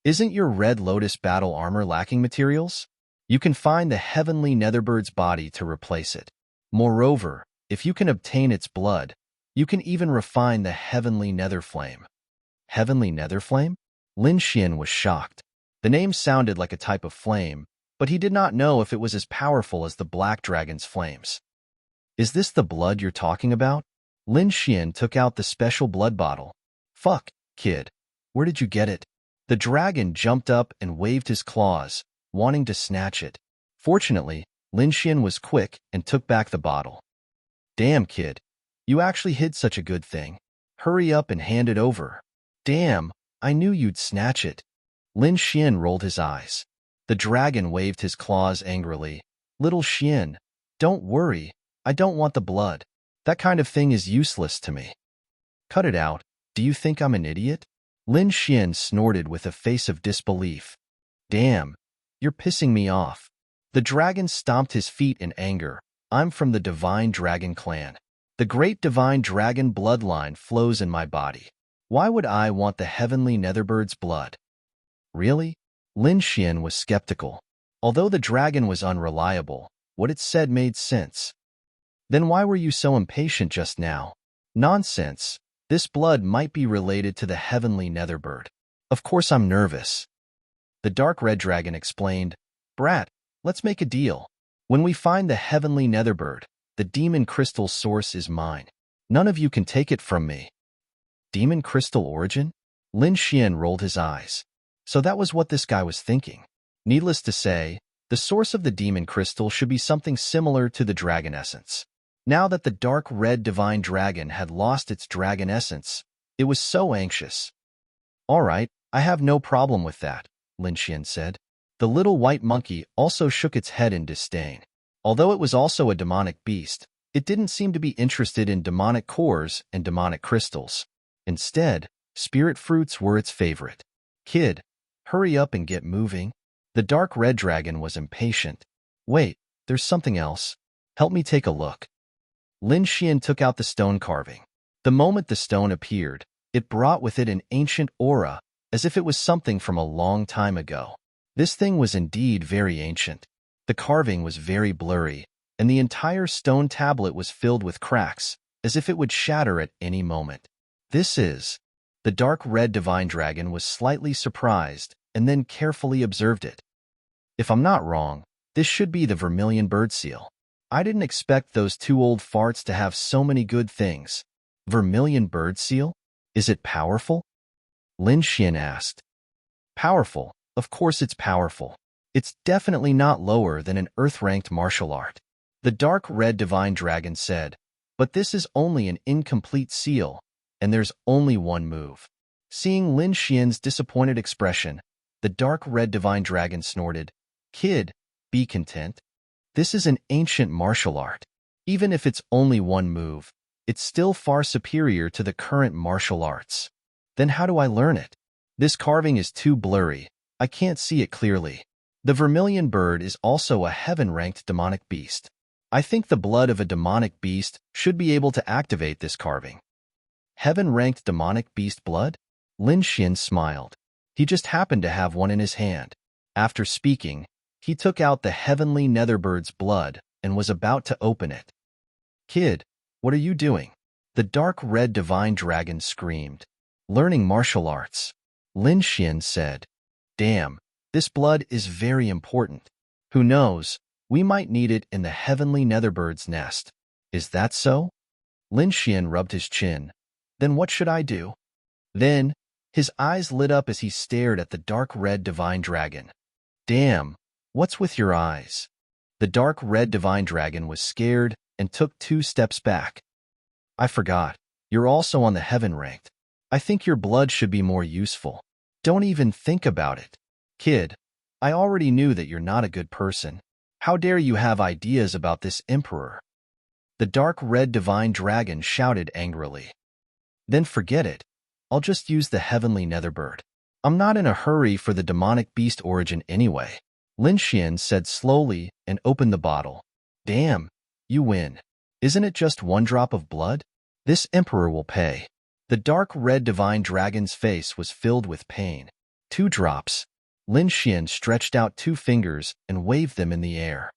Isn't your red lotus battle armor lacking materials? You can find the heavenly netherbird's body to replace it. Moreover, if you can obtain its blood, you can even refine the heavenly nether flame. Heavenly nether flame? Lin Xian was shocked. The name sounded like a type of flame, but he did not know if it was as powerful as the black dragon's flames. Is this the blood you're talking about? Lin Xian took out the special blood bottle. Fuck, kid. Where did you get it? The dragon jumped up and waved his claws, wanting to snatch it. Fortunately, Lin Xian was quick and took back the bottle. Damn, kid. You actually hid such a good thing. Hurry up and hand it over. Damn, I knew you'd snatch it. Lin Xian rolled his eyes. The dragon waved his claws angrily. Little Xian, don't worry. I don't want the blood. That kind of thing is useless to me. Cut it out. Do you think I'm an idiot? Lin Xian snorted with a face of disbelief. Damn, you're pissing me off. The dragon stomped his feet in anger. I'm from the Divine Dragon clan. The great Divine Dragon bloodline flows in my body. Why would I want the heavenly netherbird's blood? Really? Lin Xian was skeptical. Although the dragon was unreliable, what it said made sense. Then why were you so impatient just now? Nonsense. This blood might be related to the heavenly netherbird. Of course I'm nervous. The dark red dragon explained, Brat, let's make a deal. When we find the heavenly netherbird, the demon crystal source is mine. None of you can take it from me. Demon crystal origin? Lin Xian rolled his eyes. So that was what this guy was thinking. Needless to say, the source of the demon crystal should be something similar to the dragon essence. Now that the dark red divine dragon had lost its dragon essence, it was so anxious. All right, I have no problem with that, Lin Xian said. The little white monkey also shook its head in disdain. Although it was also a demonic beast, it didn't seem to be interested in demonic cores and demonic crystals. Instead, spirit fruits were its favorite. Kid, hurry up and get moving. The dark red dragon was impatient. Wait, there's something else. Help me take a look. Lin Xian took out the stone carving. The moment the stone appeared, it brought with it an ancient aura, as if it was something from a long time ago. This thing was indeed very ancient. The carving was very blurry, and the entire stone tablet was filled with cracks, as if it would shatter at any moment. This is... The dark red divine dragon was slightly surprised, and then carefully observed it. If I'm not wrong, this should be the vermilion bird seal. I didn't expect those two old farts to have so many good things. Vermilion bird seal? Is it powerful? Lin Xian asked. Powerful. Of course it's powerful. It's definitely not lower than an earth-ranked martial art. The dark red divine dragon said, but this is only an incomplete seal, and there's only one move. Seeing Lin Xian's disappointed expression, the dark red divine dragon snorted, Kid, be content. This is an ancient martial art. Even if it's only one move, it's still far superior to the current martial arts. Then how do I learn it? This carving is too blurry. I can't see it clearly. The vermilion bird is also a heaven-ranked demonic beast. I think the blood of a demonic beast should be able to activate this carving. Heaven-ranked demonic beast blood? Lin Xian smiled. He just happened to have one in his hand. After speaking, he took out the heavenly netherbird's blood and was about to open it. Kid, what are you doing? The dark red divine dragon screamed. Learning martial arts. Lin Xian said, Damn, this blood is very important. Who knows, we might need it in the heavenly netherbird's nest. Is that so? Lin Xian rubbed his chin. Then what should I do? Then, his eyes lit up as he stared at the dark red divine dragon. Damn, what's with your eyes? The dark red divine dragon was scared and took 2 steps back. I forgot, you're also on the heaven ranked. I think your blood should be more useful. Don't even think about it. Kid, I already knew that you're not a good person. How dare you have ideas about this emperor? The dark red divine dragon shouted angrily. Then forget it. I'll just use the heavenly netherbird. I'm not in a hurry for the demonic beast origin anyway. Lin Xian said slowly and opened the bottle. Damn, you win. Isn't it just 1 drop of blood? This emperor will pay. The dark red divine dragon's face was filled with pain. 2 drops. Lin Xian stretched out 2 fingers and waved them in the air.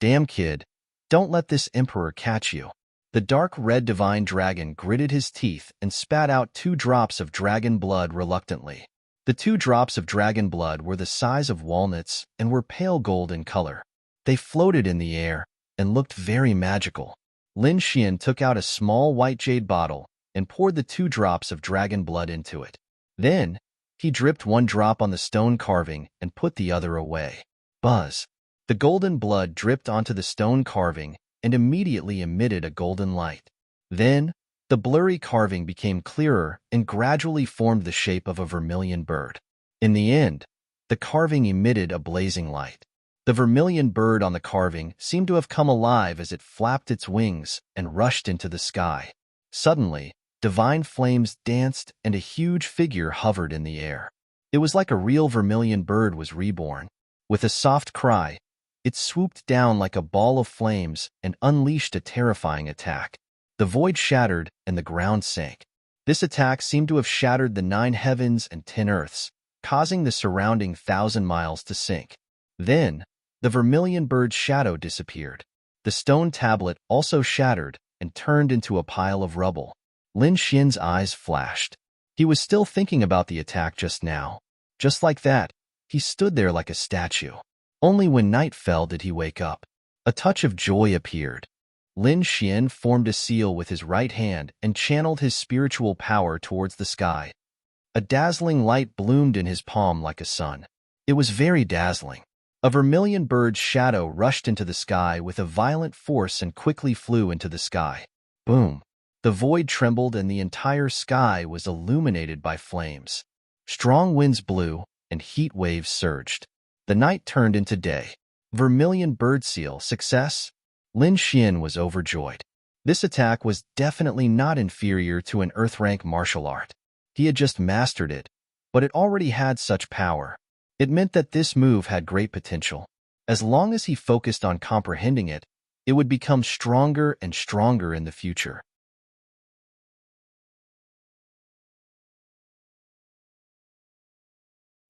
Damn kid, don't let this emperor catch you. The dark red divine dragon gritted his teeth and spat out 2 drops of dragon blood reluctantly. The 2 drops of dragon blood were the size of walnuts and were pale gold in color. They floated in the air and looked very magical. Lin Xian took out a small white jade bottle and poured the 2 drops of dragon blood into it. Then, he dripped 1 drop on the stone carving and put the other away. Buzz! The golden blood dripped onto the stone carving and immediately emitted a golden light. Then, the blurry carving became clearer and gradually formed the shape of a vermilion bird. In the end, the carving emitted a blazing light. The vermilion bird on the carving seemed to have come alive as it flapped its wings and rushed into the sky. Suddenly, divine flames danced and a huge figure hovered in the air. It was like a real vermilion bird was reborn. With a soft cry, it swooped down like a ball of flames and unleashed a terrifying attack. The void shattered and the ground sank. This attack seemed to have shattered the 9 heavens and 10 earths, causing the surrounding 1,000 miles to sink. Then, the vermilion bird's shadow disappeared. The stone tablet also shattered and turned into a pile of rubble. Lin Xian's eyes flashed. He was still thinking about the attack just now. Just like that, he stood there like a statue. Only when night fell did he wake up. A touch of joy appeared. Lin Xian formed a seal with his right hand and channeled his spiritual power towards the sky. A dazzling light bloomed in his palm like a sun. It was very dazzling. A vermilion bird's shadow rushed into the sky with a violent force and quickly flew into the sky. Boom! The void trembled and the entire sky was illuminated by flames. Strong winds blew and heat waves surged. The night turned into day. Vermilion bird seal, success? Lin Xian was overjoyed. This attack was definitely not inferior to an earth-rank martial art. He had just mastered it, but it already had such power. It meant that this move had great potential. As long as he focused on comprehending it, it would become stronger and stronger in the future.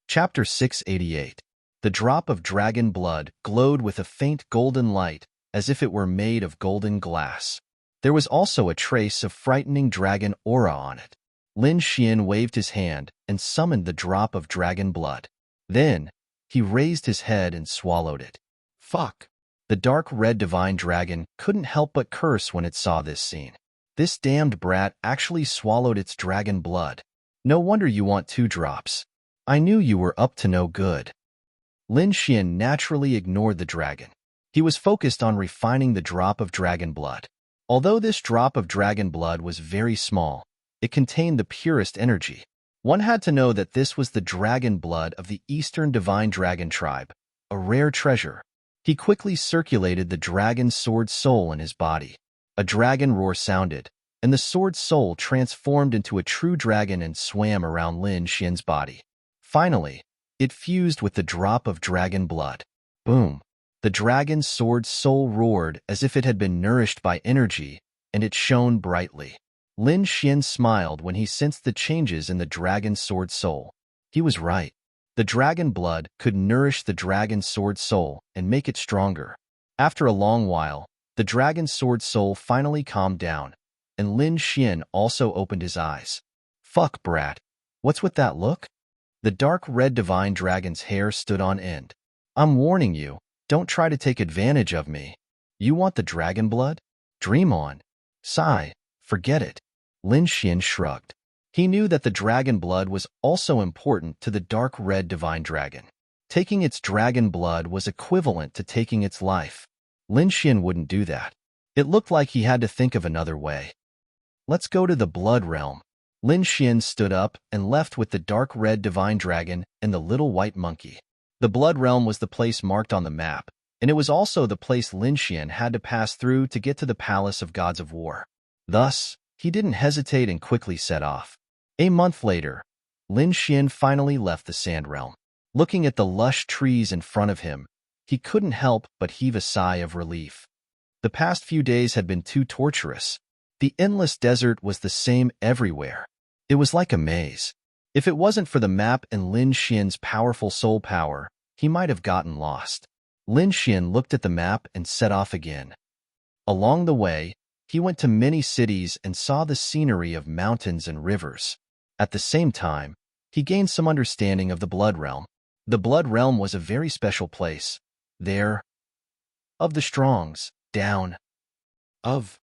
Chapter 688. The drop of dragon blood glowed with a faint golden light, as if it were made of golden glass. There was also a trace of frightening dragon aura on it. Lin Xian waved his hand and summoned the drop of dragon blood. Then, he raised his head and swallowed it. Fuck! The dark red divine dragon couldn't help but curse when it saw this scene. This damned brat actually swallowed its dragon blood. No wonder you want 2 drops. I knew you were up to no good. Lin Xian naturally ignored the dragon. He was focused on refining the drop of dragon blood. Although this drop of dragon blood was very small, it contained the purest energy. One had to know that this was the dragon blood of the Eastern Divine Dragon tribe, a rare treasure. He quickly circulated the dragon's sword soul in his body. A dragon roar sounded, and the sword soul transformed into a true dragon and swam around Lin Xian's body. Finally, it fused with the drop of dragon blood. Boom! The dragon's sword soul roared as if it had been nourished by energy, and it shone brightly. Lin Xian smiled when he sensed the changes in the dragon's sword soul. He was right. The dragon blood could nourish the dragon's sword soul and make it stronger. After a long while, the dragon's sword soul finally calmed down, and Lin Xian also opened his eyes. Fuck, brat. What's with that look? The dark red divine dragon's hair stood on end. I'm warning you, don't try to take advantage of me. You want the dragon blood? Dream on. Sigh, forget it. Lin Xian shrugged. He knew that the dragon blood was also important to the dark red divine dragon. Taking its dragon blood was equivalent to taking its life. Lin Xian wouldn't do that. It looked like he had to think of another way. Let's go to the blood realm. Lin Xian stood up and left with the dark red divine dragon and the little white monkey. The blood realm was the place marked on the map, and it was also the place Lin Xian had to pass through to get to the Palace of Gods of War. Thus, he didn't hesitate and quickly set off. A month later, Lin Xian finally left the Sand Realm. Looking at the lush trees in front of him, he couldn't help but heave a sigh of relief. The past few days had been too torturous. The endless desert was the same everywhere. It was like a maze. If it wasn't for the map and Lin Xian's powerful soul power, he might have gotten lost. Lin Xian looked at the map and set off again. Along the way, he went to many cities and saw the scenery of mountains and rivers. At the same time, he gained some understanding of the Blood Realm. The Blood Realm was a very special place. There, of the Strongs, down, of.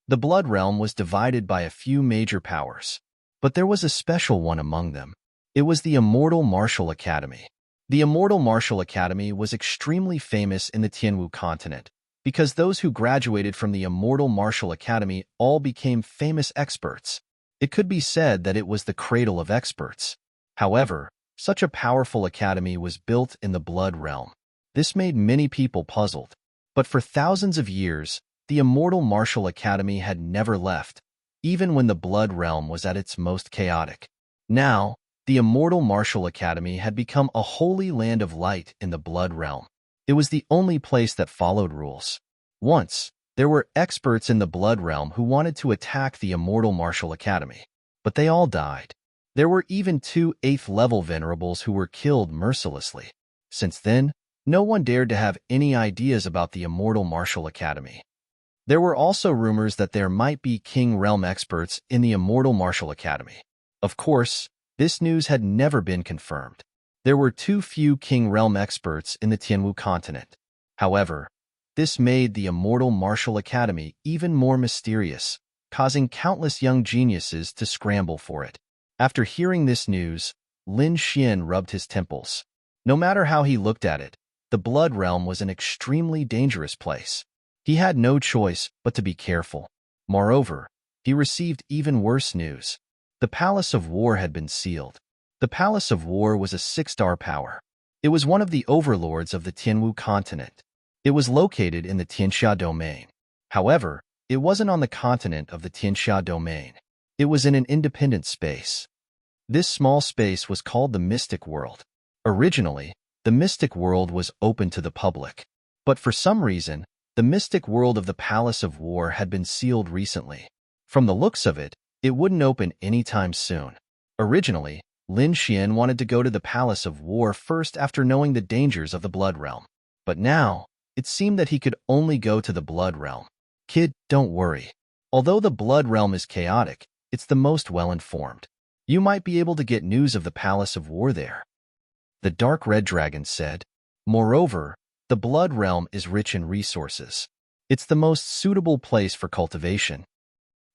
The Blood Realm was divided by a few major powers, but there was a special one among them. It was the Immortal Martial Academy. The Immortal Martial Academy was extremely famous in the Tianwu continent, because those who graduated from the Immortal Martial Academy all became famous experts. It could be said that it was the cradle of experts. However, such a powerful academy was built in the Blood Realm. This made many people puzzled. But for thousands of years, the Immortal Martial Academy had never left, even when the Blood Realm was at its most chaotic. Now, the Immortal Martial Academy had become a holy land of light in the Blood Realm. It was the only place that followed rules. Once, there were experts in the Blood Realm who wanted to attack the Immortal Martial Academy, but they all died. There were even 2 8th-level venerables who were killed mercilessly. Since then, no one dared to have any ideas about the Immortal Martial Academy. There were also rumors that there might be King Realm experts in the Immortal Martial Academy. Of course, this news had never been confirmed. There were too few King Realm experts in the Tianwu continent. However, this made the Immortal Martial Academy even more mysterious, causing countless young geniuses to scramble for it. After hearing this news, Lin Xian rubbed his temples. No matter how he looked at it, the Blood Realm was an extremely dangerous place. He had no choice but to be careful. Moreover, he received even worse news. The Palace of War had been sealed. The Palace of War was a 6-star power. It was one of the overlords of the Tianwu continent. It was located in the Tianxia domain. However, it wasn't on the continent of the Tianxia domain. It was in an independent space. This small space was called the Mystic World. Originally, the Mystic World was open to the public. But for some reason, the Mystic World of the Palace of War had been sealed recently. From the looks of it, it wouldn't open anytime soon. Originally, Lin Xian wanted to go to the Palace of War first after knowing the dangers of the Blood Realm. But now, it seemed that he could only go to the Blood Realm. Kid, don't worry. Although the Blood Realm is chaotic, it's the most well-informed. You might be able to get news of the Palace of War there. The dark red dragon said. Moreover, the Blood Realm is rich in resources. It's the most suitable place for cultivation.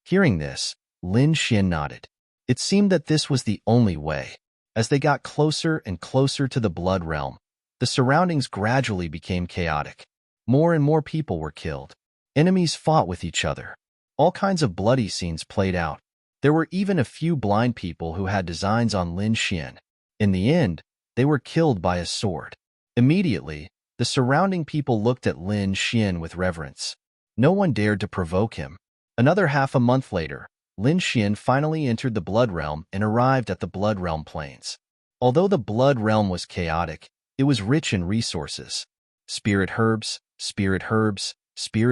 Hearing this, Lin Xian nodded. It seemed that this was the only way. As they got closer and closer to the Blood Realm, the surroundings gradually became chaotic. More and more people were killed. Enemies fought with each other. All kinds of bloody scenes played out. There were even a few blind people who had designs on Lin Xian. In the end, they were killed by a sword. Immediately, the surrounding people looked at Lin Xian with reverence. No one dared to provoke him. Another half a month later, Lin Xian finally entered the Blood Realm and arrived at the Blood Realm Plains. Although the Blood Realm was chaotic, it was rich in resources. Spirit herbs, spirit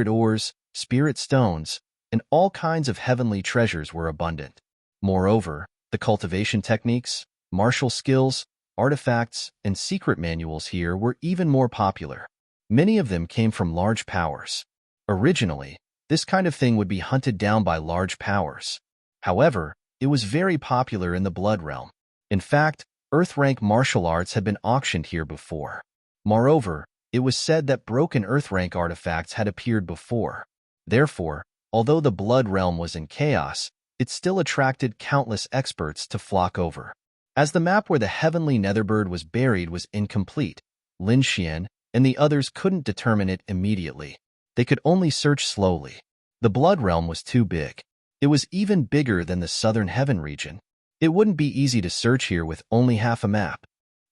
ores, spirit stones, and all kinds of heavenly treasures were abundant. Moreover, the cultivation techniques, martial skills, artifacts, and secret manuals here were even more popular. Many of them came from large powers. Originally, this kind of thing would be hunted down by large powers. However, it was very popular in the Blood Realm. In fact, Earth-rank martial arts had been auctioned here before. Moreover, it was said that broken Earth-rank artifacts had appeared before. Therefore, although the Blood Realm was in chaos, it still attracted countless experts to flock over. As the map where the heavenly Netherbird was buried was incomplete, Lin Xian and the others couldn't determine it immediately. They could only search slowly. The Blood Realm was too big. It was even bigger than the Southern Heaven region. It wouldn't be easy to search here with only half a map.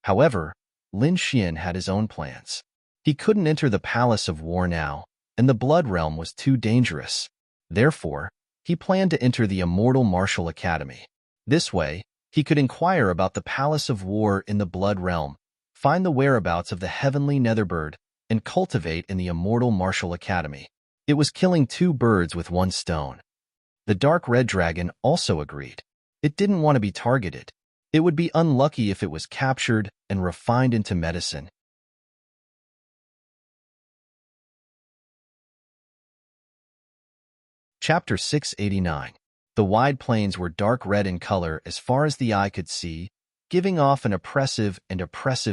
However, Lin Xian had his own plans. He couldn't enter the Palace of War now, and the Blood Realm was too dangerous. Therefore, he planned to enter the Immortal Martial Academy. This way, he could inquire about the Palace of War in the Blood Realm, find the whereabouts of the heavenly Netherbird, and cultivate in the Immortal Martial Academy. It was killing two birds with one stone. The dark red dragon also agreed. It didn't want to be targeted. It would be unlucky if it was captured and refined into medicine. Chapter 689. The wide plains were dark red in color as far as the eye could see, giving off an oppressive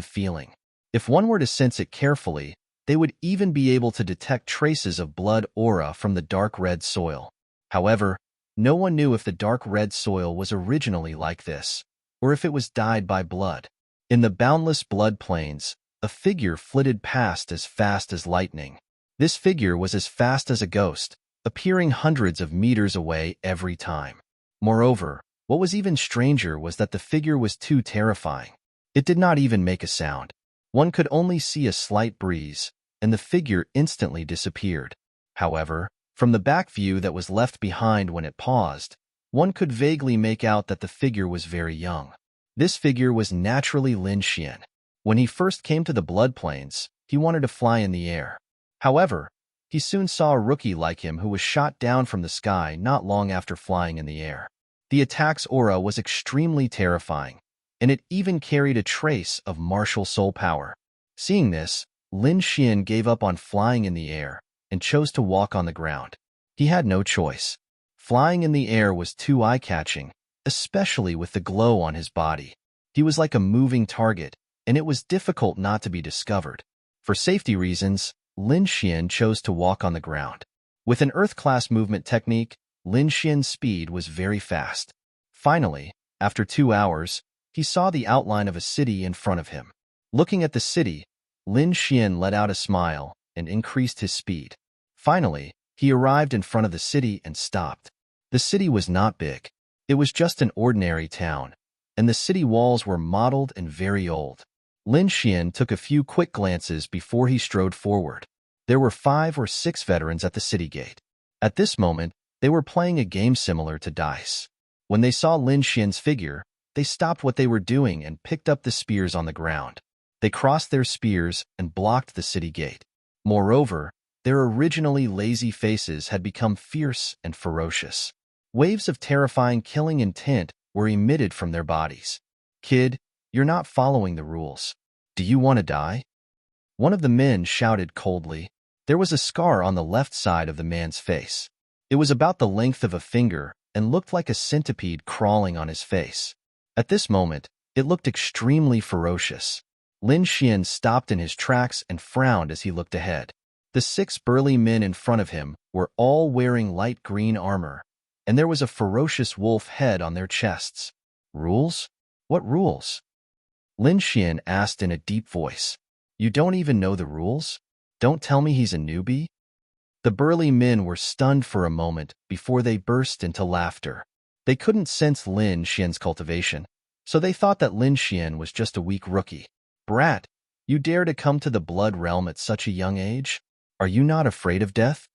feeling. If one were to sense it carefully, they would even be able to detect traces of blood aura from the dark red soil. However, no one knew if the dark red soil was originally like this, or if it was dyed by blood. In the boundless blood plains, a figure flitted past as fast as lightning. This figure was as fast as a ghost, appearing hundreds of meters away every time. Moreover, what was even stranger was that the figure was too terrifying. It did not even make a sound. One could only see a slight breeze, and the figure instantly disappeared. However, from the back view that was left behind when it paused, one could vaguely make out that the figure was very young. This figure was naturally Lin Xian. When he first came to the Blood Plains, he wanted to fly in the air. However, he soon saw a rookie like him who was shot down from the sky not long after flying in the air. The attack's aura was extremely terrifying, and it even carried a trace of martial soul power. Seeing this, Lin Xian gave up on flying in the air and chose to walk on the ground. He had no choice. Flying in the air was too eye-catching, especially with the glow on his body. He was like a moving target, and it was difficult not to be discovered. For safety reasons, Lin Xian chose to walk on the ground. With an Earth-class movement technique, Lin Xian's speed was very fast. Finally, after 2 hours, he saw the outline of a city in front of him. Looking at the city, Lin Xian let out a smile and increased his speed. Finally, he arrived in front of the city and stopped. The city was not big. It was just an ordinary town, and the city walls were mottled and very old. Lin Xian took a few quick glances before he strode forward. There were 5 or 6 veterans at the city gate. At this moment, they were playing a game similar to dice. When they saw Lin Xian's figure, they stopped what they were doing and picked up the spears on the ground. They crossed their spears and blocked the city gate. Moreover, their originally lazy faces had become fierce and ferocious. Waves of terrifying killing intent were emitted from their bodies. "Kid, you're not following the rules. Do you want to die?" One of the men shouted coldly. There was a scar on the left side of the man's face. It was about the length of a finger and looked like a centipede crawling on his face. At this moment, it looked extremely ferocious. Lin Xian stopped in his tracks and frowned as he looked ahead. The 6 burly men in front of him were all wearing light green armor, and there was a ferocious wolf head on their chests. Rules? What rules? Lin Xian asked in a deep voice. You don't even know the rules? Don't tell me he's a newbie? The burly men were stunned for a moment before they burst into laughter. They couldn't sense Lin Xian's cultivation, so they thought that Lin Xian was just a weak rookie. Brat, you dare to come to the blood realm at such a young age? Are you not afraid of death?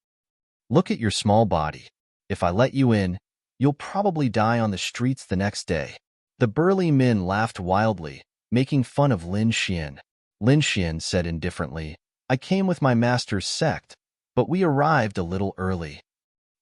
Look at your small body. If I let you in, you'll probably die on the streets the next day. The burly men laughed wildly, making fun of Lin Xian. Lin Xian said indifferently, I came with my master's sect, but we arrived a little early.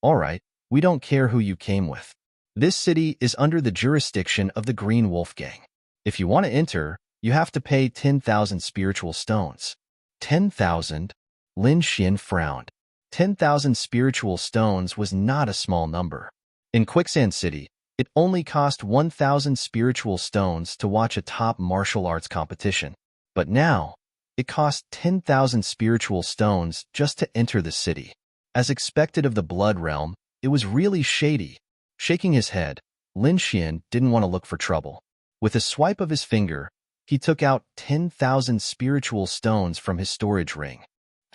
All right, we don't care who you came with. This city is under the jurisdiction of the Green Wolf Gang. If you want to enter, you have to pay 10,000 spiritual stones. 10,000? Lin Xian frowned. 10,000 spiritual stones was not a small number. In Quicksand City, it only cost 1,000 spiritual stones to watch a top martial arts competition. But now, it cost 10,000 spiritual stones just to enter the city. As expected of the Blood Realm, it was really shady. Shaking his head, Lin Xian didn't want to look for trouble. With a swipe of his finger, he took out 10,000 spiritual stones from his storage ring.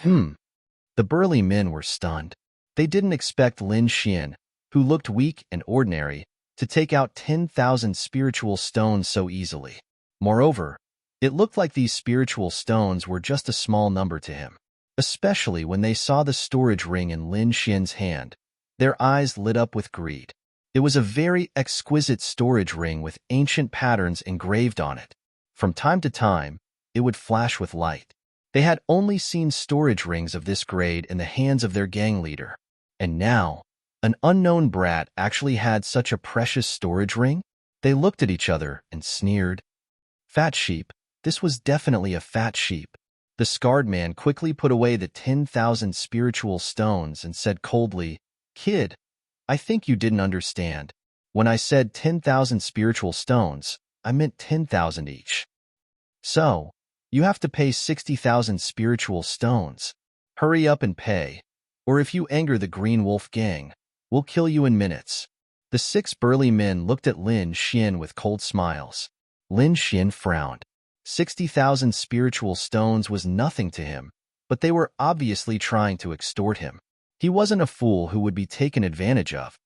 The burly men were stunned. They didn't expect Lin Xian, who looked weak and ordinary, to take out 10,000 spiritual stones so easily. Moreover, it looked like these spiritual stones were just a small number to him. Especially when they saw the storage ring in Lin Xian's hand, their eyes lit up with greed. It was a very exquisite storage ring with ancient patterns engraved on it. From time to time, it would flash with light. They had only seen storage rings of this grade in the hands of their gang leader. And now, an unknown brat actually had such a precious storage ring? They looked at each other and sneered. Fat sheep. This was definitely a fat sheep. The scarred man quickly put away the 10,000 spiritual stones and said coldly, Kid, I think you didn't understand. When I said 10,000 spiritual stones, I meant 10,000 each. So, you have to pay 60,000 spiritual stones. Hurry up and pay, or if you anger the Green Wolf Gang, we'll kill you in minutes. The 6 burly men looked at Lin Xian with cold smiles. Lin Xian frowned. 60,000 spiritual stones was nothing to him, but they were obviously trying to extort him. He wasn't a fool who would be taken advantage of.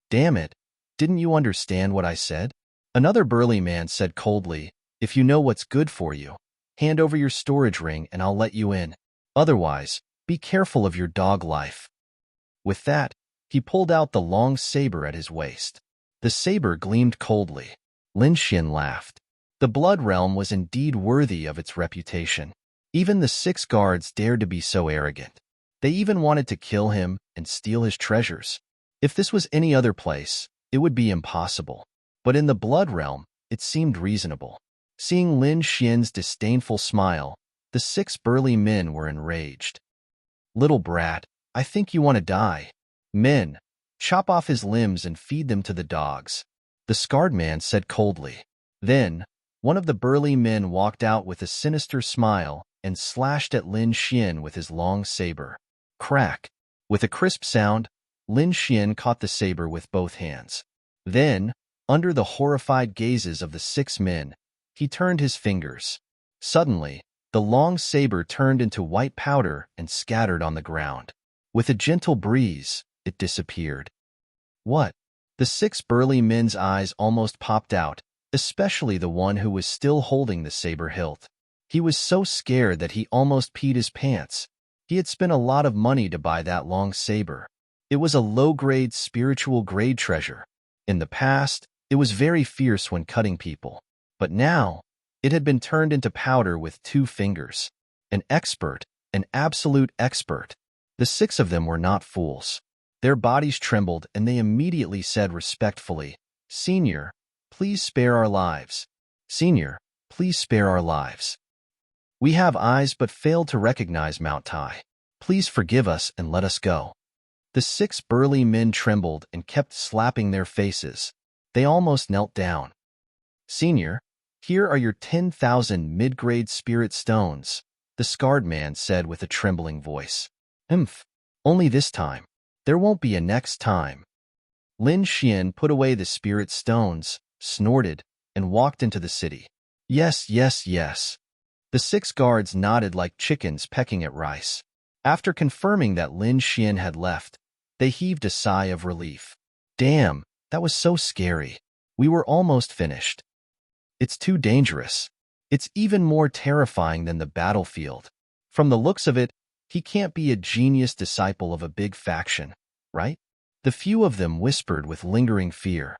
Damn it, didn't you understand what I said? Another burly man said coldly, if you know what's good for you, hand over your storage ring and I'll let you in. Otherwise, be careful of your dog life. With that, he pulled out the long saber at his waist. The saber gleamed coldly. Lin Xian laughed. The Blood Realm was indeed worthy of its reputation. Even the 6 guards dared to be so arrogant. They even wanted to kill him and steal his treasures. If this was any other place, it would be impossible. But in the Blood Realm, it seemed reasonable. Seeing Lin Xian's disdainful smile, the 6 burly men were enraged. Little brat, I think you want to die. Men, chop off his limbs and feed them to the dogs. The scarred man said coldly. Then, one of the burly men walked out with a sinister smile and slashed at Lin Xian with his long saber. Crack! With a crisp sound, Lin Xian caught the saber with both hands. Then, under the horrified gazes of the 6 men, he turned his fingers. Suddenly, the long saber turned into white powder and scattered on the ground. With a gentle breeze, it disappeared. What? The 6 burly men's eyes almost popped out, especially the one who was still holding the saber hilt. He was so scared that he almost peed his pants. He had spent a lot of money to buy that long saber. It was a low-grade spiritual grade treasure. In the past, it was very fierce when cutting people. But now, it had been turned into powder with 2 fingers. An expert, an absolute expert. The 6 of them were not fools. Their bodies trembled and they immediately said respectfully, Senior, please spare our lives. Senior, please spare our lives. We have eyes but failed to recognize Mount Tai. Please forgive us and let us go. The 6 burly men trembled and kept slapping their faces. They almost knelt down. Senior, here are your 10,000 mid-grade spirit stones, the scarred man said with a trembling voice. Humph, only this time. There won't be a next time. Lin Xian put away the spirit stones, snorted, and walked into the city. Yes, yes, yes. The 6 guards nodded like chickens pecking at rice. After confirming that Lin Xian had left, they heaved a sigh of relief. Damn, that was so scary. We were almost finished. It's too dangerous. It's even more terrifying than the battlefield. From the looks of it, he can't be a genius disciple of a big faction, right? The few of them whispered with lingering fear.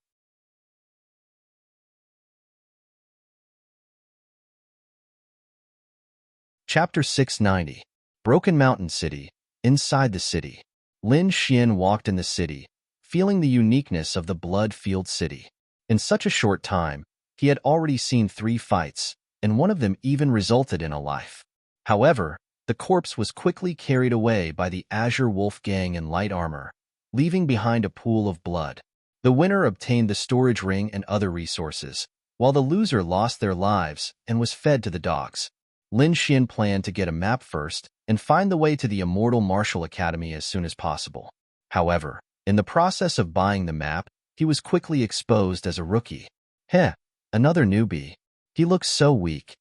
Chapter 690. Broken Mountain City. Inside the city. Lin Xian walked in the city, feeling the uniqueness of the blood-filled city. In such a short time, he had already seen 3 fights, and one of them even resulted in a life. However, the corpse was quickly carried away by the Azure Wolf gang in light armor, leaving behind a pool of blood. The winner obtained the storage ring and other resources, while the loser lost their lives and was fed to the dogs. Lin Xian planned to get a map first and find the way to the Immortal Martial Academy as soon as possible. However, in the process of buying the map, he was quickly exposed as a rookie. Heh, another newbie. He looks so weak.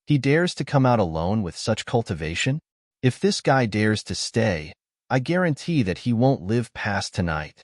He dares to come out alone with such cultivation? If this guy dares to stay, I guarantee that he won't live past tonight.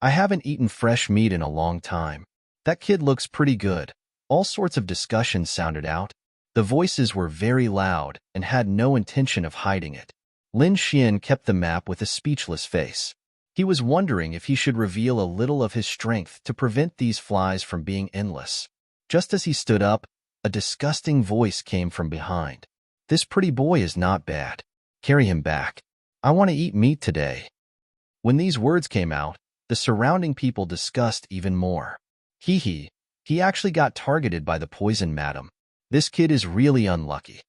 I haven't eaten fresh meat in a long time. That kid looks pretty good. All sorts of discussions sounded out. The voices were very loud and had no intention of hiding it. Lin Xian kept the map with a speechless face. He was wondering if he should reveal a little of his strength to prevent these flies from being endless. Just as he stood up, a disgusting voice came from behind. This pretty boy is not bad. Carry him back. I want to eat meat today. When these words came out, the surrounding people discussed even more. He actually got targeted by the poison madam. This kid is really unlucky.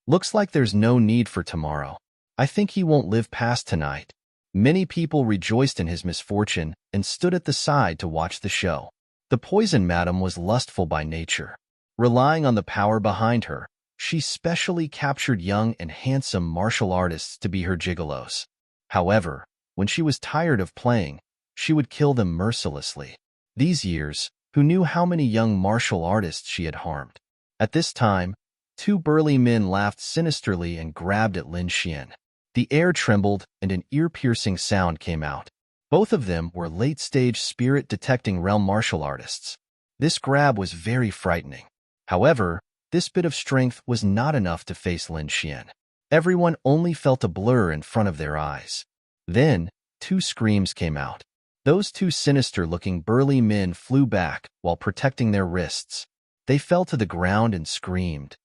Looks like there's no need for tomorrow. I think he won't live past tonight. Many people rejoiced in his misfortune and stood at the side to watch the show. The poison madam was lustful by nature. Relying on the power behind her, she specially captured young and handsome martial artists to be her gigolos. However, when she was tired of playing, she would kill them mercilessly. These years, who knew how many young martial artists she had harmed? At this time, 2 burly men laughed sinisterly and grabbed at Lin Xian. The air trembled and an ear-piercing sound came out. Both of them were late-stage spirit-detecting realm martial artists. This grab was very frightening. However, this bit of strength was not enough to face Lin Xian. Everyone only felt a blur in front of their eyes. Then, 2 screams came out. Those 2 sinister-looking burly men flew back while protecting their wrists. They fell to the ground and screamed.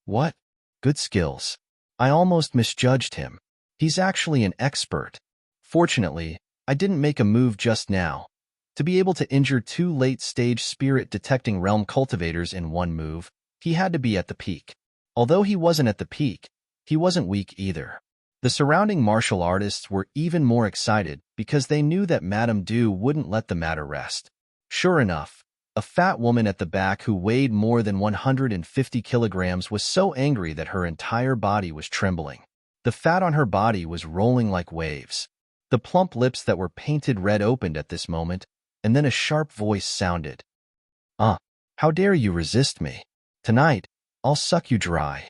What? Good skills. I almost misjudged him. He's actually an expert. Fortunately, I didn't make a move just now. To be able to injure 2 late-stage spirit-detecting realm cultivators in one move, he had to be at the peak. Although he wasn't at the peak, he wasn't weak either. The surrounding martial artists were even more excited because they knew that Madame Du wouldn't let the matter rest. Sure enough, a fat woman at the back who weighed more than 150 kilograms was so angry that her entire body was trembling. The fat on her body was rolling like waves. The plump lips that were painted red opened at this moment, and then a sharp voice sounded. How dare you resist me? Tonight, I'll suck you dry.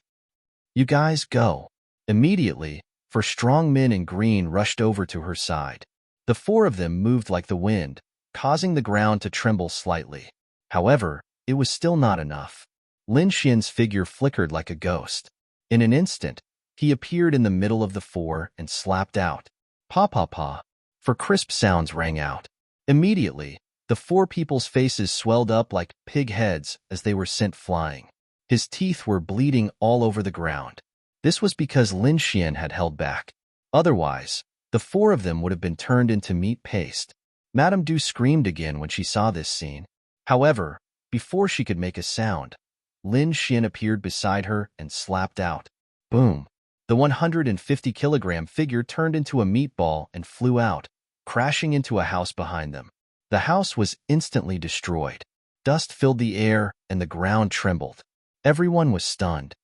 You guys go. Immediately, 4 strong men in green rushed over to her side. The 4 of them moved like the wind, causing the ground to tremble slightly. However, it was still not enough. Lin Xian's figure flickered like a ghost. In an instant, he appeared in the middle of the 4 and slapped out. Pa pa pa. 4 crisp sounds rang out. Immediately, the 4 people's faces swelled up like pig heads as they were sent flying. His teeth were bleeding all over the ground. This was because Lin Xian had held back. Otherwise, the 4 of them would have been turned into meat paste. Madame Du screamed again when she saw this scene. However, before she could make a sound, Lin Xian appeared beside her and slapped out. Boom! The 150-kilogram figure turned into a meatball and flew out, crashing into a house behind them. The house was instantly destroyed. Dust filled the air, and the ground trembled. Everyone was stunned.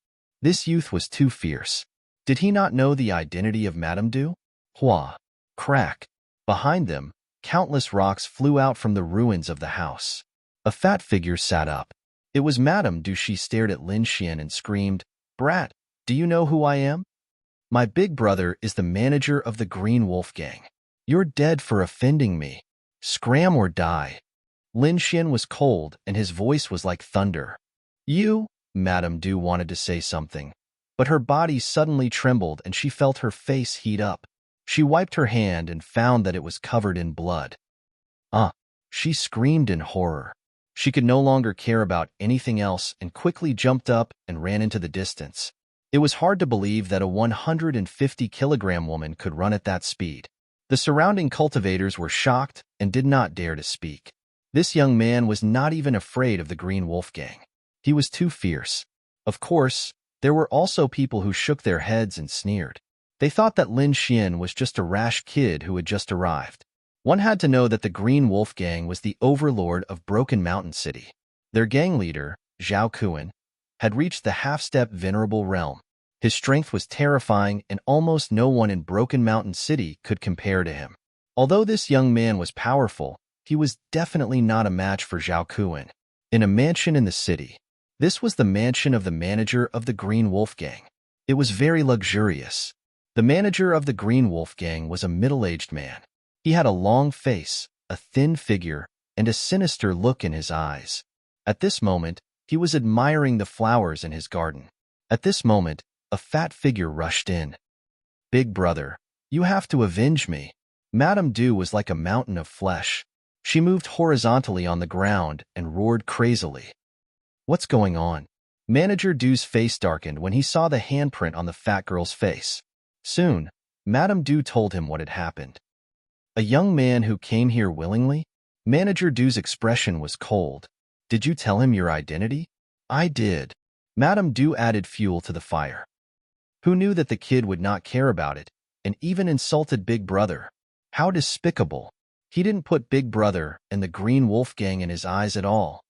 This youth was too fierce. Did he not know the identity of Madame Du? Hua! Crack! Behind them, countless rocks flew out from the ruins of the house. A fat figure sat up. It was Madame Du. She stared at Lin Xian and screamed, "Brat, do you know who I am? My big brother is the manager of the Green Wolf Gang. You're dead for offending me. Scram or die." Lin Xian was cold, and his voice was like thunder. "You?" Madame Du wanted to say something, but her body suddenly trembled and she felt her face heat up. She wiped her hand and found that it was covered in blood. She screamed in horror. She could no longer care about anything else and quickly jumped up and ran into the distance. It was hard to believe that a 150-kilogram woman could run at that speed. The surrounding cultivators were shocked and did not dare to speak. This young man was not even afraid of the Green Wolf Gang. He was too fierce. Of course, there were also people who shook their heads and sneered. They thought that Lin Xian was just a rash kid who had just arrived. One had to know that the Green Wolf Gang was the overlord of Broken Mountain City. Their gang leader, Zhao Kuan, had reached the half-step venerable realm. His strength was terrifying and almost no one in Broken Mountain City could compare to him. Although this young man was powerful, he was definitely not a match for Zhao Kuan. In a mansion in the city, this was the mansion of the manager of the Green Wolf Gang. It was very luxurious. The manager of the Green Wolf Gang was a middle-aged man. He had a long face, a thin figure, and a sinister look in his eyes. At this moment, he was admiring the flowers in his garden. At this moment, a fat figure rushed in. "Big brother, you have to avenge me." Madame Du was like a mountain of flesh. She moved horizontally on the ground and roared crazily. "What's going on?" Manager Du's face darkened when he saw the handprint on the fat girl's face. Soon, Madame Du told him what had happened. "A young man who came here willingly?" Manager Du's expression was cold. "Did you tell him your identity?" "I did." Madame Du added fuel to the fire. Who knew that the kid would not care about it, and even insulted Big Brother? How despicable. He didn't put Big Brother and the Green Wolf Gang in his eyes at all.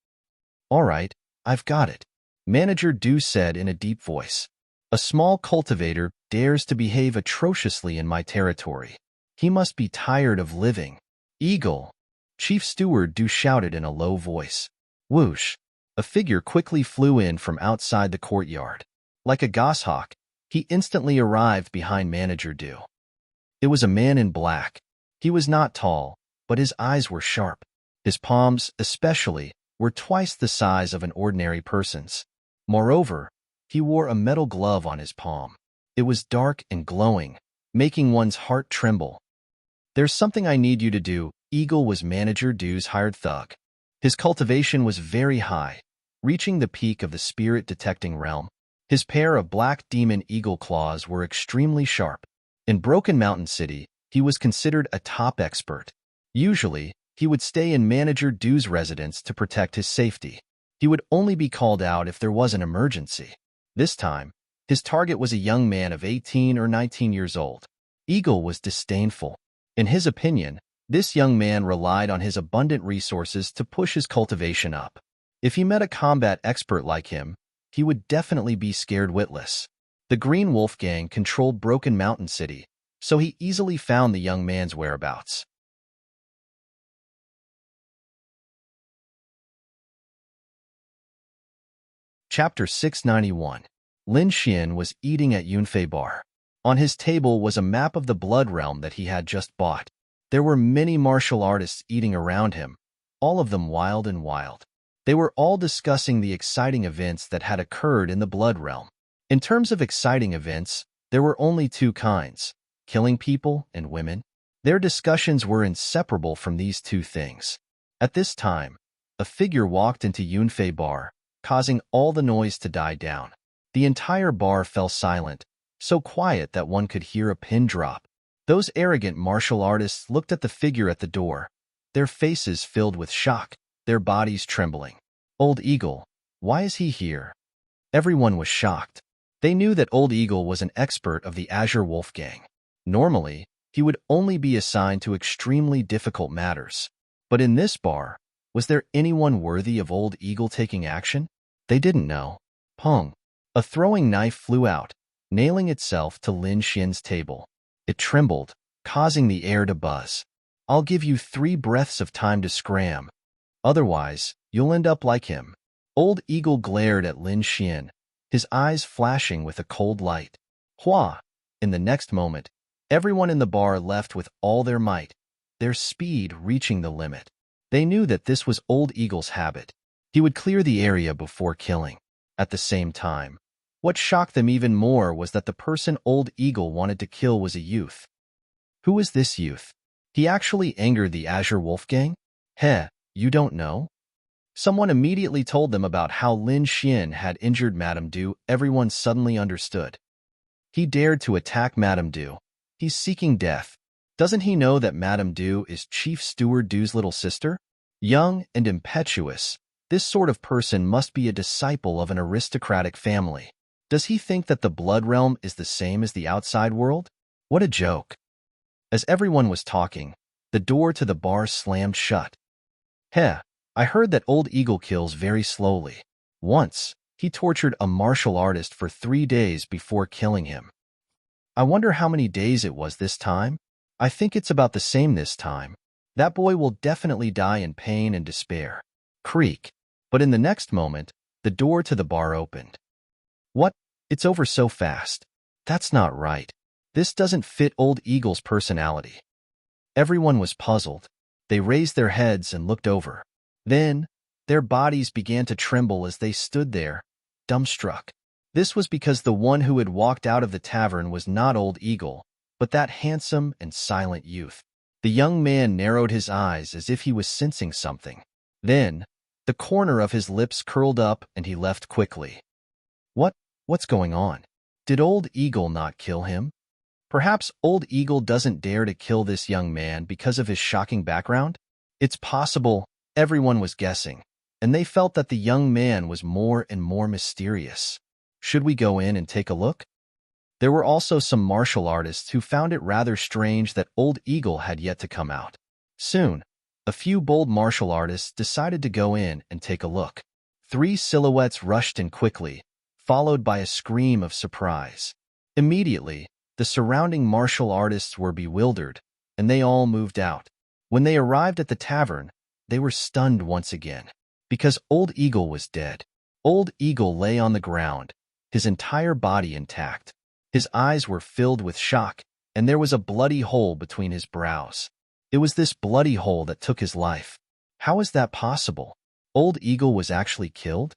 "All right, I've got it," Manager Du said in a deep voice. "A small cultivator dares to behave atrociously in my territory. He must be tired of living." "Eagle!" Chief Steward Du shouted in a low voice. Whoosh! A figure quickly flew in from outside the courtyard. Like a goshawk, he instantly arrived behind Manager Du. It was a man in black. He was not tall, but his eyes were sharp. His palms, especially, were twice the size of an ordinary person's. Moreover, he wore a metal glove on his palm. It was dark and glowing, making one's heart tremble. "There's something I need you to do." Eagle was Manager Du's hired thug. His cultivation was very high, reaching the peak of the spirit-detecting realm. His pair of black demon eagle claws were extremely sharp. In Broken Mountain City, he was considered a top expert. Usually, he would stay in Manager Du's residence to protect his safety. He would only be called out if there was an emergency. This time, his target was a young man of 18 or 19 years old. Eagle was disdainful. In his opinion, this young man relied on his abundant resources to push his cultivation up. If he met a combat expert like him, he would definitely be scared witless. The Green Wolf Gang controlled Broken Mountain City, so he easily found the young man's whereabouts. Chapter 691. Lin Xian was eating at Yunfei Bar. On his table was a map of the Blood Realm that he had just bought. There were many martial artists eating around him, all of them wild and wild. They were all discussing the exciting events that had occurred in the Blood Realm. In terms of exciting events, there were only two kinds: killing people and women. Their discussions were inseparable from these two things. At this time, a figure walked into Yunfei Bar, causing all the noise to die down. The entire bar fell silent, so quiet that one could hear a pin drop. Those arrogant martial artists looked at the figure at the door, their faces filled with shock, their bodies trembling. "Old Eagle, why is he here?" Everyone was shocked. They knew that Old Eagle was an expert of the Azure Wolf Gang. Normally, he would only be assigned to extremely difficult matters. But in this bar, Was there anyone worthy of Old Eagle taking action? They didn't know. Pong. A throwing knife flew out, nailing itself to Lin Xian's table. It trembled, causing the air to buzz. I'll give you 3 breaths of time to scram. Otherwise, you'll end up like him. Old Eagle glared at Lin Xian, his eyes flashing with a cold light. Hua! In the next moment, everyone in the bar left with all their might, their speed reaching the limit. They knew that this was Old Eagle's habit. He would clear the area before killing. At the same time, what shocked them even more was that the person Old Eagle wanted to kill was a youth. Who was this youth? He actually angered the Azure Wolfgang? Heh, you don't know? Someone immediately told them about how Lin Xian had injured Madame Du. Everyone suddenly understood. He dared to attack Madame Du. He's seeking death. Doesn't he know that Madame Du is Chief Steward Du's little sister? Young and impetuous, this sort of person must be a disciple of an aristocratic family. Does he think that the blood realm is the same as the outside world? What a joke. As everyone was talking, the door to the bar slammed shut. Heh, I heard that Old Eagle kills very slowly. Once, he tortured a martial artist for 3 days before killing him. I wonder how many days it was this time? I think it's about the same this time. That boy will definitely die in pain and despair. Creak. But in the next moment, the door to the bar opened. What? It's over so fast. That's not right. This doesn't fit Old Eagle's personality. Everyone was puzzled. They raised their heads and looked over. Then, their bodies began to tremble as they stood there, dumbstruck. This was because the one who had walked out of the tavern was not Old Eagle, but that handsome and silent youth. The young man narrowed his eyes as if he was sensing something. Then, the corner of his lips curled up and he left quickly. What's going on? Did Old Eagle not kill him? Perhaps Old Eagle doesn't dare to kill this young man because of his shocking background? It's possible. Everyone was guessing, and they felt that the young man was more and more mysterious. Should we go in and take a look? There were also some martial artists who found it rather strange that Old Eagle had yet to come out. Soon, a few bold martial artists decided to go in and take a look. 3 silhouettes rushed in quickly, followed by a scream of surprise. Immediately, the surrounding martial artists were bewildered, and they all moved out. When they arrived at the tavern, they were stunned once again, because Old Eagle was dead. Old Eagle lay on the ground, his entire body intact. His eyes were filled with shock, and there was a bloody hole between his brows. It was this bloody hole that took his life. How is that possible? Old Eagle was actually killed?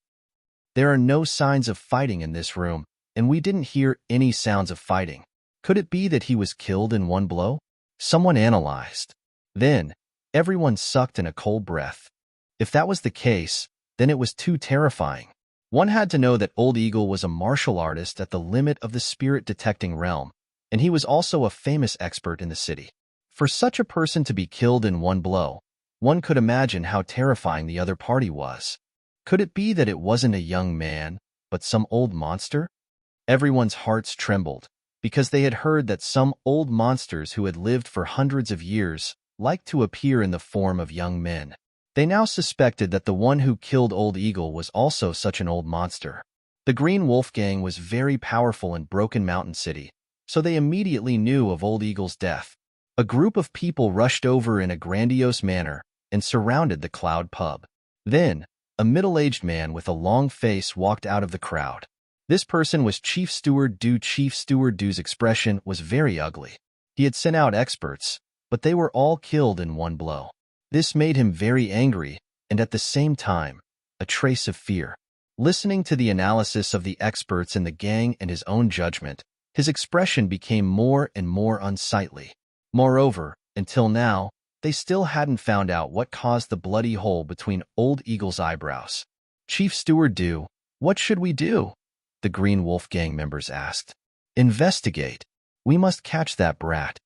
There are no signs of fighting in this room, and we didn't hear any sounds of fighting. Could it be that he was killed in one blow? Someone analyzed. Then, everyone sucked in a cold breath. If that was the case, then it was too terrifying. One had to know that Old Eagle was a martial artist at the limit of the spirit-detecting realm, and he was also a famous expert in the city. For such a person to be killed in one blow, one could imagine how terrifying the other party was. Could it be that it wasn't a young man, but some old monster? Everyone's hearts trembled, because they had heard that some old monsters who had lived for hundreds of years liked to appear in the form of young men. They now suspected that the one who killed Old Eagle was also such an old monster. The Green Wolf Gang was very powerful in Broken Mountain City, so they immediately knew of Old Eagle's death. A group of people rushed over in a grandiose manner and surrounded the Cloud Pub. Then, a middle-aged man with a long face walked out of the crowd. This person was Chief Steward Du. Chief Steward Du's expression was very ugly. He had sent out experts, but they were all killed in one blow. This made him very angry, and at the same time, a trace of fear. Listening to the analysis of the experts in the gang and his own judgment, his expression became more and more unsightly. Moreover, until now, they still hadn't found out what caused the bloody hole between Old Eagle's eyebrows. Chief Steward Du, what should we do? The Green Wolf Gang members asked. Investigate. We must catch that brat.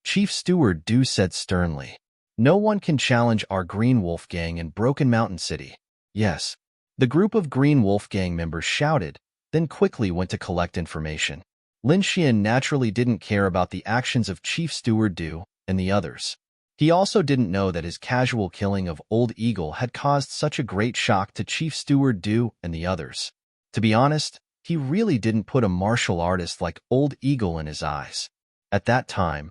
Chief Steward Du said sternly. No one can challenge our Green Wolf Gang in Broken Mountain City. Yes. The group of Green Wolf Gang members shouted, then quickly went to collect information. Lin Xian naturally didn't care about the actions of Chief Steward Du and the others. He also didn't know that his casual killing of Old Eagle had caused such a great shock to Chief Steward Du and the others. To be honest, he really didn't put a martial artist like Old Eagle in his eyes. At that time,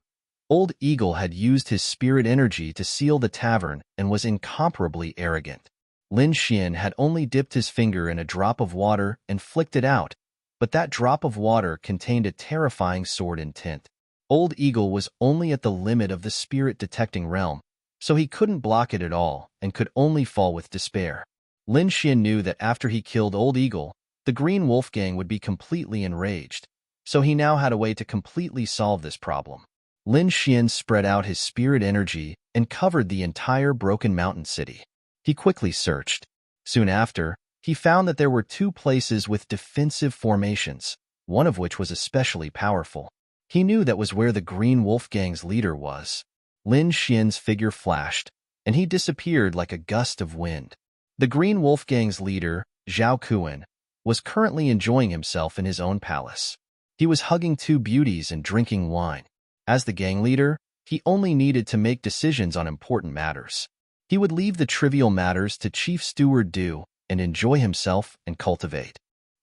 Old Eagle had used his spirit energy to seal the tavern and was incomparably arrogant. Lin Xian had only dipped his finger in a drop of water and flicked it out, but that drop of water contained a terrifying sword intent. Old Eagle was only at the limit of the spirit-detecting realm, so he couldn't block it at all and could only fall with despair. Lin Xian knew that after he killed Old Eagle, the Green Wolf Gang would be completely enraged, so he now had a way to completely solve this problem. Lin Xian spread out his spirit energy and covered the entire Broken Mountain City. He quickly searched. Soon after, he found that there were 2 places with defensive formations, one of which was especially powerful. He knew that was where the Green Wolf Gang's leader was. Lin Xian's figure flashed, and he disappeared like a gust of wind. The Green Wolf Gang's leader, Zhao Kuan, was currently enjoying himself in his own palace. He was hugging 2 beauties and drinking wine. As the gang leader, he only needed to make decisions on important matters. He would leave the trivial matters to Chief Steward Du and enjoy himself and cultivate.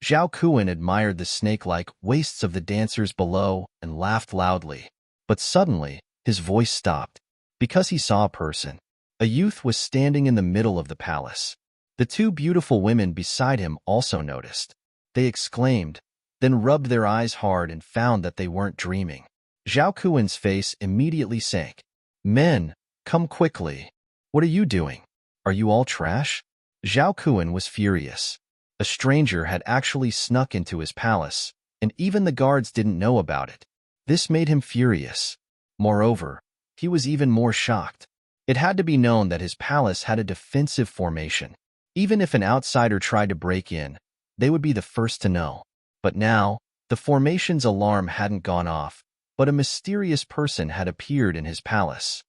Zhao Kuan admired the snake-like waists of the dancers below and laughed loudly. But suddenly, his voice stopped, because he saw a person. A youth was standing in the middle of the palace. The 2 beautiful women beside him also noticed. They exclaimed, then rubbed their eyes hard and found that they weren't dreaming. Zhao Kuan's face immediately sank. Men, come quickly. What are you doing? Are you all trash? Zhao Kuan was furious. A stranger had actually snuck into his palace, and even the guards didn't know about it. This made him furious. Moreover, he was even more shocked. It had to be known that his palace had a defensive formation. Even if an outsider tried to break in, they would be the first to know. But now, the formation's alarm hadn't gone off, but a mysterious person had appeared in his palace.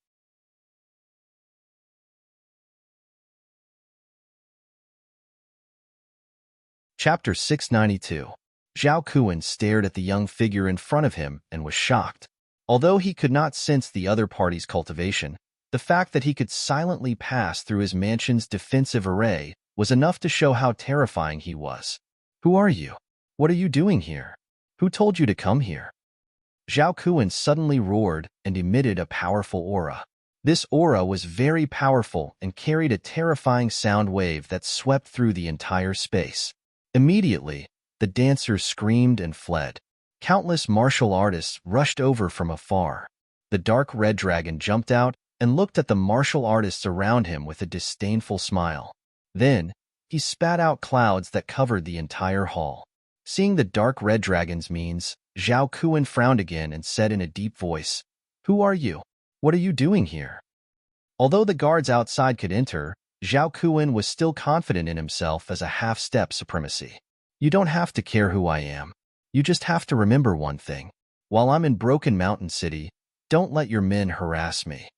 Chapter 692. Zhao Kuan stared at the young figure in front of him and was shocked. Although he could not sense the other party's cultivation, the fact that he could silently pass through his mansion's defensive array was enough to show how terrifying he was. Who are you? What are you doing here? Who told you to come here? Zhao Kuan suddenly roared and emitted a powerful aura. This aura was very powerful and carried a terrifying sound wave that swept through the entire space. Immediately, the dancers screamed and fled. Countless martial artists rushed over from afar. The dark red dragon jumped out and looked at the martial artists around him with a disdainful smile. Then, he spat out clouds that covered the entire hall. Seeing the dark red dragon's means, Zhao Kuan frowned again and said in a deep voice, "Who are you? What are you doing here?" Although the guards outside could enter, Zhao Kuan was still confident in himself as a half-step supremacy. You don't have to care who I am. You just have to remember one thing. While I'm in Broken Mountain City, don't let your men harass me.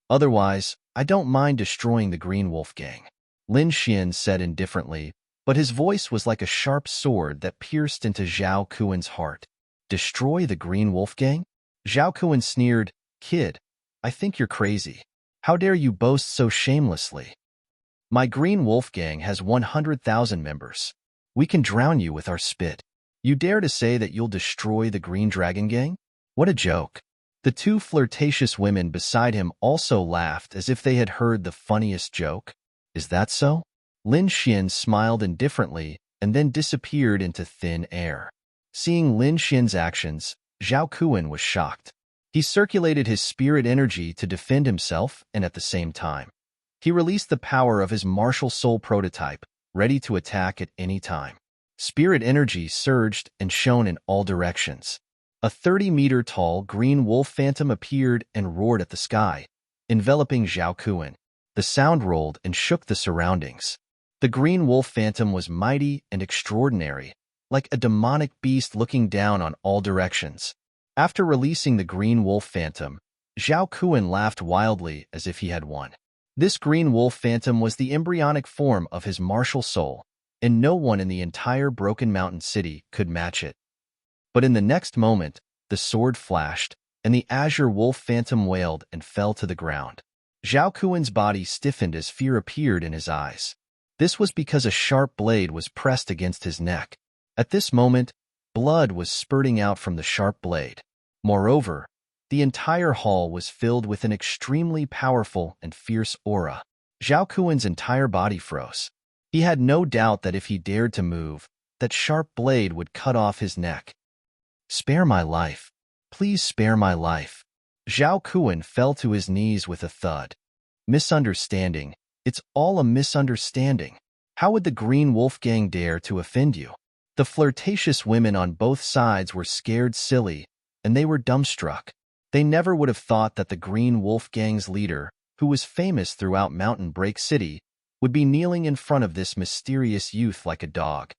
Otherwise, I don't mind destroying the Green Wolf Gang. Lin Xian said indifferently, but his voice was like a sharp sword that pierced into Zhao Kuan's heart. Destroy the Green Wolf Gang? Zhao Kuan sneered, "Kid, I think you're crazy. How dare you boast so shamelessly? My Green Wolf Gang has 100,000 members. We can drown you with our spit. You dare to say that you'll destroy the Green Dragon Gang? What a joke." The 2 flirtatious women beside him also laughed as if they had heard the funniest joke. Is that so? Lin Xian smiled indifferently and then disappeared into thin air. Seeing Lin Xian's actions, Zhao Kuan was shocked. He circulated his spirit energy to defend himself and at the same time, he released the power of his martial soul prototype, ready to attack at any time. Spirit energy surged and shone in all directions. A 30-meter-tall green wolf phantom appeared and roared at the sky, enveloping Zhao Kuan. The sound rolled and shook the surroundings. The green wolf phantom was mighty and extraordinary, like a demonic beast looking down on all directions. After releasing the green wolf phantom, Zhao Kuan laughed wildly as if he had won. This green wolf phantom was the embryonic form of his martial soul, and no one in the entire Broken Mountain City could match it. But in the next moment, the sword flashed, and the azure wolf phantom wailed and fell to the ground. Zhao Kuan's body stiffened as fear appeared in his eyes. This was because a sharp blade was pressed against his neck. At this moment, blood was spurting out from the sharp blade. Moreover, the entire hall was filled with an extremely powerful and fierce aura. Zhao Kuan's entire body froze. He had no doubt that if he dared to move, that sharp blade would cut off his neck. "Spare my life. Please spare my life." Zhao Kuan fell to his knees with a thud. "Misunderstanding. It's all a misunderstanding. How would the Green Wolf Gang dare to offend you?" The flirtatious women on both sides were scared silly, and they were dumbstruck. They never would have thought that the Green Wolf Gang's leader, who was famous throughout Mountain Break City, would be kneeling in front of this mysterious youth like a dog.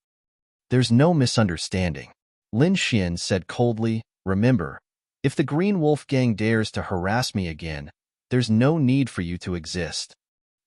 "There's no misunderstanding," Lin Xian said coldly. "Remember, if the Green Wolf Gang dares to harass me again, there's no need for you to exist."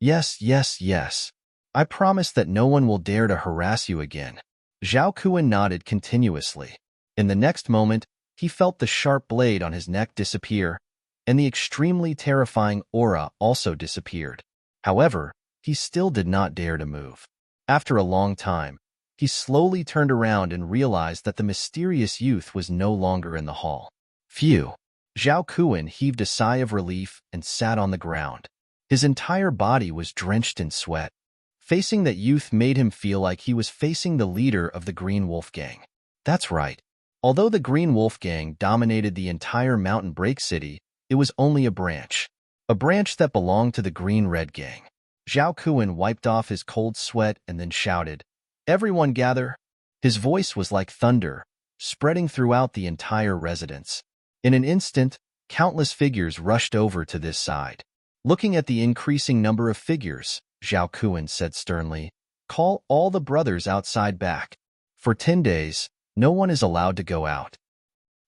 Yes, yes, yes. I promise that no one will dare to harass you again." Zhao Kuan nodded continuously. In the next moment, he felt the sharp blade on his neck disappear, and the extremely terrifying aura also disappeared. However, he still did not dare to move. After a long time, he slowly turned around and realized that the mysterious youth was no longer in the hall. Phew! Zhao Kuan heaved a sigh of relief and sat on the ground. His entire body was drenched in sweat. Facing that youth made him feel like he was facing the leader of the Green Wolf Gang. That's right. Although the Green Wolf Gang dominated the entire Mountain Break City, it was only a branch that belonged to the Green Red Gang. Zhao Kuan wiped off his cold sweat and then shouted, "Everyone gather!" His voice was like thunder, spreading throughout the entire residence. In an instant, countless figures rushed over to this side. Looking at the increasing number of figures, Zhao Kuan said sternly, "Call all the brothers outside back. For 10 days, no one is allowed to go out."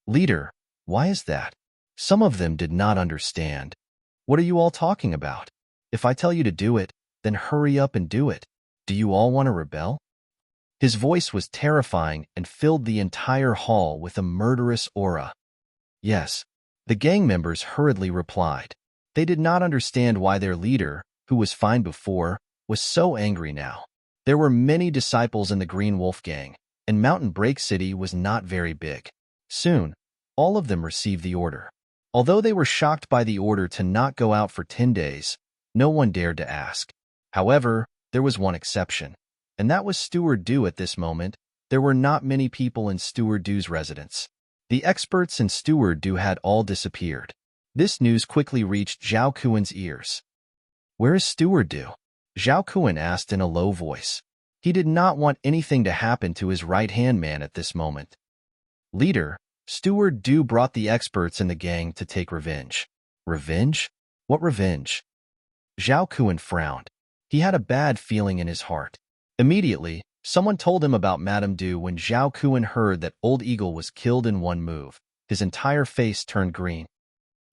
"Leader, why is that?" Some of them did not understand. "What are you all talking about? If I tell you to do it, then hurry up and do it. Do you all want to rebel?" His voice was terrifying and filled the entire hall with a murderous aura. "Yes," the gang members hurriedly replied. They did not understand why their leader, who was fine before, was so angry now. There were many disciples in the Green Wolf Gang, and Mountain Break City was not very big. Soon, all of them received the order. Although they were shocked by the order to not go out for 10 days, no one dared to ask. However, there was one exception, and that was Steward Du. At this moment, there were not many people in Steward Du's residence. The experts in Steward Du had all disappeared. This news quickly reached Zhao Kuan's ears. "Where is Steward Du?" Zhao Kuan asked in a low voice. He did not want anything to happen to his right-hand man at this moment. "Leader, Steward Du brought the experts in the gang to take revenge." "Revenge? What revenge?" Zhao Kuan frowned. He had a bad feeling in his heart. Immediately, someone told him about Madame Du. When Zhao Kuan heard that Old Eagle was killed in one move, his entire face turned green.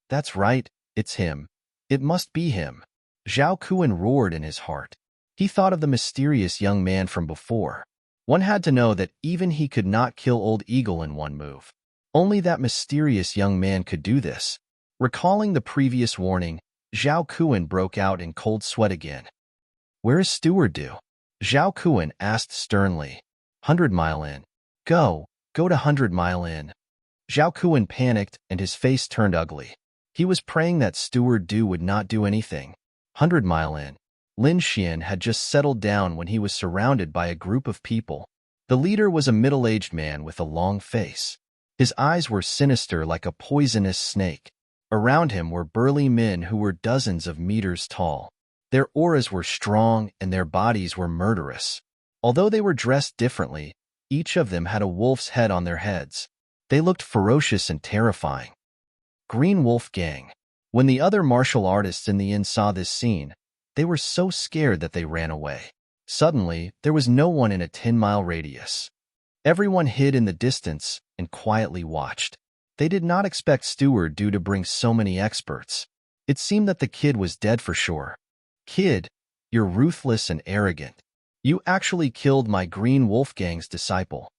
"That's right, it's him. It must be him." Zhao Kuan roared in his heart. He thought of the mysterious young man from before. One had to know that even he could not kill Old Eagle in one move. Only that mysterious young man could do this. Recalling the previous warning, Zhao Kuan broke out in cold sweat again. "Where is Steward Du?" Zhao Kuan asked sternly. 100 Mile Inn. Go to 100 Mile Inn." Zhao Kuan panicked and his face turned ugly. He was praying that Steward Du would not do anything. 100 Mile Inn. Lin Xian had just settled down when he was surrounded by a group of people. The leader was a middle-aged man with a long face. His eyes were sinister like a poisonous snake. Around him were burly men who were dozens of meters tall. Their auras were strong and their bodies were murderous. Although they were dressed differently, each of them had a wolf's head on their heads. They looked ferocious and terrifying. Green Wolf Gang. When the other martial artists in the inn saw this scene, they were so scared that they ran away. Suddenly, there was no one in a 10-mile radius. Everyone hid in the distance and quietly watched. They did not expect Steward Du to bring so many experts. It seemed that the kid was dead for sure. "Kid, you're ruthless and arrogant. You actually killed my Green Wolf Gang's disciple."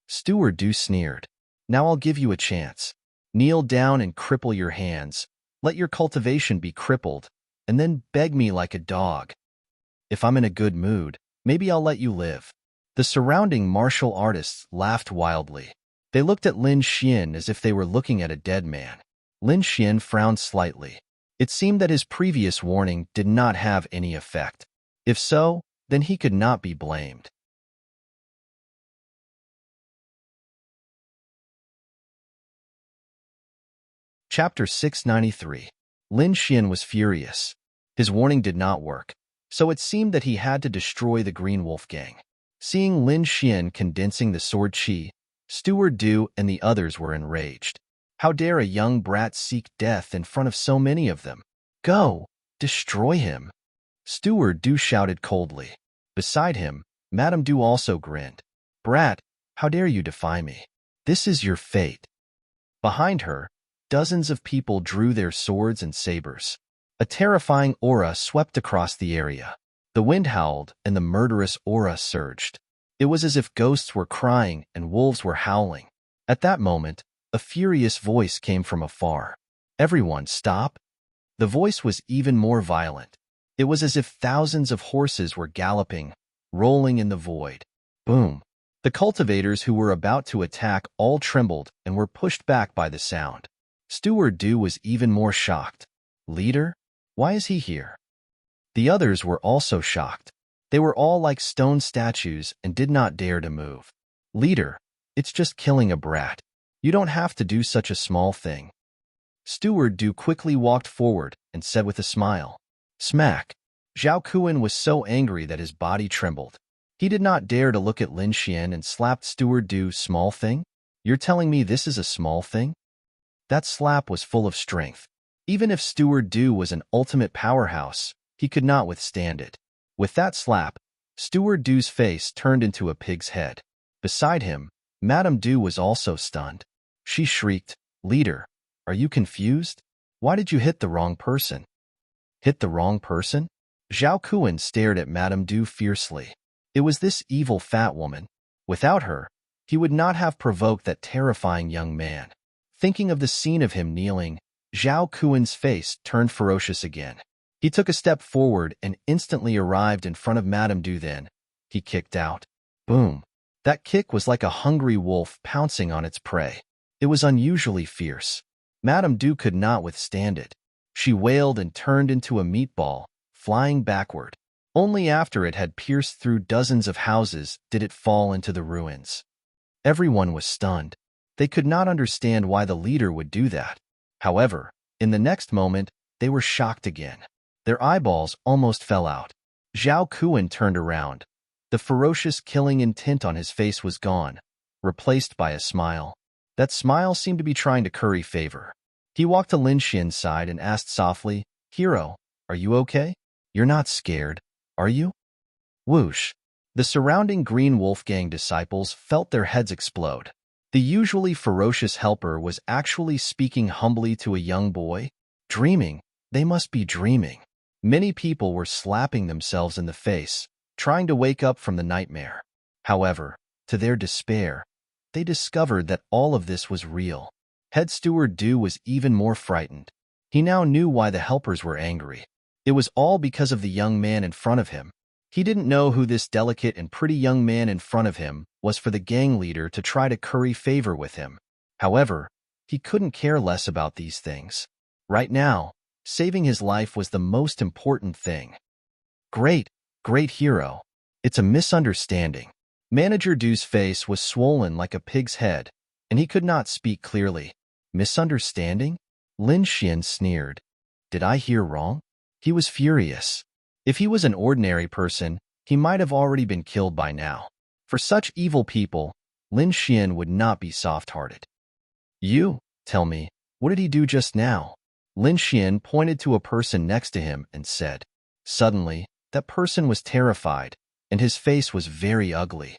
Steward Du sneered. "Now I'll give you a chance." Kneel down and cripple your hands. Let your cultivation be crippled, and then beg me like a dog. If I'm in a good mood, maybe I'll let you live." The surrounding martial artists laughed wildly. They looked at Lin Xian as if they were looking at a dead man. Lin Xian frowned slightly. It seemed that his previous warning did not have any effect. If so, then he could not be blamed. Chapter 693. Lin Xian was furious. His warning did not work, so it seemed that he had to destroy the Green Wolf Gang. Seeing Lin Xian condensing the sword chi, Steward Du and the others were enraged. How dare a young brat seek death in front of so many of them? Go! Destroy him! Steward Du shouted coldly. Beside him, Madame Du also grinned. Brat, how dare you defy me? This is your fate. Behind her, dozens of people drew their swords and sabers. A terrifying aura swept across the area. The wind howled and the murderous aura surged. It was as if ghosts were crying and wolves were howling. At that moment, a furious voice came from afar. Everyone, stop! The voice was even more violent. It was as if thousands of horses were galloping, rolling in the void. Boom! The cultivators who were about to attack all trembled and were pushed back by the sound. Steward Du was even more shocked. Leader? Why is he here? The others were also shocked. They were all like stone statues and did not dare to move. Leader, it's just killing a brat. You don't have to do such a small thing. Steward Du quickly walked forward and said with a smile. Smack! Zhao Kuan was so angry that his body trembled. He did not dare to look at Lin Xian and slapped Steward Du. Small thing? You're telling me this is a small thing? That slap was full of strength. Even if Steward Du was an ultimate powerhouse, he could not withstand it. With that slap, Steward Du's face turned into a pig's head. Beside him, Madame Du was also stunned. She shrieked, Leader, are you confused? Why did you hit the wrong person? Hit the wrong person? Zhao Kuan stared at Madame Du fiercely. It was this evil fat woman. Without her, he would not have provoked that terrifying young man. Thinking of the scene of him kneeling, Zhao Kuan's face turned ferocious again. He took a step forward and instantly arrived in front of Madame Du. Then he kicked out. Boom! That kick was like a hungry wolf pouncing on its prey. It was unusually fierce. Madame Du could not withstand it. She wailed and turned into a meatball, flying backward. Only after it had pierced through dozens of houses did it fall into the ruins. Everyone was stunned. They could not understand why the leader would do that. However, in the next moment, they were shocked again. Their eyeballs almost fell out. Zhao Kuan turned around. The ferocious killing intent on his face was gone, replaced by a smile. That smile seemed to be trying to curry favor. He walked to Lin Xian's side and asked softly, Hero, are you okay? You're not scared, are you? Whoosh! The surrounding Green Wolf Gang disciples felt their heads explode. The usually ferocious helper was actually speaking humbly to a young boy. Dreaming, they must be dreaming. Many people were slapping themselves in the face, trying to wake up from the nightmare. However, to their despair, they discovered that all of this was real. Head Steward Du was even more frightened. He now knew why the helpers were angry. It was all because of the young man in front of him. He didn't know who this delicate and pretty young man in front of him was for the gang leader to try to curry favor with him. However, he couldn't care less about these things. Right now, saving his life was the most important thing. Great hero. It's a misunderstanding. Manager Du's face was swollen like a pig's head, and he could not speak clearly. Misunderstanding? Lin Xian sneered. Did I hear wrong? He was furious. If he was an ordinary person, he might have already been killed by now. For such evil people, Lin Xian would not be soft-hearted. You, tell me, what did he do just now? Lin Xian pointed to a person next to him and said. Suddenly, that person was terrified, and his face was very ugly.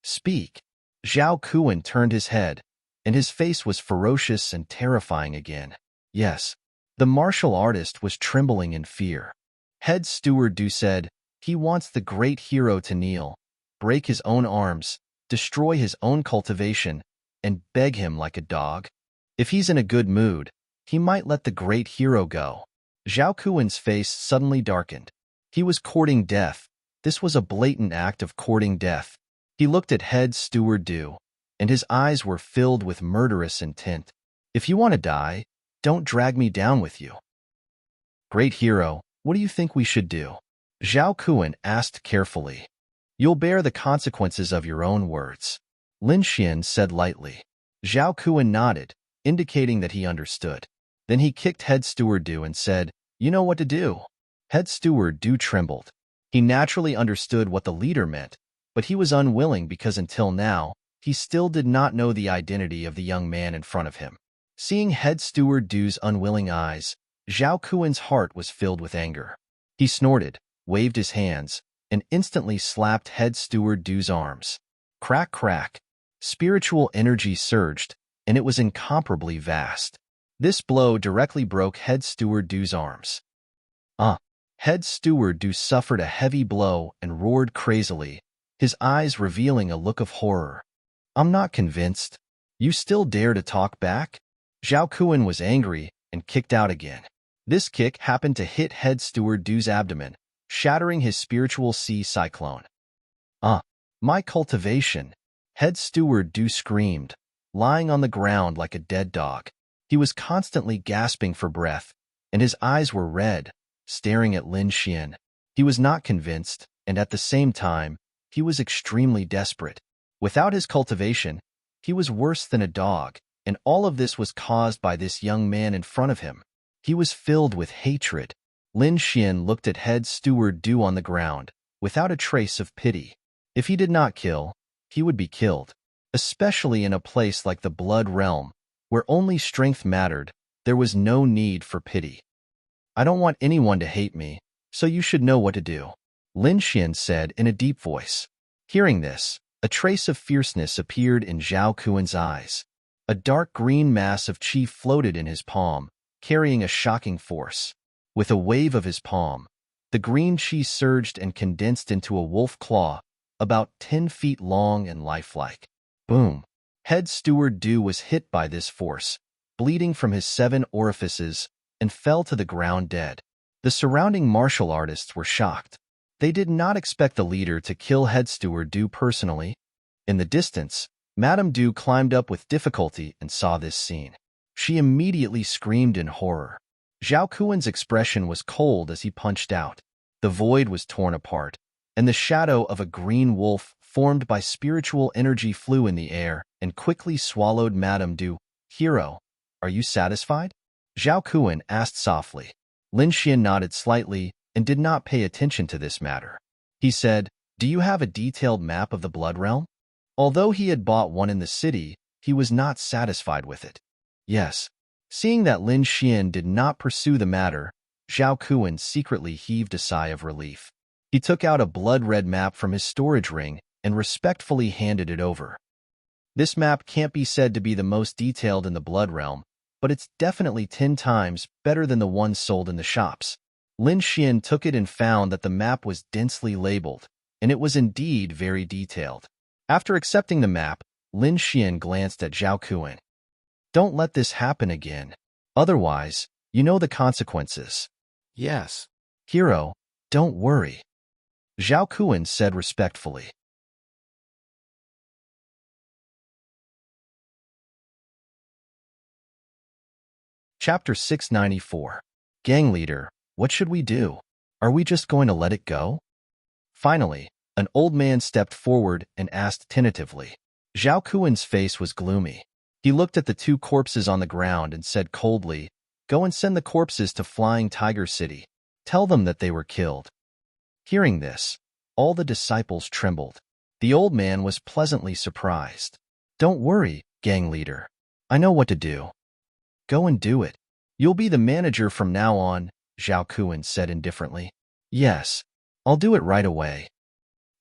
Speak. Zhao Kuan turned his head, and his face was ferocious and terrifying again. Yes, the martial artist was trembling in fear. Head Steward Du said, he wants the great hero to kneel, break his own arms, destroy his own cultivation, and beg him like a dog. If he's in a good mood, he might let the great hero go. Zhao Kuan's face suddenly darkened. He was courting death. This was a blatant act of courting death. He looked at head steward Du, and his eyes were filled with murderous intent. If you want to die, don't drag me down with you. Great hero, what do you think we should do? Zhao Kuan asked carefully. You'll bear the consequences of your own words. Lin Xian said lightly. Zhao Kuan nodded, indicating that he understood. Then he kicked head steward Du and said, You know what to do. Head steward Du trembled. He naturally understood what the leader meant, but he was unwilling because until now, he still did not know the identity of the young man in front of him. Seeing head steward Du's unwilling eyes, Zhao Kuan's heart was filled with anger. He snorted, waved his hands, and instantly slapped head steward Du's arms. Crack, crack. Spiritual energy surged, and it was incomparably vast. This blow directly broke head steward Du's arms. Head steward Du suffered a heavy blow and roared crazily, his eyes revealing a look of horror. I'm not convinced. You still dare to talk back? Zhao Kuan was angry and kicked out again. This kick happened to hit head steward Du's abdomen, shattering his spiritual sea cyclone. My cultivation! Head steward Du screamed, lying on the ground like a dead dog. He was constantly gasping for breath, and his eyes were red, staring at Lin Xian. He was not convinced, and at the same time, he was extremely desperate. Without his cultivation, he was worse than a dog, and all of this was caused by this young man in front of him. He was filled with hatred. Lin Xian looked at head steward Du on the ground, without a trace of pity. If he did not kill, he would be killed. Especially in a place like the Blood Realm, where only strength mattered, there was no need for pity. I don't want anyone to hate me, so you should know what to do, Lin Xian said in a deep voice. Hearing this, a trace of fierceness appeared in Zhao Kuan's eyes. A dark green mass of chi floated in his palm, carrying a shocking force. With a wave of his palm, the green chi surged and condensed into a wolf claw, about 10 feet long and lifelike. Boom! Head steward Du was hit by this force, bleeding from his 7 orifices, and fell to the ground dead. The surrounding martial artists were shocked. They did not expect the leader to kill head steward Du personally. In the distance, Madame Du climbed up with difficulty and saw this scene. She immediately screamed in horror. Zhao Kuan's expression was cold as he punched out. The void was torn apart, and the shadow of a green wolf formed by spiritual energy flew in the air and quickly swallowed Madame Du. Hero, are you satisfied? Zhao Kuan asked softly. Lin Xian nodded slightly and did not pay attention to this matter. He said, Do you have a detailed map of the Blood Realm? Although he had bought one in the city, he was not satisfied with it. Yes. Seeing that Lin Xian did not pursue the matter, Zhao Kuan secretly heaved a sigh of relief. He took out a blood-red map from his storage ring and respectfully handed it over. This map can't be said to be the most detailed in the Blood Realm, but it's definitely 10 times better than the one sold in the shops. Lin Xian took it and found that the map was densely labeled, and it was indeed very detailed. After accepting the map, Lin Xian glanced at Zhao Kuan. Don't let this happen again. Otherwise, you know the consequences. Yes. Hero, don't worry. Zhao Kuan said respectfully. Chapter 694. Gang leader, what should we do? Are we just going to let it go? Finally, an old man stepped forward and asked tentatively. Zhao Kuan's face was gloomy. He looked at the 2 corpses on the ground and said coldly, Go and send the corpses to Flying Tiger City. Tell them that they were killed. Hearing this, all the disciples trembled. The old man was pleasantly surprised. Don't worry, gang leader. I know what to do. Go and do it. You'll be the manager from now on, Zhao Kuan said indifferently. Yes, I'll do it right away.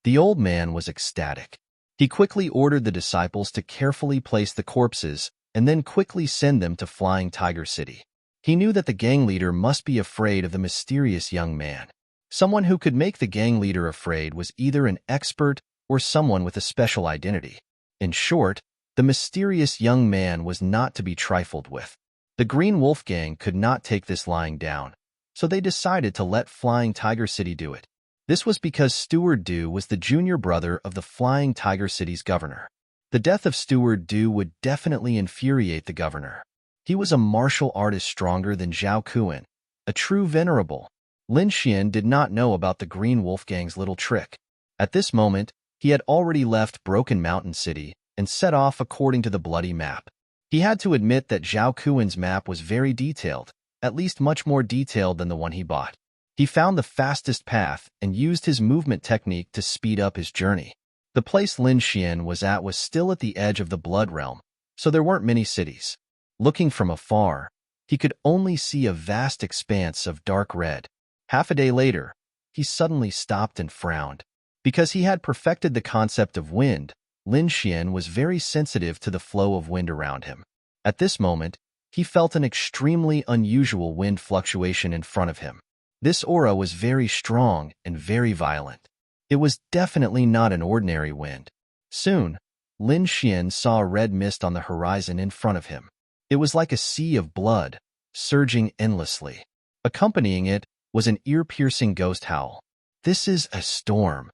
The old man was ecstatic. He quickly ordered the disciples to carefully place the corpses and then quickly send them to Flying Tiger City. He knew that the gang leader must be afraid of the mysterious young man. Someone who could make the gang leader afraid was either an expert or someone with a special identity. In short, The mysterious young man was not to be trifled with. The Green Wolf Gang could not take this lying down, so they decided to let Flying Tiger City do it. This was because Steward Dew was the junior brother of the Flying Tiger City's governor. The death of Steward Dew would definitely infuriate the governor. He was a martial artist stronger than Zhao Kuan, a true venerable. Lin Xian did not know about the Green Wolf Gang's little trick. At this moment, he had already left Broken Mountain City and set off according to the bloody map. He had to admit that Zhao Kuan's map was very detailed, at least much more detailed than the one he bought. He found the fastest path and used his movement technique to speed up his journey. The place Lin Xian was at was still at the edge of the Blood Realm, so there weren't many cities. Looking from afar, he could only see a vast expanse of dark red. Half a day later, he suddenly stopped and frowned. Because he had perfected the concept of wind, Lin Xian was very sensitive to the flow of wind around him. At this moment, he felt an extremely unusual wind fluctuation in front of him. This aura was very strong and very violent. It was definitely not an ordinary wind. Soon, Lin Xian saw a red mist on the horizon in front of him. It was like a sea of blood, surging endlessly. Accompanying it was an ear-piercing ghost howl. This is a storm.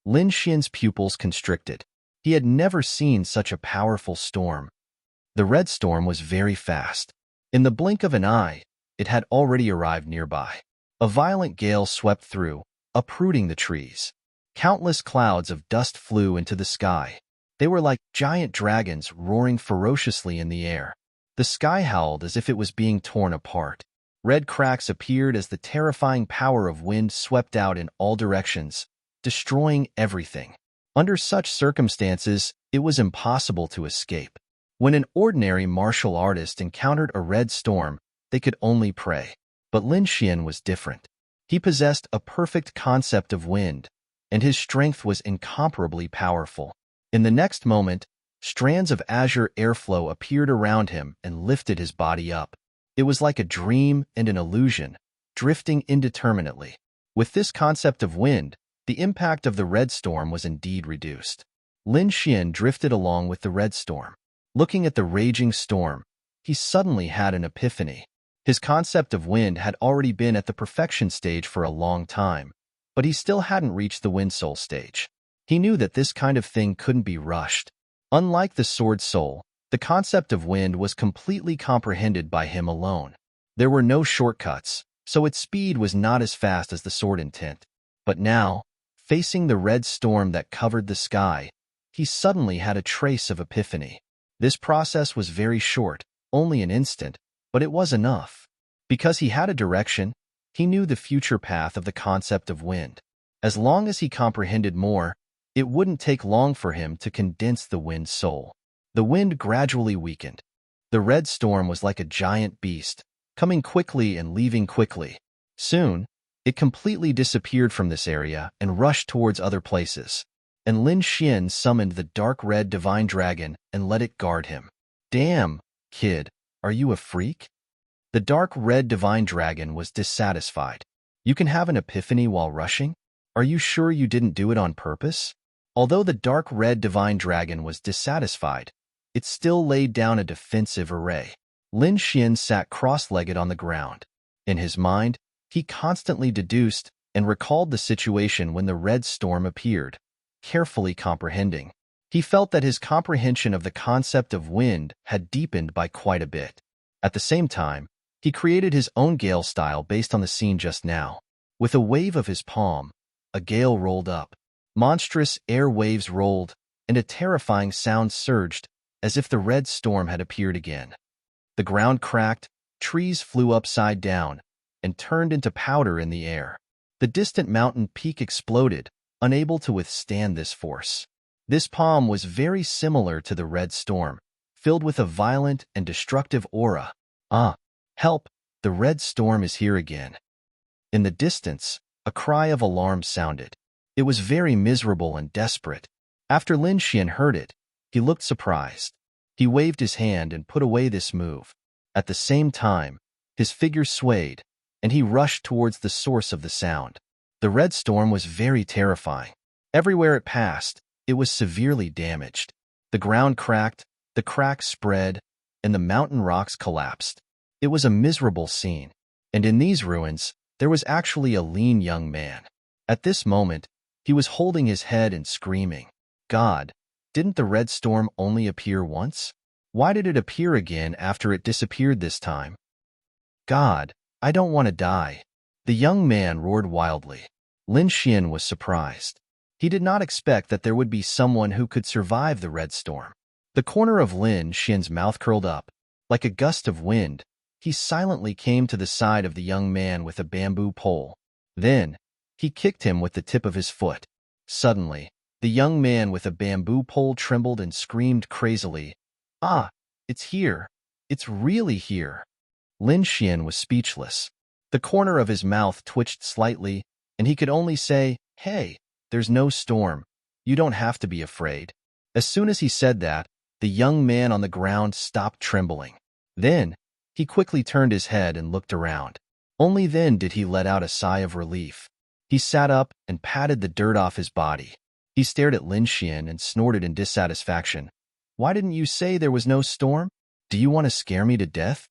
Lin Xian's pupils constricted. He had never seen such a powerful storm. The red storm was very fast. In the blink of an eye, it had already arrived nearby. A violent gale swept through, uprooting the trees. Countless clouds of dust flew into the sky. They were like giant dragons roaring ferociously in the air. The sky howled as if it was being torn apart. Red cracks appeared as the terrifying power of wind swept out in all directions, destroying everything. Under such circumstances, it was impossible to escape. When an ordinary martial artist encountered a red storm, they could only pray. But Lin Xian was different. He possessed a perfect concept of wind, and his strength was incomparably powerful. In the next moment, strands of azure airflow appeared around him and lifted his body up. It was like a dream and an illusion, drifting indeterminately. With this concept of wind, the impact of the red storm was indeed reduced. Lin Xian drifted along with the red storm. Looking at the raging storm, he suddenly had an epiphany. His concept of wind had already been at the perfection stage for a long time, but he still hadn't reached the wind soul stage. He knew that this kind of thing couldn't be rushed. Unlike the sword soul, the concept of wind was completely comprehended by him alone. There were no shortcuts, so its speed was not as fast as the sword intent. But now, facing the red storm that covered the sky, he suddenly had a trace of epiphany. This process was very short, only an instant, but it was enough. Because he had a direction, he knew the future path of the concept of wind. As long as he comprehended more, it wouldn't take long for him to condense the wind soul. The wind gradually weakened. The red storm was like a giant beast, coming quickly and leaving quickly. Soon, it completely disappeared from this area and rushed towards other places. And Lin Xian summoned the dark red divine dragon and let it guard him. Damn, kid, are you a freak? The dark red divine dragon was dissatisfied. You can have an epiphany while rushing? Are you sure you didn't do it on purpose? Although the dark red divine dragon was dissatisfied, it still laid down a defensive array. Lin Xian sat cross-legged on the ground. In his mind, he constantly deduced and recalled the situation when the red storm appeared, carefully comprehending. He felt that his comprehension of the concept of wind had deepened by quite a bit. At the same time, he created his own gale style based on the scene just now. With a wave of his palm, a gale rolled up. Monstrous air waves rolled, and a terrifying sound surged, as if the red storm had appeared again. The ground cracked, trees flew upside down, and turned into powder in the air. The distant mountain peak exploded, unable to withstand this force. This palm was very similar to the red storm, filled with a violent and destructive aura. Ah, help, the red storm is here again. In the distance, a cry of alarm sounded. It was very miserable and desperate. After Lin Xian heard it, he looked surprised. He waved his hand and put away this move. At the same time, his figure swayed, and he rushed towards the source of the sound. The red storm was very terrifying. Everywhere it passed, it was severely damaged. The ground cracked, The cracks spread, and the mountain rocks collapsed. It was a miserable scene, and in these ruins, there was actually a lean young man. At this moment, he was holding his head and screaming, "God, didn't the red storm only appear once? Why did it appear again after it disappeared this time? God, I don't want to die." The young man roared wildly. Lin Xian was surprised. He did not expect that there would be someone who could survive the red storm. The corner of Lin Xian's mouth curled up. Like a gust of wind, he silently came to the side of the young man with a bamboo pole. Then, he kicked him with the tip of his foot. Suddenly, the young man with a bamboo pole trembled and screamed crazily, "Ah, it's here. It's really here." Lin Xian was speechless. The corner of his mouth twitched slightly, and he could only say, "Hey, there's no storm. You don't have to be afraid." As soon as he said that, the young man on the ground stopped trembling. Then, he quickly turned his head and looked around. Only then did he let out a sigh of relief. He sat up and patted the dirt off his body. He stared at Lin Xian and snorted in dissatisfaction. "Why didn't you say there was no storm? Do you want to scare me to death?"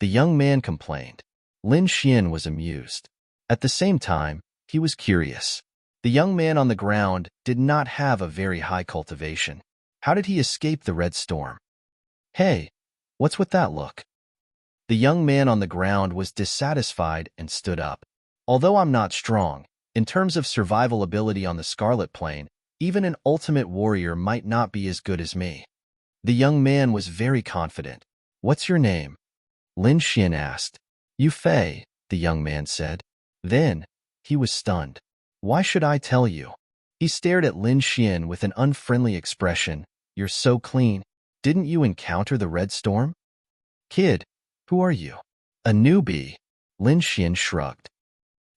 The young man complained. Lin Xian was amused. At the same time, he was curious. The young man on the ground did not have a very high cultivation. How did he escape the red storm? "Hey, what's with that look?" The young man on the ground was dissatisfied and stood up. "Although I'm not strong, in terms of survival ability on the Scarlet Plain, even an ultimate warrior might not be as good as me." The young man was very confident. "What's your name?" Lin Xian asked. "Yu Fei," the young man said. Then, he was stunned. "Why should I tell you?" He stared at Lin Xian with an unfriendly expression. "You're so clean. Didn't you encounter the red storm?" "Kid, who are you?" "A newbie." Lin Xian shrugged.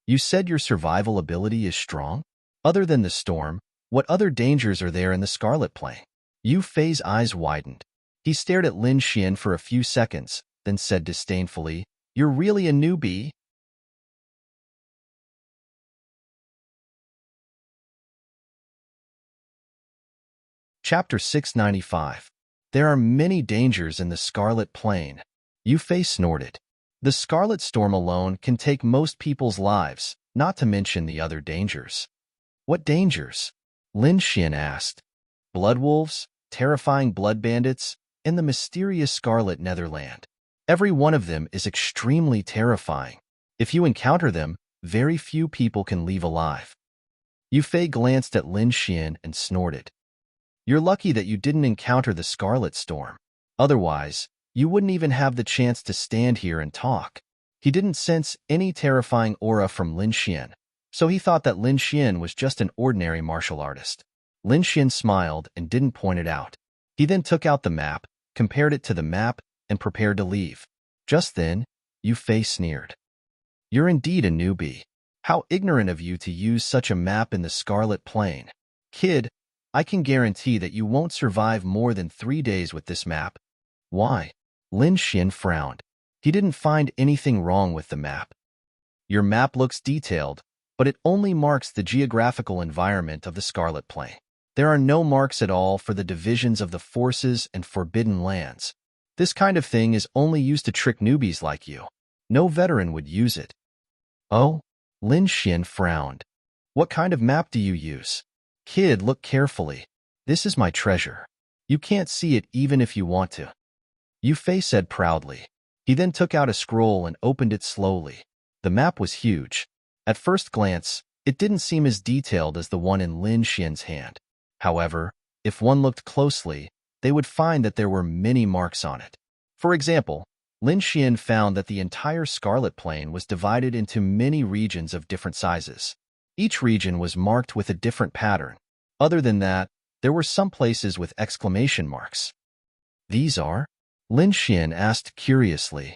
"You said your survival ability is strong? Other than the storm, what other dangers are there in the Scarlet Plain?" Yu Fei's eyes widened. He stared at Lin Xian for a few seconds, then said disdainfully, "You're really a newbie?" Chapter 695. There are many dangers in the Scarlet Plain. Yu Fei snorted. The Scarlet Storm alone can take most people's lives, not to mention the other dangers. "What dangers?" Lin Xian asked. "Blood wolves, terrifying blood bandits, and the mysterious Scarlet Netherland. Every one of them is extremely terrifying. If you encounter them, very few people can leave alive." Yu Fei glanced at Lin Xian and snorted. "You're lucky that you didn't encounter the Scarlet Storm. Otherwise, you wouldn't even have the chance to stand here and talk." He didn't sense any terrifying aura from Lin Xian, so he thought that Lin Xian was just an ordinary martial artist. Lin Xian smiled and didn't point it out. He then took out the map, compared it to the map, and prepared to leave. Just then, Yu Fei sneered. "You're indeed a newbie. How ignorant of you to use such a map in the Scarlet Plain. Kid, I can guarantee that you won't survive more than 3 days with this map." "Why?" Lin Xian frowned. He didn't find anything wrong with the map. "Your map looks detailed, but it only marks the geographical environment of the Scarlet Plain. There are no marks at all for the divisions of the forces and forbidden lands. This kind of thing is only used to trick newbies like you. No veteran would use it." "Oh?" Lin Xian frowned. "What kind of map do you use?" "Kid, look carefully. This is my treasure. You can't see it even if you want to," Yu Fei said proudly. He then took out a scroll and opened it slowly. The map was huge. At first glance, it didn't seem as detailed as the one in Lin Xian's hand. However, if one looked closely, they would find that there were many marks on it. For example, Lin Xian found that the entire Scarlet Plain was divided into many regions of different sizes. Each region was marked with a different pattern. Other than that, there were some places with exclamation marks. "These are?" Lin Xian asked curiously.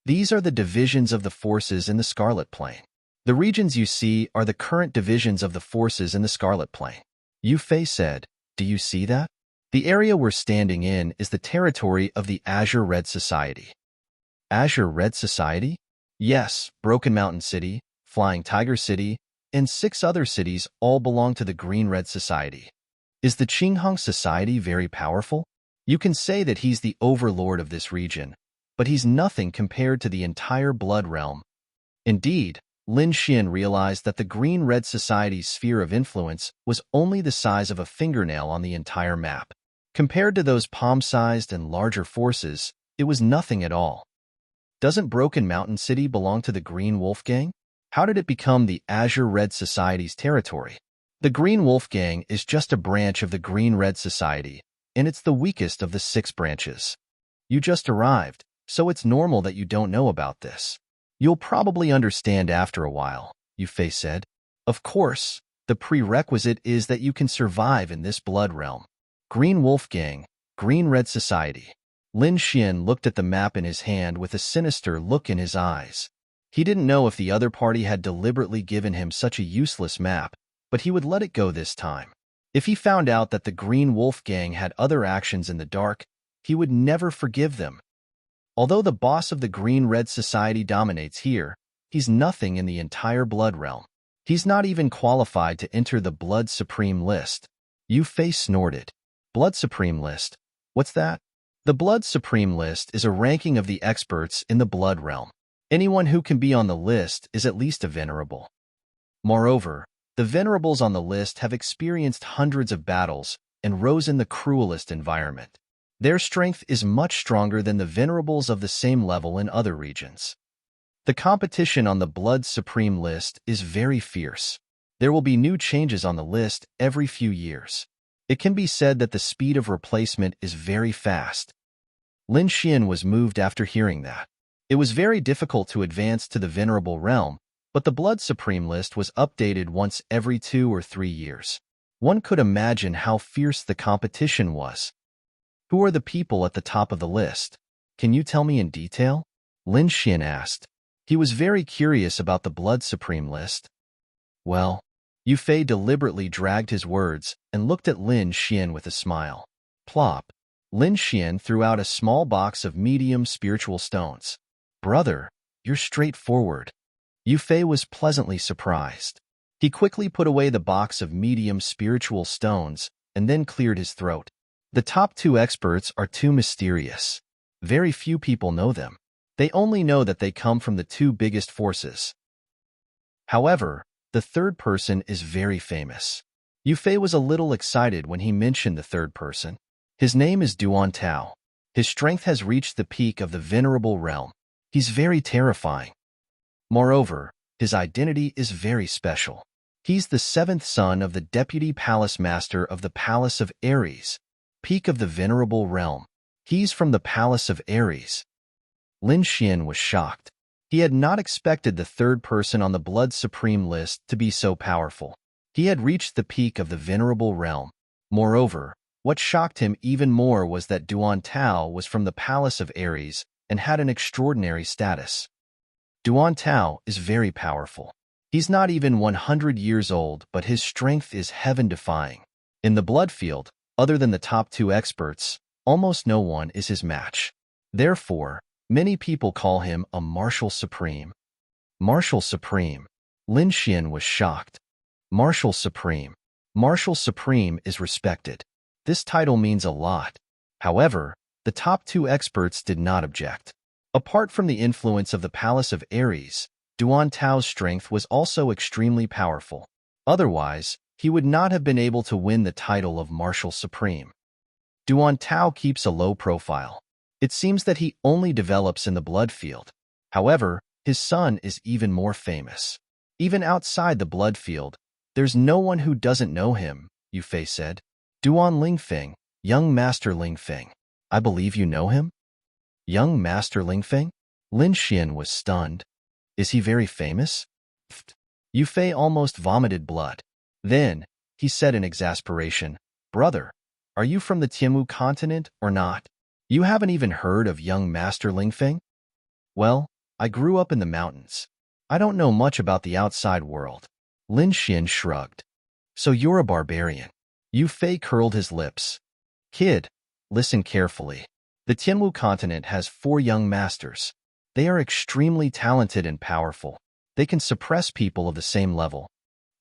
"These are the divisions of the forces in the Scarlet Plain. The regions you see are the current divisions of the forces in the Scarlet Plain." Yu Fei said, "Do you see that? The area we're standing in is the territory of the Azure Red Society." "Azure Red Society?" "Yes, Broken Mountain City, Flying Tiger City, and 6 other cities all belong to the Green Red Society." "Is the Qinghang Society very powerful?" You can say that he's the overlord of this region, but he's nothing compared to the entire Blood Realm. Indeed, Lin Xian realized that the Green-Red Society's sphere of influence was only the size of a fingernail on the entire map. Compared to those palm-sized and larger forces, it was nothing at all. Doesn't Broken Mountain City belong to the Green Wolf Gang? How did it become the Azure Red Society's territory? The Green Wolf Gang is just a branch of the Green-Red Society, and it's the weakest of the 6 branches. You just arrived, so it's normal that you don't know about this. You'll probably understand after a while, Yufei said. Of course, the prerequisite is that you can survive in this blood realm. Green Wolf Gang, Green-Red Society. Lin Xian looked at the map in his hand with a sinister look in his eyes. He didn't know if the other party had deliberately given him such a useless map, but he would let it go this time. If he found out that the Green Wolf Gang had other actions in the dark, he would never forgive them. Although the boss of the Green-Red Society dominates here, he's nothing in the entire Blood Realm. He's not even qualified to enter the Blood Supreme list. Yufei snorted. Blood Supreme list? What's that? The Blood Supreme list is a ranking of the experts in the Blood Realm. Anyone who can be on the list is at least a venerable. Moreover, the venerables on the list have experienced hundreds of battles and rose in the cruelest environment. Their strength is much stronger than the venerables of the same level in other regions. The competition on the Blood Supreme list is very fierce. There will be new changes on the list every few years. It can be said that the speed of replacement is very fast. Lin Xian was moved after hearing that. It was very difficult to advance to the Venerable Realm, but the Blood Supreme list was updated once every 2 or 3 years. One could imagine how fierce the competition was. Who are the people at the top of the list? Can you tell me in detail? Lin Xian asked. He was very curious about the Blood Supreme list. Well, Yufei deliberately dragged his words and looked at Lin Xian with a smile. Plop. Lin Xian threw out a small box of medium spiritual stones. Brother, you're straightforward. Yufei was pleasantly surprised. He quickly put away the box of medium spiritual stones and then cleared his throat. The top 2 experts are too mysterious. Very few people know them. They only know that they come from the 2 biggest forces. However, the third person is very famous. Yufei was a little excited when he mentioned the third person. His name is Duan Tao. His strength has reached the peak of the Venerable Realm. He's very terrifying. Moreover, his identity is very special. He's the 7th son of the Deputy Palace Master of the Palace of Ares, peak of the Venerable Realm. He's from the Palace of Ares. Lin Xian was shocked. He had not expected the third person on the Blood Supreme list to be so powerful. He had reached the peak of the Venerable Realm. Moreover, what shocked him even more was that Duan Tao was from the Palace of Ares and had an extraordinary status. Duan Tao is very powerful. He's not even 100 years old, but his strength is heaven-defying. In the blood field, other than the top 2 experts, almost no one is his match. Therefore, many people call him a Martial Supreme. Martial Supreme. Lin Xian was shocked. Martial Supreme. Martial Supreme is respected. This title means a lot. However, the top 2 experts did not object. Apart from the influence of the Palace of Ares, Duan Tao's strength was also extremely powerful. Otherwise, he would not have been able to win the title of Martial Supreme. Duan Tao keeps a low profile. It seems that he only develops in the blood field. However, his son is even more famous. Even outside the blood field, there's no one who doesn't know him, Yufei said. Duan Lingfeng, young Master Lingfeng. I believe you know him? Young Master Lingfeng? Lin Xian was stunned. Is he very famous? Pfft. Yufei almost vomited blood. Then, he said in exasperation, Brother, are you from the Tianmu continent or not? You haven't even heard of young Master Lingfeng? Well, I grew up in the mountains. I don't know much about the outside world. Lin Xian shrugged. So you're a barbarian. Yufei curled his lips. Kid, listen carefully. The Tianmu continent has 4 young masters. They are extremely talented and powerful. They can suppress people of the same level.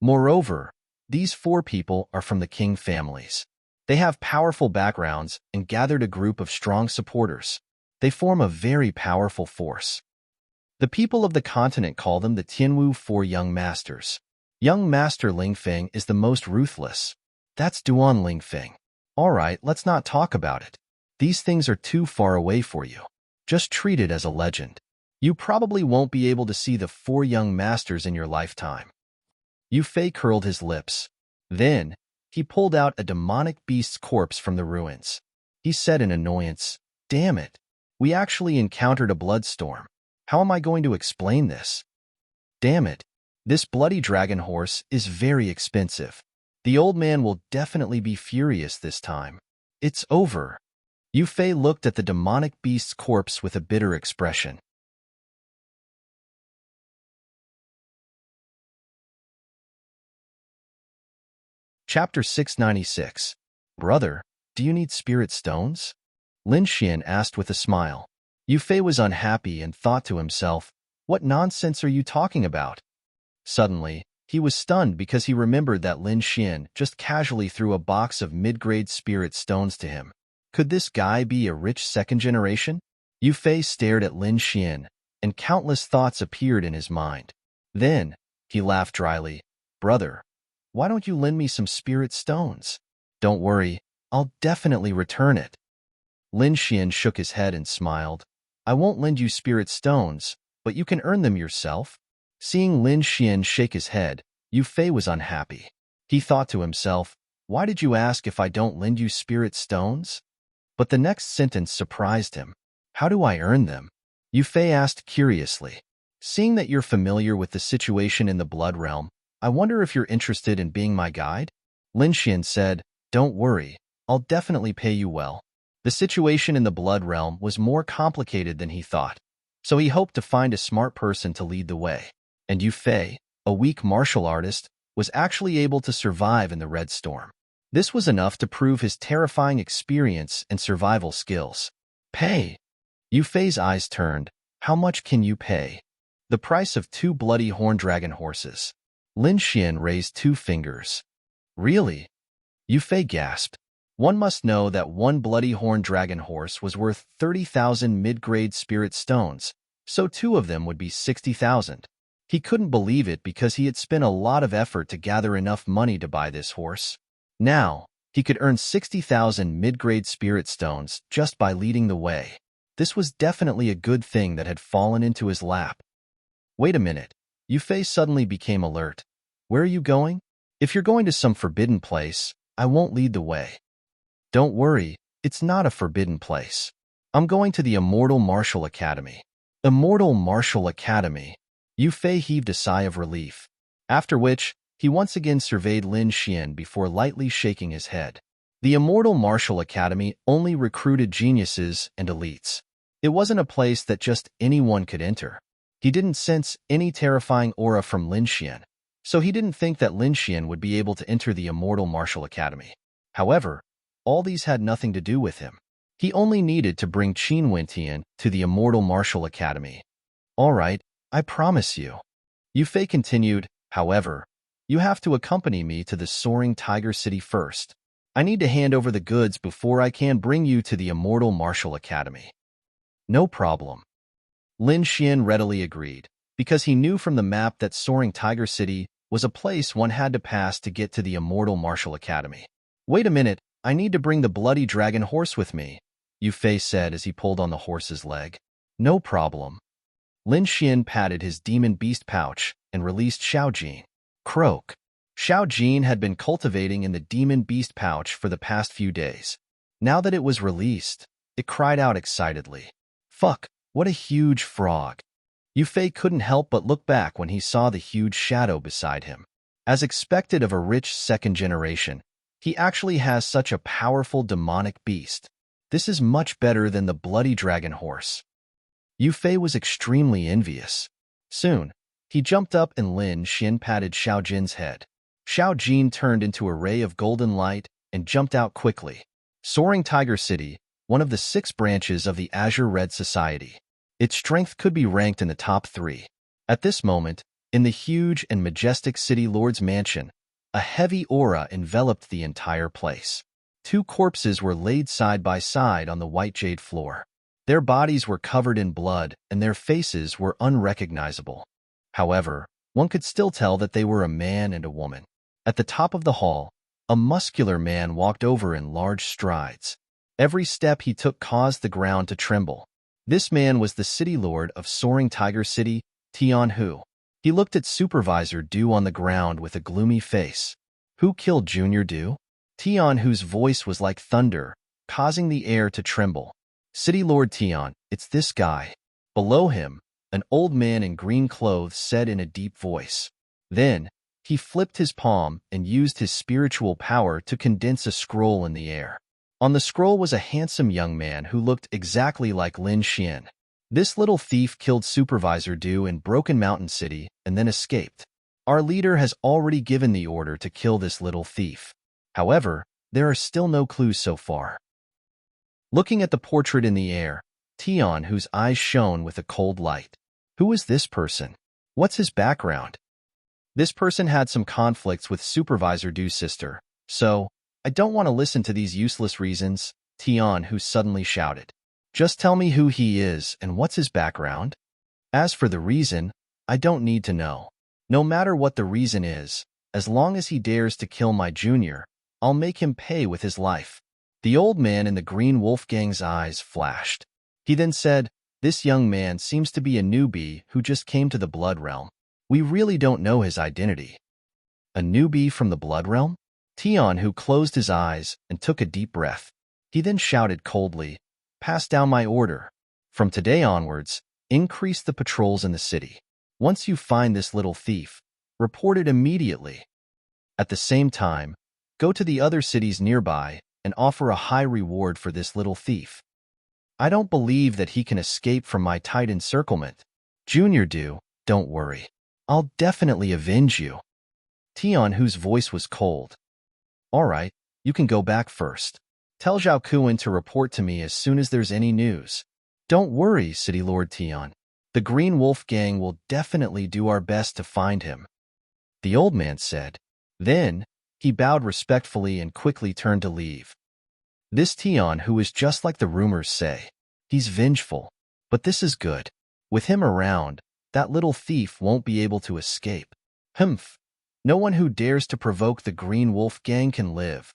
Moreover, these 4 people are from the king families. They have powerful backgrounds and gathered a group of strong supporters. They form a very powerful force. The people of the continent call them the Tianwu Four Young Masters. Young Master Lingfeng is the most ruthless. That's Duan Lingfeng. All right, let's not talk about it. These things are too far away for you. Just treat it as a legend. You probably won't be able to see the four young masters in your lifetime. Yu Fei curled his lips. Then, he pulled out a demonic beast's corpse from the ruins. He said in annoyance, "Damn it. We actually encountered a bloodstorm. How am I going to explain this? Damn it. This bloody dragon horse is very expensive. The old man will definitely be furious this time. It's over." Yu Fei looked at the demonic beast's corpse with a bitter expression. Chapter 696. Brother, do you need spirit stones? Lin Xian asked with a smile. Yu Fei was unhappy and thought to himself, what nonsense are you talking about? Suddenly, he was stunned because he remembered that Lin Xian just casually threw a box of mid-grade spirit stones to him. Could this guy be a rich second generation? Yu Fei stared at Lin Xian, and countless thoughts appeared in his mind. Then, he laughed dryly. Brother, why don't you lend me some spirit stones? Don't worry, I'll definitely return it. Lin Xian shook his head and smiled. I won't lend you spirit stones, but you can earn them yourself. Seeing Lin Xian shake his head, Yu Fei was unhappy. He thought to himself, why did you ask if I don't lend you spirit stones? But the next sentence surprised him. How do I earn them? Yu Fei asked curiously. Seeing that you're familiar with the situation in the Blood Realm, I wonder if you're interested in being my guide? Lin Xian said, don't worry, I'll definitely pay you well. The situation in the Blood Realm was more complicated than he thought, so he hoped to find a smart person to lead the way. And Yu Fei, a weak martial artist, was actually able to survive in the Red Storm. This was enough to prove his terrifying experience and survival skills. Pay. Yu Fei's eyes turned. How much can you pay? The price of 2 bloody horn dragon horses. Lin Xian raised 2 fingers. Really? Yu Fei gasped. One must know that 1 bloody horn dragon horse was worth 30,000 mid-grade spirit stones, so 2 of them would be 60,000. He couldn't believe it because he had spent a lot of effort to gather enough money to buy this horse. Now, he could earn 60,000 mid-grade spirit stones just by leading the way. This was definitely a good thing that had fallen into his lap. Wait a minute. Yu Fei suddenly became alert. Where are you going? If you're going to some forbidden place, I won't lead the way. Don't worry, it's not a forbidden place. I'm going to the Immortal Martial Academy. Immortal Martial Academy. Yu Fei heaved a sigh of relief, after which he once again surveyed Lin Xian before lightly shaking his head. The Immortal Martial Academy only recruited geniuses and elites. It wasn't a place that just anyone could enter. He didn't sense any terrifying aura from Lin Xian, so he didn't think that Lin Xian would be able to enter the Immortal Martial Academy. However, all these had nothing to do with him. He only needed to bring Qin Wentian to the Immortal Martial Academy. All right, I promise you. Yu Fei continued, however, you have to accompany me to the Soaring Tiger City first. I need to hand over the goods before I can bring you to the Immortal Martial Academy. No problem. Lin Xian readily agreed, because he knew from the map that Soaring Tiger City was a place one had to pass to get to the Immortal Martial Academy. Wait a minute, I need to bring the bloody dragon horse with me, Yu Fei said as he pulled on the horse's leg. No problem. Lin Xian patted his demon beast pouch and released Xiaojin. Croak. Xiaojin had been cultivating in the demon beast pouch for the past few days. Now that it was released, it cried out excitedly. Fuck, what a huge frog. Yu Fei couldn't help but look back when he saw the huge shadow beside him. As expected of a rich second generation, he actually has such a powerful demonic beast. This is much better than the bloody dragon horse. Yu Fei was extremely envious. Soon, he jumped up and Lin Xian patted Xiaojin's head. Xiaojin turned into a ray of golden light and jumped out quickly. Soaring Tiger City, one of the 6 branches of the Azure Red Society. Its strength could be ranked in the top 3. At this moment, in the huge and majestic City Lord's mansion, a heavy aura enveloped the entire place. Two corpses were laid side by side on the white jade floor. Their bodies were covered in blood, and their faces were unrecognizable. However, one could still tell that they were a man and a woman. At the top of the hall, a muscular man walked over in large strides. Every step he took caused the ground to tremble. This man was the city lord of Soaring Tiger City, Tian Hu. He looked at Supervisor Du on the ground with a gloomy face. Who killed Junior Du? Tian Hu's voice was like thunder, causing the air to tremble. City Lord Tian, it's this guy. Below him, an old man in green clothes said in a deep voice. Then, he flipped his palm and used his spiritual power to condense a scroll in the air. On the scroll was a handsome young man who looked exactly like Lin Xian. This little thief killed Supervisor Du in Broken Mountain City and then escaped. Our leader has already given the order to kill this little thief. However, there are still no clues so far. Looking at the portrait in the air, Tian, whose eyes shone with a cold light. Who is this person? What's his background? This person had some conflicts with Supervisor Du's sister, so I don't want to listen to these useless reasons, Tian, who suddenly shouted. Just tell me who he is and what's his background. As for the reason, I don't need to know. No matter what the reason is, as long as he dares to kill my junior, I'll make him pay with his life. The old man in the green Wolfgang's eyes flashed. He then said, this young man seems to be a newbie who just came to the Blood Realm. We really don't know his identity. A newbie from the Blood Realm? Tian, who closed his eyes and took a deep breath. He then shouted coldly, pass down my order. From today onwards, increase the patrols in the city. Once you find this little thief, report it immediately. At the same time, go to the other cities nearby and offer a high reward for this little thief. I don't believe that he can escape from my tight encirclement. Junior Du, don't worry. I'll definitely avenge you. Tian, whose voice was cold. All right, you can go back first. Tell Zhao Kuan to report to me as soon as there's any news. Don't worry, City Lord Tian. The Green Wolf Gang will definitely do our best to find him. The old man said. Then, he bowed respectfully and quickly turned to leave. This Tian, who is just like the rumors say. He's vengeful, but this is good. With him around, that little thief won't be able to escape. Humph! No one who dares to provoke the Green Wolf Gang can live.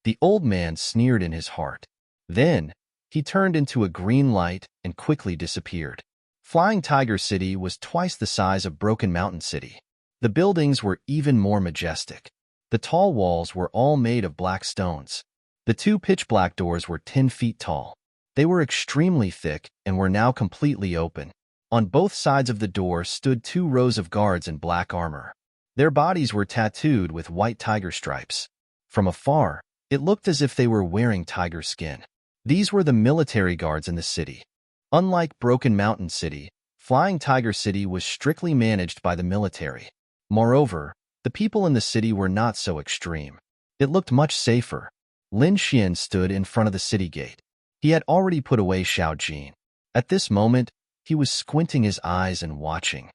The old man sneered in his heart. Then, he turned into a green light and quickly disappeared. Flying Tiger City was twice the size of Broken Mountain City. The buildings were even more majestic. The tall walls were all made of black stones. The two pitch-black doors were 10 feet tall. They were extremely thick and were now completely open. On both sides of the door stood 2 rows of guards in black armor. Their bodies were tattooed with white tiger stripes. From afar, it looked as if they were wearing tiger skin. These were the military guards in the city. Unlike Broken Mountain City, Flying Tiger City was strictly managed by the military. Moreover, the people in the city were not so extreme. It looked much safer. Lin Xian stood in front of the city gate. He had already put away Xiao Jin. At this moment, he was squinting his eyes and watching.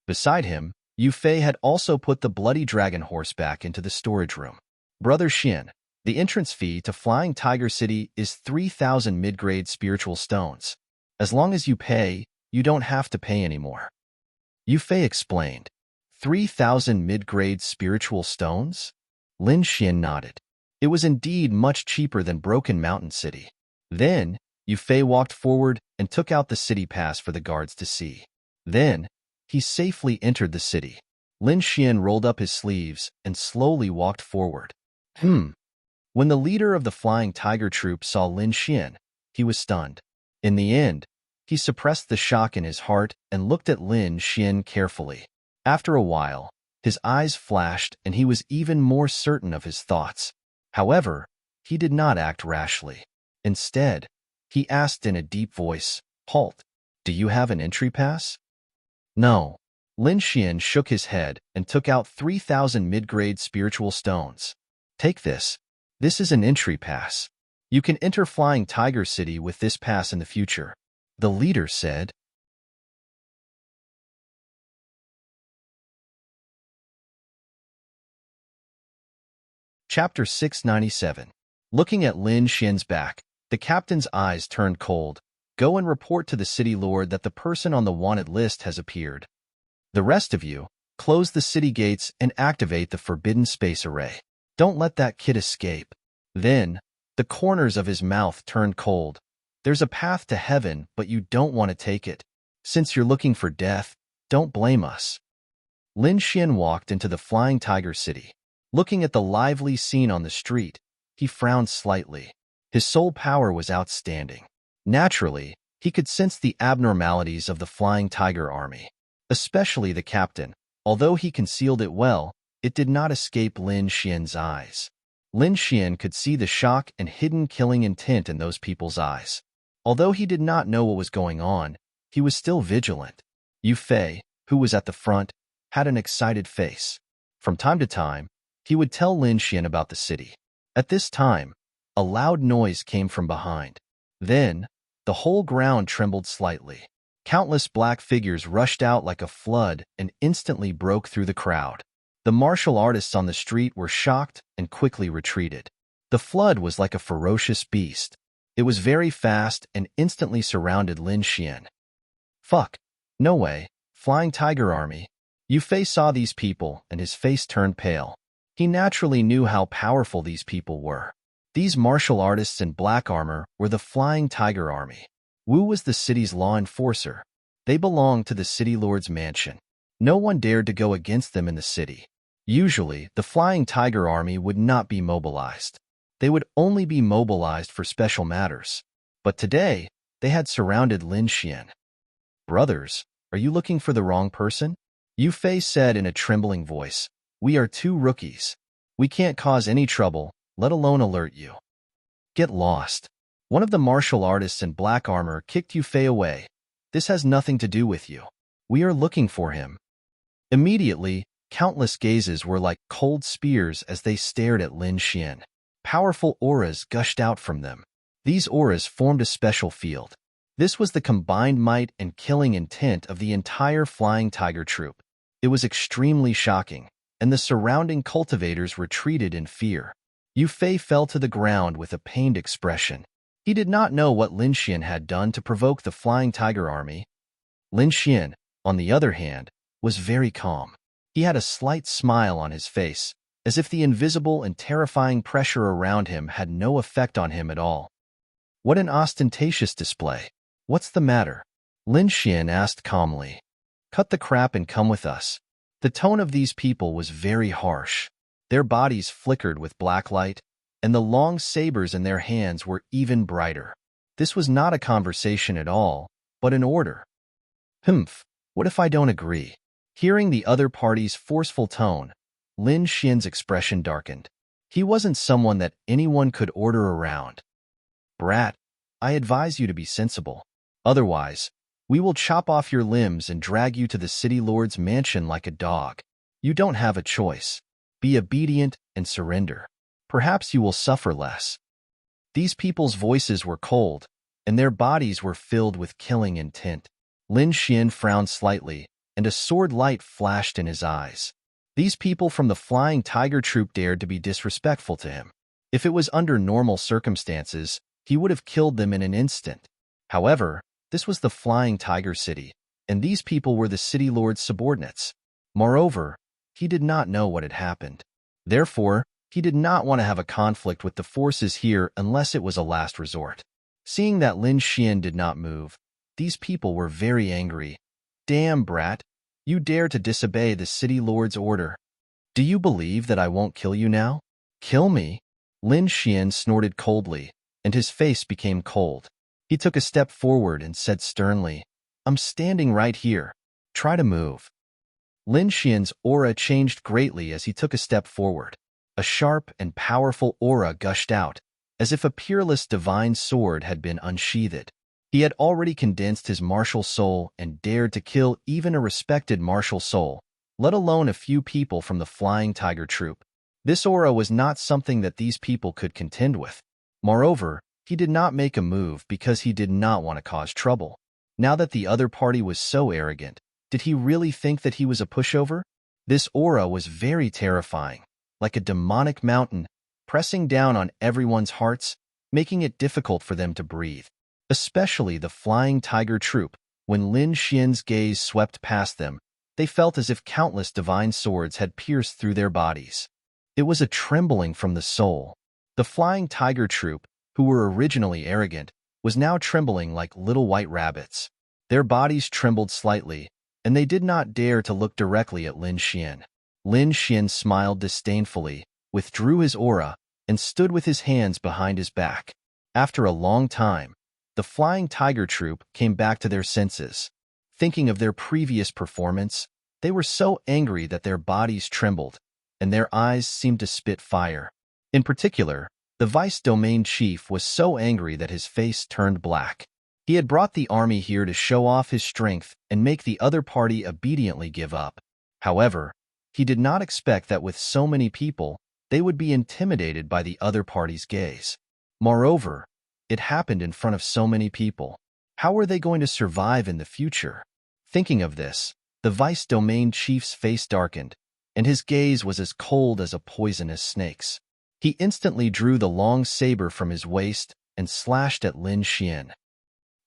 Beside him, Yu Fei had also put the bloody dragon horse back into the storage room. Brother Xian, the entrance fee to Flying Tiger City is 3,000 mid-grade spiritual stones. As long as you pay, you don't have to pay anymore. Yu Fei explained. 3,000 mid-grade spiritual stones? Lin Xian nodded. It was indeed much cheaper than Broken Mountain City. Then, Yu Fei walked forward and took out the city pass for the guards to see. Then, he safely entered the city. Lin Xian rolled up his sleeves and slowly walked forward. When the leader of the Flying Tiger Troop saw Lin Xian, he was stunned. In the end, he suppressed the shock in his heart and looked at Lin Xian carefully. After a while, his eyes flashed and he was even more certain of his thoughts. However, he did not act rashly. Instead, he asked in a deep voice, Halt, do you have an entry pass? No. Lin Xian shook his head and took out 3,000 mid-grade spiritual stones. Take this. This is an entry pass. You can enter Flying Tiger City with this pass in the future. The leader said. Chapter 697. Looking at Lin Xian's back, the captain's eyes turned cold. Go and report to the city lord that the person on the wanted list has appeared. The rest of you, close the city gates and activate the forbidden space array. Don't let that kid escape. Then, the corners of his mouth turned cold. There's a path to heaven, but you don't want to take it. Since you're looking for death, don't blame us. Lin Xian walked into the Flying Tiger City. Looking at the lively scene on the street, he frowned slightly. His soul power was outstanding. Naturally, he could sense the abnormalities of the Flying Tiger Army, especially the captain. Although he concealed it well, it did not escape Lin Xian's eyes. Lin Xian could see the shock and hidden killing intent in those people's eyes. Although he did not know what was going on, he was still vigilant. Yu Fei, who was at the front, had an excited face. From time to time, he would tell Lin Xian about the city. At this time, a loud noise came from behind. Then, the whole ground trembled slightly. Countless black figures rushed out like a flood and instantly broke through the crowd. The martial artists on the street were shocked and quickly retreated. The flood was like a ferocious beast. It was very fast and instantly surrounded Lin Xian. Fuck. No way. Flying Tiger Army. Yu Fei saw these people and his face turned pale. He naturally knew how powerful these people were. These martial artists in black armor were the Flying Tiger Army. Wu was the city's law enforcer. They belonged to the city lord's mansion. No one dared to go against them in the city. Usually, the Flying Tiger Army would not be mobilized. They would only be mobilized for special matters. But today, they had surrounded Lin Xian. Brothers, are you looking for the wrong person? Yu Fei said in a trembling voice. We are two rookies. We can't cause any trouble, let alone alert you. Get lost. One of the martial artists in black armor kicked Yu Fei away. This has nothing to do with you. We are looking for him. Immediately, countless gazes were like cold spears as they stared at Lin Xian. Powerful auras gushed out from them. These auras formed a special field. This was the combined might and killing intent of the entire Flying Tiger troop. It was extremely shocking, and the surrounding cultivators retreated in fear. Yu Fei fell to the ground with a pained expression. He did not know what Lin Xian had done to provoke the Flying Tiger Army. Lin Xian, on the other hand, was very calm. He had a slight smile on his face, as if the invisible and terrifying pressure around him had no effect on him at all. What an ostentatious display. What's the matter? Lin Xian asked calmly. Cut the crap and come with us. The tone of these people was very harsh. Their bodies flickered with black light, and the long sabers in their hands were even brighter. This was not a conversation at all, but an order. Humph, what if I don't agree? Hearing the other party's forceful tone, Lin Xian's expression darkened. He wasn't someone that anyone could order around. Brat, I advise you to be sensible. Otherwise, we will chop off your limbs and drag you to the city lord's mansion like a dog. You don't have a choice. Be obedient and surrender. Perhaps you will suffer less. These people's voices were cold, and their bodies were filled with killing intent. Lin Xian frowned slightly, and a sword light flashed in his eyes. These people from the Flying Tiger troop dared to be disrespectful to him. If it was under normal circumstances, he would have killed them in an instant. However, this was the Flying Tiger City, and these people were the city lord's subordinates. Moreover, he did not know what had happened. Therefore, he did not want to have a conflict with the forces here unless it was a last resort. Seeing that Lin Xian did not move, these people were very angry. Damn, brat, you dare to disobey the city lord's order. Do you believe that I won't kill you now? Kill me? Lin Xian snorted coldly, and his face became cold. He took a step forward and said sternly, I'm standing right here. Try to move. Lin Xian's aura changed greatly as he took a step forward. A sharp and powerful aura gushed out, as if a peerless divine sword had been unsheathed. He had already condensed his martial soul and dared to kill even a respected martial soul, let alone a few people from the Flying Tiger troop. This aura was not something that these people could contend with. Moreover, he did not make a move because he did not want to cause trouble. Now that the other party was so arrogant, did he really think that he was a pushover? This aura was very terrifying, like a demonic mountain, pressing down on everyone's hearts, making it difficult for them to breathe. Especially the flying tiger troop. When Lin Xian's gaze swept past them, they felt as if countless divine swords had pierced through their bodies. It was a trembling from the soul. The flying tiger troop, who were originally arrogant, was now trembling like little white rabbits. Their bodies trembled slightly, and they did not dare to look directly at Lin Xian. Lin Xian smiled disdainfully, withdrew his aura, and stood with his hands behind his back. After a long time, the flying tiger troop came back to their senses. Thinking of their previous performance, they were so angry that their bodies trembled, and their eyes seemed to spit fire. In particular, the vice domain chief was so angry that his face turned black. He had brought the army here to show off his strength and make the other party obediently give up. However, he did not expect that with so many people, they would be intimidated by the other party's gaze. Moreover, it happened in front of so many people. How were they going to survive in the future? Thinking of this, the vice domain chief's face darkened, and his gaze was as cold as a poisonous snake's. He instantly drew the long saber from his waist and slashed at Lin Xian.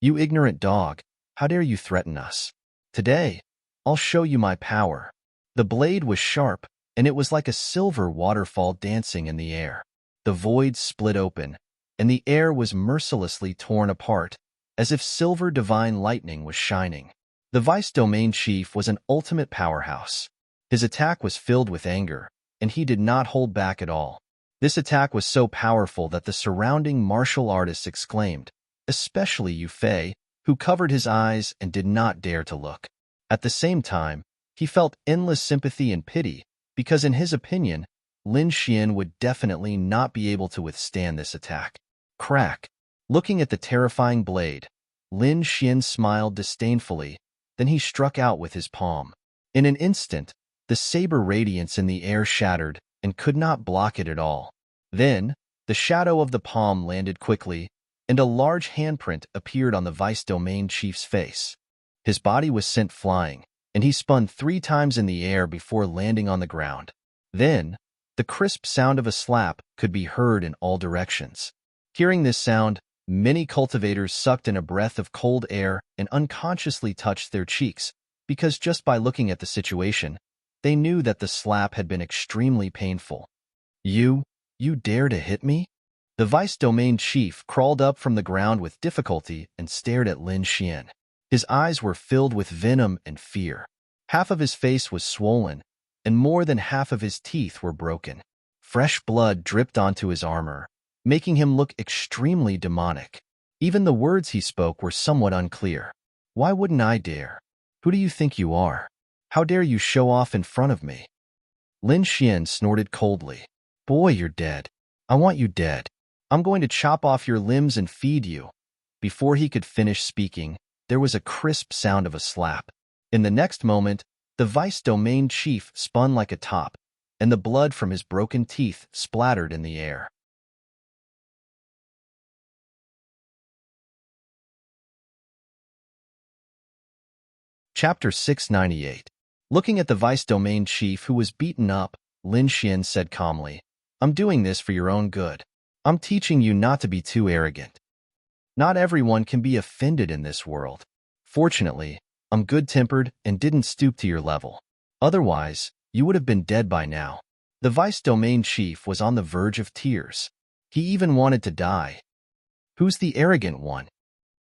"You ignorant dog, how dare you threaten us? Today, I'll show you my power." The blade was sharp, and it was like a silver waterfall dancing in the air. The void split open, and the air was mercilessly torn apart, as if silver divine lightning was shining. The vice domain chief was an ultimate powerhouse. His attack was filled with anger, and he did not hold back at all. This attack was so powerful that the surrounding martial artists exclaimed, especially Yu Fei, who covered his eyes and did not dare to look. At the same time, he felt endless sympathy and pity, because in his opinion, Lin Xian would definitely not be able to withstand this attack. Crack! Looking at the terrifying blade, Lin Xian smiled disdainfully, then he struck out with his palm. In an instant, the saber radiance in the air shattered and could not block it at all. Then, the shadow of the palm landed quickly, and a large handprint appeared on the vice domain chief's face. His body was sent flying, and he spun 3 times in the air before landing on the ground. Then, the crisp sound of a slap could be heard in all directions. Hearing this sound, many cultivators sucked in a breath of cold air and unconsciously touched their cheeks, because just by looking at the situation, they knew that the slap had been extremely painful. You dare to hit me?" The vice domain chief crawled up from the ground with difficulty and stared at Lin Xian. His eyes were filled with venom and fear. Half of his face was swollen, and more than half of his teeth were broken. Fresh blood dripped onto his armor, making him look extremely demonic. Even the words he spoke were somewhat unclear. "Why wouldn't I dare? Who do you think you are? How dare you show off in front of me?" Lin Xian snorted coldly. "Boy, you're dead. I want you dead. I'm going to chop off your limbs and feed you." Before he could finish speaking, there was a crisp sound of a slap. In the next moment, the vice domain chief spun like a top, and the blood from his broken teeth splattered in the air. Chapter 698. Looking at the vice domain chief who was beaten up, Lin Xian said calmly, "I'm doing this for your own good. I'm teaching you not to be too arrogant. Not everyone can be offended in this world. Fortunately, I'm good-tempered and didn't stoop to your level. Otherwise, you would have been dead by now." The vice domain chief was on the verge of tears. He even wanted to die. Who's the arrogant one?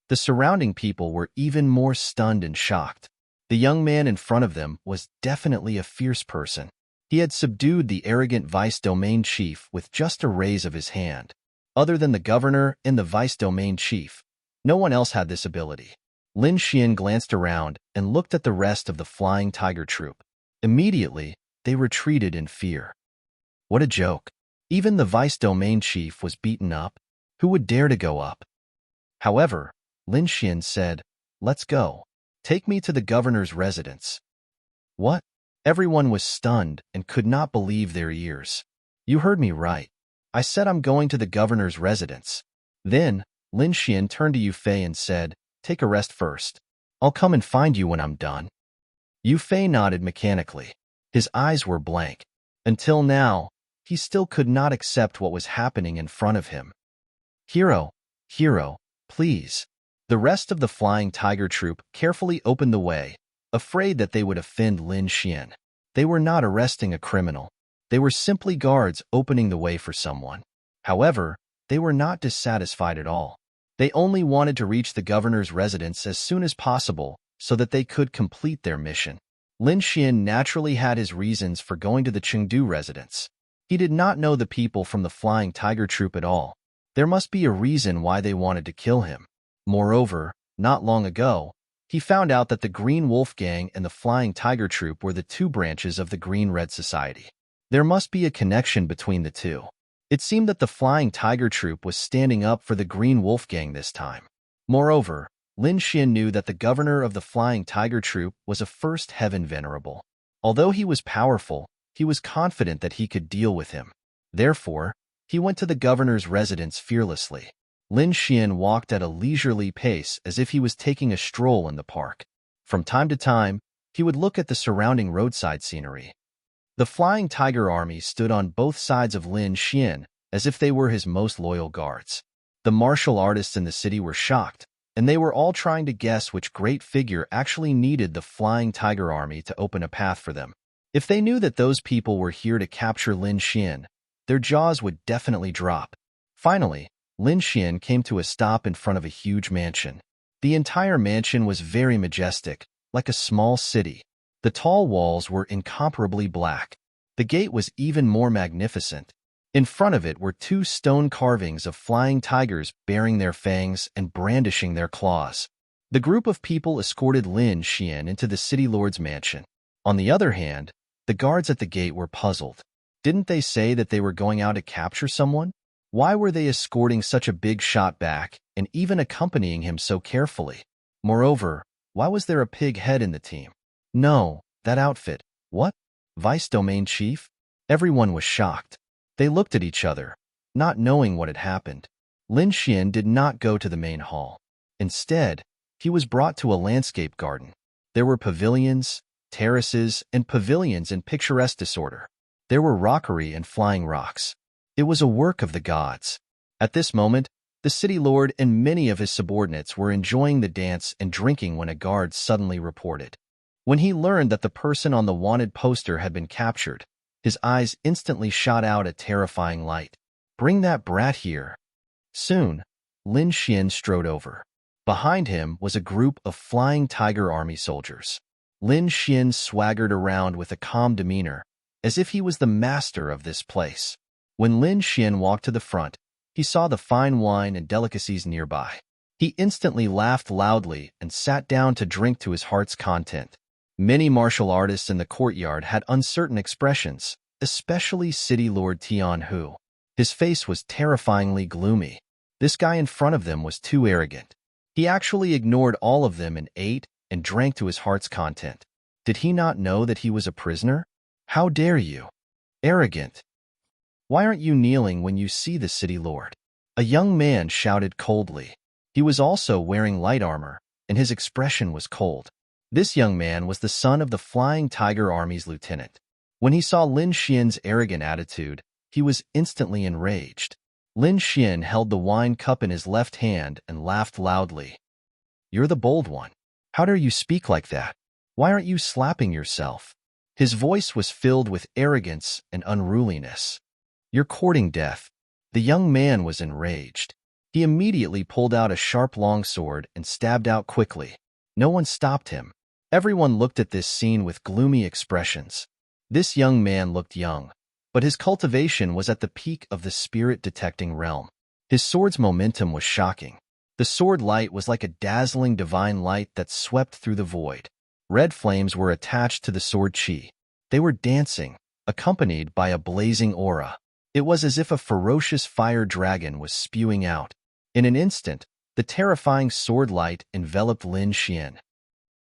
The surrounding people were even more stunned and shocked. The young man in front of them was definitely a fierce person. He had subdued the arrogant vice domain chief with just a raise of his hand. Other than the governor and the vice domain chief, no one else had this ability. Lin Xian glanced around and looked at the rest of the flying tiger troop. Immediately, they retreated in fear. What a joke. Even the vice domain chief was beaten up. Who would dare to go up? However, Lin Xian said, "Let's go. Take me to the governor's residence." What? Everyone was stunned and could not believe their ears. "You heard me right. I said I'm going to the governor's residence." Then, Lin Xian turned to Yu Fei and said, "Take a rest first. I'll come and find you when I'm done." Yu Fei nodded mechanically. His eyes were blank. Until now, he still could not accept what was happening in front of him. Hero, hero, please. The rest of the flying tiger troop carefully opened the way, afraid that they would offend Lin Xian. They were not arresting a criminal. They were simply guards opening the way for someone. However, they were not dissatisfied at all. They only wanted to reach the governor's residence as soon as possible so that they could complete their mission. Lin Xian naturally had his reasons for going to the Chengdu residence. He did not know the people from the Flying Tiger Troop at all. There must be a reason why they wanted to kill him. Moreover, not long ago, he found out that the Green Wolf Gang and the Flying Tiger Troop were the two branches of the Green-Red Society. There must be a connection between the two. It seemed that the Flying Tiger Troop was standing up for the Green Wolf Gang this time. Moreover, Lin Xian knew that the governor of the Flying Tiger Troop was a First Heaven Venerable. Although he was powerful, he was confident that he could deal with him. Therefore, he went to the governor's residence fearlessly. Lin Xian walked at a leisurely pace as if he was taking a stroll in the park. From time to time, he would look at the surrounding roadside scenery. The Flying Tiger Army stood on both sides of Lin Xian as if they were his most loyal guards. The martial artists in the city were shocked, and they were all trying to guess which great figure actually needed the Flying Tiger Army to open a path for them. If they knew that those people were here to capture Lin Xian, their jaws would definitely drop. Finally, Lin Xian came to a stop in front of a huge mansion. The entire mansion was very majestic, like a small city. The tall walls were incomparably black. The gate was even more magnificent. In front of it were two stone carvings of flying tigers baring their fangs and brandishing their claws. The group of people escorted Lin Xian into the city lord's mansion. On the other hand, the guards at the gate were puzzled. Didn't they say that they were going out to capture someone? Why were they escorting such a big shot back and even accompanying him so carefully? Moreover, why was there a pig head in the team? No, that outfit. What? Vice Domain Chief? Everyone was shocked. They looked at each other, not knowing what had happened. Lin Xian did not go to the main hall. Instead, he was brought to a landscape garden. There were pavilions, terraces, and pavilions in picturesque disorder. There were rockery and flying rocks. It was a work of the gods. At this moment, the city lord and many of his subordinates were enjoying the dance and drinking when a guard suddenly reported. When he learned that the person on the wanted poster had been captured, his eyes instantly shot out a terrifying light. Bring that brat here. Soon, Lin Xian strode over. Behind him was a group of Flying Tiger Army soldiers. Lin Xian swaggered around with a calm demeanor, as if he was the master of this place. When Lin Xian walked to the front, he saw the fine wine and delicacies nearby. He instantly laughed loudly and sat down to drink to his heart's content. Many martial artists in the courtyard had uncertain expressions, especially City Lord Tian Hu. His face was terrifyingly gloomy. This guy in front of them was too arrogant. He actually ignored all of them and ate and drank to his heart's content. Did he not know that he was a prisoner? How dare you? Arrogant. Why aren't you kneeling when you see the City Lord? A young man shouted coldly. He was also wearing light armor, and his expression was cold. This young man was the son of the Flying Tiger Army's lieutenant. When he saw Lin Xian's arrogant attitude, he was instantly enraged. Lin Xian held the wine cup in his left hand and laughed loudly. You're the bold one. How dare you speak like that? Why aren't you slapping yourself? His voice was filled with arrogance and unruliness. You're courting death. The young man was enraged. He immediately pulled out a sharp longsword and stabbed out quickly. No one stopped him. Everyone looked at this scene with gloomy expressions. This young man looked young, but his cultivation was at the peak of the spirit-detecting realm. His sword's momentum was shocking. The sword light was like a dazzling divine light that swept through the void. Red flames were attached to the sword chi. They were dancing, accompanied by a blazing aura. It was as if a ferocious fire dragon was spewing out. In an instant, the terrifying sword light enveloped Lin Xian.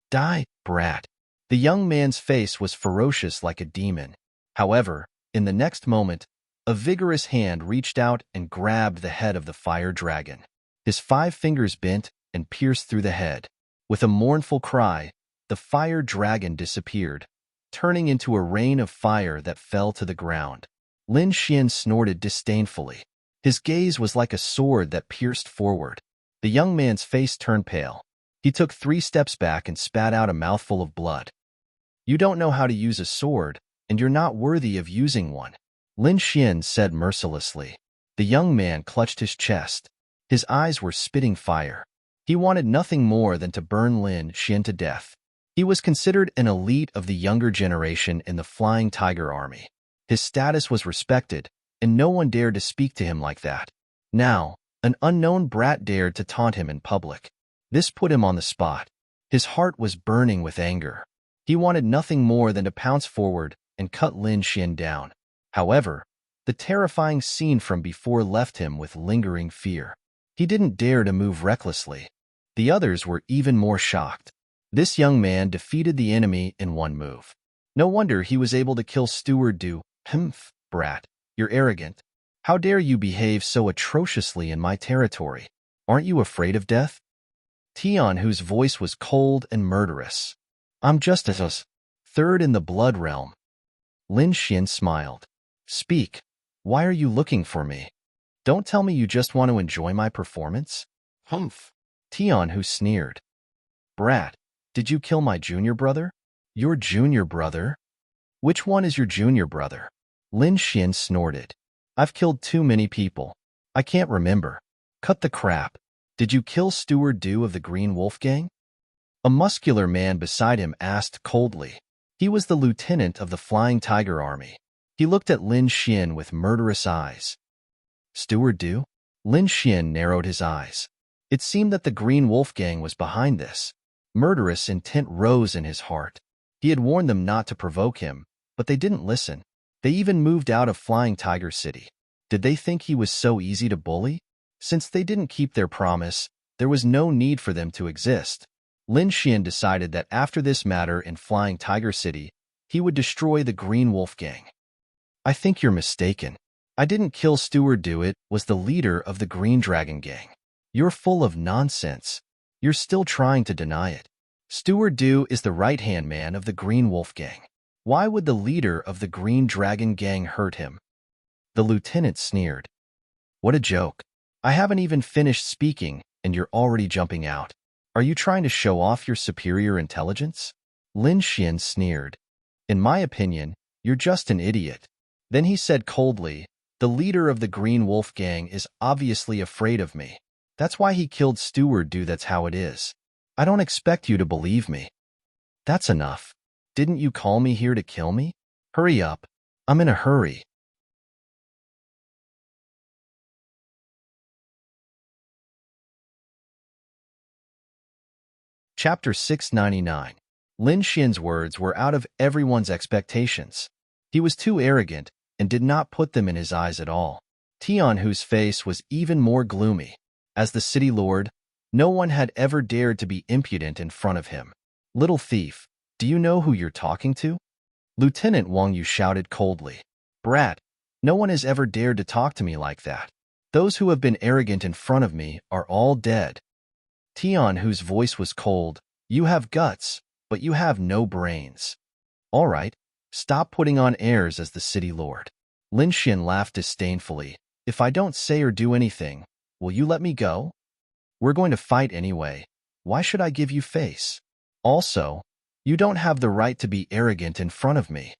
Die, brat. The young man's face was ferocious like a demon. However, in the next moment, a vigorous hand reached out and grabbed the head of the fire dragon. His 5 fingers bent and pierced through the head. With a mournful cry, the fire dragon disappeared, turning into a rain of fire that fell to the ground. Lin Xian snorted disdainfully. His gaze was like a sword that pierced forward. The young man's face turned pale. He took 3 steps back and spat out a mouthful of blood. You don't know how to use a sword, and you're not worthy of using one, Lin Xian said mercilessly. The young man clutched his chest. His eyes were spitting fire. He wanted nothing more than to burn Lin Xian to death. He was considered an elite of the younger generation in the Flying Tiger Army. His status was respected, and no one dared to speak to him like that. Now, an unknown brat dared to taunt him in public. This put him on the spot. His heart was burning with anger. He wanted nothing more than to pounce forward and cut Lin Xian down. However, the terrifying scene from before left him with lingering fear. He didn't dare to move recklessly. The others were even more shocked. This young man defeated the enemy in one move. No wonder he was able to kill Steward Du. Humph, brat, you're arrogant. How dare you behave so atrociously in my territory? Aren't you afraid of death? Tian, whose voice was cold and murderous. I'm just a third in the blood realm. Lin Xian smiled. Speak. Why are you looking for me? Don't tell me you just want to enjoy my performance? Humph. Tian, who sneered. Brat, did you kill my junior brother? Your junior brother? Which one is your junior brother? Lin Xian snorted. I've killed too many people. I can't remember. Cut the crap. Did you kill Steward Du of the Green Wolf Gang? A muscular man beside him asked coldly. He was the lieutenant of the Flying Tiger Army. He looked at Lin Xian with murderous eyes. Steward Du? Lin Xian narrowed his eyes. It seemed that the Green Wolf Gang was behind this. Murderous intent rose in his heart. He had warned them not to provoke him, but they didn't listen. They even moved out of Flying Tiger City. Did they think he was so easy to bully? Since they didn't keep their promise, there was no need for them to exist. Lin Xian decided that after this matter in Flying Tiger City, he would destroy the Green Wolf Gang. I think you're mistaken. I didn't kill Steward Du. It was the leader of the Green Dragon Gang. You're full of nonsense. You're still trying to deny it. Steward Du is the right-hand man of the Green Wolf Gang. Why would the leader of the Green Dragon Gang hurt him? The lieutenant sneered. What a joke. I haven't even finished speaking, and you're already jumping out. Are you trying to show off your superior intelligence? Lin Xian sneered. In my opinion, you're just an idiot. Then he said coldly, the leader of the Green Wolf Gang is obviously afraid of me. That's why he killed Steward Du. That's how it is. I don't expect you to believe me. That's enough. Didn't you call me here to kill me? Hurry up. I'm in a hurry. Chapter 699. Lin Xian's words were out of everyone's expectations. He was too arrogant and did not put them in his eyes at all. Tian, whose face was even more gloomy. As the city lord, no one had ever dared to be impudent in front of him. Little thief, do you know who you're talking to? Lieutenant Wang Yu shouted coldly. Brat, no one has ever dared to talk to me like that. Those who have been arrogant in front of me are all dead. Tian, whose voice was cold, you have guts, but you have no brains. All right, stop putting on airs as the city lord. Lin Xian laughed disdainfully. If I don't say or do anything, will you let me go? We're going to fight anyway. Why should I give you face? Also, you don't have the right to be arrogant in front of me.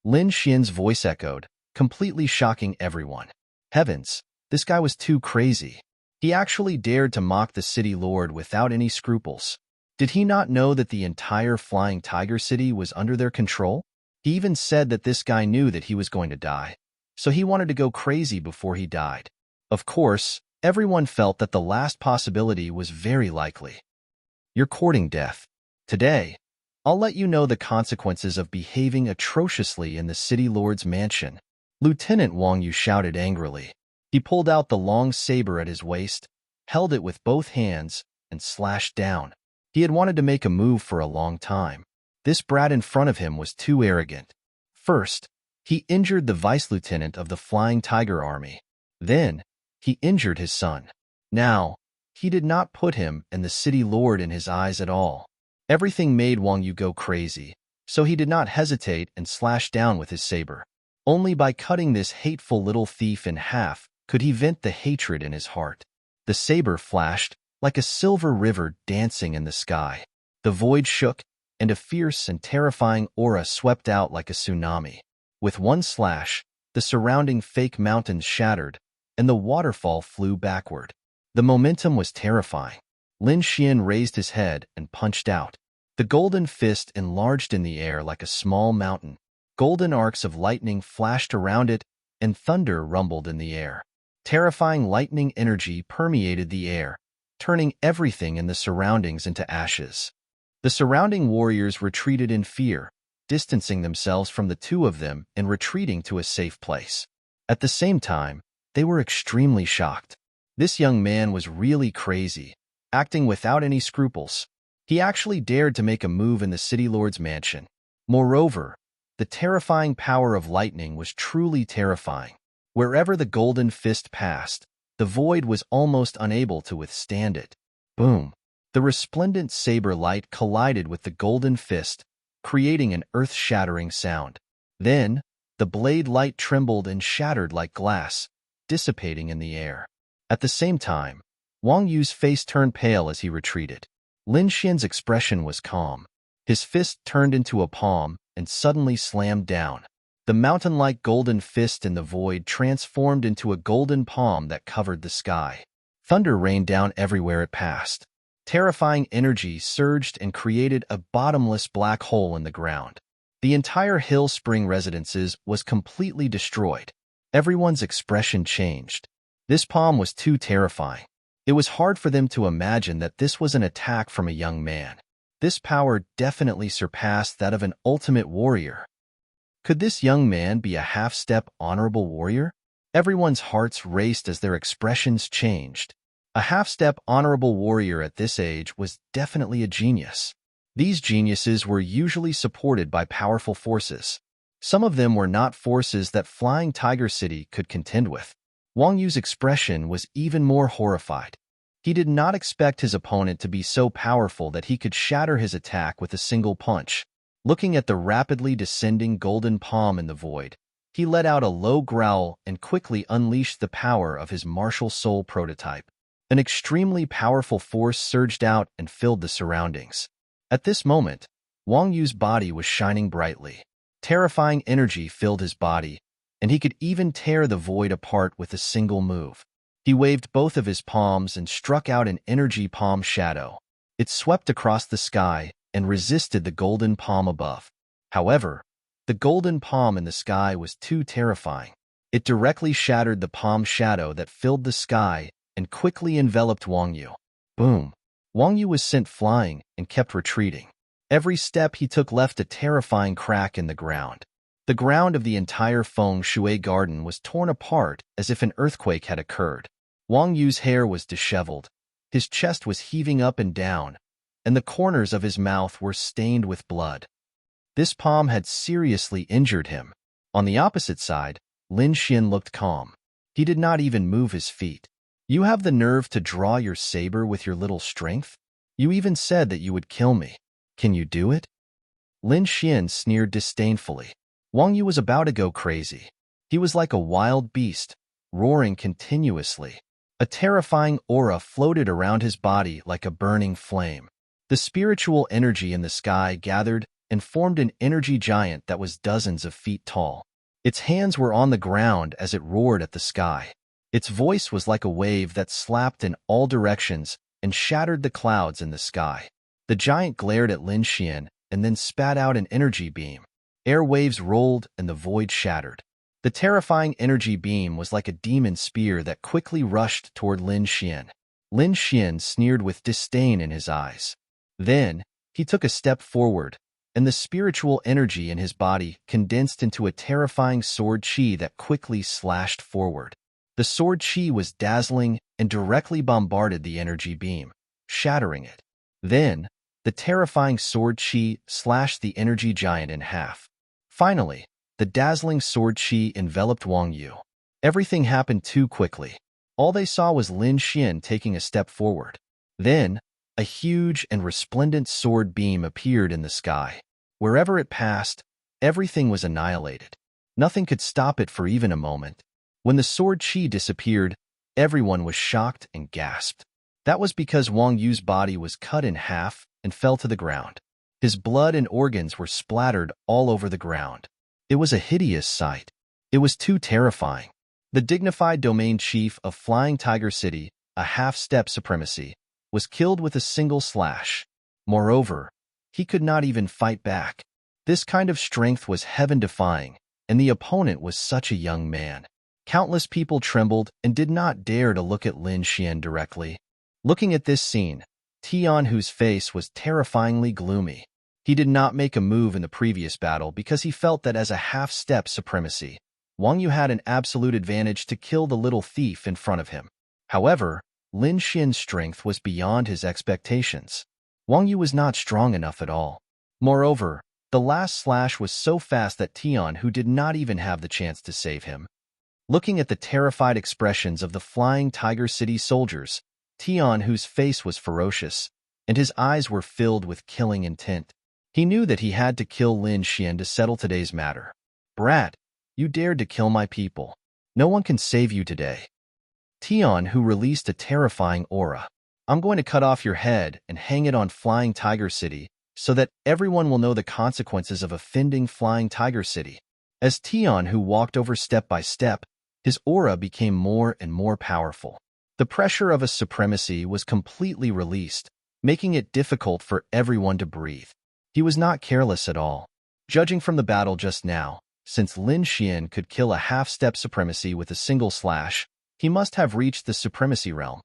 Lin Xian's voice echoed, completely shocking everyone. Heavens, this guy was too crazy. He actually dared to mock the city lord without any scruples. Did he not know that the entire Flying Tiger City was under their control? He even said that this guy knew that he was going to die, so he wanted to go crazy before he died. Of course, everyone felt that the last possibility was very likely. You're courting death. Today, I'll let you know the consequences of behaving atrociously in the city lord's mansion. Lieutenant Wang Yu shouted angrily. He pulled out the long saber at his waist, held it with both hands, and slashed down. He had wanted to make a move for a long time. This brat in front of him was too arrogant. First, he injured the vice lieutenant of the Flying Tiger Army. Then, he injured his son. Now, he did not put him and the city lord in his eyes at all. Everything made Wang Yu go crazy, so he did not hesitate and slashed down with his saber. Only by cutting this hateful little thief in half could he vent the hatred in his heart. The saber flashed like a silver river dancing in the sky. The void shook, and a fierce and terrifying aura swept out like a tsunami. With one slash, the surrounding fake mountains shattered, and the waterfall flew backward. The momentum was terrifying. Lin Xian raised his head and punched out. The golden fist enlarged in the air like a small mountain. Golden arcs of lightning flashed around it, and thunder rumbled in the air. Terrifying lightning energy permeated the air, turning everything in the surroundings into ashes. The surrounding warriors retreated in fear, distancing themselves from the two of them and retreating to a safe place. At the same time, they were extremely shocked. This young man was really crazy, acting without any scruples. He actually dared to make a move in the city lord's mansion. Moreover, the terrifying power of lightning was truly terrifying. Wherever the golden fist passed, the void was almost unable to withstand it. Boom! The resplendent saber light collided with the golden fist, creating an earth-shattering sound. Then, the blade light trembled and shattered like glass, dissipating in the air. At the same time, Wang Yu's face turned pale as he retreated. Lin Xian's expression was calm. His fist turned into a palm and suddenly slammed down. The mountain-like golden fist in the void transformed into a golden palm that covered the sky. Thunder rained down everywhere it passed. Terrifying energy surged and created a bottomless black hole in the ground. The entire Hill Spring residences was completely destroyed. Everyone's expression changed. This palm was too terrifying. It was hard for them to imagine that this was an attack from a young man. This power definitely surpassed that of an ultimate warrior. Could this young man be a half-step honorable warrior? Everyone's hearts raced as their expressions changed. A half-step honorable warrior at this age was definitely a genius. These geniuses were usually supported by powerful forces. Some of them were not forces that Flying Tiger City could contend with. Wang Yu's expression was even more horrified. He did not expect his opponent to be so powerful that he could shatter his attack with a single punch. Looking at the rapidly descending golden palm in the void, he let out a low growl and quickly unleashed the power of his martial soul prototype. An extremely powerful force surged out and filled the surroundings. At this moment, Wang Yu's body was shining brightly. Terrifying energy filled his body, and he could even tear the void apart with a single move. He waved both of his palms and struck out an energy palm shadow. It swept across the sky and resisted the golden palm above. However, the golden palm in the sky was too terrifying. It directly shattered the palm shadow that filled the sky and quickly enveloped Wang Yu. Boom! Wang Yu was sent flying and kept retreating. Every step he took left a terrifying crack in the ground. The ground of the entire Feng Shui garden was torn apart as if an earthquake had occurred. Wang Yu's hair was disheveled, his chest was heaving up and down, and the corners of his mouth were stained with blood. This palm had seriously injured him. On the opposite side, Lin Xian looked calm. He did not even move his feet. You have the nerve to draw your saber with your little strength? You even said that you would kill me. Can you do it? Lin Xian sneered disdainfully. Wang Yu was about to go crazy. He was like a wild beast, roaring continuously. A terrifying aura floated around his body like a burning flame. The spiritual energy in the sky gathered and formed an energy giant that was dozens of feet tall. Its hands were on the ground as it roared at the sky. Its voice was like a wave that slapped in all directions and shattered the clouds in the sky. The giant glared at Lin Xian and then spat out an energy beam. Air waves rolled and the void shattered. The terrifying energy beam was like a demon spear that quickly rushed toward Lin Xian. Lin Xian sneered with disdain in his eyes. Then, he took a step forward, and the spiritual energy in his body condensed into a terrifying sword qi that quickly slashed forward. The sword qi was dazzling and directly bombarded the energy beam, shattering it. Then, the terrifying sword qi slashed the energy giant in half. Finally, the dazzling sword qi enveloped Wang Yu. Everything happened too quickly. All they saw was Lin Xian taking a step forward. Then, a huge and resplendent sword beam appeared in the sky. Wherever it passed, everything was annihilated. Nothing could stop it for even a moment. When the sword chi disappeared, everyone was shocked and gasped. That was because Wang Yu's body was cut in half and fell to the ground. His blood and organs were splattered all over the ground. It was a hideous sight. It was too terrifying. The dignified domain chief of Flying Tiger City, a half-step supremacy, was killed with a single slash. Moreover, he could not even fight back. This kind of strength was heaven-defying, and the opponent was such a young man. Countless people trembled and did not dare to look at Lin Xian directly. Looking at this scene, Tian Hu's face was terrifyingly gloomy. He did not make a move in the previous battle because he felt that as a half-step supremacy, Wang Yu had an absolute advantage to kill the little thief in front of him. However, Lin Xian's strength was beyond his expectations. Wang Yu was not strong enough at all. Moreover, the last slash was so fast that Tian Hu did not even have the chance to save him. Looking at the terrified expressions of the Flying Tiger City soldiers, Tian Hu's face was ferocious, and his eyes were filled with killing intent. He knew that he had to kill Lin Xian to settle today's matter. "Brat, you dared to kill my people. No one can save you today." Tian Hu released a terrifying aura. "I'm going to cut off your head and hang it on Flying Tiger City so that everyone will know the consequences of offending Flying Tiger City." As Tian Hu walked over step by step, his aura became more and more powerful. The pressure of a supremacy was completely released, making it difficult for everyone to breathe. He was not careless at all. Judging from the battle just now, since Lin Xian could kill a half-step supremacy with a single slash, he must have reached the supremacy realm.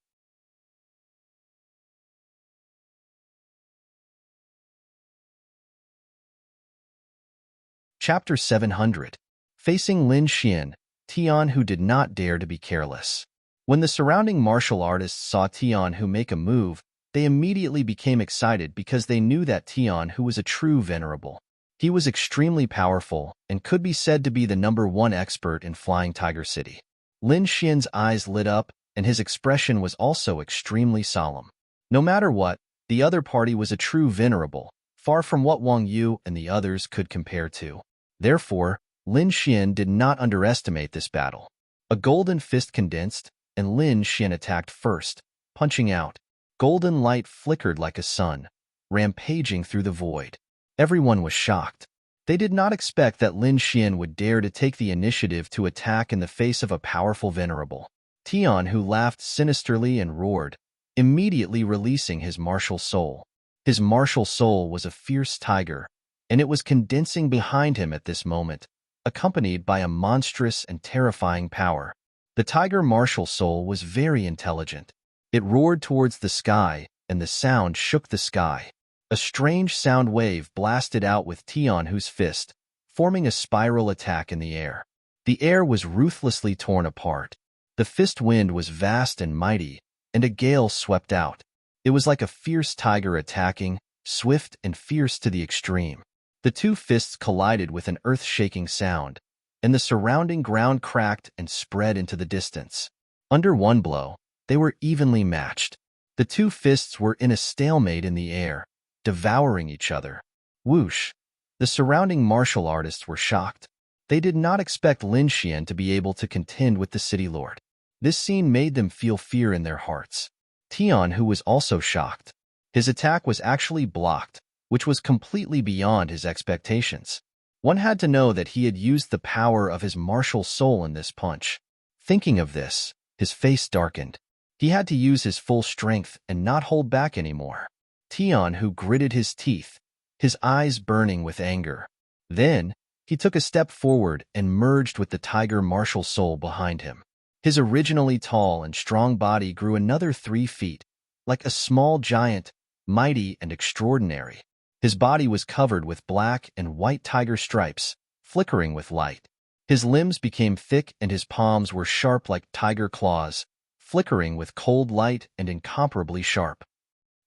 Chapter 700. Facing Lin Xian, Tian Hu did not dare to be careless. When the surrounding martial artists saw Tian Hu make a move, they immediately became excited because they knew that Tian Hu was a true venerable. He was extremely powerful and could be said to be the #1 expert in Flying Tiger City. Lin Xian's eyes lit up, and his expression was also extremely solemn. No matter what, the other party was a true venerable, far from what Wang Yu and the others could compare to. Therefore, Lin Xian did not underestimate this battle. A golden fist condensed, and Lin Xian attacked first, punching out. Golden light flickered like a sun, rampaging through the void. Everyone was shocked. They did not expect that Lin Xian would dare to take the initiative to attack in the face of a powerful venerable. Tian Hu laughed sinisterly and roared, immediately releasing his martial soul. His martial soul was a fierce tiger, and it was condensing behind him at this moment, accompanied by a monstrous and terrifying power. The tiger martial soul was very intelligent. It roared towards the sky, and the sound shook the sky. A strange sound wave blasted out with Tian Hu's fist, forming a spiral attack in the air. The air was ruthlessly torn apart. The fist wind was vast and mighty, and a gale swept out. It was like a fierce tiger attacking, swift and fierce to the extreme. The two fists collided with an earth-shaking sound, and the surrounding ground cracked and spread into the distance. Under one blow, they were evenly matched. The two fists were in a stalemate in the air, devouring each other. Whoosh! The surrounding martial artists were shocked. They did not expect Lin Xian to be able to contend with the city lord. This scene made them feel fear in their hearts. Tian Hu was also shocked. His attack was actually blocked, which was completely beyond his expectations. One had to know that he had used the power of his martial soul in this punch. Thinking of this, his face darkened. He had to use his full strength and not hold back anymore. Tian Hu gritted his teeth, his eyes burning with anger. Then, he took a step forward and merged with the tiger martial soul behind him. His originally tall and strong body grew another 3 feet, like a small giant, mighty and extraordinary. His body was covered with black and white tiger stripes, flickering with light. His limbs became thick and his palms were sharp like tiger claws, flickering with cold light and incomparably sharp.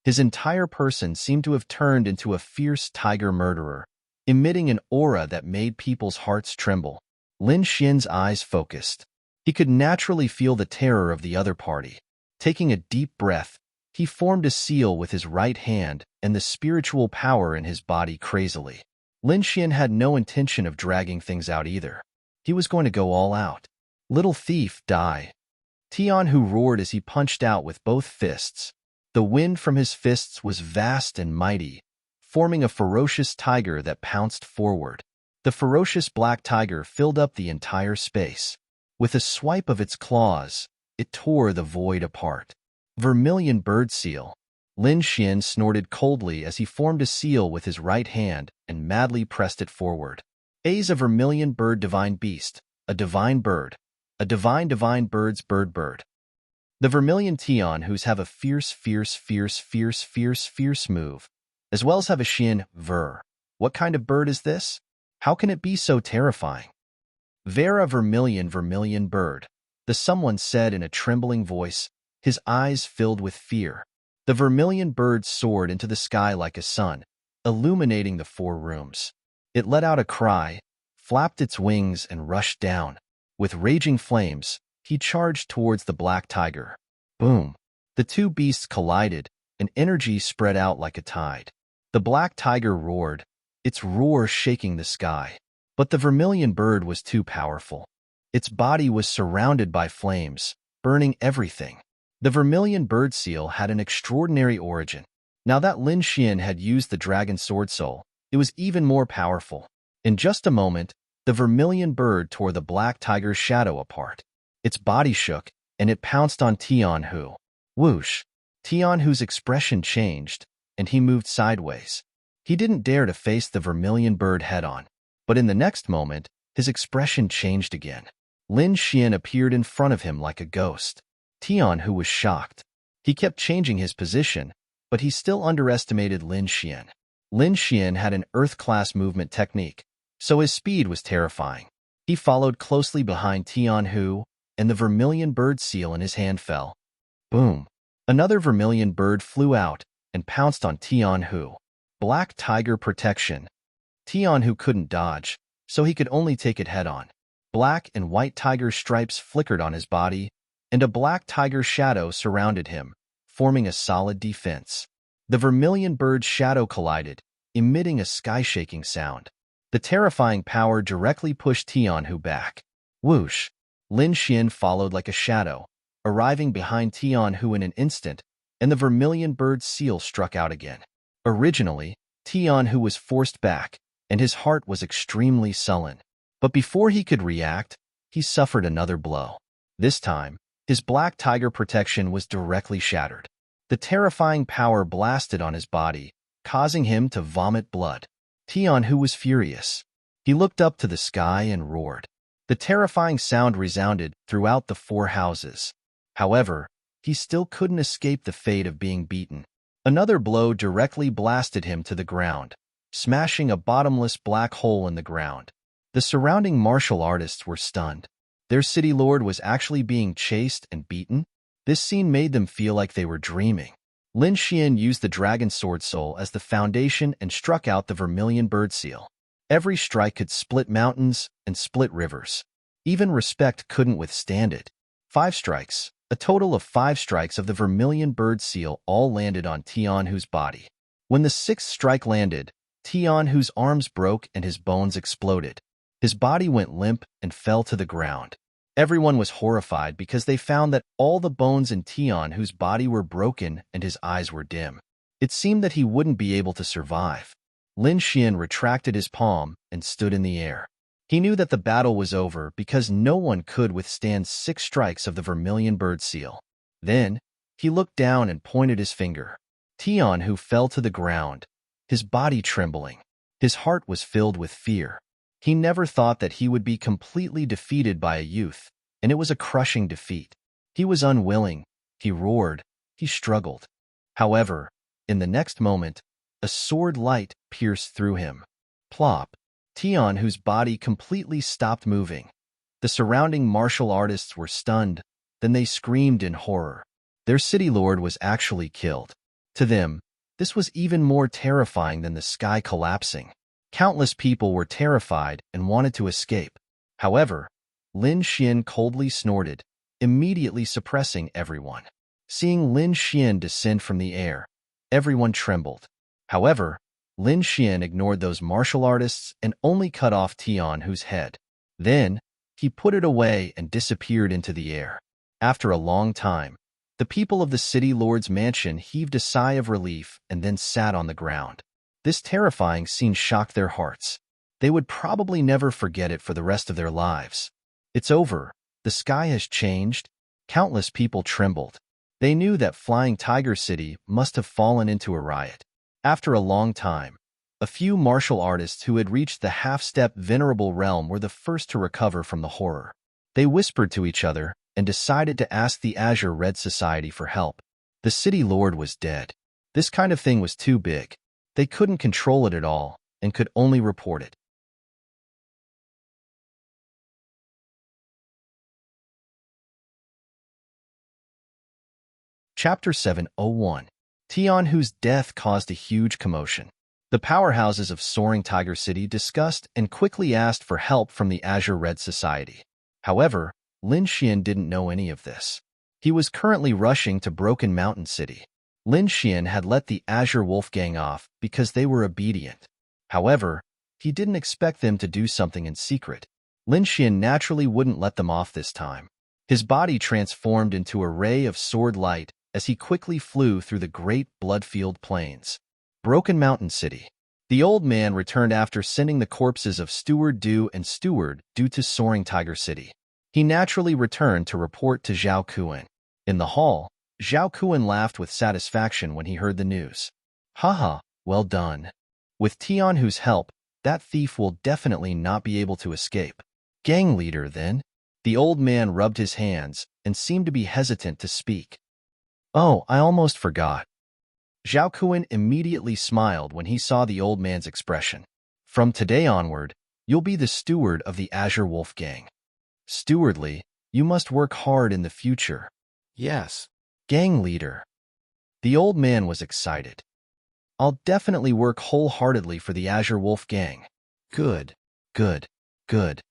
His entire person seemed to have turned into a fierce tiger murderer, emitting an aura that made people's hearts tremble. Lin Xian's eyes focused. He could naturally feel the terror of the other party. Taking a deep breath, he formed a seal with his right hand and the spiritual power in his body crazily. Lin Xian had no intention of dragging things out either. He was going to go all out. Little thief, die. Tianhu roared as he punched out with both fists. The wind from his fists was vast and mighty, forming a ferocious tiger that pounced forward. The ferocious black tiger filled up the entire space. With a swipe of its claws, it tore the void apart. Vermilion bird seal. Lin Xian snorted coldly as he formed a seal with his right hand and madly pressed it forward. A's a vermilion bird divine beast, a divine bird, a divine bird's bird. The vermilion Tianhus have a fierce move, as well as have a Xian ver. What kind of bird is this? How can it be so terrifying? Vera vermilion bird, the someone said in a trembling voice, his eyes filled with fear. The vermilion bird soared into the sky like a sun, illuminating the 4 rooms. It let out a cry, flapped its wings, and rushed down. With raging flames, he charged towards the black tiger. Boom! The 2 beasts collided, and energy spread out like a tide. The black tiger roared, its roar shaking the sky. But the vermilion bird was too powerful. Its body was surrounded by flames, burning everything. The vermilion bird seal had an extraordinary origin. Now that Lin Xian had used the dragon sword soul, it was even more powerful. In just a moment, the vermilion bird tore the black tiger's shadow apart. Its body shook, and it pounced on Tianhu. Whoosh! Tianhu's expression changed, and he moved sideways. He didn't dare to face the vermilion bird head-on. But in the next moment, his expression changed again. Lin Xian appeared in front of him like a ghost. Tianhu was shocked. He kept changing his position, but he still underestimated Lin Xian. Lin Xian had an Earth-class movement technique, so his speed was terrifying. He followed closely behind Tianhu, and the vermilion bird seal in his hand fell. Boom! Another vermilion bird flew out and pounced on Tianhu. Black tiger protection. Tianhu couldn't dodge, so he could only take it head-on. Black and white tiger stripes flickered on his body, and a black tiger shadow surrounded him, forming a solid defense. The vermilion bird's shadow collided, emitting a sky-shaking sound. The terrifying power directly pushed Tianhu back. Whoosh! Lin Xian followed like a shadow, arriving behind Tianhu in an instant, and the vermilion bird's seal struck out again. Originally, Tianhu was forced back, and his heart was extremely sullen. But before he could react, he suffered another blow. This time, his black tiger protection was directly shattered. The terrifying power blasted on his body, causing him to vomit blood. Tianhu was furious. He looked up to the sky and roared. The terrifying sound resounded throughout the 4 houses. However, he still couldn't escape the fate of being beaten. Another blow directly blasted him to the ground, smashing a bottomless black hole in the ground. The surrounding martial artists were stunned. Their city lord was actually being chased and beaten. This scene made them feel like they were dreaming. Lin Xian used the dragon sword soul as the foundation and struck out the vermilion bird seal. Every strike could split mountains and split rivers. Even respect couldn't withstand it. 5 strikes, a total of 5 strikes of the vermilion bird seal, all landed on Tianhu's body. When the 6th strike landed, Tianhu's arms broke and his bones exploded. His body went limp and fell to the ground. Everyone was horrified because they found that all the bones in Tianhu's body were broken and his eyes were dim. It seemed that he wouldn't be able to survive. Lin Xian retracted his palm and stood in the air. He knew that the battle was over because no one could withstand 6 strikes of the vermilion bird seal. Then, he looked down and pointed his finger. Tianhu fell to the ground, his body trembling. His heart was filled with fear. He never thought that he would be completely defeated by a youth, and it was a crushing defeat. He was unwilling, he roared, he struggled. However, in the next moment, a sword light pierced through him. Plop! Tianhu's body completely stopped moving. The surrounding martial artists were stunned, then they screamed in horror. Their city lord was actually killed. To them, this was even more terrifying than the sky collapsing. Countless people were terrified and wanted to escape. However, Lin Xian coldly snorted, immediately suppressing everyone. Seeing Lin Xian descend from the air, everyone trembled. However, Lin Xian ignored those martial artists and only cut off Tianhu's head. Then, He put it away and disappeared into the air. After a long time, the people of the city lord's mansion heaved a sigh of relief and then sat on the ground. This terrifying scene shocked their hearts. They would probably never forget it for the rest of their lives. It's over. The sky has changed. Countless people trembled. They knew that Flying Tiger City must have fallen into a riot. After a long time, a few martial artists who had reached the half-step venerable realm were the first to recover from the horror. They whispered to each other and decided to ask the Azure Red Society for help. The city lord was dead. This kind of thing was too big. They couldn't control it at all and could only report it. Chapter 701. Tian, whose death caused a huge commotion. The powerhouses of Soaring Tiger City discussed and quickly asked for help from the Azure Red Society. However, Lin Xian didn't know any of this. He was currently rushing to Broken Mountain City. Lin Xian had let the Azure Wolf Gang off because they were obedient. However, he didn't expect them to do something in secret. Lin Xian naturally wouldn't let them off this time. His body transformed into a ray of sword light as he quickly flew through the great blood-filled plains. Broken Mountain City. The old man returned after sending the corpses of Steward Du and Steward due to Soaring Tiger City. He naturally returned to report to Zhao Kuan. In the hall, Zhao Kuan laughed with satisfaction when he heard the news. Haha, well done. With Tianhu's help, that thief will definitely not be able to escape. Gang leader, then? The old man rubbed his hands and seemed to be hesitant to speak. Oh, I almost forgot. Zhao Kuan immediately smiled when he saw the old man's expression. From today onward, you'll be the steward of the Azure Wolf Gang. Stewardly, you must work hard in the future. Yes. Gang leader. The old man was excited. I'll definitely work wholeheartedly for the Azure Wolf Gang. Good, good, good.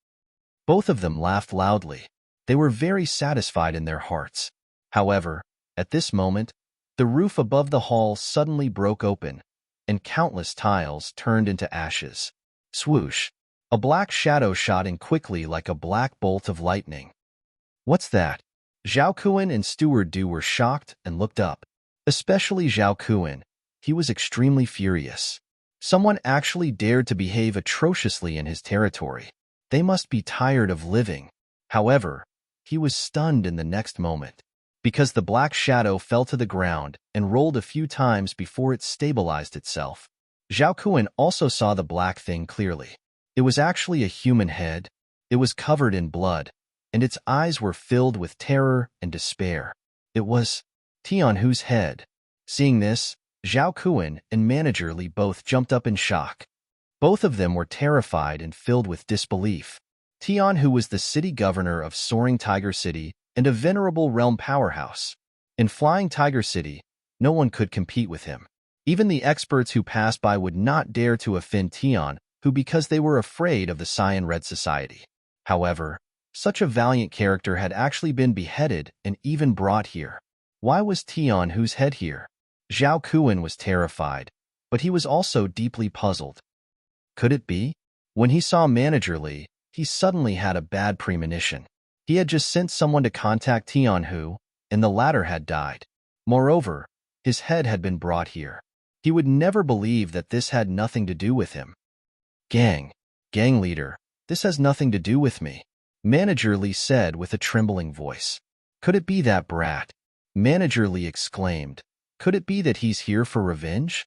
Both of them laughed loudly. They were very satisfied in their hearts. However, at this moment, the roof above the hall suddenly broke open, and countless tiles turned into ashes. Swoosh! A black shadow shot in quickly like a black bolt of lightning. What's that? Zhao Kuan and Steward Du were shocked and looked up. Especially Zhao Kuan. He was extremely furious. Someone actually dared to behave atrociously in his territory. They must be tired of living. However, he was stunned in the next moment, because the black shadow fell to the ground and rolled a few times before it stabilized itself. Zhao Kuan also saw the black thing clearly. It was actually a human head. It was covered in blood, and its eyes were filled with terror and despair. It was Tianhu's head. Seeing this, Zhao Kuan and Manager Li both jumped up in shock. Both of them were terrified and filled with disbelief. Tianhu was the city governor of Soaring Tiger City and a venerable realm powerhouse. In Flying Tiger City, no one could compete with him. Even the experts who passed by would not dare to offend Tian, who because they were afraid of the Cyan Red Society. However, such a valiant character had actually been beheaded and even brought here. Why was Tianhu's head here? Zhao Kuan was terrified, but he was also deeply puzzled. Could it be? When he saw Manager Li, he suddenly had a bad premonition. He had just sent someone to contact Tianhu, and the latter had died. Moreover, his head had been brought here. He would never believe that this had nothing to do with him. Gang leader, this has nothing to do with me, Manager Li said with a trembling voice. Could it be that brat? Manager Li exclaimed. Could it be that he's here for revenge?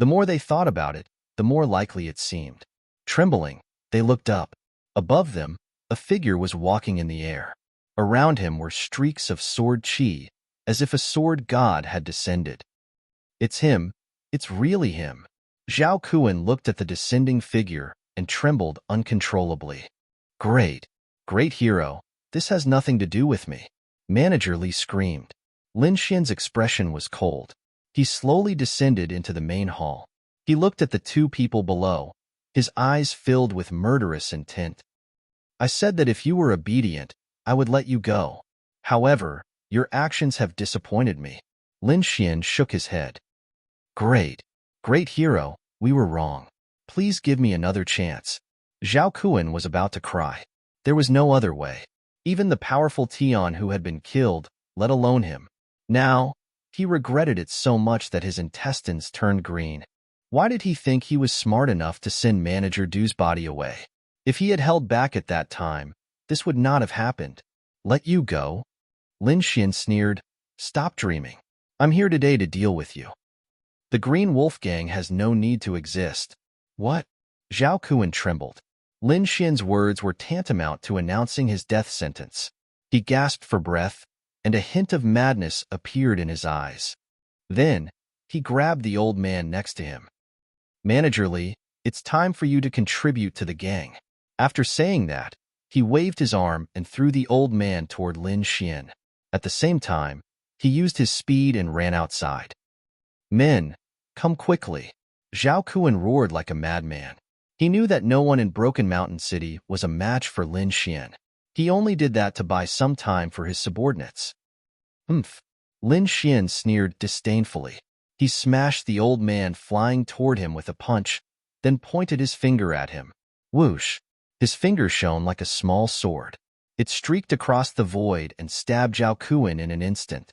The more they thought about it, the more likely it seemed. Trembling, they looked up. Above them, a figure was walking in the air. Around him were streaks of sword chi, as if a sword god had descended. It's him. It's really him. Zhao Kuan looked at the descending figure and trembled uncontrollably. Great hero, this has nothing to do with me, Manager Li screamed. Lin Xian's expression was cold. He slowly descended into the main hall. He looked at the two people below, his eyes filled with murderous intent. I said that if you were obedient, I would let you go. However, your actions have disappointed me. Lin Xian shook his head. Great hero, we were wrong. Please give me another chance. Zhao Kuan was about to cry. There was no other way. Even the powerful Tian who had been killed, let alone him. Now, he regretted it so much that his intestines turned green. Why did he think he was smart enough to send Manager Du's body away? If he had held back at that time, this would not have happened. Let you go? Lin Xian sneered. Stop dreaming. I'm here today to deal with you. The Green Wolf Gang has no need to exist. What? Zhao Kuan trembled. Lin Xian's words were tantamount to announcing his death sentence. He gasped for breath, and a hint of madness appeared in his eyes. Then, he grabbed the old man next to him. Manager Li, it's time for you to contribute to the gang. After saying that, he waved his arm and threw the old man toward Lin Xian. At the same time, he used his speed and ran outside. Men, come quickly. Zhao Kuan roared like a madman. He knew that no one in Broken Mountain City was a match for Lin Xian. He only did that to buy some time for his subordinates. Humph. Lin Xian sneered disdainfully. He smashed the old man flying toward him with a punch, then pointed his finger at him. Whoosh! His finger shone like a small sword. It streaked across the void and stabbed Zhao Kuan in an instant.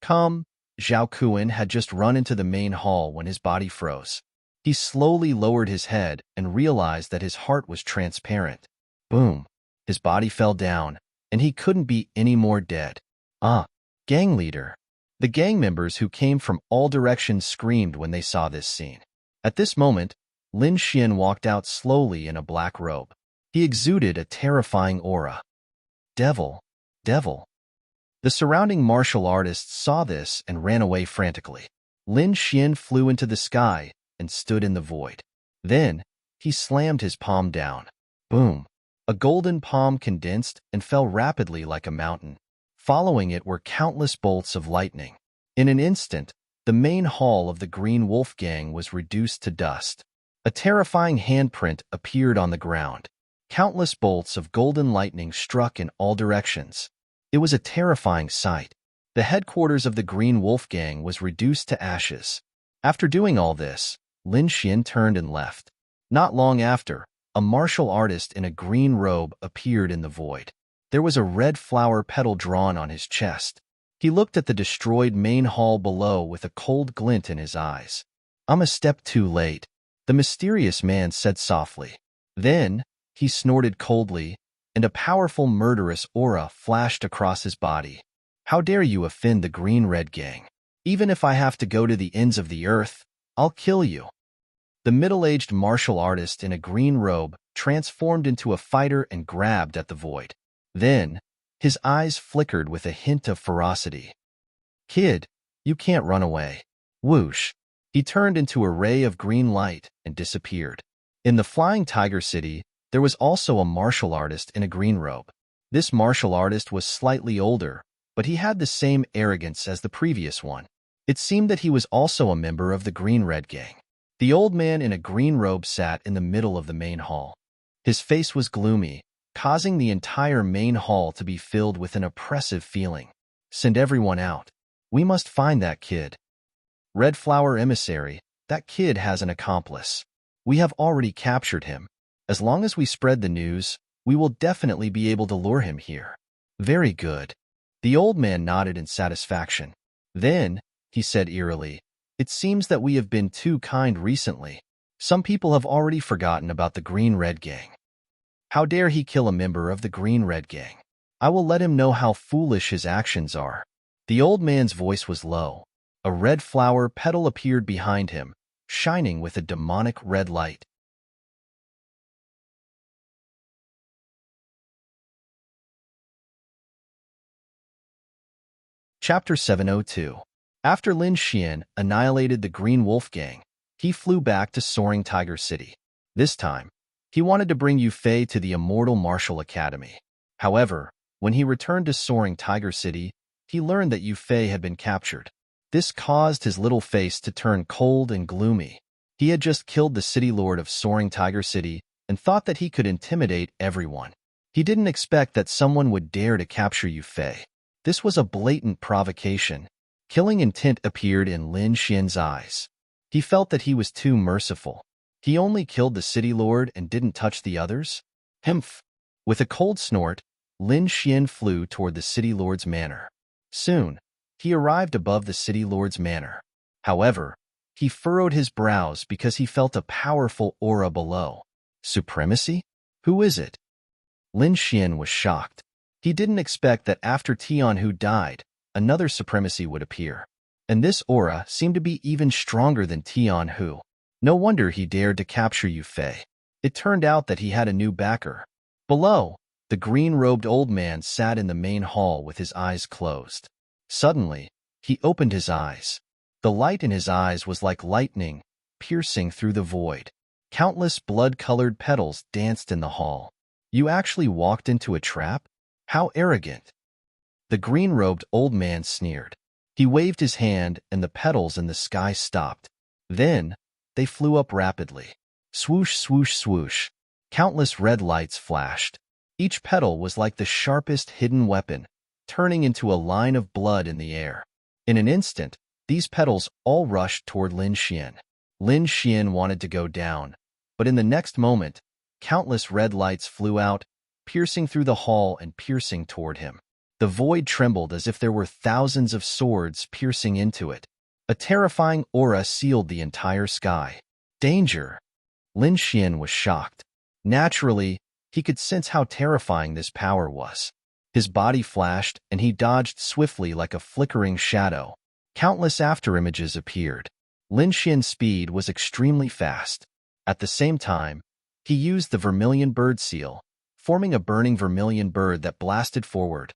Come! Zhao Kuan had just run into the main hall when his body froze. He slowly lowered his head and realized that his heart was transparent. Boom! His body fell down, and he couldn't be any more dead. Gang leader. The gang members who came from all directions screamed when they saw this scene. At this moment, Lin Xian walked out slowly in a black robe. He exuded a terrifying aura. Devil! Devil! The surrounding martial artists saw this and ran away frantically. Lin Xian flew into the sky and stood in the void. Then, he slammed his palm down. Boom! A golden palm condensed and fell rapidly like a mountain. Following it were countless bolts of lightning. In an instant, the main hall of the Green Wolf Gang was reduced to dust. A terrifying handprint appeared on the ground. Countless bolts of golden lightning struck in all directions. It was a terrifying sight. The headquarters of the Green Wolf Gang was reduced to ashes. After doing all this, Lin Xian turned and left. Not long after, a martial artist in a green robe appeared in the void. There was a red flower petal drawn on his chest. He looked at the destroyed main hall below with a cold glint in his eyes. I'm a step too late, the mysterious man said softly. Then, he snorted coldly, and a powerful murderous aura flashed across his body. How dare you offend the Green-Red Gang? Even if I have to go to the ends of the earth, I'll kill you. The middle-aged martial artist in a green robe transformed into a fighter and grabbed at the void. Then, his eyes flickered with a hint of ferocity. Kid, you can't run away. Whoosh! He turned into a ray of green light and disappeared. In the Flying Tiger City, there was also a martial artist in a green robe. This martial artist was slightly older, but he had the same arrogance as the previous one. It seemed that he was also a member of the Green-Red Gang. The old man in a green robe sat in the middle of the main hall. His face was gloomy, causing the entire main hall to be filled with an oppressive feeling. Send everyone out. We must find that kid. Red Flower Emissary, that kid has an accomplice. We have already captured him. As long as we spread the news, we will definitely be able to lure him here. Very good. The old man nodded in satisfaction. Then, he said eerily, it seems that we have been too kind recently. Some people have already forgotten about the Green-Red Gang. How dare he kill a member of the Green-Red Gang? I will let him know how foolish his actions are. The old man's voice was low. A red flower petal appeared behind him, shining with a demonic red light. Chapter 702. After Lin Xian annihilated the Green Wolf Gang, he flew back to Soaring Tiger City. This time, he wanted to bring Yu Fei to the Immortal Martial Academy. However, when he returned to Soaring Tiger City, he learned that Yu Fei had been captured. This caused his little face to turn cold and gloomy. He had just killed the city lord of Soaring Tiger City and thought that he could intimidate everyone. He didn't expect that someone would dare to capture Yu Fei. This was a blatant provocation. Killing intent appeared in Lin Xian's eyes. He felt that he was too merciful. He only killed the city lord and didn't touch the others? Humph! With a cold snort, Lin Xian flew toward the city lord's manor. Soon, he arrived above the city lord's manor. However, he furrowed his brows because he felt a powerful aura below. Supremacy? Who is it? Lin Xian was shocked. He didn't expect that after Tianhu died, another supremacy would appear. And this aura seemed to be even stronger than Tianhu. No wonder he dared to capture Yu Fei. It turned out that he had a new backer. Below, the green-robed old man sat in the main hall with his eyes closed. Suddenly, he opened his eyes. The light in his eyes was like lightning, piercing through the void. Countless blood-colored petals danced in the hall. You actually walked into a trap? How arrogant! The green-robed old man sneered. He waved his hand and the petals in the sky stopped. Then, they flew up rapidly. Swoosh, swoosh, swoosh. Countless red lights flashed. Each petal was like the sharpest hidden weapon, turning into a line of blood in the air. In an instant, these petals all rushed toward Lin Xian. Lin Xian wanted to go down, but in the next moment, countless red lights flew out, piercing through the hall and piercing toward him. The void trembled as if there were thousands of swords piercing into it. A terrifying aura sealed the entire sky. Danger! Lin Xian was shocked. Naturally, he could sense how terrifying this power was. His body flashed, and he dodged swiftly like a flickering shadow. Countless afterimages appeared. Lin Xian's speed was extremely fast. At the same time, he used the vermilion bird seal, forming a burning vermilion bird that blasted forward.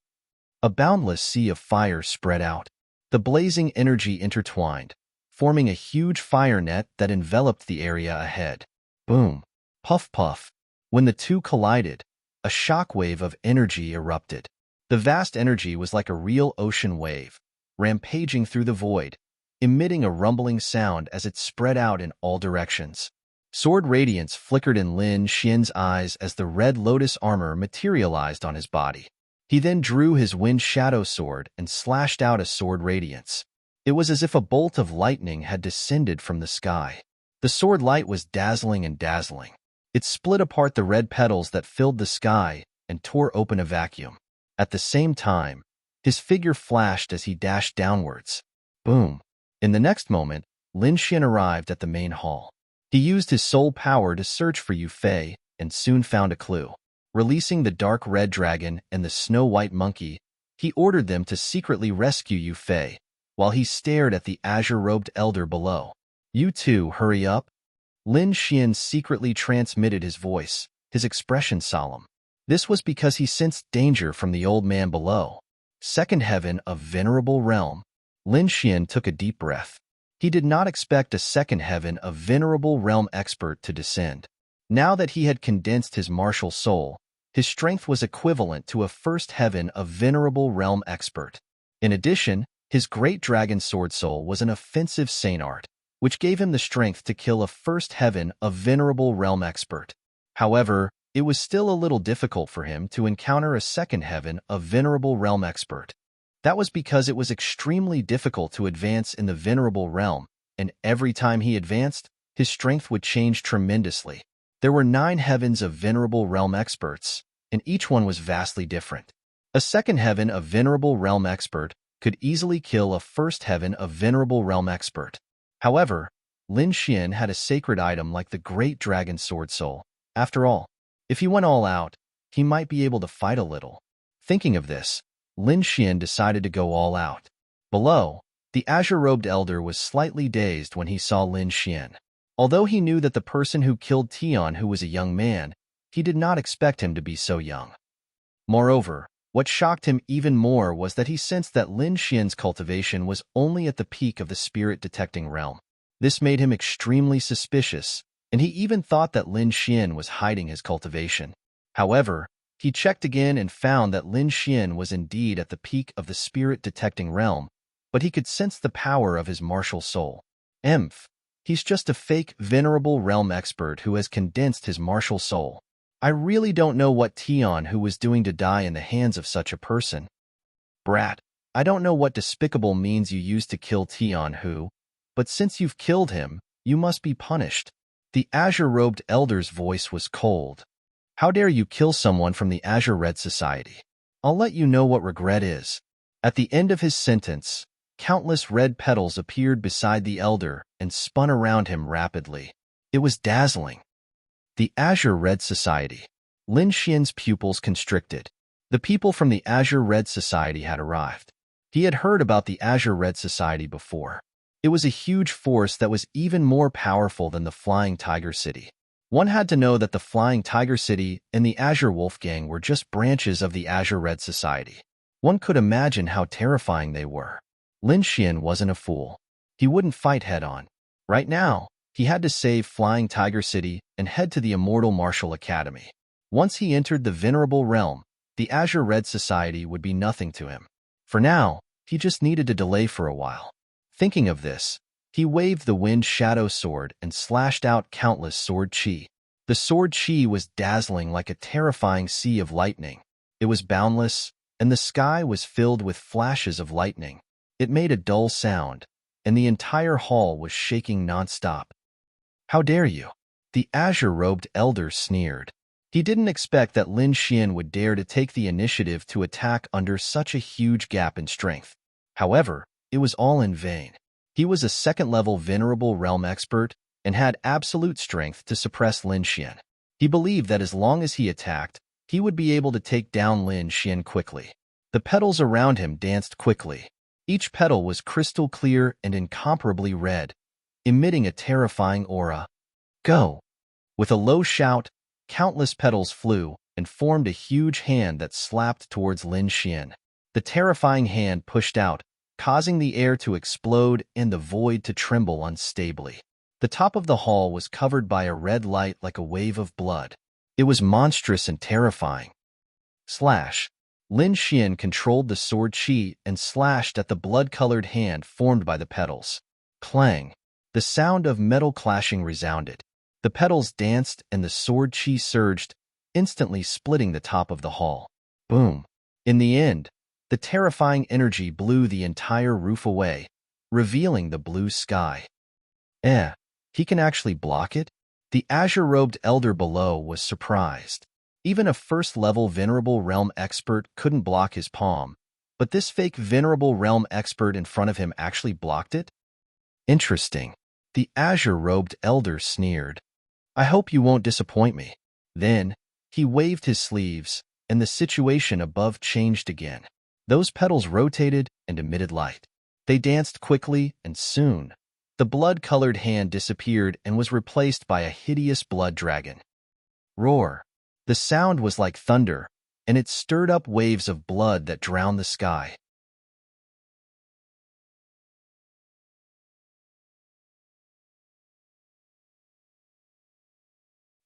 A boundless sea of fire spread out. The blazing energy intertwined, forming a huge fire net that enveloped the area ahead. Boom! Puff puff! When the two collided, a shockwave of energy erupted. The vast energy was like a real ocean wave, rampaging through the void, emitting a rumbling sound as it spread out in all directions. Sword radiance flickered in Lin Xian's eyes as the red lotus armor materialized on his body. He then drew his wind shadow sword and slashed out a sword radiance. It was as if a bolt of lightning had descended from the sky. The sword light was dazzling and dazzling. It split apart the red petals that filled the sky and tore open a vacuum. At the same time, his figure flashed as he dashed downwards. Boom! In the next moment, Lin Xian arrived at the main hall. He used his soul power to search for Yu Fei and soon found a clue. Releasing the dark red dragon and the snow-white monkey, he ordered them to secretly rescue Yu Fei, while he stared at the azure-robed elder below. You two, hurry up. Lin Xian secretly transmitted his voice, his expression solemn. This was because he sensed danger from the old man below. Second heaven of venerable realm. Lin Xian took a deep breath. He did not expect a second heaven of venerable realm expert to descend. Now that he had condensed his martial soul, his strength was equivalent to a first heaven of venerable realm expert. In addition, his great dragon sword soul was an offensive saint art, which gave him the strength to kill a first heaven of venerable realm expert. However, it was still a little difficult for him to encounter a second heaven of venerable realm expert. That was because it was extremely difficult to advance in the venerable realm, and every time he advanced, his strength would change tremendously. There were 9 heavens of venerable realm experts, and each one was vastly different. A second heaven of venerable realm expert could easily kill a first heaven of venerable realm expert. However, Lin Xian had a sacred item like the great dragon sword soul. After all, if he went all out, he might be able to fight a little. Thinking of this, Lin Xian decided to go all out. Below, the azure-robed elder was slightly dazed when he saw Lin Xian. Although he knew that the person who killed Tianhu was a young man, he did not expect him to be so young. Moreover, what shocked him even more was that he sensed that Lin Xian's cultivation was only at the peak of the spirit-detecting realm. This made him extremely suspicious, and he even thought that Lin Xian was hiding his cultivation. However, he checked again and found that Lin Xian was indeed at the peak of the spirit-detecting realm, but he could sense the power of his martial soul. Emph! He's just a fake venerable realm expert who has condensed his martial soul. I really don't know what Tianhu was doing to die in the hands of such a person. Brat, I don't know what despicable means you used to kill Tianhu, but since you've killed him, you must be punished. The azure-robed elder's voice was cold. How dare you kill someone from the Azure Red Society? I'll let you know what regret is. At the end of his sentence, countless red petals appeared beside the elder and spun around him rapidly. It was dazzling. The Azure Red Society. Lin Xian's pupils constricted. The people from the Azure Red Society had arrived. He had heard about the Azure Red Society before. It was a huge force that was even more powerful than the Flying Tiger City. One had to know that the Flying Tiger City and the Azure Wolf Gang were just branches of the Azure Red Society. One could imagine how terrifying they were. Lin Xian wasn't a fool. He wouldn't fight head-on. Right now, he had to save Flying Tiger City and head to the Immortal Martial Academy. Once he entered the Venerable Realm, the Azure Red Society would be nothing to him. For now, he just needed to delay for a while. Thinking of this, he waved the Wind Shadow Sword and slashed out countless sword chi. The sword chi was dazzling like a terrifying sea of lightning. It was boundless, and the sky was filled with flashes of lightning. It made a dull sound, and the entire hall was shaking nonstop. How dare you? The azure-robed elder sneered. He didn't expect that Lin Xian would dare to take the initiative to attack under such a huge gap in strength. However, it was all in vain. He was a second-level Venerable Realm expert and had absolute strength to suppress Lin Xian. He believed that as long as he attacked, he would be able to take down Lin Xian quickly. The petals around him danced quickly. Each petal was crystal clear and incomparably red, emitting a terrifying aura. Go! With a low shout, countless petals flew and formed a huge hand that slapped towards Lin Xian. The terrifying hand pushed out, causing the air to explode and the void to tremble unstably. The top of the hall was covered by a red light like a wave of blood. It was monstrous and terrifying. Slash! Lin Xian controlled the sword chi and slashed at the blood-colored hand formed by the petals. Clang! The sound of metal clashing resounded. The petals danced and the sword chi surged, instantly splitting the top of the hall. Boom! In the end, the terrifying energy blew the entire roof away, revealing the blue sky. He can actually block it? The azure-robed elder below was surprised. Even a first-level Venerable Realm expert couldn't block his palm, but this fake Venerable Realm expert in front of him actually blocked it? Interesting. The azure-robed elder sneered. I hope you won't disappoint me. Then, he waved his sleeves, and the situation above changed again. Those petals rotated and emitted light. They danced quickly, and soon, the blood-colored hand disappeared and was replaced by a hideous blood dragon. Roar! The sound was like thunder, and it stirred up waves of blood that drowned the sky.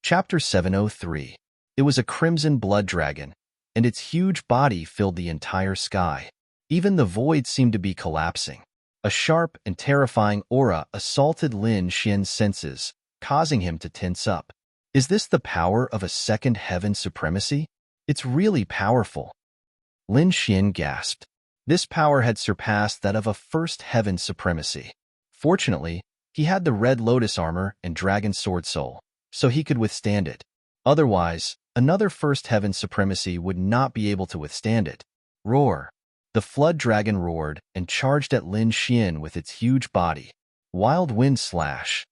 Chapter 703. It was a crimson blood dragon, and its huge body filled the entire sky. Even the void seemed to be collapsing. A sharp and terrifying aura assaulted Lin Xian's senses, causing him to tense up. Is this the power of a second heaven supremacy? It's really powerful. Lin Xian gasped. This power had surpassed that of a first heaven supremacy. Fortunately, he had the red lotus armor and dragon sword soul, so he could withstand it. Otherwise, another first heaven supremacy would not be able to withstand it. Roar! The flood dragon roared and charged at Lin Xian with its huge body. Wild wind slash.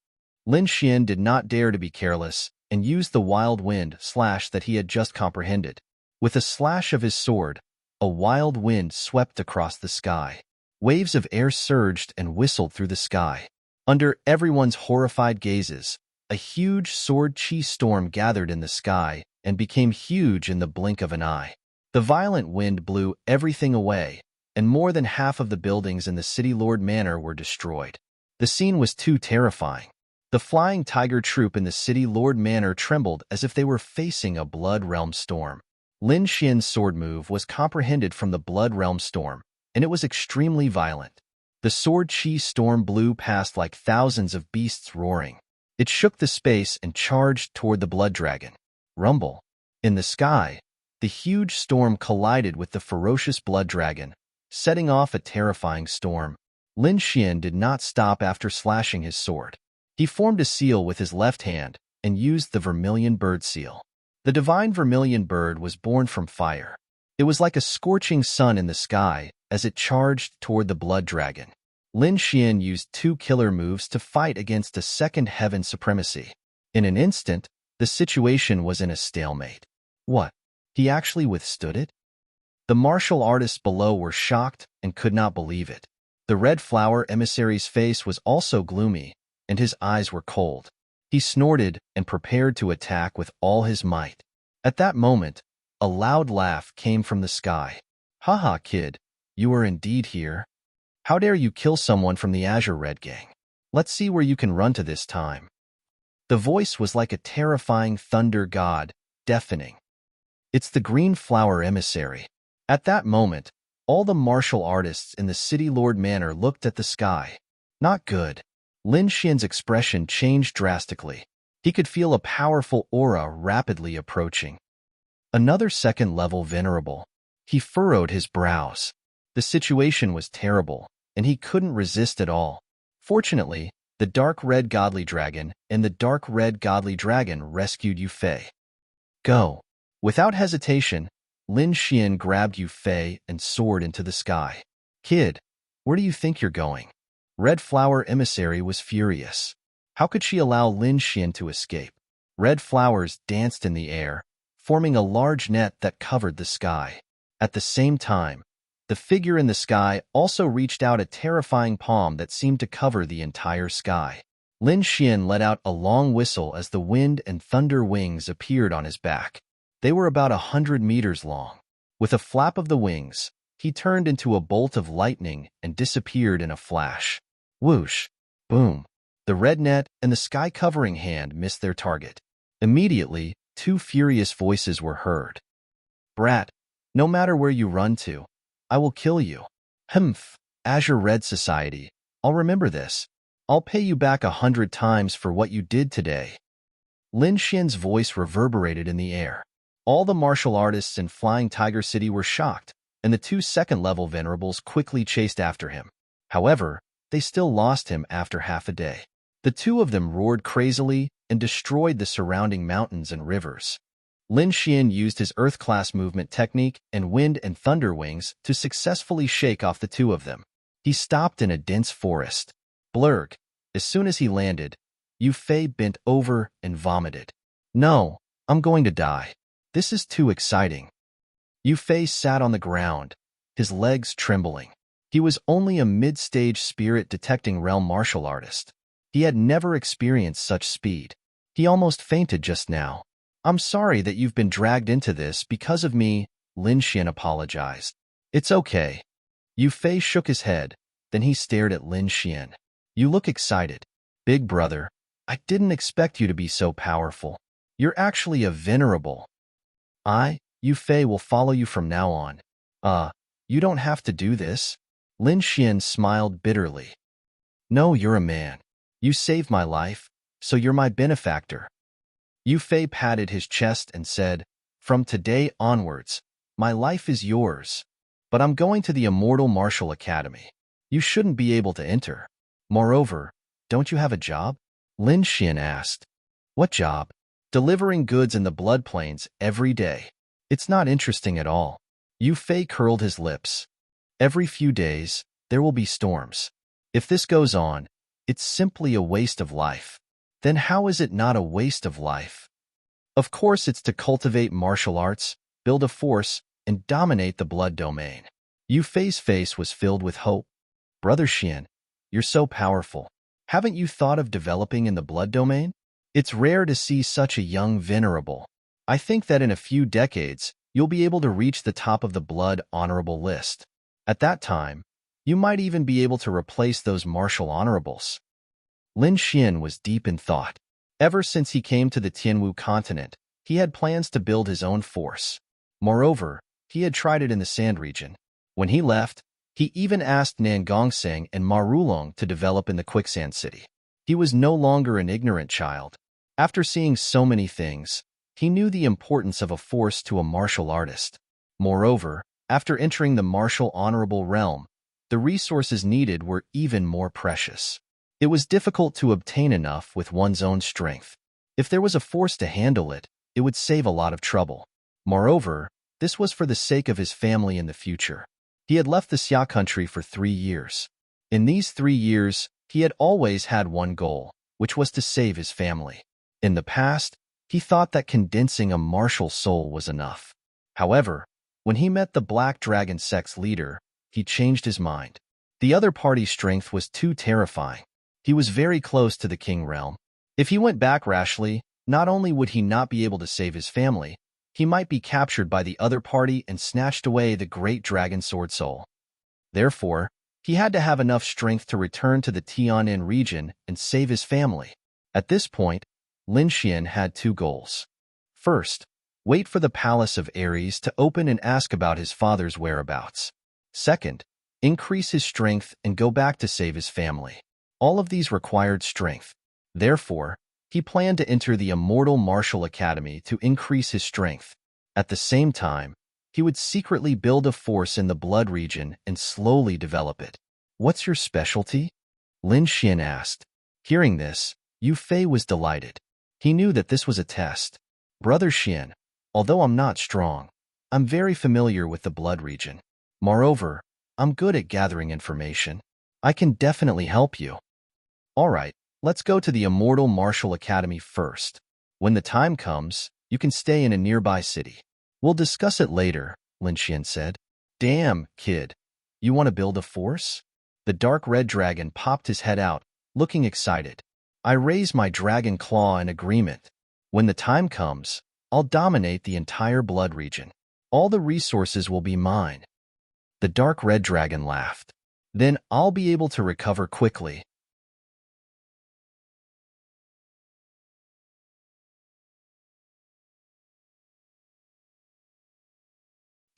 Lin Xian did not dare to be careless and used the wild wind slash that he had just comprehended. With a slash of his sword, a wild wind swept across the sky. Waves of air surged and whistled through the sky. Under everyone's horrified gazes, a huge sword chi storm gathered in the sky and became huge in the blink of an eye. The violent wind blew everything away, and more than half of the buildings in the City Lord Manor were destroyed. The scene was too terrifying. The flying tiger troop in the City Lord Manor trembled as if they were facing a Blood Realm storm. Lin Xian's sword move was comprehended from the Blood Realm storm, and it was extremely violent. The sword chi storm blew past like thousands of beasts roaring. It shook the space and charged toward the blood dragon. Rumble. In the sky, the huge storm collided with the ferocious blood dragon, setting off a terrifying storm. Lin Xian did not stop after slashing his sword. He formed a seal with his left hand and used the vermilion bird seal. The divine vermilion bird was born from fire. It was like a scorching sun in the sky as it charged toward the blood dragon. Lin Xian used 2 killer moves to fight against a second heaven supremacy. In an instant, the situation was in a stalemate. What? He actually withstood it? The martial artists below were shocked and could not believe it. The red flower emissary's face was also gloomy, and his eyes were cold. He snorted and prepared to attack with all his might. At that moment, a loud laugh came from the sky. "Haha, kid, you are indeed here. How dare you kill someone from the Azure Red Gang? Let's see where you can run to this time." The voice was like a terrifying thunder god, deafening. "It's the green flower emissary." At that moment, all the martial artists in the City Lord Manor looked at the sky. Not good. Lin Xian's expression changed drastically. He could feel a powerful aura rapidly approaching. Another second-level venerable. He furrowed his brows. The situation was terrible, and he couldn't resist at all. Fortunately, the dark red godly dragon and the dark red godly dragon rescued Yu Fei. Go. Without hesitation, Lin Xian grabbed Yu Fei and soared into the sky. "Kid, where do you think you're going?" Red Flower Emissary was furious. How could she allow Lin Xian to escape? Red flowers danced in the air, forming a large net that covered the sky. At the same time, the figure in the sky also reached out a terrifying palm that seemed to cover the entire sky. Lin Xian let out a long whistle as the wind and thunder wings appeared on his back. They were about 100 meters long. With a flap of the wings, he turned into a bolt of lightning and disappeared in a flash. Whoosh! Boom! The red net and the sky-covering hand missed their target. Immediately, 2 furious voices were heard. "Brat, no matter where you run to, I will kill you." "Humph, Azure Red Society, I'll remember this. I'll pay you back 100 times for what you did today." Lin Xian's voice reverberated in the air. All the martial artists in Flying Tiger City were shocked, and the 2 second-level venerables quickly chased after him. However, they still lost him after half a day. The 2 of them roared crazily and destroyed the surrounding mountains and rivers. Lin Xian used his Earth-class movement technique and wind and thunder wings to successfully shake off the 2 of them. He stopped in a dense forest. Blurg. As soon as he landed, Yu Fei bent over and vomited. "No, I'm going to die. This is too exciting." Yu Fei sat on the ground, his legs trembling. He was only a mid-stage spirit detecting realm martial artist. He had never experienced such speed. He almost fainted just now. "I'm sorry that you've been dragged into this because of me," Lin Xian apologized. "It's okay." Yu Fei shook his head, then he stared at Lin Xian. "You look excited. Big brother, I didn't expect you to be so powerful. You're actually a venerable." Yu Fei will follow you from now on." You don't have to do this." Lin Xian smiled bitterly. "No, you're a man. You saved my life, so you're my benefactor." Yu Fei patted his chest and said, "From today onwards, my life is yours. But I'm going to the Immortal Martial Academy. You shouldn't be able to enter. Moreover, don't you have a job?" Lin Xian asked. "What job?" "Delivering goods in the Blood Plains every day. It's not interesting at all." Yu Fei curled his lips. "Every few days, there will be storms. If this goes on, it's simply a waste of life." "Then how is it not a waste of life?" "Of course it's to cultivate martial arts, build a force, and dominate the blood domain." Yu Fei's face was filled with hope. "Brother Xian, you're so powerful. Haven't you thought of developing in the blood domain? It's rare to see such a young venerable. I think that in a few decades, you'll be able to reach the top of the blood honorable list. At that time, you might even be able to replace those martial honorables." Lin Xian was deep in thought. Ever since he came to the Tianwu continent, he had plans to build his own force. Moreover, he had tried it in the Sand region. When he left, he even asked Nangongseng and Marulong to develop in the Quicksand City. He was no longer an ignorant child. After seeing so many things, he knew the importance of a force to a martial artist. Moreover, after entering the martial honorable realm, the resources needed were even more precious. It was difficult to obtain enough with one's own strength. If there was a force to handle it, it would save a lot of trouble. Moreover, this was for the sake of his family in the future. He had left the Xia country for 3 years. In these 3 years, he had always had one goal, which was to save his family. In the past, he thought that condensing a martial soul was enough. However, when he met the Black Dragon sect's leader, he changed his mind. The other party's strength was too terrifying. He was very close to the King realm. If he went back rashly, not only would he not be able to save his family, he might be captured by the other party and snatched away the great dragon sword soul. Therefore, he had to have enough strength to return to the Tianan region and save his family. At this point, Lin Xian had 2 goals. First, wait for the palace of Ares to open and ask about his father's whereabouts. Second, increase his strength and go back to save his family. All of these required strength. Therefore, he planned to enter the Immortal Martial Academy to increase his strength. At the same time, he would secretly build a force in the blood region and slowly develop it. "What's your specialty?" Lin Xian asked. Hearing this, Yu Fei was delighted. He knew that this was a test. "Brother Xian, although I'm not strong, I'm very familiar with the blood region. Moreover, I'm good at gathering information. I can definitely help you." "All right, let's go to the Immortal Martial Academy first. When the time comes, you can stay in a nearby city. We'll discuss it later," Lin Xian said. "Damn, kid. You want to build a force?" The dark red dragon popped his head out, looking excited. "I raise my dragon claw in agreement. When the time comes, I'll dominate the entire blood region. All the resources will be mine." The dark red dragon laughed. "Then I'll be able to recover quickly."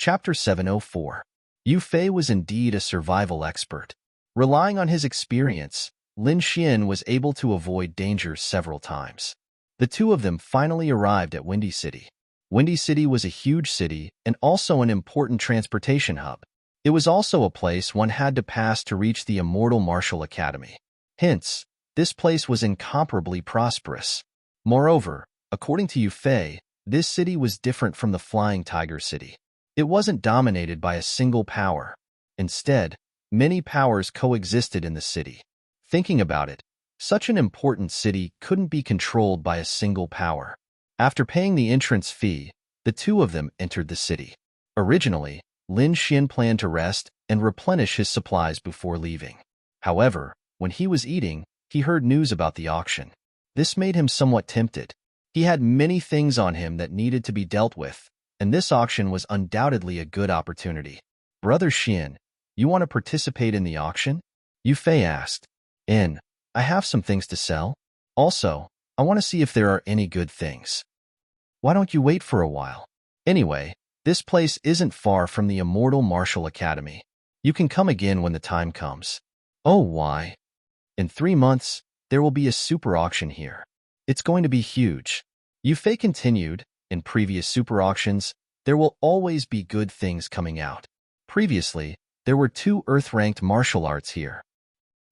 Chapter 704. Yu Fei was indeed a survival expert. Relying on his experience, Lin Xian was able to avoid dangers several times. The 2 of them finally arrived at Windy City. Windy City was a huge city and also an important transportation hub. It was also a place one had to pass to reach the Immortal Martial Academy. Hence, this place was incomparably prosperous. Moreover, according to Yu Fei, this city was different from the Flying Tiger City. It wasn't dominated by a single power. Instead, many powers coexisted in the city. Thinking about it, such an important city couldn't be controlled by a single power. After paying the entrance fee, the 2 of them entered the city. Originally, Lin Xian planned to rest and replenish his supplies before leaving. However, when he was eating, he heard news about the auction. This made him somewhat tempted. He had many things on him that needed to be dealt with, and this auction was undoubtedly a good opportunity. "Brother Xian, you want to participate in the auction?" Yu Fei asked. I have some things to sell. Also, I want to see if there are any good things." "Why don't you wait for a while? Anyway, this place isn't far from the Immortal Martial Academy. You can come again when the time comes." "Oh, why?" "In 3 months, there will be a super auction here. It's going to be huge." Yu Fei continued. "In previous super auctions, there will always be good things coming out. Previously, there were 2 Earth-ranked martial arts here."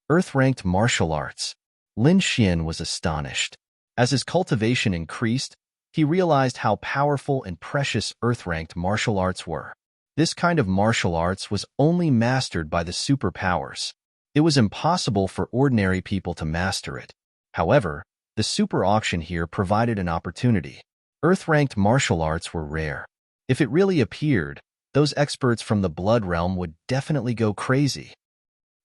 Earth-ranked martial arts. Lin Xian was astonished. As his cultivation increased, he realized how powerful and precious Earth-ranked martial arts were. This kind of martial arts was only mastered by the superpowers. It was impossible for ordinary people to master it. However, the super auction here provided an opportunity. Earth-ranked martial arts were rare. If it really appeared, those experts from the blood realm would definitely go crazy.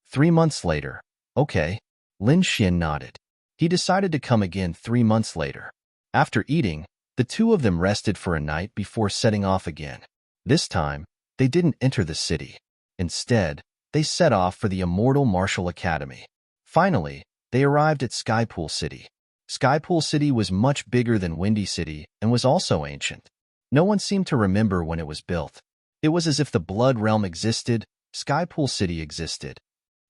3 months later. Okay. Lin Xian nodded. He decided to come again 3 months later. After eating, the 2 of them rested for a night before setting off again. This time, they didn't enter the city. Instead, they set off for the Immortal Martial Academy. Finally, they arrived at Skypool City. Skypool City was much bigger than Windy City and was also ancient. No one seemed to remember when it was built. It was as if the Blood Realm existed, Skypool City existed.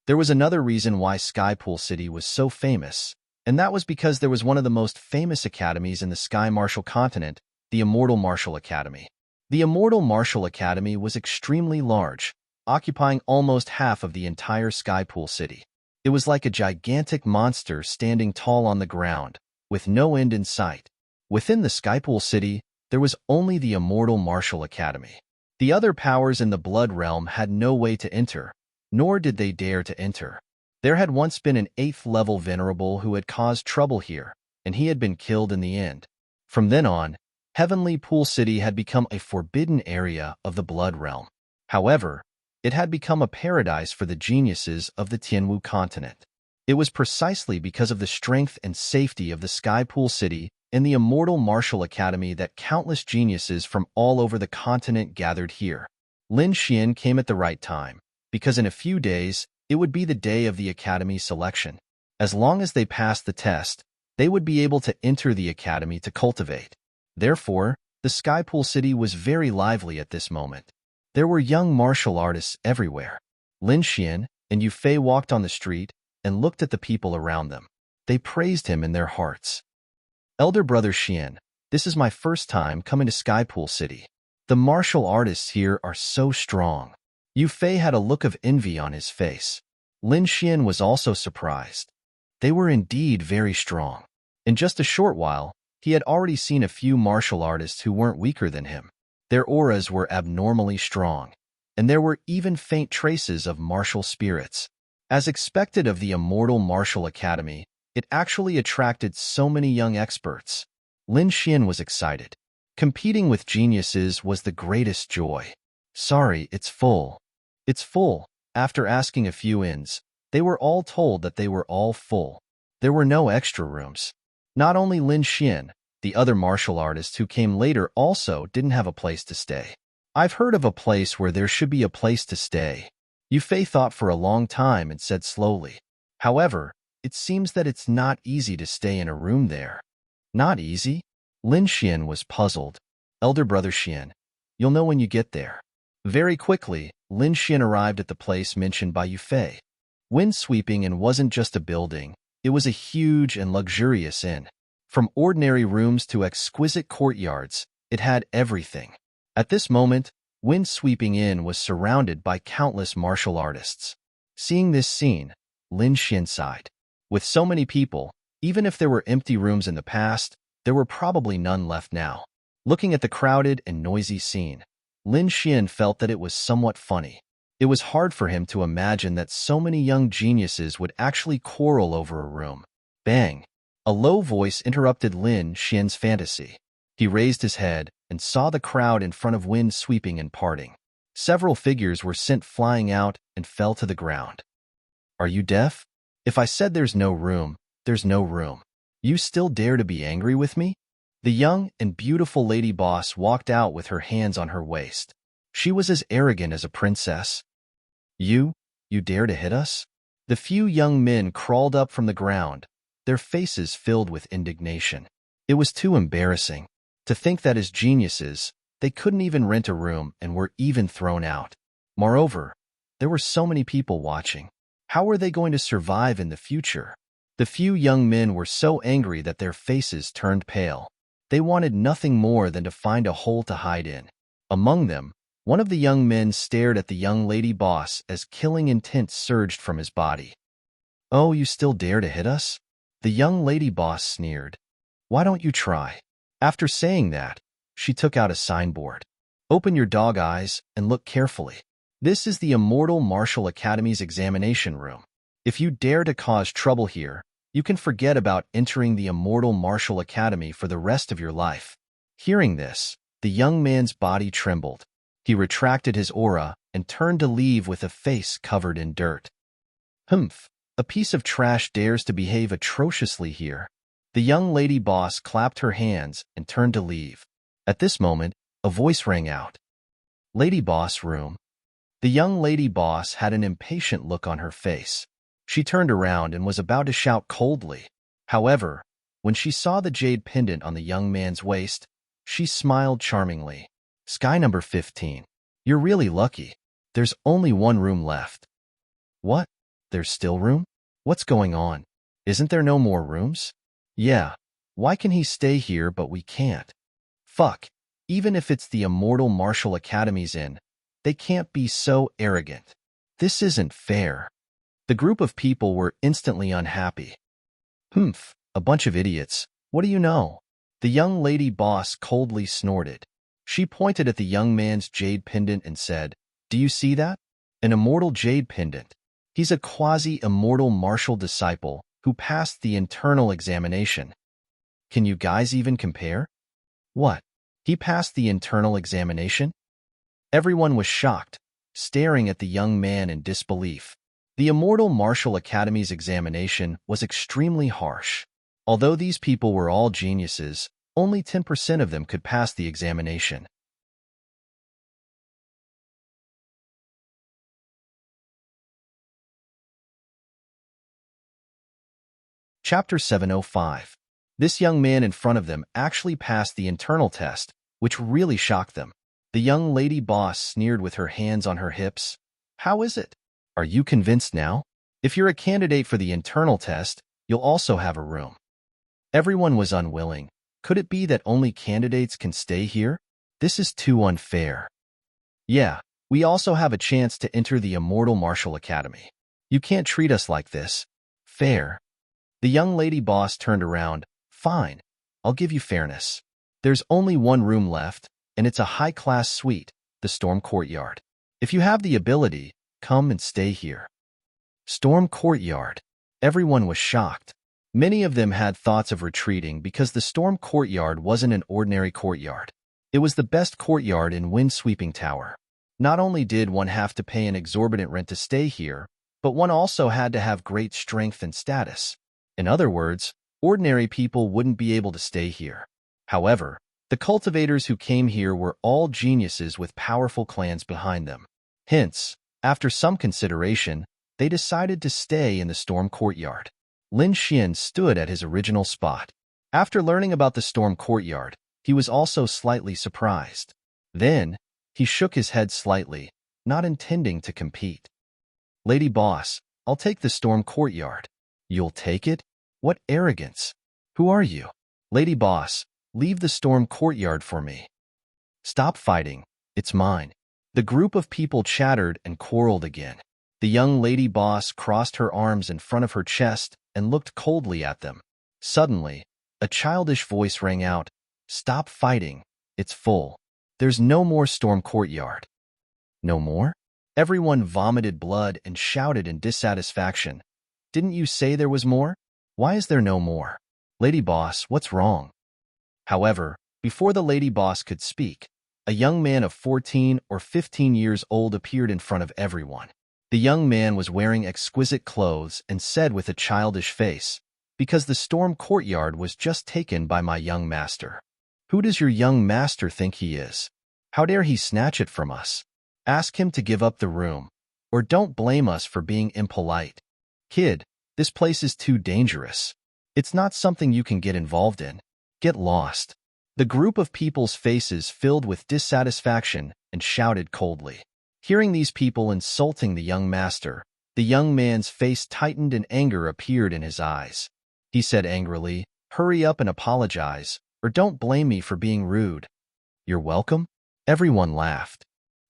There was another reason why Skypool City was so famous, and that was because there was one of the most famous academies in the Sky Martial continent, the Immortal Martial Academy. The Immortal Martial Academy was extremely large, occupying almost half of the entire Skypool City. It was like a gigantic monster standing tall on the ground, with no end in sight. Within the Skypool city, there was only the immortal martial academy. The other powers in the blood realm had no way to enter, nor did they dare to enter. There had once been an 8th-level venerable who had caused trouble here, and he had been killed in the end. From then on, Heavenly Pool City had become a forbidden area of the blood realm. However, it had become a paradise for the geniuses of the Tianwu continent. It was precisely because of the strength and safety of the Sky Pool City and the immortal martial academy that countless geniuses from all over the continent gathered here. Lin Xian came at the right time, because in a few days, it would be the day of the academy's selection. As long as they passed the test, they would be able to enter the academy to cultivate. Therefore, the Sky Pool City was very lively at this moment. There were young martial artists everywhere. Lin Xian and Yu Fei walked on the street and looked at the people around them. They praised him in their hearts. Elder brother Xian, this is my first time coming to Sky Pool City. The martial artists here are so strong. Yu Fei had a look of envy on his face. Lin Xian was also surprised. They were indeed very strong. In just a short while, he had already seen a few martial artists who weren't weaker than him. Their auras were abnormally strong, and there were even faint traces of martial spirits. As expected of the immortal martial academy, it actually attracted so many young experts. Lin Xian was excited. Competing with geniuses was the greatest joy. Sorry, it's full. It's full. After asking a few ins, they were all told that they were all full. There were no extra rooms. Not only Lin Xian, the other martial artists who came later also didn't have a place to stay. I've heard of a place where there should be a place to stay. Yu Fei thought for a long time and said slowly. However, it seems that it's not easy to stay in a room there. Not easy? Lin Xian was puzzled. Elder brother Xian, you'll know when you get there. Very quickly, Lin Xian arrived at the place mentioned by Yu Fei. Windsweeping Inn wasn't just a building, it was a huge and luxurious inn. From ordinary rooms to exquisite courtyards, it had everything. At this moment, Windsweeping Inn was surrounded by countless martial artists. Seeing this scene, Lin Xian sighed. With so many people, even if there were empty rooms in the past, there were probably none left now. Looking at the crowded and noisy scene, Lin Xian felt that it was somewhat funny. It was hard for him to imagine that so many young geniuses would actually quarrel over a room. Bang! A low voice interrupted Lin Xian's fantasy. He raised his head and saw the crowd in front of Wind sweeping and parting. Several figures were sent flying out and fell to the ground. Are you deaf? If I said there's no room, there's no room. You still dare to be angry with me? The young and beautiful lady boss walked out with her hands on her waist. She was as arrogant as a princess. You dare to hit us? The few young men crawled up from the ground, their faces filled with indignation. It was too embarrassing. To think that as geniuses, they couldn't even rent a room and were even thrown out. Moreover, there were so many people watching. How were they going to survive in the future? The few young men were so angry that their faces turned pale. They wanted nothing more than to find a hole to hide in. Among them, one of the young men stared at the young lady boss as killing intent surged from his body. Oh, you still dare to hit us? The young lady boss sneered. Why don't you try? After saying that, she took out a signboard. Open your dog eyes and look carefully. This is the Immortal Martial Academy's examination room. If you dare to cause trouble here, you can forget about entering the Immortal Martial Academy for the rest of your life. Hearing this, the young man's body trembled. He retracted his aura and turned to leave with a face covered in dirt. Humph, a piece of trash dares to behave atrociously here. The young lady boss clapped her hands and turned to leave. At this moment, a voice rang out. Lady boss room. The young lady boss had an impatient look on her face. She turned around and was about to shout coldly. However, when she saw the jade pendant on the young man's waist, she smiled charmingly. Sky number 15. You're really lucky. There's only one room left. What? There's still room? What's going on? Isn't there no more rooms? Yeah. Why can he stay here but we can't? Fuck. Even if it's the Immortal Martial Academy's inn, they can't be so arrogant. This isn't fair. The group of people were instantly unhappy. Humph, a bunch of idiots. What do you know? The young lady boss coldly snorted. She pointed at the young man's jade pendant and said, "Do you see that? An immortal jade pendant. He's a quasi-immortal martial disciple who passed the internal examination. Can you guys even compare?" "What? He passed the internal examination?" Everyone was shocked, staring at the young man in disbelief. The Immortal Martial Academy's examination was extremely harsh. Although these people were all geniuses, only 10% of them could pass the examination. Chapter 705. This young man in front of them actually passed the internal test, which really shocked them. The young lady boss sneered with her hands on her hips. "How is it? Are you convinced now? If you're a candidate for the internal test, you'll also have a room." Everyone was unwilling. Could it be that only candidates can stay here? This is too unfair. "Yeah, we also have a chance to enter the Immortal Martial Academy. You can't treat us like this." "Fair." The young lady boss turned around. "Fine, I'll give you fairness. There's only one room left, and it's a high-class suite, the Storm Courtyard. If you have the ability, come and stay here." Storm Courtyard. Everyone was shocked. Many of them had thoughts of retreating because the Storm Courtyard wasn't an ordinary courtyard. It was the best courtyard in Windsweeping Tower. Not only did one have to pay an exorbitant rent to stay here, but one also had to have great strength and status. In other words, ordinary people wouldn't be able to stay here. However, the cultivators who came here were all geniuses with powerful clans behind them. Hence, after some consideration, they decided to stay in the Storm Courtyard. Lin Xian stood at his original spot. After learning about the Storm Courtyard, he was also slightly surprised. Then, he shook his head slightly, not intending to compete. "Lady Boss, I'll take the Storm Courtyard." "You'll take it? What arrogance! Who are you?" "Lady Boss, leave the Storm Courtyard for me." "Stop fighting, it's mine." The group of people chattered and quarreled again. The young lady boss crossed her arms in front of her chest and looked coldly at them. Suddenly, a childish voice rang out, "Stop fighting, it's full. There's no more Storm Courtyard." "No more?" Everyone vomited blood and shouted in dissatisfaction. "Didn't you say there was more? Why is there no more? Lady Boss, what's wrong?" However, before the lady boss could speak, a young man of 14 or 15 years old appeared in front of everyone. The young man was wearing exquisite clothes and said with a childish face, "Because the Storm Courtyard was just taken by my young master." "Who does your young master think he is? How dare he snatch it from us? Ask him to give up the room, or don't blame us for being impolite. Kid, this place is too dangerous. It's not something you can get involved in. Get lost." The group of people's faces filled with dissatisfaction and shouted coldly. Hearing these people insulting the young master, the young man's face tightened and anger appeared in his eyes. He said angrily, "Hurry up and apologize, or don't blame me for being rude." "You're welcome?" Everyone laughed.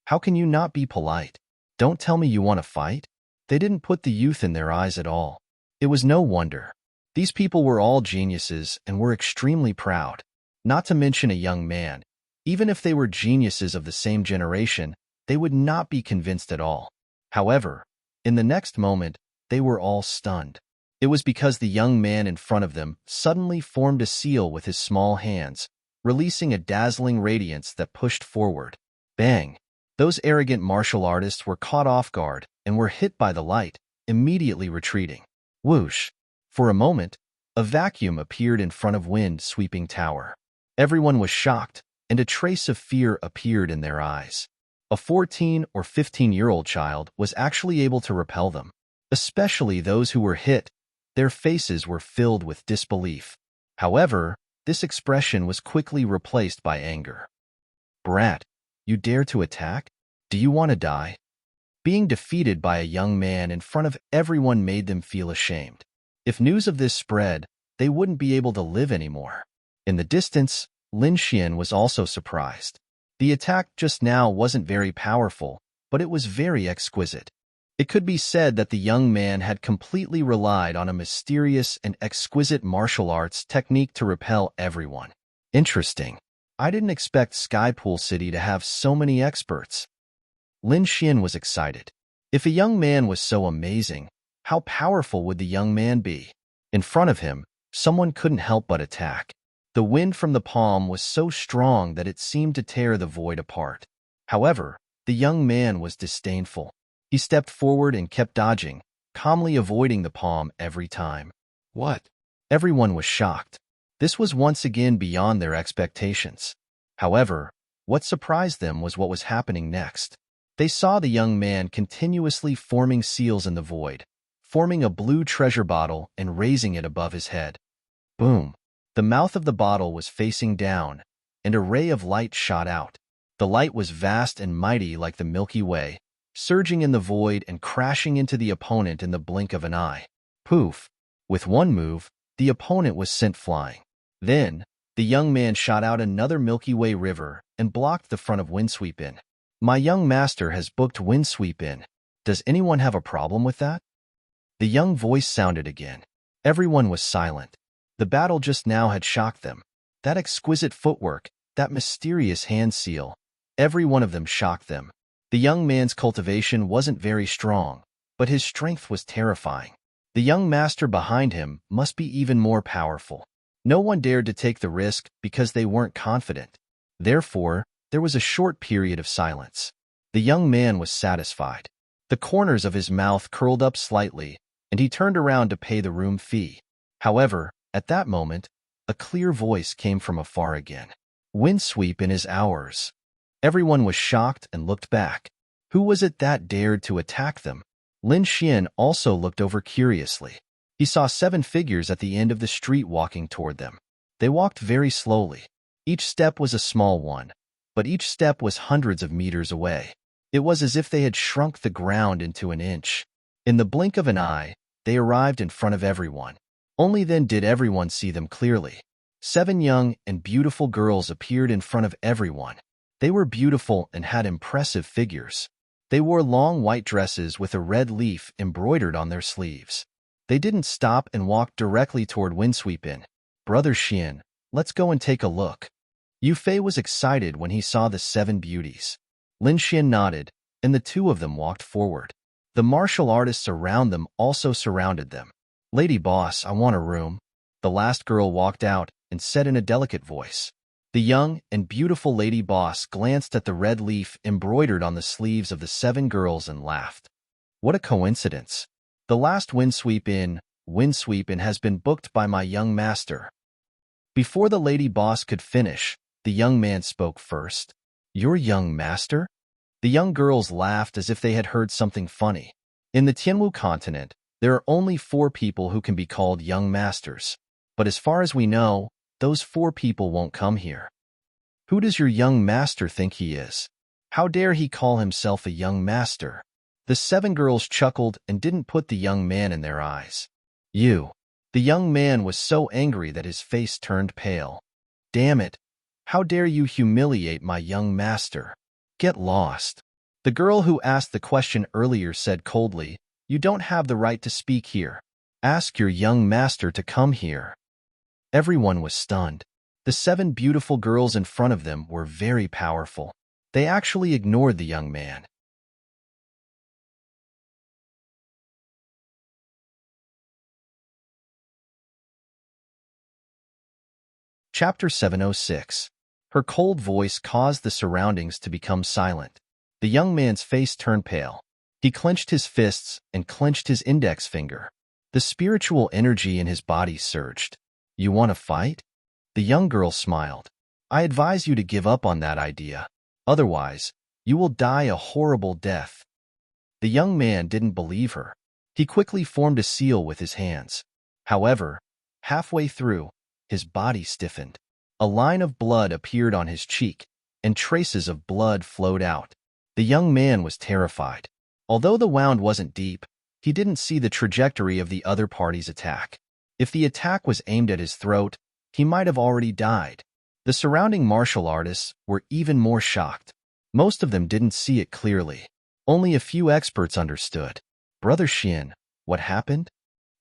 "How can you not be polite? Don't tell me you want to fight?" They didn't put the youth in their eyes at all. It was no wonder. These people were all geniuses and were extremely proud. Not to mention a young man. Even if they were geniuses of the same generation, they would not be convinced at all. However, in the next moment, they were all stunned. It was because the young man in front of them suddenly formed a seal with his small hands, releasing a dazzling radiance that pushed forward. Bang! Those arrogant martial artists were caught off guard and were hit by the light, immediately retreating. Whoosh! For a moment, a vacuum appeared in front of Windsweeping Tower. Everyone was shocked, and a trace of fear appeared in their eyes. A 14 or 15-year-old child was actually able to repel them. Especially those who were hit, their faces were filled with disbelief. However, this expression was quickly replaced by anger. "Brat, you dare to attack? Do you want to die?" Being defeated by a young man in front of everyone made them feel ashamed. If news of this spread, they wouldn't be able to live anymore. In the distance, Lin Xian was also surprised. The attack just now wasn't very powerful, but it was very exquisite. It could be said that the young man had completely relied on a mysterious and exquisite martial arts technique to repel everyone. Interesting. I didn't expect Skypool City to have so many experts. Lin Xian was excited. If a young man was so amazing, how powerful would the young man be? In front of him, someone couldn't help but attack. The wind from the palm was so strong that it seemed to tear the void apart. However, the young man was disdainful. He stepped forward and kept dodging, calmly avoiding the palm every time. What? Everyone was shocked. This was once again beyond their expectations. However, what surprised them was what was happening next. They saw the young man continuously forming seals in the void, forming a blue treasure bottle and raising it above his head. Boom! The mouth of the bottle was facing down, and a ray of light shot out. The light was vast and mighty like the Milky Way, surging in the void and crashing into the opponent in the blink of an eye. Poof! With one move, the opponent was sent flying. Then, the young man shot out another Milky Way river and blocked the front of Windsweep Inn. My young master has booked Windsweep Inn. Does anyone have a problem with that? The young voice sounded again. Everyone was silent. The battle just now had shocked them. That exquisite footwork, that mysterious hand seal, every one of them shocked them. The young man's cultivation wasn't very strong, but his strength was terrifying. The young master behind him must be even more powerful. No one dared to take the risk because they weren't confident. Therefore, there was a short period of silence. The young man was satisfied. The corners of his mouth curled up slightly, and he turned around to pay the room fee. However, at that moment, a clear voice came from afar again. Windsweep in his hours. Everyone was shocked and looked back. Who was it that dared to attack them? Lin Xian also looked over curiously. He saw 7 figures at the end of the street walking toward them. They walked very slowly. Each step was a small one, but each step was hundreds of meters away. It was as if they had shrunk the ground into an inch. In the blink of an eye, they arrived in front of everyone. Only then did everyone see them clearly. 7 young and beautiful girls appeared in front of everyone. They were beautiful and had impressive figures. They wore long white dresses with a red leaf embroidered on their sleeves. They didn't stop and walked directly toward Windsweep Inn. Brother Xian, let's go and take a look. Yu Fei was excited when he saw the 7 beauties. Lin Xian nodded, and the 2 of them walked forward. The martial artists around them also surrounded them. Lady boss, I want a room. The last girl walked out and said in a delicate voice. The young and beautiful lady boss glanced at the red leaf embroidered on the sleeves of the 7 girls and laughed. What a coincidence. The last Windsweep Inn has been booked by my young master. Before the lady boss could finish, the young man spoke first. Your young master? The young girls laughed as if they had heard something funny. In the Tianwu continent, there are only 4 people who can be called young masters. But as far as we know, those 4 people won't come here. Who does your young master think he is? How dare he call himself a young master? The 7 girls chuckled and didn't put the young man in their eyes. You. The young man was so angry that his face turned pale. Damn it. How dare you humiliate my young master? Get lost. The girl who asked the question earlier said coldly, You don't have the right to speak here. Ask your young master to come here. Everyone was stunned. The 7 beautiful girls in front of them were very powerful. They actually ignored the young man. Chapter 706. Her cold voice caused the surroundings to become silent. The young man's face turned pale. He clenched his fists and clenched his index finger. The spiritual energy in his body surged. You want to fight? The young girl smiled. I advise you to give up on that idea. Otherwise, you will die a horrible death. The young man didn't believe her. He quickly formed a seal with his hands. However, halfway through, his body stiffened. A line of blood appeared on his cheek, and traces of blood flowed out. The young man was terrified. Although the wound wasn't deep, he didn't see the trajectory of the other party's attack. If the attack was aimed at his throat, he might have already died. The surrounding martial artists were even more shocked. Most of them didn't see it clearly. Only a few experts understood. Brother Xian, what happened?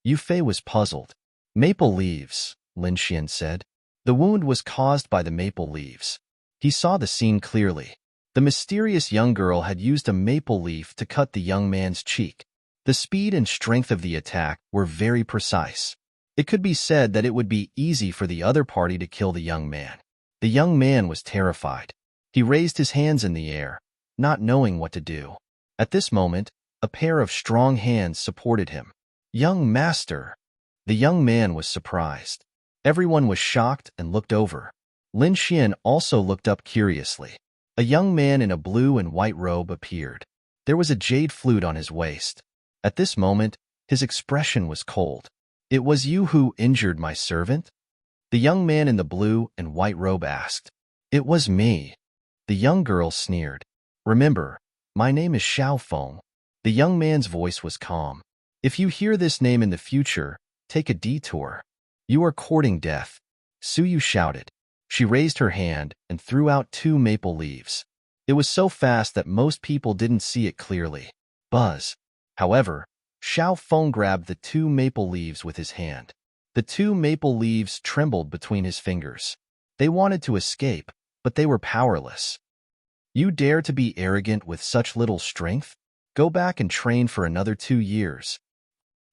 Yu Fei was puzzled. Maple leaves, Lin Xian said. The wound was caused by the maple leaves. He saw the scene clearly. The mysterious young girl had used a maple leaf to cut the young man's cheek. The speed and strength of the attack were very precise. It could be said that it would be easy for the other party to kill the young man. The young man was terrified. He raised his hands in the air, not knowing what to do. At this moment, a pair of strong hands supported him. "Young master!" The young man was surprised. Everyone was shocked and looked over. Lin Xian also looked up curiously. A young man in a blue and white robe appeared. There was a jade flute on his waist. At this moment, his expression was cold. "It was you who injured my servant?" The young man in the blue and white robe asked. "It was me." The young girl sneered. "Remember, my name is Xiao Feng." The young man's voice was calm. "If you hear this name in the future, take a detour. You are courting death." Su Yu shouted. She raised her hand and threw out 2 maple leaves. It was so fast that most people didn't see it clearly. Buzz. However, Xiao Feng grabbed the 2 maple leaves with his hand. The 2 maple leaves trembled between his fingers. They wanted to escape, but they were powerless. "You dare to be arrogant with such little strength? Go back and train for another 2 years."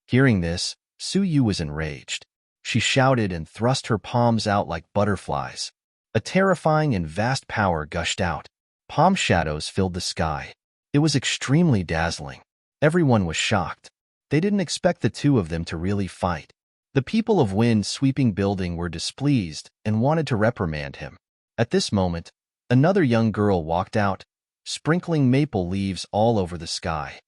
Hearing this, Su Yu was enraged. She shouted and thrust her palms out like butterflies. A terrifying and vast power gushed out. Palm shadows filled the sky. It was extremely dazzling. Everyone was shocked. They didn't expect the 2 of them to really fight. The people of Wind Sweeping Building were displeased and wanted to reprimand him. At this moment, another young girl walked out, sprinkling maple leaves all over the sky.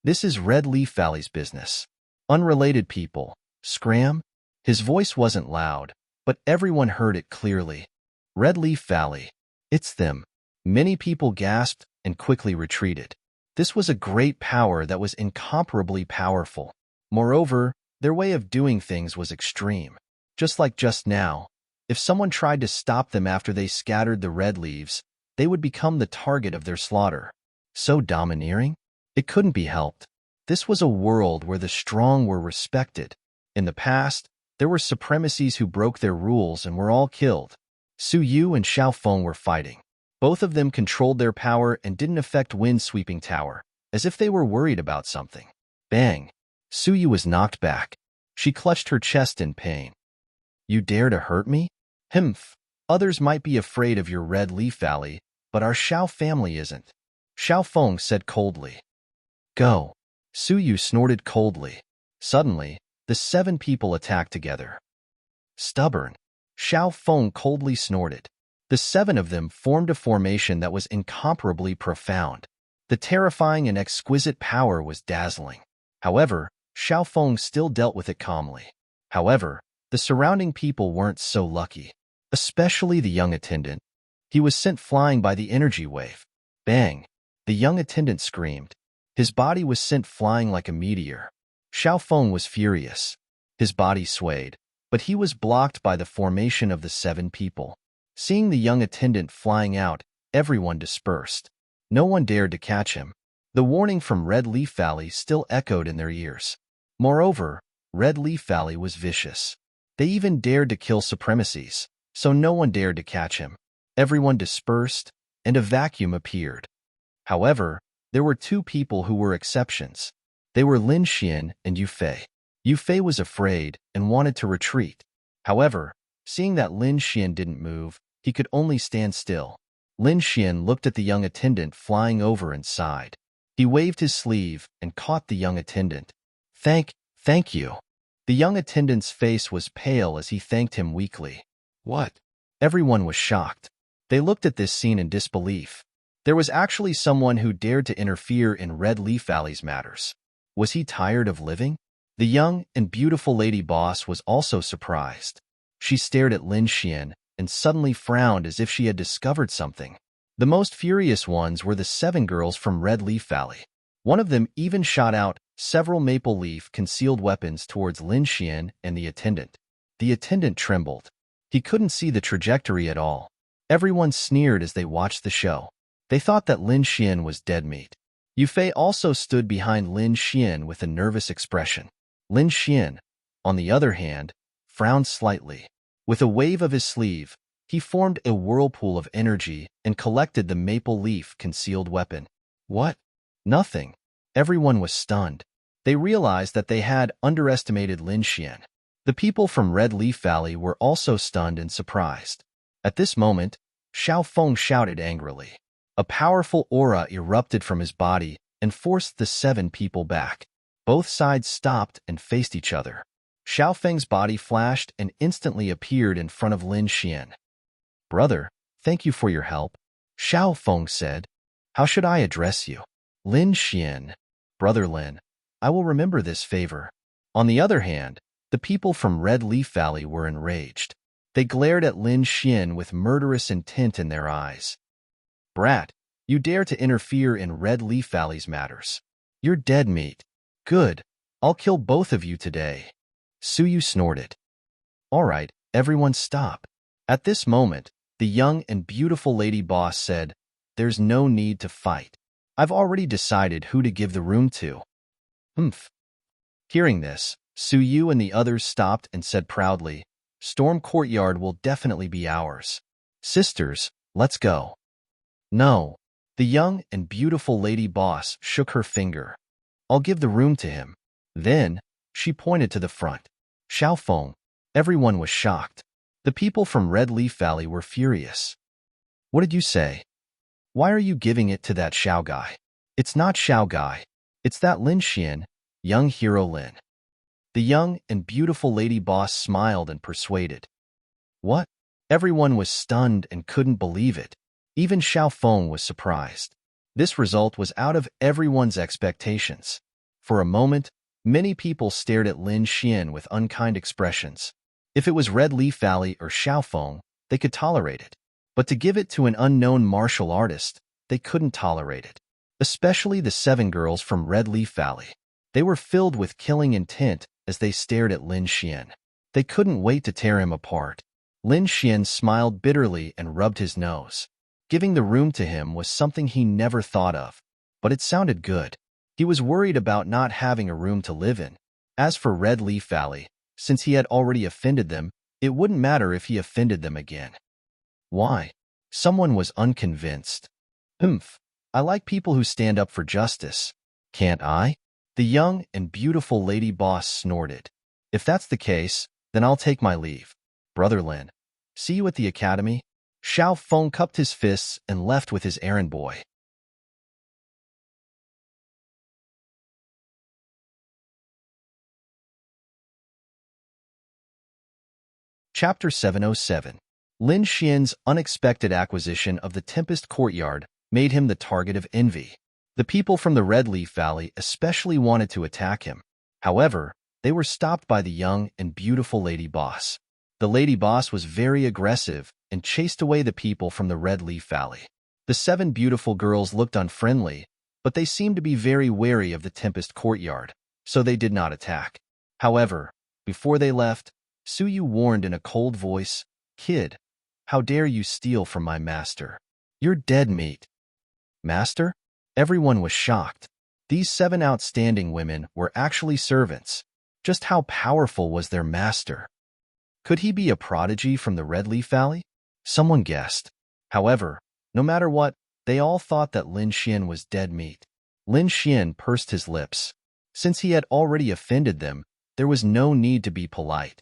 "This is Red Leaf Valley's business. Unrelated people, scram." His voice wasn't loud, but everyone heard it clearly. "Red Leaf Valley. It's them." Many people gasped and quickly retreated. This was a great power that was incomparably powerful. Moreover, their way of doing things was extreme. Just like just now, if someone tried to stop them after they scattered the red leaves, they would become the target of their slaughter. So domineering? It couldn't be helped. This was a world where the strong were respected. In the past, there were supremacies who broke their rules and were all killed. Su Yu and Xiao Feng were fighting. Both of them controlled their power and didn't affect Wind Sweeping Tower, as if they were worried about something. Bang! Su Yu was knocked back. She clutched her chest in pain. "You dare to hurt me? Humph! Others might be afraid of your Red Leaf Valley, but our Xiao family isn't." Xiao Feng said coldly. "Go." Su Yu snorted coldly. Suddenly, the 7 people attacked together. "Stubborn." Xiao Feng coldly snorted. The 7 of them formed a formation that was incomparably profound. The terrifying and exquisite power was dazzling. However, Xiao Feng still dealt with it calmly. However, the surrounding people weren't so lucky, especially the young attendant. He was sent flying by the energy wave. Bang! The young attendant screamed. His body was sent flying like a meteor. Xiao Feng was furious. His body swayed, but he was blocked by the formation of the 7 people. Seeing the young attendant flying out, everyone dispersed. No one dared to catch him. The warning from Red Leaf Valley still echoed in their ears. Moreover, Red Leaf Valley was vicious. They even dared to kill supremacies, so no one dared to catch him. Everyone dispersed, and a vacuum appeared. However, there were 2 people who were exceptions. They were Lin Xian and Yu Fei. Yu Fei was afraid and wanted to retreat. However, seeing that Lin Xian didn't move, he could only stand still. Lin Xian looked at the young attendant flying over and sighed. He waved his sleeve and caught the young attendant. Thank you." The young attendant's face was pale as he thanked him weakly. "What?" Everyone was shocked. They looked at this scene in disbelief. There was actually someone who dared to interfere in Red Leaf Valley's matters. Was he tired of living? The young and beautiful lady boss was also surprised. She stared at Lin Xian and suddenly frowned as if she had discovered something. The most furious ones were the 7 girls from Red Leaf Valley. One of them even shot out several maple leaf concealed weapons towards Lin Xian and the attendant. The attendant trembled. He couldn't see the trajectory at all. Everyone sneered as they watched the show. They thought that Lin Xian was dead meat. Yu Fei also stood behind Lin Xian with a nervous expression. Lin Xian, on the other hand, frowned slightly. With a wave of his sleeve, he formed a whirlpool of energy and collected the maple leaf-concealed weapon. What? Nothing. Everyone was stunned. They realized that they had underestimated Lin Xian. The people from Red Leaf Valley were also stunned and surprised. At this moment, Xiao Feng shouted angrily. A powerful aura erupted from his body and forced the 7 people back. Both sides stopped and faced each other. Xiao Feng's body flashed and instantly appeared in front of Lin Xian. "Brother, thank you for your help," Xiao Feng said. "How should I address you?" "Lin Xian." "Brother Lin, I will remember this favor." On the other hand, the people from Red Leaf Valley were enraged. They glared at Lin Xian with murderous intent in their eyes. "Brat, you dare to interfere in Red Leaf Valley's matters. You're dead meat." "Good. I'll kill both of you today." Suyu snorted. "All right, everyone stop." At this moment, the young and beautiful lady boss said, "There's no need to fight. I've already decided who to give the room to." "Humph." Hearing this, Suyu and the others stopped and said proudly, "Storm Courtyard will definitely be ours. Sisters, let's go." "No." The young and beautiful lady boss shook her finger. "I'll give the room to him." Then, she pointed to the front. Xiao Feng. Everyone was shocked. The people from Red Leaf Valley were furious. "What did you say? Why are you giving it to that Xiao guy?" "It's not Xiao guy. It's that Lin Xian, young hero Lin." The young and beautiful lady boss smiled and persuaded. "What?" Everyone was stunned and couldn't believe it. Even Xiao Feng was surprised. This result was out of everyone's expectations. For a moment, many people stared at Lin Xian with unkind expressions. If it was Red Leaf Valley or Xiao Feng, they could tolerate it. But to give it to an unknown martial artist, they couldn't tolerate it. Especially the 7 girls from Red Leaf Valley. They were filled with killing intent as they stared at Lin Xian. They couldn't wait to tear him apart. Lin Xian smiled bitterly and rubbed his nose. Giving the room to him was something he never thought of, but it sounded good. He was worried about not having a room to live in. As for Red Leaf Valley, since he had already offended them, it wouldn't matter if he offended them again. Why? Someone was unconvinced. "Humph, I like people who stand up for justice. Can't I?" The young and beautiful lady boss snorted. "If that's the case, then I'll take my leave. Brother Lin, see you at the academy." Xiao Feng cupped his fists and left with his errand boy. Chapter 707. Lin Xian's unexpected acquisition of the Tempest Courtyard made him the target of envy. The people from the Red Leaf Valley especially wanted to attack him. However, they were stopped by the young and beautiful lady boss. The lady boss was very aggressive and chased away the people from the Red Leaf Valley. The 7 beautiful girls looked unfriendly, but they seemed to be very wary of the Tempest Courtyard, so they did not attack. However, before they left, Suyu warned in a cold voice, "Kid, how dare you steal from my master? You're dead meat." "Master?" Everyone was shocked. These 7 outstanding women were actually servants. Just how powerful was their master? Could he be a prodigy from the Red Leaf Valley? Someone guessed. However, no matter what, they all thought that Lin Xian was dead meat. Lin Xian pursed his lips. Since he had already offended them, there was no need to be polite.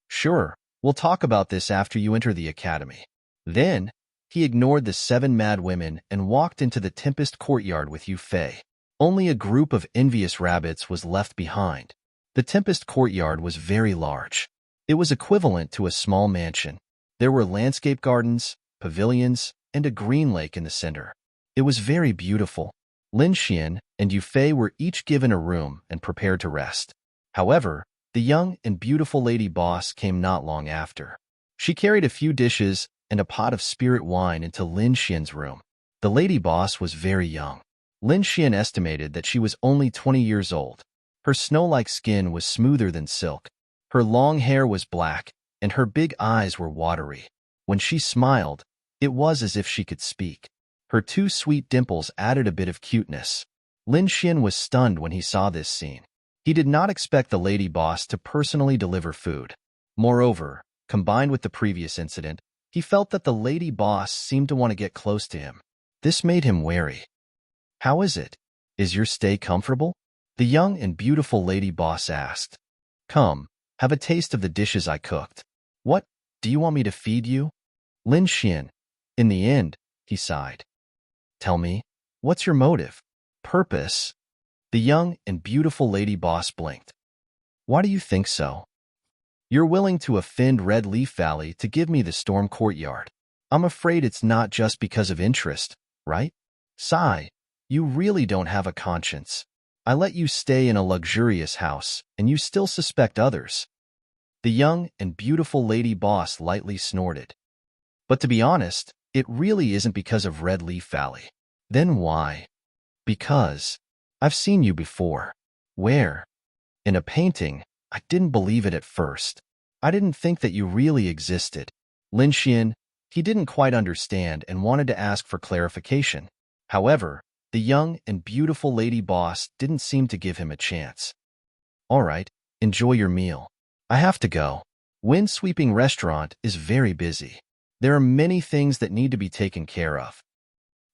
"Sure, we'll talk about this after you enter the academy." Then, he ignored the 7 mad women and walked into the Tempest Courtyard with Yu Fei. Only a group of envious rabbits was left behind. The Tempest Courtyard was very large. It was equivalent to a small mansion. There were landscape gardens, pavilions, and a green lake in the center. It was very beautiful. Lin Xian and Yu Fei were each given a room and prepared to rest. However, the young and beautiful lady boss came not long after. She carried a few dishes and a pot of spirit wine into Lin Xian's room. The lady boss was very young. Lin Xian estimated that she was only 20 years old. Her snow-like skin was smoother than silk. Her long hair was black, and her big eyes were watery. When she smiled, it was as if she could speak. Her 2 sweet dimples added a bit of cuteness. Lin Xian was stunned when he saw this scene. He did not expect the lady boss to personally deliver food. Moreover, combined with the previous incident, he felt that the lady boss seemed to want to get close to him. This made him wary. "How is it? Is your stay comfortable?" the young and beautiful lady boss asked. "Come, have a taste of the dishes I cooked." "What, do you want me to feed you?" Lin Xian. In the end, he sighed. "Tell me, what's your motive? Purpose?" The young and beautiful lady boss blinked. "Why do you think so?" "You're willing to offend Red Leaf Valley to give me the Storm Courtyard. I'm afraid it's not just because of interest, right? Sigh, you really don't have a conscience. I let you stay in a luxurious house, and you still suspect others." The young and beautiful lady boss lightly snorted. "But to be honest, it really isn't because of Red Leaf Valley." "Then why?" "Because I've seen you before." "Where?" "In a painting. I didn't believe it at first. I didn't think that you really existed." Lin Xian, he didn't quite understand and wanted to ask for clarification. However, the young and beautiful lady boss didn't seem to give him a chance. "All right, enjoy your meal. I have to go. Windsweeping Restaurant is very busy. There are many things that need to be taken care of."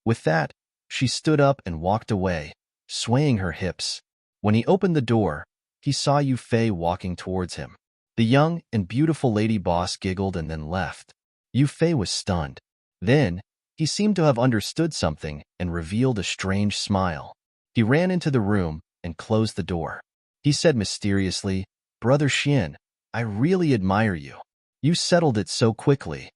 With that, she stood up and walked away, swaying her hips. When he opened the door, he saw Yu Fei walking towards him. The young and beautiful lady boss giggled and then left. Yu Fei was stunned. Then, he seemed to have understood something and revealed a strange smile. He ran into the room and closed the door. He said mysteriously, "Brother Xian, I really admire you. You settled it so quickly."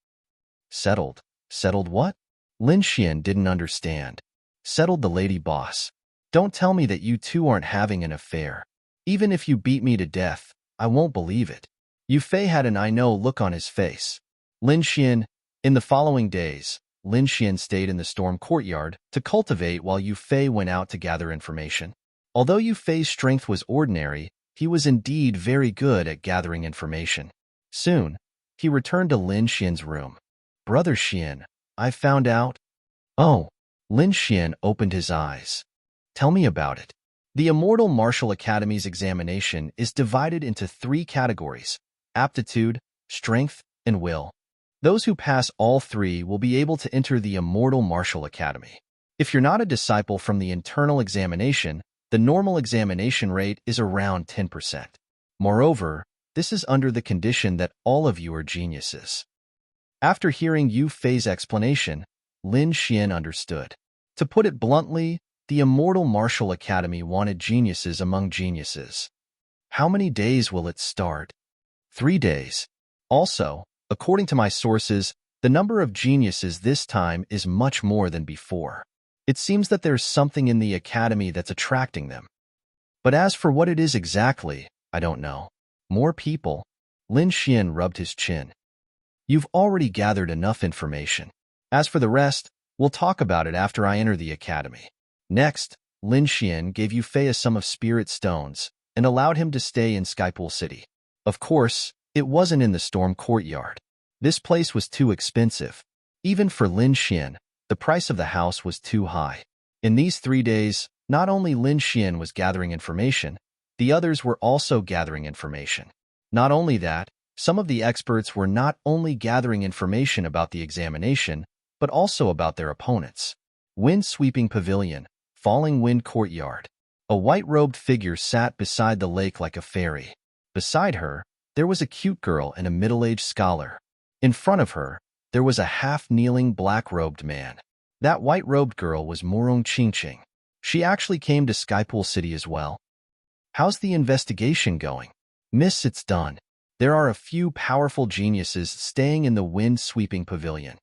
"Settled? Settled what?" Lin Xian didn't understand. "Settled the lady boss. Don't tell me that you two aren't having an affair. Even if you beat me to death, I won't believe it." Yu Fei had an I know look on his face. Lin Xian. In the following days, Lin Xian stayed in the Storm Courtyard to cultivate while Yu Fei went out to gather information. Although Yu Fei's strength was ordinary, he was indeed very good at gathering information. Soon, he returned to Lin Xian's room. "Brother Xian, I found out." "Oh." Lin Xian opened his eyes. "Tell me about it." The Immortal Martial Academy's examination is divided into 3 categories: aptitude, strength, and will. Those who pass all 3 will be able to enter the Immortal Martial Academy. If you're not a disciple from the internal examination, the normal examination rate is around 10%. Moreover, this is under the condition that all of you are geniuses. After hearing Yu Fei's explanation, Lin Xian understood. To put it bluntly, the Immortal Martial Academy wanted geniuses among geniuses. How many days will it start? 3 days. Also, according to my sources, the number of geniuses this time is much more than before. It seems that there's something in the academy that's attracting them. But as for what it is exactly, I don't know. More people? Lin Xian rubbed his chin. You've already gathered enough information. As for the rest, we'll talk about it after I enter the academy. Next, Lin Xian gave Yu Fei a sum of spirit stones and allowed him to stay in Skypool City. Of course, it wasn't in the Storm Courtyard. This place was too expensive. Even for Lin Xian, the price of the house was too high. In these 3 days, not only Lin Xian was gathering information, the others were also gathering information. Not only that, some of the experts were not only gathering information about the examination, but also about their opponents. Wind-sweeping pavilion, falling wind courtyard. A white-robed figure sat beside the lake like a fairy. Beside her, there was a cute girl and a middle-aged scholar. In front of her, there was a half-kneeling black-robed man. That white-robed girl was Murong Qingqing. She actually came to Skypool City as well. How's the investigation going? Miss, it's done. There are a few powerful geniuses staying in the wind-sweeping pavilion.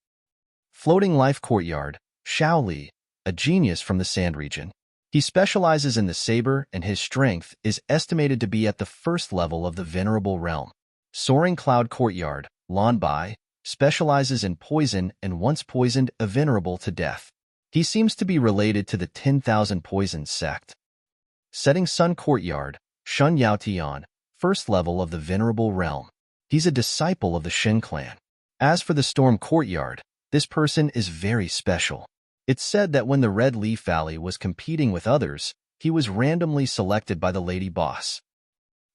Floating life courtyard, Xiao Li, a genius from the Sand region. He specializes in the saber and his strength is estimated to be at the 1st level of the Venerable Realm. Soaring cloud courtyard, Lan Bai, specializes in poison and once poisoned a venerable to death. He seems to be related to the 10,000 Poisons sect. Setting sun courtyard, Shun Yao Tian, 1st level of the Venerable Realm. He's a disciple of the Shen clan. As for the storm courtyard, this person is very special. It's said that when the Red Leaf Valley was competing with others, he was randomly selected by the lady boss.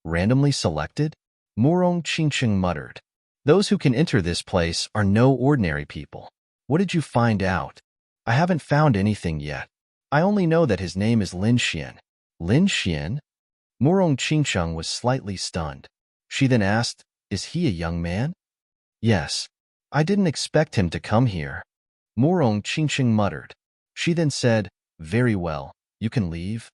Randomly selected? Murong Qingqing muttered. Those who can enter this place are no ordinary people. What did you find out? I haven't found anything yet. I only know that his name is Lin Xian. Lin Xian? Murong Qingcheng was slightly stunned. She then asked, is he a young man? Yes. I didn't expect him to come here. Murong Qingcheng muttered. She then said, very well, you can leave.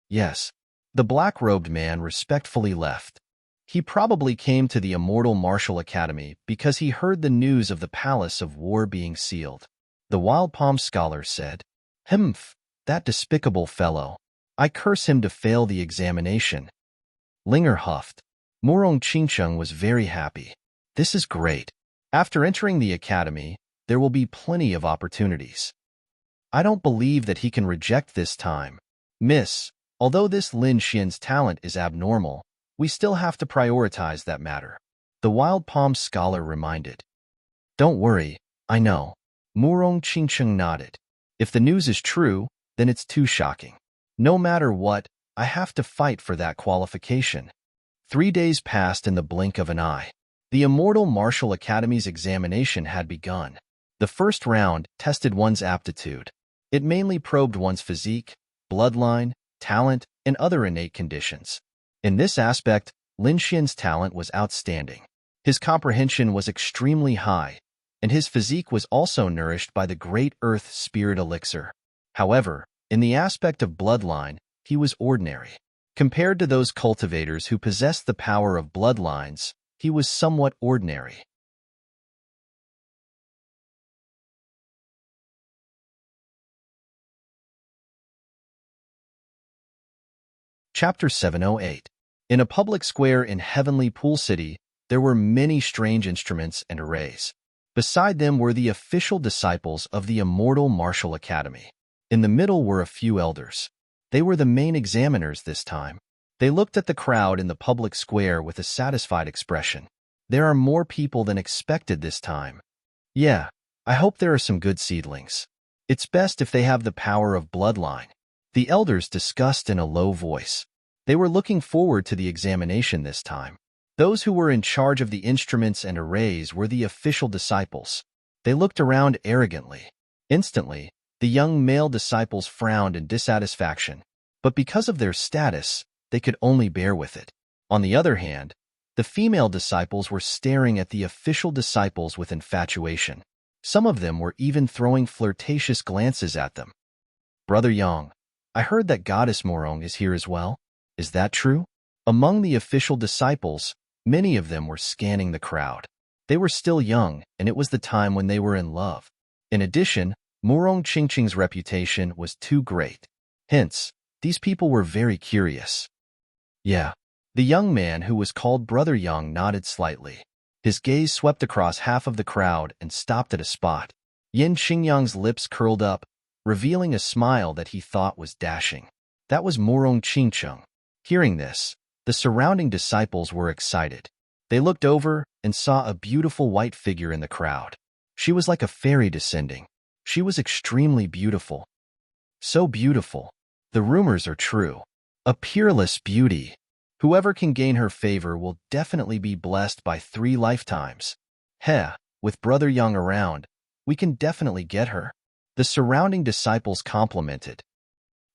Yes. The black-robed man respectfully left. He probably came to the Immortal Martial Academy because he heard the news of the Palace of War being sealed. The Wild Palm Scholar said, Humph, that despicable fellow. I curse him to fail the examination. Linger huffed. Murong Qingcheng was very happy. This is great. After entering the academy, there will be plenty of opportunities. I don't believe that he can reject this time. Miss, although this Lin Xian's talent is abnormal, we still have to prioritize that matter. The Wild Palm Scholar reminded. Don't worry, I know. Murong Qingcheng nodded. If the news is true, then it's too shocking. No matter what, I have to fight for that qualification. 3 days passed in the blink of an eye. The Immortal Martial Academy's examination had begun. The first round tested one's aptitude. It mainly probed one's physique, bloodline, talent, and other innate conditions. In this aspect, Lin Xian's talent was outstanding. His comprehension was extremely high, and his physique was also nourished by the Great Earth Spirit Elixir. However, in the aspect of bloodline, he was ordinary. Compared to those cultivators who possessed the power of bloodlines, he was somewhat ordinary. Chapter 708. In a public square in Heavenly Pool City, there were many strange instruments and arrays. Beside them were the official disciples of the Immortal Martial Academy. In the middle were a few elders. They were the main examiners this time. They looked at the crowd in the public square with a satisfied expression. There are more people than expected this time. Yeah, I hope there are some good seedlings. It's best if they have the power of bloodline. The elders discussed in a low voice. They were looking forward to the examination this time. Those who were in charge of the instruments and arrays were the official disciples. They looked around arrogantly. Instantly, the young male disciples frowned in dissatisfaction, but because of their status, they could only bear with it. On the other hand, the female disciples were staring at the official disciples with infatuation. Some of them were even throwing flirtatious glances at them. Brother Yang, I heard that Goddess Morong is here as well. Is that true? Among the official disciples, many of them were scanning the crowd. They were still young, and it was the time when they were in love. In addition, Murong Qingcheng's reputation was too great. Hence, these people were very curious. Yeah. The young man who was called Brother Yang nodded slightly. His gaze swept across half of the crowd and stopped at a spot. Yin Xingyang's lips curled up, revealing a smile that he thought was dashing. That was Murong Qingcheng. Hearing this, the surrounding disciples were excited. They looked over and saw a beautiful white figure in the crowd. She was like a fairy descending. She was extremely beautiful. So beautiful. The rumors are true. A peerless beauty. Whoever can gain her favor will definitely be blessed by 3 lifetimes. Heh, with Brother Yang around, we can definitely get her. The surrounding disciples complimented.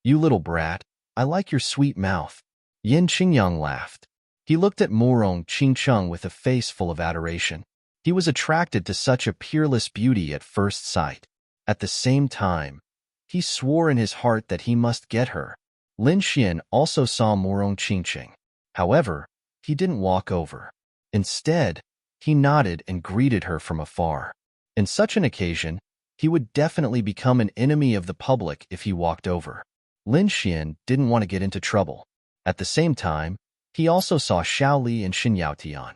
You little brat, I like your sweet mouth. Yin Qingyang laughed. He looked at Murong Qingcheng with a face full of adoration. He was attracted to such a peerless beauty at first sight. At the same time, he swore in his heart that he must get her. Lin Xian also saw Murong Qingcheng. However, he didn't walk over. Instead, he nodded and greeted her from afar. In such an occasion, he would definitely become an enemy of the public if he walked over. Lin Xian didn't want to get into trouble. At the same time, he also saw Xiao Li and Xin Yaotian.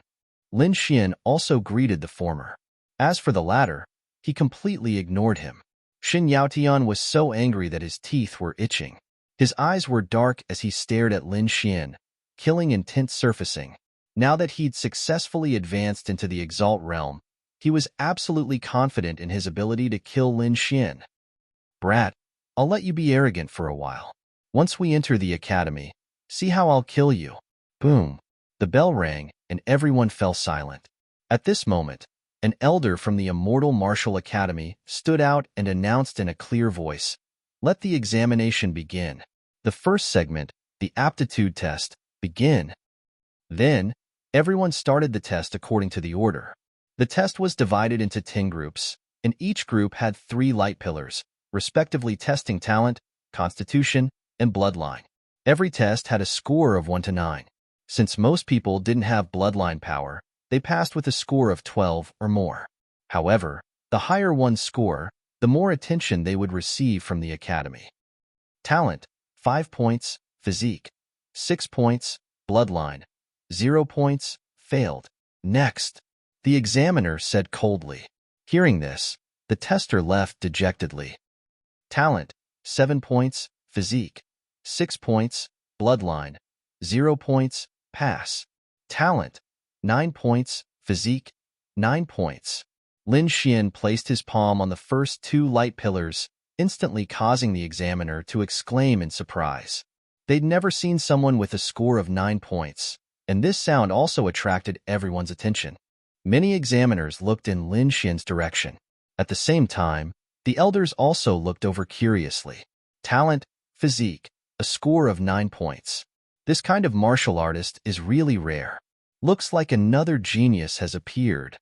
Lin Xian also greeted the former. As for the latter, he completely ignored him. Xin Yaotian was so angry that his teeth were itching. His eyes were dark as he stared at Lin Xian, killing intent surfacing. Now that he'd successfully advanced into the Exalt realm, he was absolutely confident in his ability to kill Lin Xian. Brat, I'll let you be arrogant for a while. Once we enter the academy, see how I'll kill you. Boom. The bell rang, and everyone fell silent. At this moment, an elder from the Immortal Martial Academy stood out and announced in a clear voice, "Let the examination begin. The first segment, the aptitude test, begin." Then, everyone started the test according to the order. The test was divided into 10 groups, and each group had 3 light pillars, respectively testing talent, constitution, and bloodline. Every test had a score of 1 to 9. Since most people didn't have bloodline power, they passed with a score of 12 or more. However, the higher one's score, the more attention they would receive from the academy. Talent, 5 points, physique, 6 points, bloodline, 0 points, failed. Next, the examiner said coldly. Hearing this, the tester left dejectedly. Talent, 7 points, physique, 6 points, bloodline, 0 points, pass. Talent, 9 points, physique, 9 points. Lin Xian placed his palm on the first 2 light pillars, instantly causing the examiner to exclaim in surprise. They'd never seen someone with a score of 9 points, and this sound also attracted everyone's attention. Many examiners looked in Lin Xian's direction. At the same time, the elders also looked over curiously. Talent, physique, a score of 9 points. This kind of martial artist is really rare. Looks like another genius has appeared.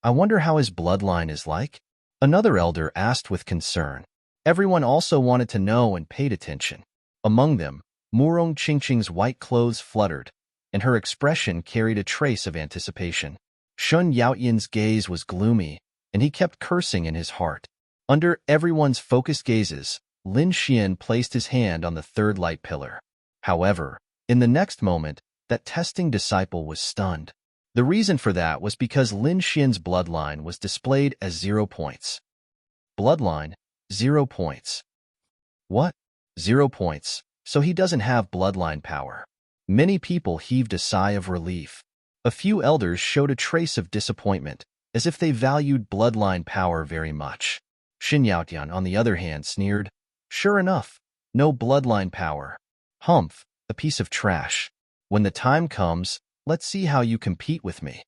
I wonder how his bloodline is like? Another elder asked with concern. Everyone also wanted to know and paid attention. Among them, Murong Qingqing's white clothes fluttered, and her expression carried a trace of anticipation. Shun Yaoyin's gaze was gloomy, and he kept cursing in his heart. Under everyone's focused gazes, Lin Xian placed his hand on the 3rd light pillar. However, in the next moment, that testing disciple was stunned. The reason for that was because Lin Xian's bloodline was displayed as 0 points. Bloodline, 0 points. What? 0 points, so he doesn't have bloodline power. Many people heaved a sigh of relief. A few elders showed a trace of disappointment, as if they valued bloodline power very much. Xin Yaotian, on the other hand, sneered, "Sure enough, no bloodline power. Humph, a piece of trash. When the time comes, let's see how you compete with me."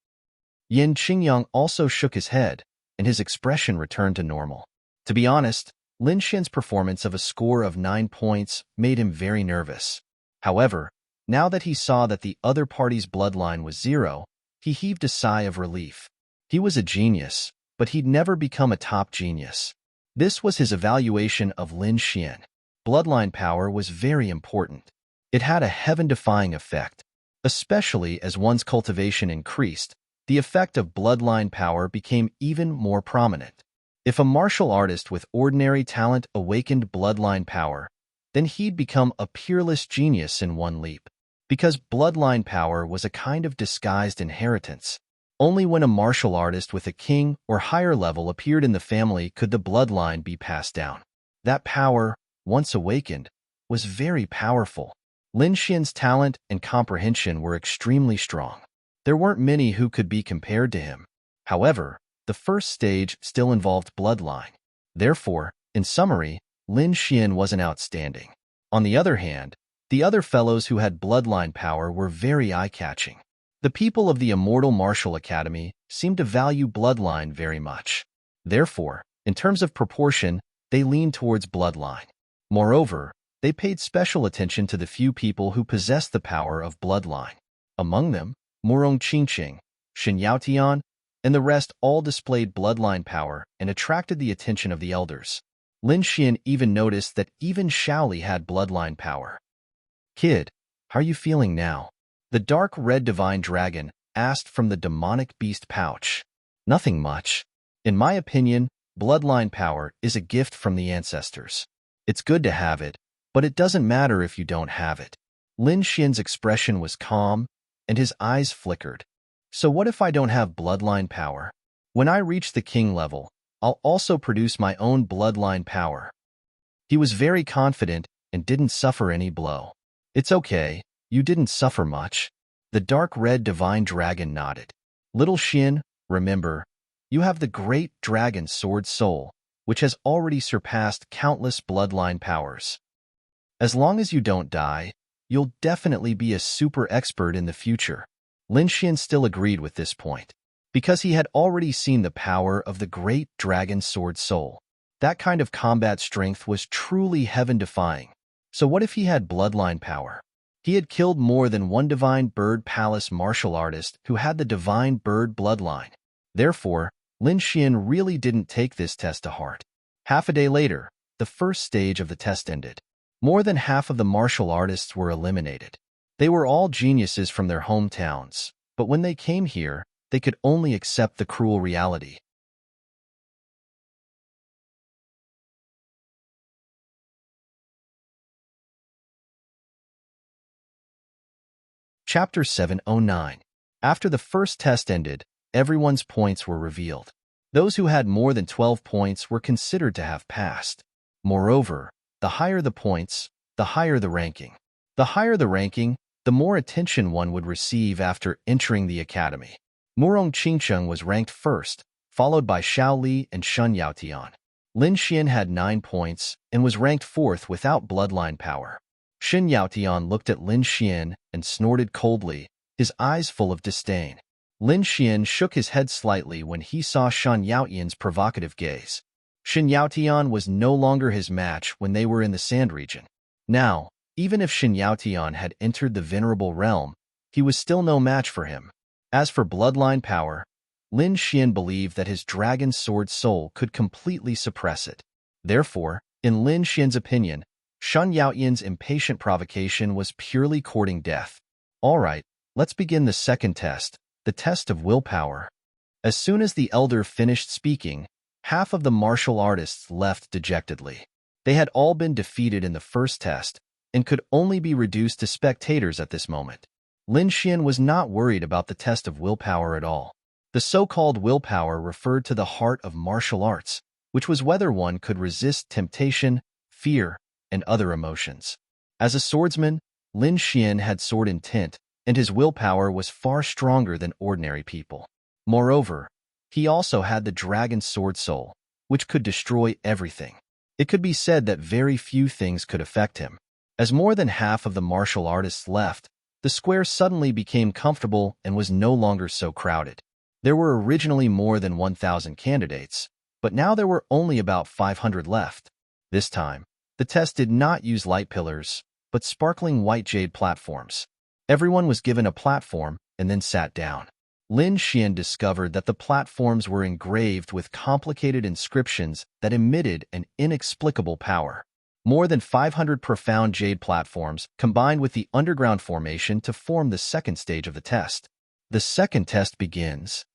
Yin Qingyang also shook his head, and his expression returned to normal. To be honest, Lin Xian's performance of a score of 9 points made him very nervous. However, now that he saw that the other party's bloodline was 0, he heaved a sigh of relief. He was a genius, but he'd never become a top genius. This was his evaluation of Lin Xian. Bloodline power was very important. It had a heaven-defying effect. Especially as one's cultivation increased, the effect of bloodline power became even more prominent. If a martial artist with ordinary talent awakened bloodline power, then he'd become a peerless genius in one leap. Because bloodline power was a kind of disguised inheritance. Only when a martial artist with a king or higher level appeared in the family could the bloodline be passed down. That power, once awakened, was very powerful. Lin Xian's talent and comprehension were extremely strong. There weren't many who could be compared to him. However, the first stage still involved bloodline. Therefore, in summary, Lin Xian wasn't outstanding. On the other hand, the other fellows who had bloodline power were very eye-catching. The people of the Immortal Martial Academy seemed to value bloodline very much. Therefore, in terms of proportion, they leaned towards bloodline. Moreover, they paid special attention to the few people who possessed the power of bloodline. Among them, Murong Qingqing, Xin Yaotian, and the rest all displayed bloodline power and attracted the attention of the elders. Lin Xian even noticed that even Shaoli had bloodline power. "Kid, how are you feeling now?" The dark red divine dragon asked from the demonic beast pouch. "Nothing much. In my opinion, bloodline power is a gift from the ancestors. It's good to have it, but it doesn't matter if you don't have it." Lin Xian's expression was calm, and his eyes flickered. "So what if I don't have bloodline power? When I reach the king level, I'll also produce my own bloodline power." He was very confident and didn't suffer any blow. "It's okay, you didn't suffer much." The dark red divine dragon nodded. "Little Xian, remember, you have the great dragon sword soul, which has already surpassed countless bloodline powers. As long as you don't die, you'll definitely be a super expert in the future." Lin Xian still agreed with this point. because he had already seen the power of the great dragon sword soul. That kind of combat strength was truly heaven-defying. So what if he had bloodline power? He had killed more than one divine bird palace martial artist who had the divine bird bloodline. Therefore, Lin Xian really didn't take this test to heart. Half a day later, the first stage of the test ended. More than half of the martial artists were eliminated. They were all geniuses from their hometowns, but when they came here, they could only accept the cruel reality. Chapter 709. After the first test ended, everyone's points were revealed. Those who had more than 12 points were considered to have passed. Moreover, the higher the points, the higher the ranking. The higher the ranking, the more attention one would receive after entering the academy. Murong Qingcheng was ranked first, followed by Xiao Li and Shun Yaotian. Lin Xian had 9 points and was ranked fourth without bloodline power. Shin Yaotian looked at Lin Xian and snorted coldly, his eyes full of disdain. Lin Xian shook his head slightly when he saw Shan Yaotian's provocative gaze. Shin Yaotian was no longer his match when they were in the Sand region. Now, even if Shin Yaotian had entered the Venerable Realm, he was still no match for him. As for bloodline power, Lin Xian believed that his dragon sword soul could completely suppress it. Therefore, in Lin Xian's opinion, Shan Yaotian's impatient provocation was purely courting death. All right, let's begin the second test, the test of willpower. As soon as the elder finished speaking, half of the martial artists left dejectedly. They had all been defeated in the first test and could only be reduced to spectators at this moment. Lin Xian was not worried about the test of willpower at all. The so-called willpower referred to the heart of martial arts, which was whether one could resist temptation, fear, and other emotions. As a swordsman, Lin Xian had sword intent, and his willpower was far stronger than ordinary people. Moreover, he also had the dragon sword soul, which could destroy everything. It could be said that very few things could affect him. As more than half of the martial artists left, the square suddenly became comfortable and was no longer so crowded. There were originally more than 1,000 candidates, but now there were only about 500 left. This time, the test did not use light pillars, but sparkling white jade platforms. Everyone was given a platform and then sat down. Lin Xian discovered that the platforms were engraved with complicated inscriptions that emitted an inexplicable power. More than 500 profound jade platforms combined with the underground formation to form the second stage of the test. The second test begins.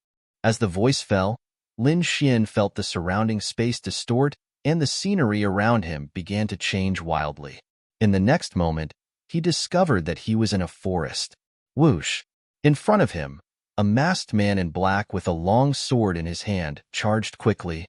As the voice fell, Lin Xian felt the surrounding space distort and the scenery around him began to change wildly. In the next moment, he discovered that he was in a forest. Whoosh! In front of him, a masked man in black with a long sword in his hand charged quickly.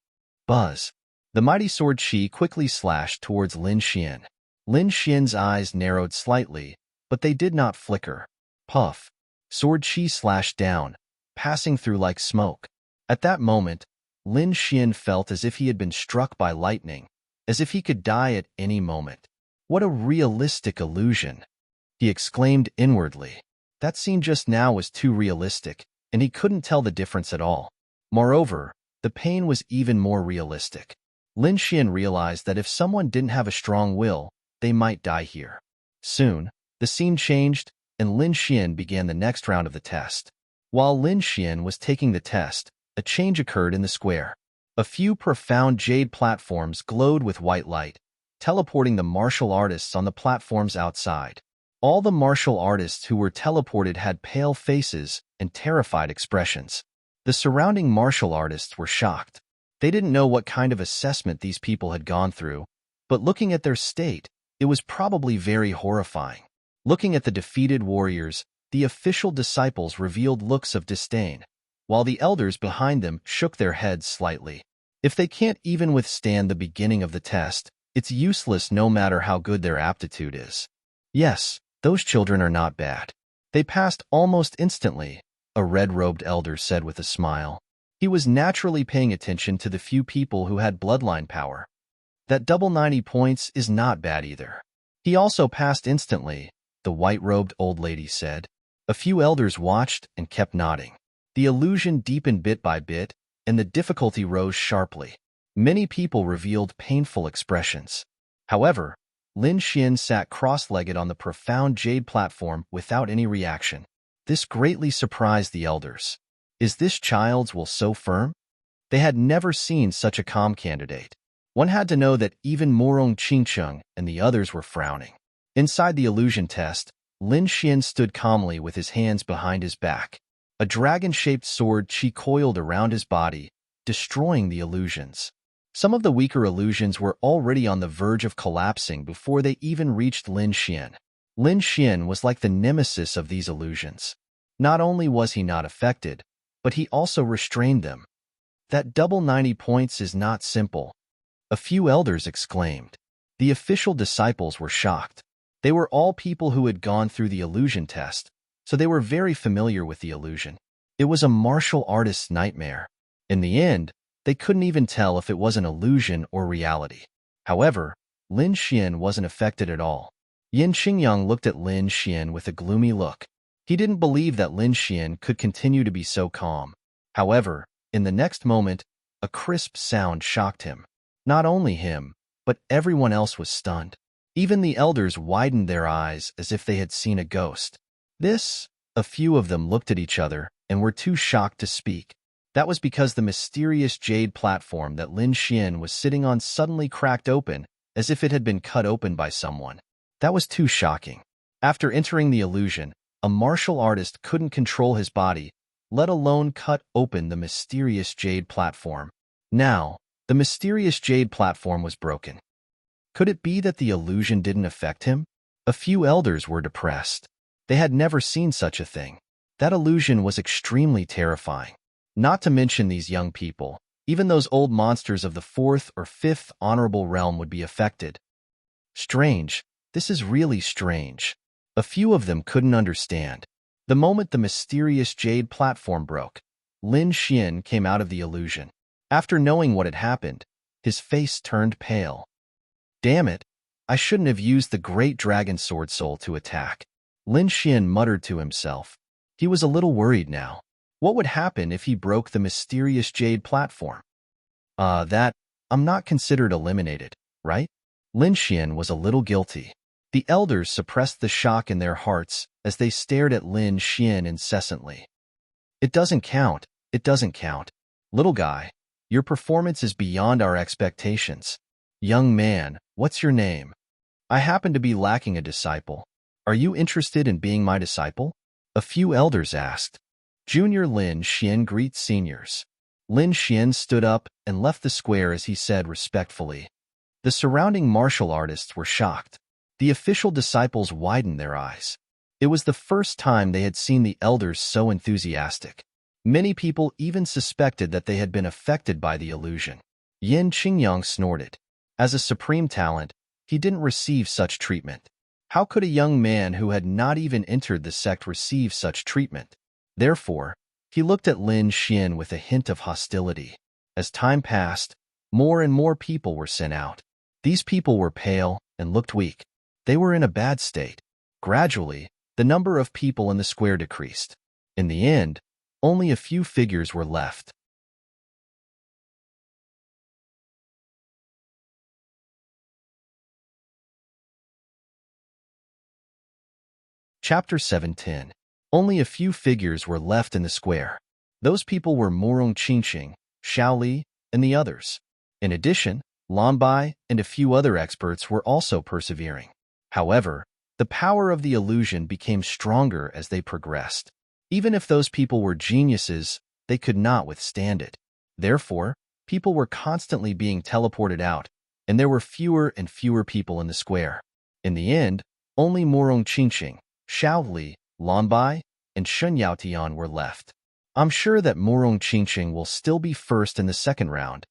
Buzz! The mighty sword chi quickly slashed towards Lin Xian. Lin Xian's eyes narrowed slightly, but they did not flicker. Puff! Sword chi slashed down, passing through like smoke. At that moment, Lin Xian felt as if he had been struck by lightning, as if he could die at any moment. What a realistic illusion! He exclaimed inwardly. That scene just now was too realistic, and he couldn't tell the difference at all. Moreover, the pain was even more realistic. Lin Xian realized that if someone didn't have a strong will, they might die here. Soon, the scene changed, and Lin Xian began the next round of the test. While Lin Xian was taking the test, a change occurred in the square. A few profound jade platforms glowed with white light, teleporting the martial artists on the platforms outside. All the martial artists who were teleported had pale faces and terrified expressions. The surrounding martial artists were shocked. They didn't know what kind of assessment these people had gone through, but looking at their state, it was probably very horrifying. Looking at the defeated warriors, the official disciples revealed looks of disdain, while the elders behind them shook their heads slightly. If they can't even withstand the beginning of the test, it's useless no matter how good their aptitude is. Yes, those children are not bad. They passed almost instantly, a red-robed elder said with a smile. He was naturally paying attention to the few people who had bloodline power. That double 90 points is not bad either. He also passed instantly, the white-robed old lady said. A few elders watched and kept nodding. The illusion deepened bit by bit, and the difficulty rose sharply. Many people revealed painful expressions. However, Lin Xian sat cross-legged on the profound jade platform without any reaction. This greatly surprised the elders. Is this child's will so firm? They had never seen such a calm candidate. One had to know that even Morong Qingcheng and the others were frowning. Inside the illusion test, Lin Xian stood calmly with his hands behind his back. A dragon-shaped sword qi coiled around his body, destroying the illusions. Some of the weaker illusions were already on the verge of collapsing before they even reached Lin Xian. Lin Xian was like the nemesis of these illusions. Not only was he not affected, but he also restrained them. That double 90 points is not simple. A few elders exclaimed. The official disciples were shocked. They were all people who had gone through the illusion test, so they were very familiar with the illusion. It was a martial artist's nightmare. In the end, they couldn't even tell if it was an illusion or reality. However, Lin Xian wasn't affected at all. Yin Qingyang looked at Lin Xian with a gloomy look. He didn't believe that Lin Xian could continue to be so calm. However, in the next moment, a crisp sound shocked him. Not only him, but everyone else was stunned. Even the elders widened their eyes as if they had seen a ghost. A few of them looked at each other and were too shocked to speak. That was because the mysterious jade platform that Lin Xian was sitting on suddenly cracked open, as if it had been cut open by someone. That was too shocking. After entering the illusion, a martial artist couldn't control his body, let alone cut open the mysterious jade platform. Now, the mysterious jade platform was broken. Could it be that the illusion didn't affect him? A few elders were depressed. They had never seen such a thing. That illusion was extremely terrifying. Not to mention these young people, even those old monsters of the 4th or 5th honorable realm would be affected. Strange. This is really strange. A few of them couldn't understand. The moment the mysterious jade platform broke, Lin Xian came out of the illusion. After knowing what had happened, his face turned pale. Damn it, I shouldn't have used the great dragon sword soul to attack. Lin Xian muttered to himself. He was a little worried now. What would happen if he broke the mysterious jade platform? I'm not considered eliminated, right? Lin Xian was a little guilty. The elders suppressed the shock in their hearts as they stared at Lin Xian incessantly. It doesn't count. It doesn't count. Little guy, your performance is beyond our expectations. Young man, what's your name? I happen to be lacking a disciple. Are you interested in being my disciple? A few elders asked. Junior Lin Xian greets seniors. Lin Xian stood up and left the square as he said respectfully. The surrounding martial artists were shocked. The official disciples widened their eyes. It was the first time they had seen the elders so enthusiastic. Many people even suspected that they had been affected by the illusion. Yin Qingyang snorted. As a supreme talent, he didn't receive such treatment. How could a young man who had not even entered the sect receive such treatment? Therefore, he looked at Lin Xian with a hint of hostility. As time passed, more and more people were sent out. These people were pale and looked weak. They were in a bad state. Gradually, the number of people in the square decreased. In the end, only a few figures were left. Chapter 7:10. Only a few figures were left in the square. Those people were Morong Qingqing, Shaoli, and the others. In addition, Lanbai and a few other experts were also persevering. However, the power of the illusion became stronger as they progressed. Even if those people were geniuses, they could not withstand it. Therefore, people were constantly being teleported out, and there were fewer and fewer people in the square. In the end, only Morong Qingqing, Shaoli, Lanbai, and Shun Yaotian were left. I'm sure that Morong Qingqing will still be first in the second round.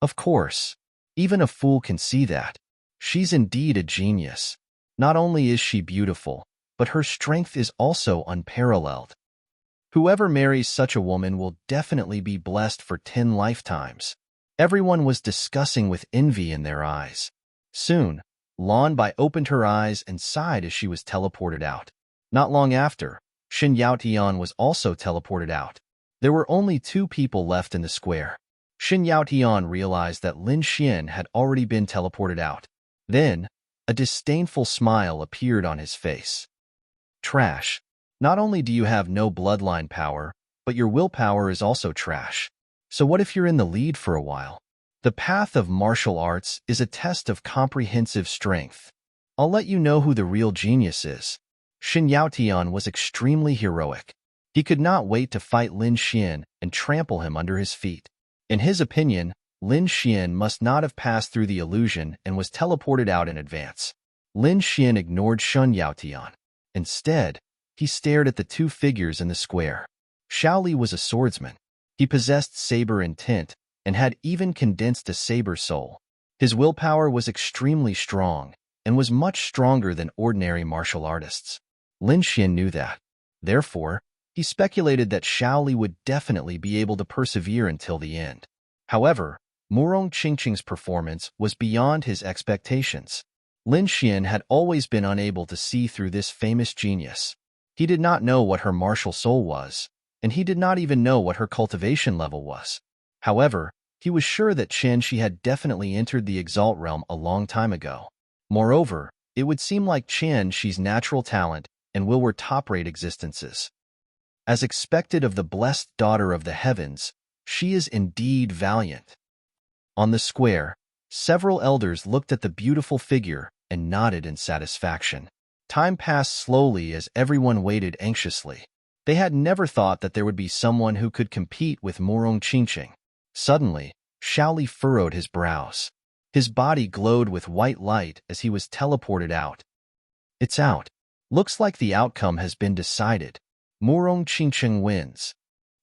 Of course. Even a fool can see that. She's indeed a genius. Not only is she beautiful, but her strength is also unparalleled. Whoever marries such a woman will definitely be blessed for 10 lifetimes. Everyone was discussing with envy in their eyes. Soon, Lanbai opened her eyes and sighed as she was teleported out. Not long after, Shin Yaotian was also teleported out. There were only 2 people left in the square. Shin Yaotian realized that Lin Xian had already been teleported out. Then, a disdainful smile appeared on his face. Trash. Not only do you have no bloodline power, but your willpower is also trash. So what if you're in the lead for a while? The path of martial arts is a test of comprehensive strength. I'll let you know who the real genius is. Shin Yaotian was extremely heroic. He could not wait to fight Lin Xian and trample him under his feet. In his opinion, Lin Xian must not have passed through the illusion and was teleported out in advance. Lin Xian ignored Shin Yaotian. Instead, he stared at the 2 figures in the square. Shaoli was a swordsman. He possessed saber intent and had even condensed a saber soul. His willpower was extremely strong and was much stronger than ordinary martial artists. Lin Xian knew that. Therefore, he speculated that Shaoli would definitely be able to persevere until the end. However, Murong Qingqing's performance was beyond his expectations. Lin Xian had always been unable to see through this famous genius. He did not know what her martial soul was, and he did not even know what her cultivation level was. However, he was sure that Chen-Shi had definitely entered the Exalt realm a long time ago. Moreover, it would seem like Chen-Shi's natural talent and will were top-rate existences. As expected of the blessed daughter of the heavens, she is indeed valiant. On the square, several elders looked at the beautiful figure and nodded in satisfaction. Time passed slowly as everyone waited anxiously. They had never thought that there would be someone who could compete with Murong Qingqing. Suddenly, Shaoli furrowed his brows. His body glowed with white light as he was teleported out. It's out. Looks like the outcome has been decided. Murong Qingqing wins.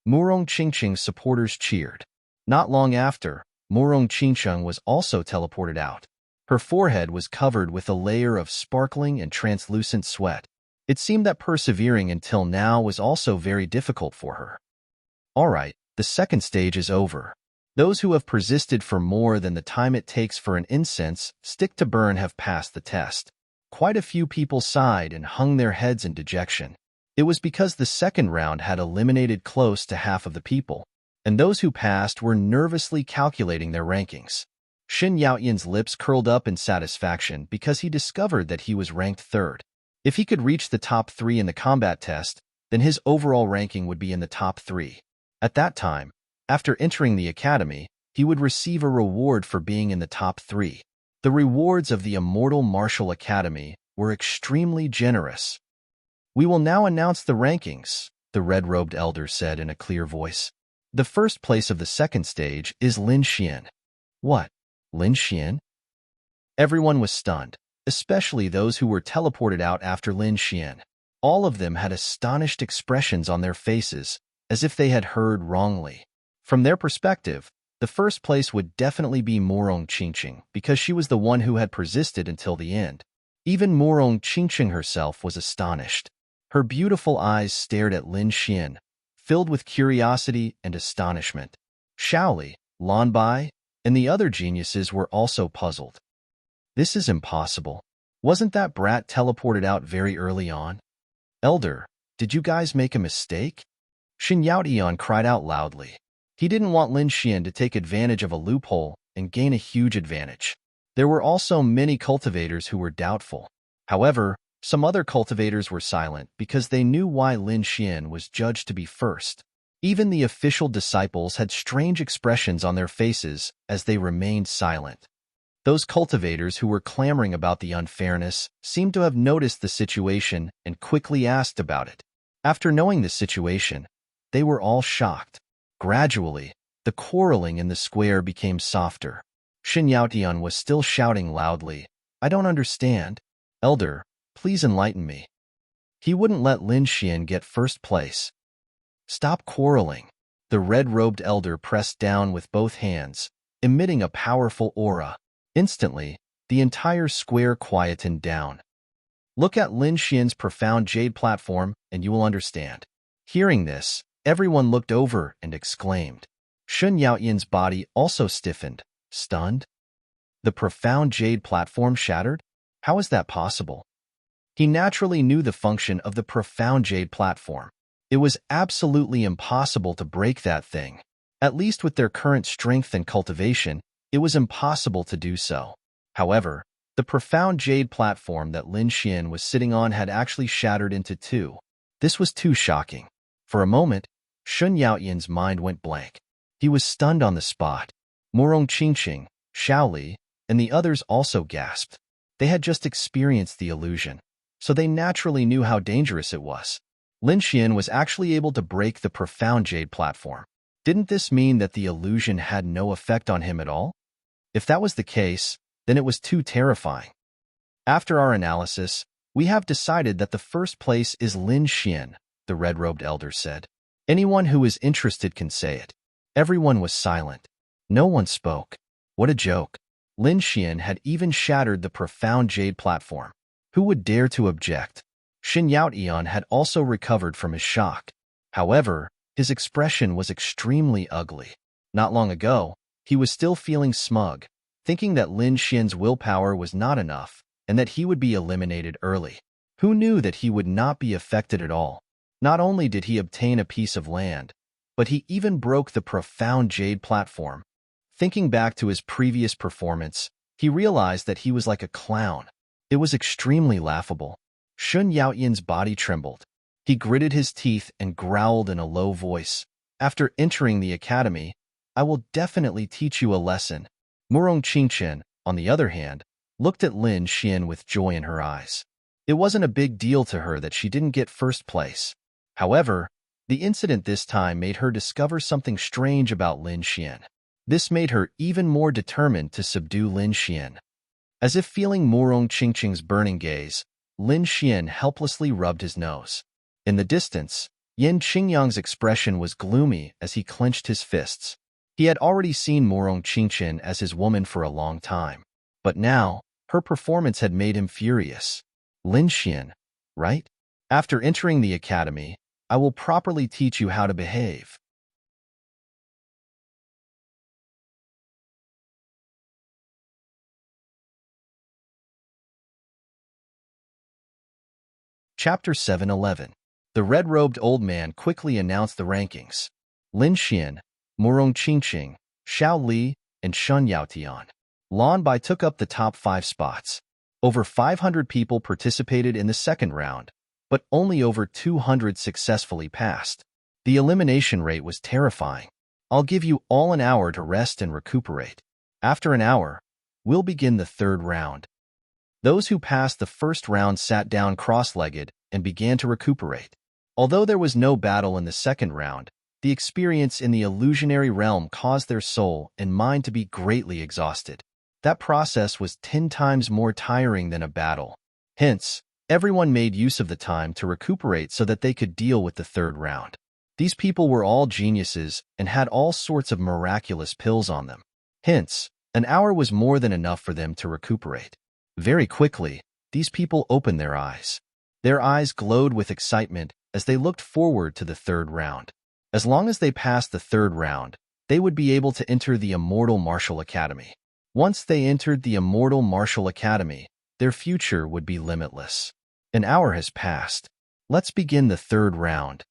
Murong Qingqing's supporters cheered. Not long after, Murong Qingqing was also teleported out. Her forehead was covered with a layer of sparkling and translucent sweat. It seemed that persevering until now was also very difficult for her. All right, the second stage is over. Those who have persisted for more than the time it takes for an incense stick to burn have passed the test. Quite a few people sighed and hung their heads in dejection. It was because the second round had eliminated close to half of the people, and those who passed were nervously calculating their rankings. Shin Yaotian's lips curled up in satisfaction because he discovered that he was ranked 3rd. If he could reach the top 3 in the combat test, then his overall ranking would be in the top 3. At that time, after entering the academy, he would receive a reward for being in the top 3. The rewards of the Immortal Martial Academy were extremely generous. We will now announce the rankings, the red-robed elder said in a clear voice. The first place of the second stage is Lin Xian. What? Lin Xian? Everyone was stunned, especially those who were teleported out after Lin Xian. All of them had astonished expressions on their faces, as if they had heard wrongly. From their perspective, the first place would definitely be Murong Qingqing because she was the one who had persisted until the end. Even Murong Qingqing herself was astonished. Her beautiful eyes stared at Lin Xian, filled with curiosity and astonishment. Shaoli, Lan Bai, and the other geniuses were also puzzled. This is impossible. Wasn't that brat teleported out very early on? Elder, did you guys make a mistake? Shin Yaotian cried out loudly. He didn't want Lin Xian to take advantage of a loophole and gain a huge advantage. There were also many cultivators who were doubtful. However, some other cultivators were silent because they knew why Lin Xian was judged to be first. Even the official disciples had strange expressions on their faces as they remained silent. Those cultivators who were clamoring about the unfairness seemed to have noticed the situation and quickly asked about it. After knowing the situation, they were all shocked. Gradually, the quarreling in the square became softer. Shin Yaotian was still shouting loudly, "I don't understand. Elder, please enlighten me." He wouldn't let Lin Xian get first place. Stop quarreling. The red-robed elder pressed down with both hands, emitting a powerful aura. Instantly, the entire square quietened down. Look at Lin Xian's profound jade platform and you will understand. Hearing this, everyone looked over and exclaimed. Shin Yaotian's body also stiffened, stunned. The profound jade platform shattered? How is that possible? He naturally knew the function of the profound jade platform. It was absolutely impossible to break that thing. At least with their current strength and cultivation, it was impossible to do so. However, the profound jade platform that Lin Xian was sitting on had actually shattered into two. This was too shocking. For a moment, Shun Yaoyan's mind went blank. He was stunned on the spot. Murong Qingqing, Xiao Li, and the others also gasped. They had just experienced the illusion, so they naturally knew how dangerous it was. Lin Xian was actually able to break the profound jade platform. Didn't this mean that the illusion had no effect on him at all? If that was the case, then it was too terrifying. After our analysis, we have decided that the first place is Lin Xian, the red-robed elder said. Anyone who is interested can say it. Everyone was silent. No one spoke. What a joke. Lin Xian had even shattered the profound jade platform. Who would dare to object? Xin Yaotian had also recovered from his shock. However, his expression was extremely ugly. Not long ago, he was still feeling smug, thinking that Lin Xian's willpower was not enough and that he would be eliminated early. Who knew that he would not be affected at all? Not only did he obtain a piece of land, but he even broke the profound jade platform. Thinking back to his previous performance, he realized that he was like a clown. It was extremely laughable. Shun Yaoyan's body trembled. He gritted his teeth and growled in a low voice. After entering the academy, I will definitely teach you a lesson. Murong Qingqin, on the other hand, looked at Lin Xian with joy in her eyes. It wasn't a big deal to her that she didn't get first place. However, the incident this time made her discover something strange about Lin Xian. This made her even more determined to subdue Lin Xian. As if feeling Murong Qingqing's burning gaze, Lin Xian helplessly rubbed his nose. In the distance, Yin Qingyang's expression was gloomy as he clenched his fists. He had already seen Murong Qingqin as his woman for a long time. But now, her performance had made him furious. Lin Xian, right? After entering the academy, I will properly teach you how to behave. Chapter 711. The red-robed old man quickly announced the rankings. Lin Xian, Murong Qingqing, Xiao Li, and Shun Yaotian. Lan Bai took up the top 5 spots. Over 500 people participated in the second round, but only over 200 successfully passed. The elimination rate was terrifying. I'll give you all an hour to rest and recuperate. After an hour, we'll begin the third round. Those who passed the first round sat down cross-legged and began to recuperate. Although there was no battle in the second round, the experience in the illusionary realm caused their soul and mind to be greatly exhausted. That process was 10 times more tiring than a battle. Hence, everyone made use of the time to recuperate so that they could deal with the third round. These people were all geniuses and had all sorts of miraculous pills on them. Hence, an hour was more than enough for them to recuperate. Very quickly, these people opened their eyes. Their eyes glowed with excitement as they looked forward to the third round. As long as they passed the third round, they would be able to enter the Immortal Martial Academy. Once they entered the Immortal Martial Academy, their future would be limitless. An hour has passed. Let's begin the third round.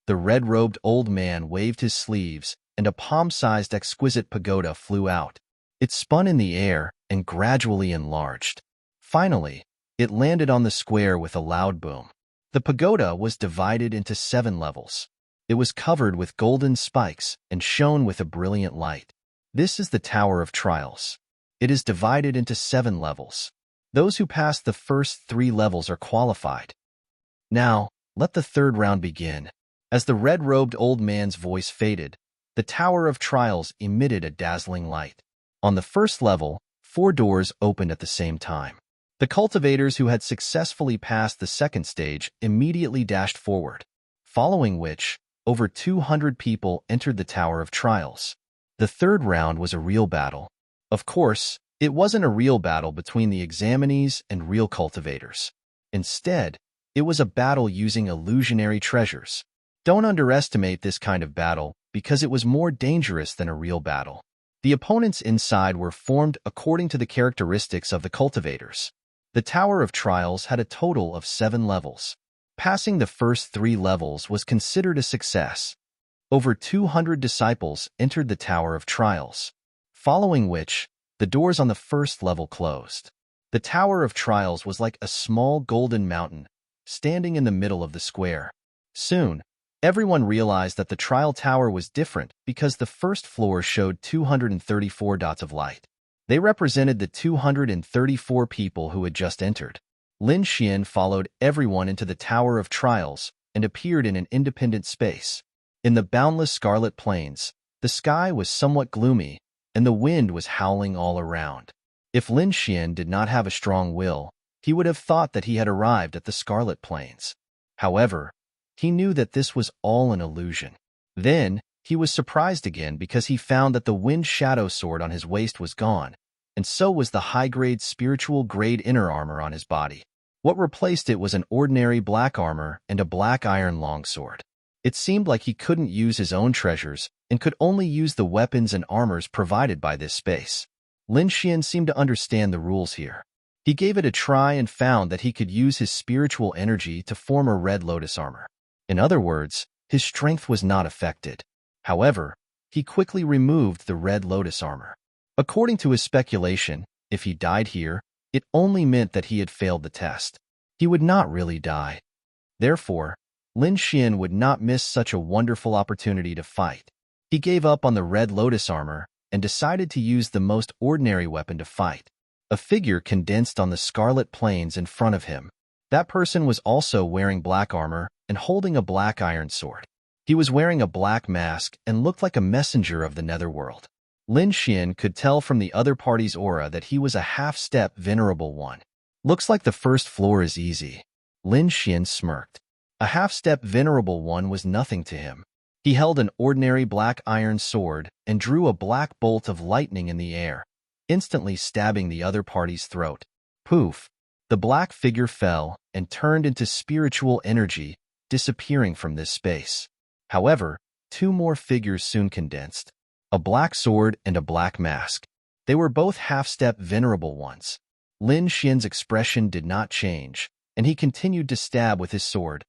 The red-robed old man waved his sleeves, and a palm-sized exquisite pagoda flew out. It spun in the air and gradually enlarged. Finally, it landed on the square with a loud boom. The pagoda was divided into 7 levels. It was covered with golden spikes and shone with a brilliant light. This is the Tower of Trials. It is divided into 7 levels. Those who pass the first 3 levels are qualified. Now, let the third round begin. As the red-robed old man's voice faded, the Tower of Trials emitted a dazzling light. On the first level, 4 doors opened at the same time. The cultivators who had successfully passed the second stage immediately dashed forward, following which, over 200 people entered the Tower of Trials. The third round was a real battle. Of course, it wasn't a real battle between the examinees and real cultivators. Instead, it was a battle using illusionary treasures. Don't underestimate this kind of battle because it was more dangerous than a real battle. The opponents inside were formed according to the characteristics of the cultivators. The Tower of Trials had a total of 7 levels. Passing the first 3 levels was considered a success. Over 200 disciples entered the Tower of Trials, following which, the doors on the first level closed. The Tower of Trials was like a small golden mountain, standing in the middle of the square. Soon, everyone realized that the trial tower was different because the first floor showed 234 dots of light. They represented the 234 people who had just entered. Lin Xian followed everyone into the Tower of Trials and appeared in an independent space. In the boundless scarlet plains, the sky was somewhat gloomy, and the wind was howling all around. If Lin Xian did not have a strong will, he would have thought that he had arrived at the Scarlet Plains. However, he knew that this was all an illusion. Then, he was surprised again because he found that the Wind Shadow Sword on his waist was gone, and so was the high-grade spiritual-grade inner armor on his body. What replaced it was an ordinary black armor and a black iron longsword. It seemed like he couldn't use his own treasures and could only use the weapons and armors provided by this space. Lin Xian seemed to understand the rules here. He gave it a try and found that he could use his spiritual energy to form a red lotus armor. In other words, his strength was not affected. However, he quickly removed the red lotus armor. According to his speculation, if he died here, it only meant that he had failed the test. He would not really die. Therefore, Lin Xian would not miss such a wonderful opportunity to fight. He gave up on the red lotus armor and decided to use the most ordinary weapon to fight. A figure condensed on the scarlet plains in front of him. That person was also wearing black armor and holding a black iron sword. He was wearing a black mask and looked like a messenger of the netherworld. Lin Xian could tell from the other party's aura that he was a half-step venerable one. Looks like the first floor is easy. Lin Xian smirked. A half-step venerable one was nothing to him. He held an ordinary black iron sword and drew a black bolt of lightning in the air, instantly stabbing the other party's throat. Poof! The black figure fell and turned into spiritual energy, disappearing from this space. However, 2 more figures soon condensed. A black sword and a black mask. They were both half-step venerable ones. Lin Xian's expression did not change, and he continued to stab with his sword.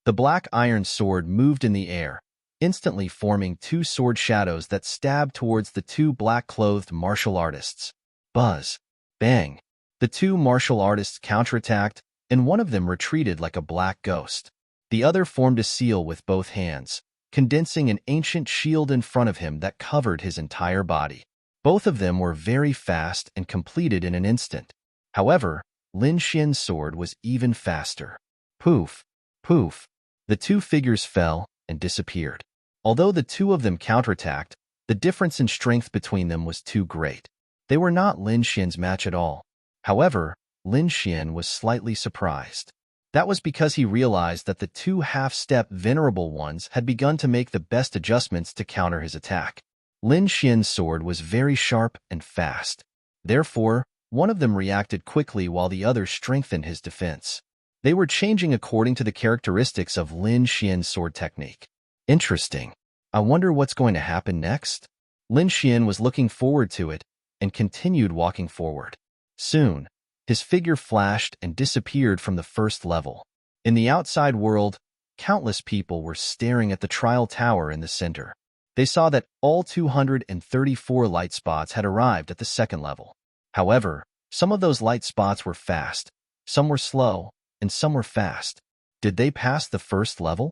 The black iron sword moved in the air, instantly forming 2 sword shadows that stabbed towards the 2 black-clothed martial artists. Buzz! Bang! The 2 martial artists counterattacked, and one of them retreated like a black ghost. The other formed a seal with both hands, condensing an ancient shield in front of him that covered his entire body. Both of them were very fast and completed in an instant. However, Lin Xian's sword was even faster. Poof! Poof! The 2 figures fell and disappeared. Although the 2 of them counterattacked, the difference in strength between them was too great. They were not Lin Xian's match at all. However, Lin Xian was slightly surprised. That was because he realized that the 2 half-step venerable ones had begun to make the best adjustments to counter his attack. Lin Xian's sword was very sharp and fast. Therefore, one of them reacted quickly while the other strengthened his defense. They were changing according to the characteristics of Lin Xian's sword technique. Interesting. I wonder what's going to happen next? Lin Xian was looking forward to it and continued walking forward. Soon, his figure flashed and disappeared from the first level. In the outside world, countless people were staring at the trial tower in the center. They saw that all 234 light spots had arrived at the second level. However, some of those light spots were fast, some were slow, and some were fast. Did they pass the first level?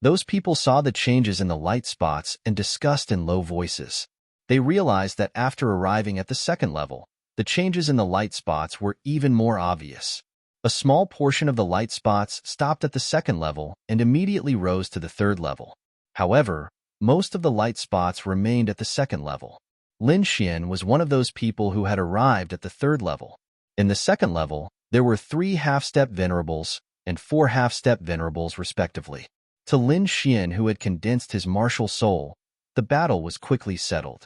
Those people saw the changes in the light spots and discussed in low voices. They realized that after arriving at the second level, the changes in the light spots were even more obvious. A small portion of the light spots stopped at the second level and immediately rose to the third level. However, most of the light spots remained at the second level. Lin Xian was one of those people who had arrived at the third level. In the second level, there were 3 half-step venerables and 4 half-step venerables respectively. To Lin Xian, who had condensed his martial soul, the battle was quickly settled.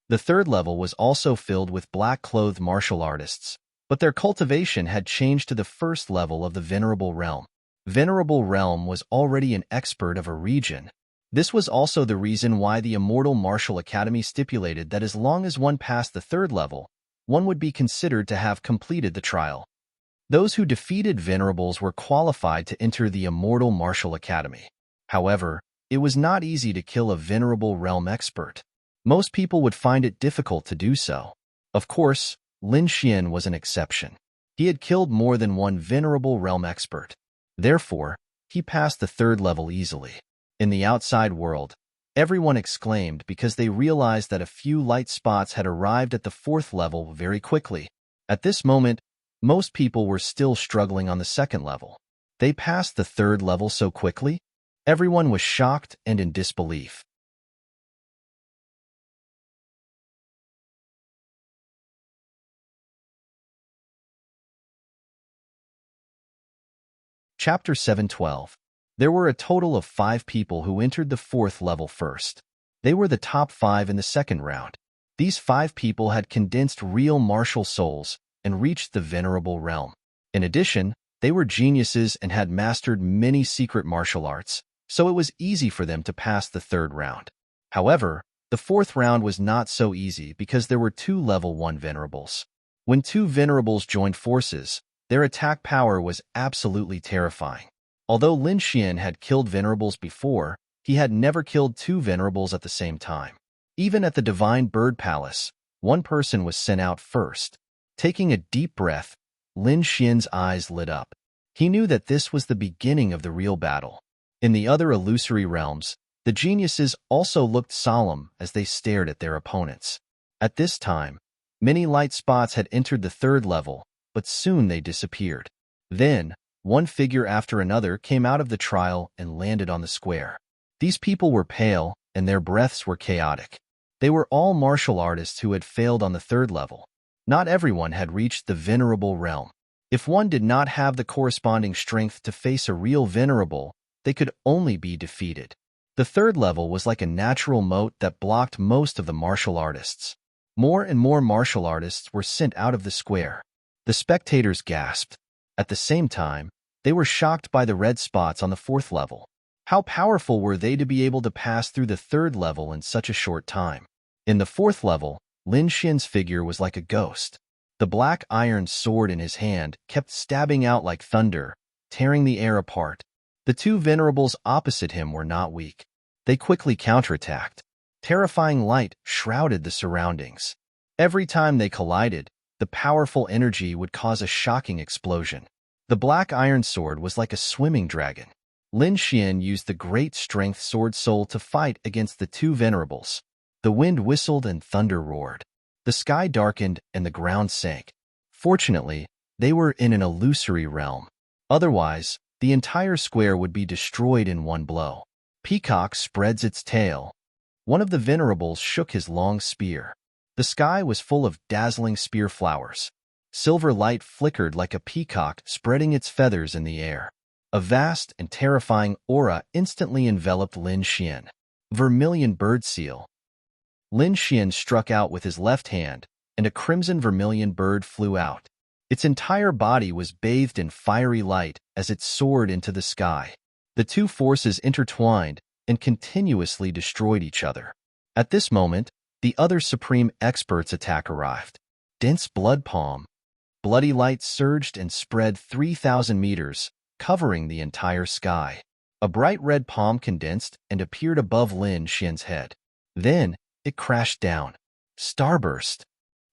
The third level was also filled with black-clothed martial artists, but their cultivation had changed to the first level of the Venerable Realm. Venerable Realm was already an expert of a region. This was also the reason why the Immortal Martial Academy stipulated that as long as one passed the third level, one would be considered to have completed the trial. Those who defeated venerables were qualified to enter the Immortal Martial Academy. However, it was not easy to kill a venerable realm expert. Most people would find it difficult to do so. Of course, Lin Xian was an exception. He had killed more than one venerable realm expert. Therefore, he passed the third level easily. In the outside world, everyone exclaimed because they realized that a few light spots had arrived at the fourth level very quickly. At this moment, most people were still struggling on the second level. They passed the third level so quickly? Everyone was shocked and in disbelief. Chapter 712. There were a total of 5 people who entered the fourth level first. They were the top 5 in the second round. These 5 people had condensed real martial souls and reached the venerable realm. In addition, they were geniuses and had mastered many secret martial arts, so it was easy for them to pass the third round. However, the fourth round was not so easy because there were 2 level 1 venerables. When 2 venerables joined forces, their attack power was absolutely terrifying. Although Lin Xian had killed venerables before, he had never killed 2 venerables at the same time. Even at the Divine Bird Palace, one person was sent out first. Taking a deep breath, Lin Xian's eyes lit up. He knew that this was the beginning of the real battle. In the other illusory realms, the geniuses also looked solemn as they stared at their opponents. At this time, many light spots had entered the third level, but soon they disappeared. Then, one figure after another came out of the trial and landed on the square. These people were pale, and their breaths were chaotic. They were all martial artists who had failed on the third level. Not everyone had reached the venerable realm. If one did not have the corresponding strength to face a real venerable, they could only be defeated. The third level was like a natural moat that blocked most of the martial artists. More and more martial artists were sent out of the square. The spectators gasped. At the same time, they were shocked by the red spots on the fourth level. How powerful were they to be able to pass through the third level in such a short time? In the fourth level, Lin Xian's figure was like a ghost. The black iron sword in his hand kept stabbing out like thunder, tearing the air apart. The 2 venerables opposite him were not weak. They quickly counterattacked. Terrifying light shrouded the surroundings. Every time they collided, the powerful energy would cause a shocking explosion. The black iron sword was like a swimming dragon. Lin Xian used the great strength sword soul to fight against the 2 venerables. The wind whistled and thunder roared. The sky darkened and the ground sank. Fortunately, they were in an illusory realm. Otherwise, the entire square would be destroyed in one blow. Peacock spreads its tail. One of the venerables shook his long spear. The sky was full of dazzling spear flowers. Silver light flickered like a peacock spreading its feathers in the air. A vast and terrifying aura instantly enveloped Lin Xian. Vermilion bird seal. Lin Xian struck out with his left hand, and a crimson vermilion bird flew out. Its entire body was bathed in fiery light as it soared into the sky. The 2 forces intertwined and continuously destroyed each other. At this moment, the other supreme expert's attack arrived. Dense blood palm. Bloody light surged and spread 3,000 meters, covering the entire sky. A bright red palm condensed and appeared above Lin Xian's head. Then, it crashed down. Starburst.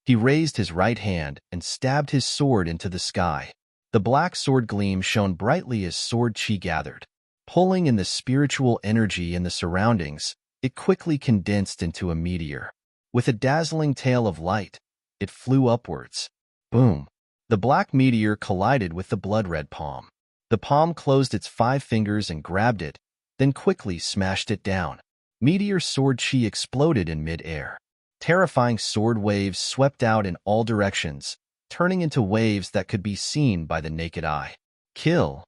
He raised his right hand and stabbed his sword into the sky. The black sword gleam shone brightly as sword chi gathered. Pulling in the spiritual energy in the surroundings, it quickly condensed into a meteor. With a dazzling tail of light, it flew upwards. Boom! The black meteor collided with the blood-red palm. The palm closed its 5 fingers and grabbed it, then quickly smashed it down. Meteor sword chi exploded in mid-air. Terrifying sword waves swept out in all directions, turning into waves that could be seen by the naked eye. Kill!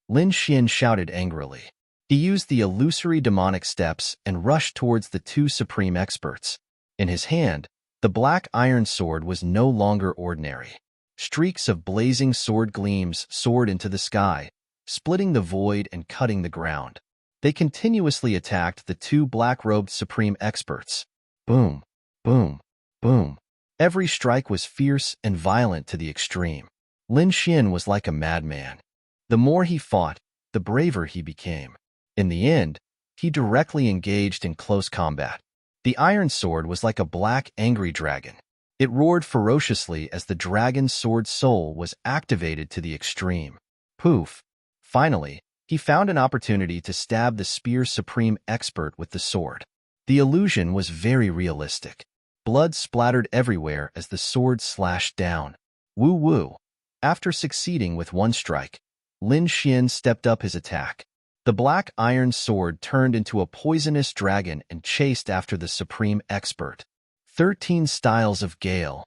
Lin Xian shouted angrily. He used the illusory demonic steps and rushed towards the 2 supreme experts. In his hand, the black iron sword was no longer ordinary. Streaks of blazing sword gleams soared into the sky, splitting the void and cutting the ground. They continuously attacked the 2 black-robed supreme experts. Boom! Boom! Boom! Every strike was fierce and violent to the extreme. Lin Xian was like a madman. The more he fought, the braver he became. In the end, he directly engaged in close combat. The iron sword was like a black, angry dragon. It roared ferociously as the dragon's sword soul was activated to the extreme. Poof! Finally, he found an opportunity to stab the spear's supreme expert with the sword. The illusion was very realistic. Blood splattered everywhere as the sword slashed down. Woo-woo! After succeeding with one strike, Lin Xian stepped up his attack. The black iron sword turned into a poisonous dragon and chased after the supreme expert. 13 styles of gale.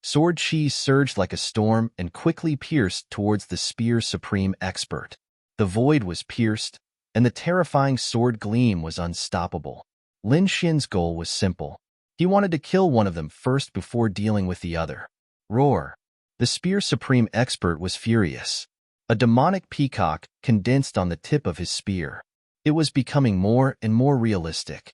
Sword chi surged like a storm and quickly pierced towards the spear's supreme expert. The void was pierced, and the terrifying sword gleam was unstoppable. Lin Xian's goal was simple. He wanted to kill one of them first before dealing with the other. Roar! The spear's supreme expert was furious. A demonic peacock condensed on the tip of his spear. It was becoming more and more realistic.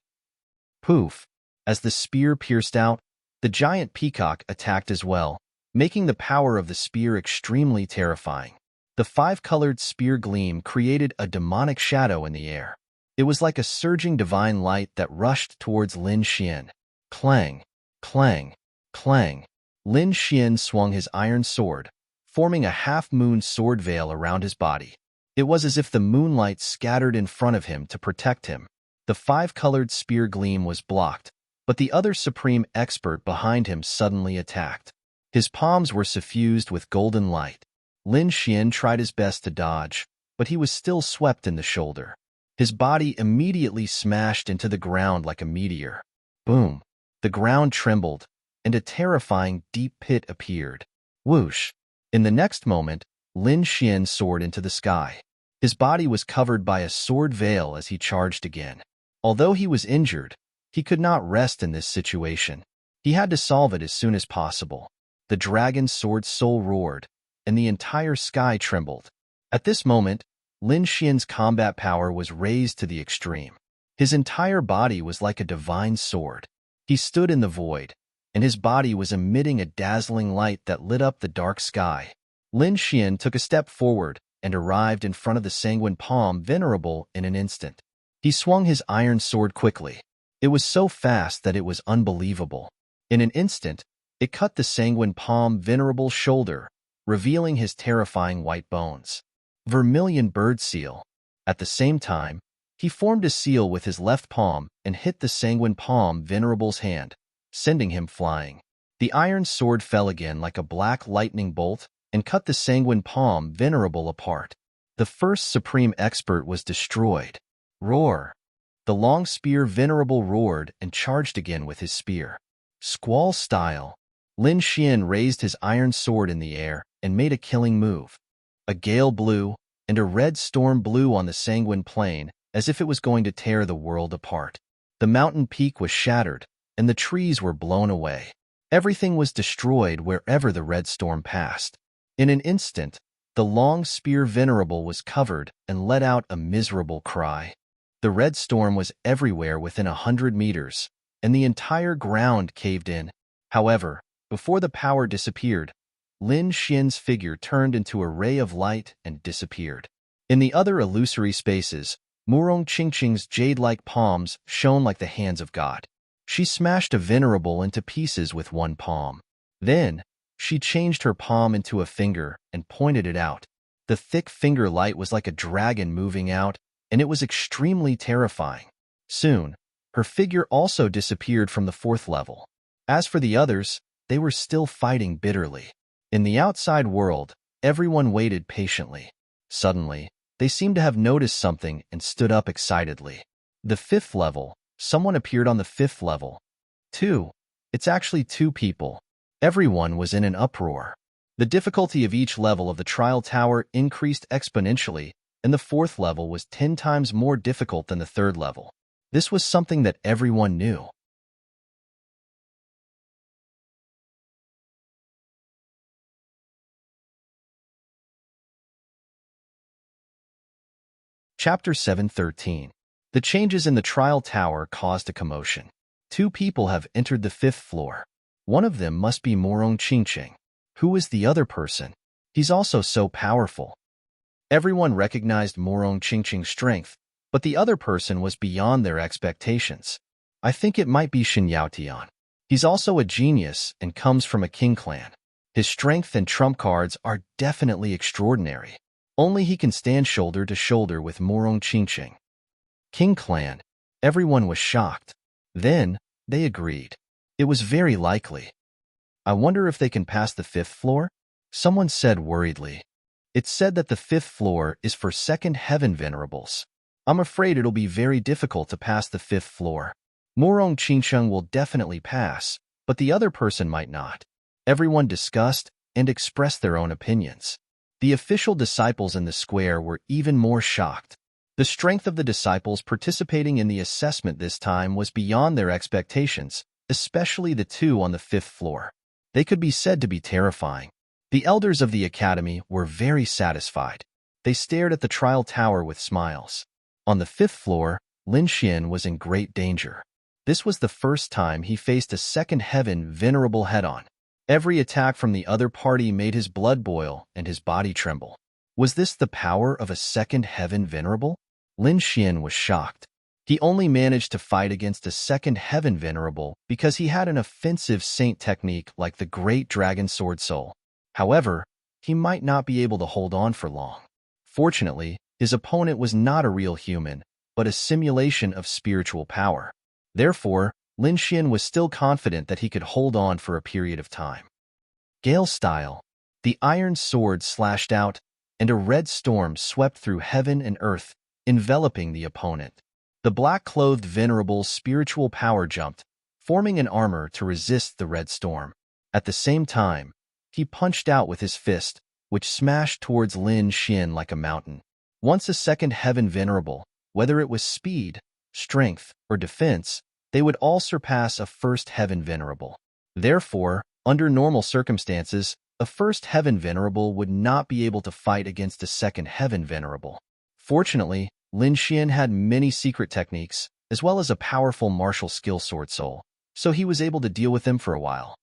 Poof! As the spear pierced out, the giant peacock attacked as well, making the power of the spear extremely terrifying. The five-colored spear gleam created a demonic shadow in the air. It was like a surging divine light that rushed towards Lin Xian. Clang! Clang! Clang! Lin Xian swung his iron sword, forming a half-moon sword veil around his body. It was as if the moonlight scattered in front of him to protect him. The five-colored spear gleam was blocked, but the other supreme expert behind him suddenly attacked. His palms were suffused with golden light. Lin Xian tried his best to dodge, but he was still swept in the shoulder. His body immediately smashed into the ground like a meteor. Boom! The ground trembled, and a terrifying deep pit appeared. Whoosh! In the next moment, Lin Xian soared into the sky. His body was covered by a sword veil as he charged again. Although he was injured, he could not rest in this situation. He had to solve it as soon as possible. The dragon's sword soul roared, and the entire sky trembled. At this moment, Lin Xian's combat power was raised to the extreme. His entire body was like a divine sword. He stood in the void, and his body was emitting a dazzling light that lit up the dark sky. Lin Xian took a step forward and arrived in front of the sanguine palm venerable in an instant. He swung his iron sword quickly. It was so fast that it was unbelievable. In an instant, it cut the sanguine palm venerable's shoulder, revealing his terrifying white bones. Vermilion bird seal. At the same time, he formed a seal with his left palm and hit the sanguine palm venerable's hand, sending him flying. The iron sword fell again like a black lightning bolt and cut the sanguine palm venerable apart. The first supreme expert was destroyed. Roar! The long spear venerable roared and charged again with his spear. Squall style. Lin Xian raised his iron sword in the air and made a killing move. A gale blew, and a red storm blew on the sanguine plain as if it was going to tear the world apart. The mountain peak was shattered, and the trees were blown away. Everything was destroyed wherever the red storm passed. In an instant, the long spear venerable was covered and let out a miserable cry. The red storm was everywhere within 100 meters, and the entire ground caved in. However, before the power disappeared, Lin Xian's figure turned into a ray of light and disappeared. In the other illusory spaces, Murong Qingqing's jade-like palms shone like the hands of God. She smashed a venerable into pieces with one palm. Then, she changed her palm into a finger and pointed it out. The thick finger light was like a dragon moving out, and it was extremely terrifying. Soon, her figure also disappeared from the 4th level. As for the others, they were still fighting bitterly. In the outside world, everyone waited patiently. Suddenly, they seemed to have noticed something and stood up excitedly. The 5th level. Someone appeared on the 5th level. 2. It's actually 2 people. Everyone was in an uproar. The difficulty of each level of the trial tower increased exponentially, and the 4th level was 10 times more difficult than the 3rd level. This was something that everyone knew. Chapter 7:13. The changes in the trial tower caused a commotion. 2 people have entered the 5th floor. One of them must be Murong Qingqing. Who is the other person? He's also so powerful. Everyone recognized Morong Qingqing's strength, but the other person was beyond their expectations. I think it might be Shen Yaotian. He's also a genius and comes from a king clan. His strength and trump cards are definitely extraordinary. Only he can stand shoulder to shoulder with Morong Qingqing. King clan. Everyone was shocked. Then, they agreed. It was very likely. I wonder if they can pass the 5th floor? Someone said worriedly. It's said that the 5th floor is for second heaven venerables. I'm afraid it'll be very difficult to pass the 5th floor. Morong Qingqing will definitely pass, but the other person might not. Everyone discussed and expressed their own opinions. The official disciples in the square were even more shocked. The strength of the disciples participating in the assessment this time was beyond their expectations, especially the 2 on the 5th floor. They could be said to be terrifying. The elders of the academy were very satisfied. They stared at the trial tower with smiles. On the 5th floor, Lin Xian was in great danger. This was the first time he faced a second heaven venerable head-on. Every attack from the other party made his blood boil and his body tremble. Was this the power of a second heaven venerable? Lin Xian was shocked. He only managed to fight against a second heaven venerable because he had an offensive saint technique like the Great Dragon Sword Soul. However, he might not be able to hold on for long. Fortunately, his opponent was not a real human, but a simulation of spiritual power. Therefore, Lin Xian was still confident that he could hold on for a period of time. Gale style. The iron sword slashed out, and a red storm swept through heaven and earth, enveloping the opponent. The black-clothed venerable's spiritual power jumped, forming an armor to resist the red storm. At the same time, he punched out with his fist, which smashed towards Lin Xian like a mountain. Once a second heaven venerable, whether it was speed, strength, or defense, they would all surpass a first heaven venerable. Therefore, under normal circumstances, a first heaven venerable would not be able to fight against a second heaven venerable. Fortunately, Lin Xian had many secret techniques, as well as a powerful martial skill sword soul, so he was able to deal with them for a while.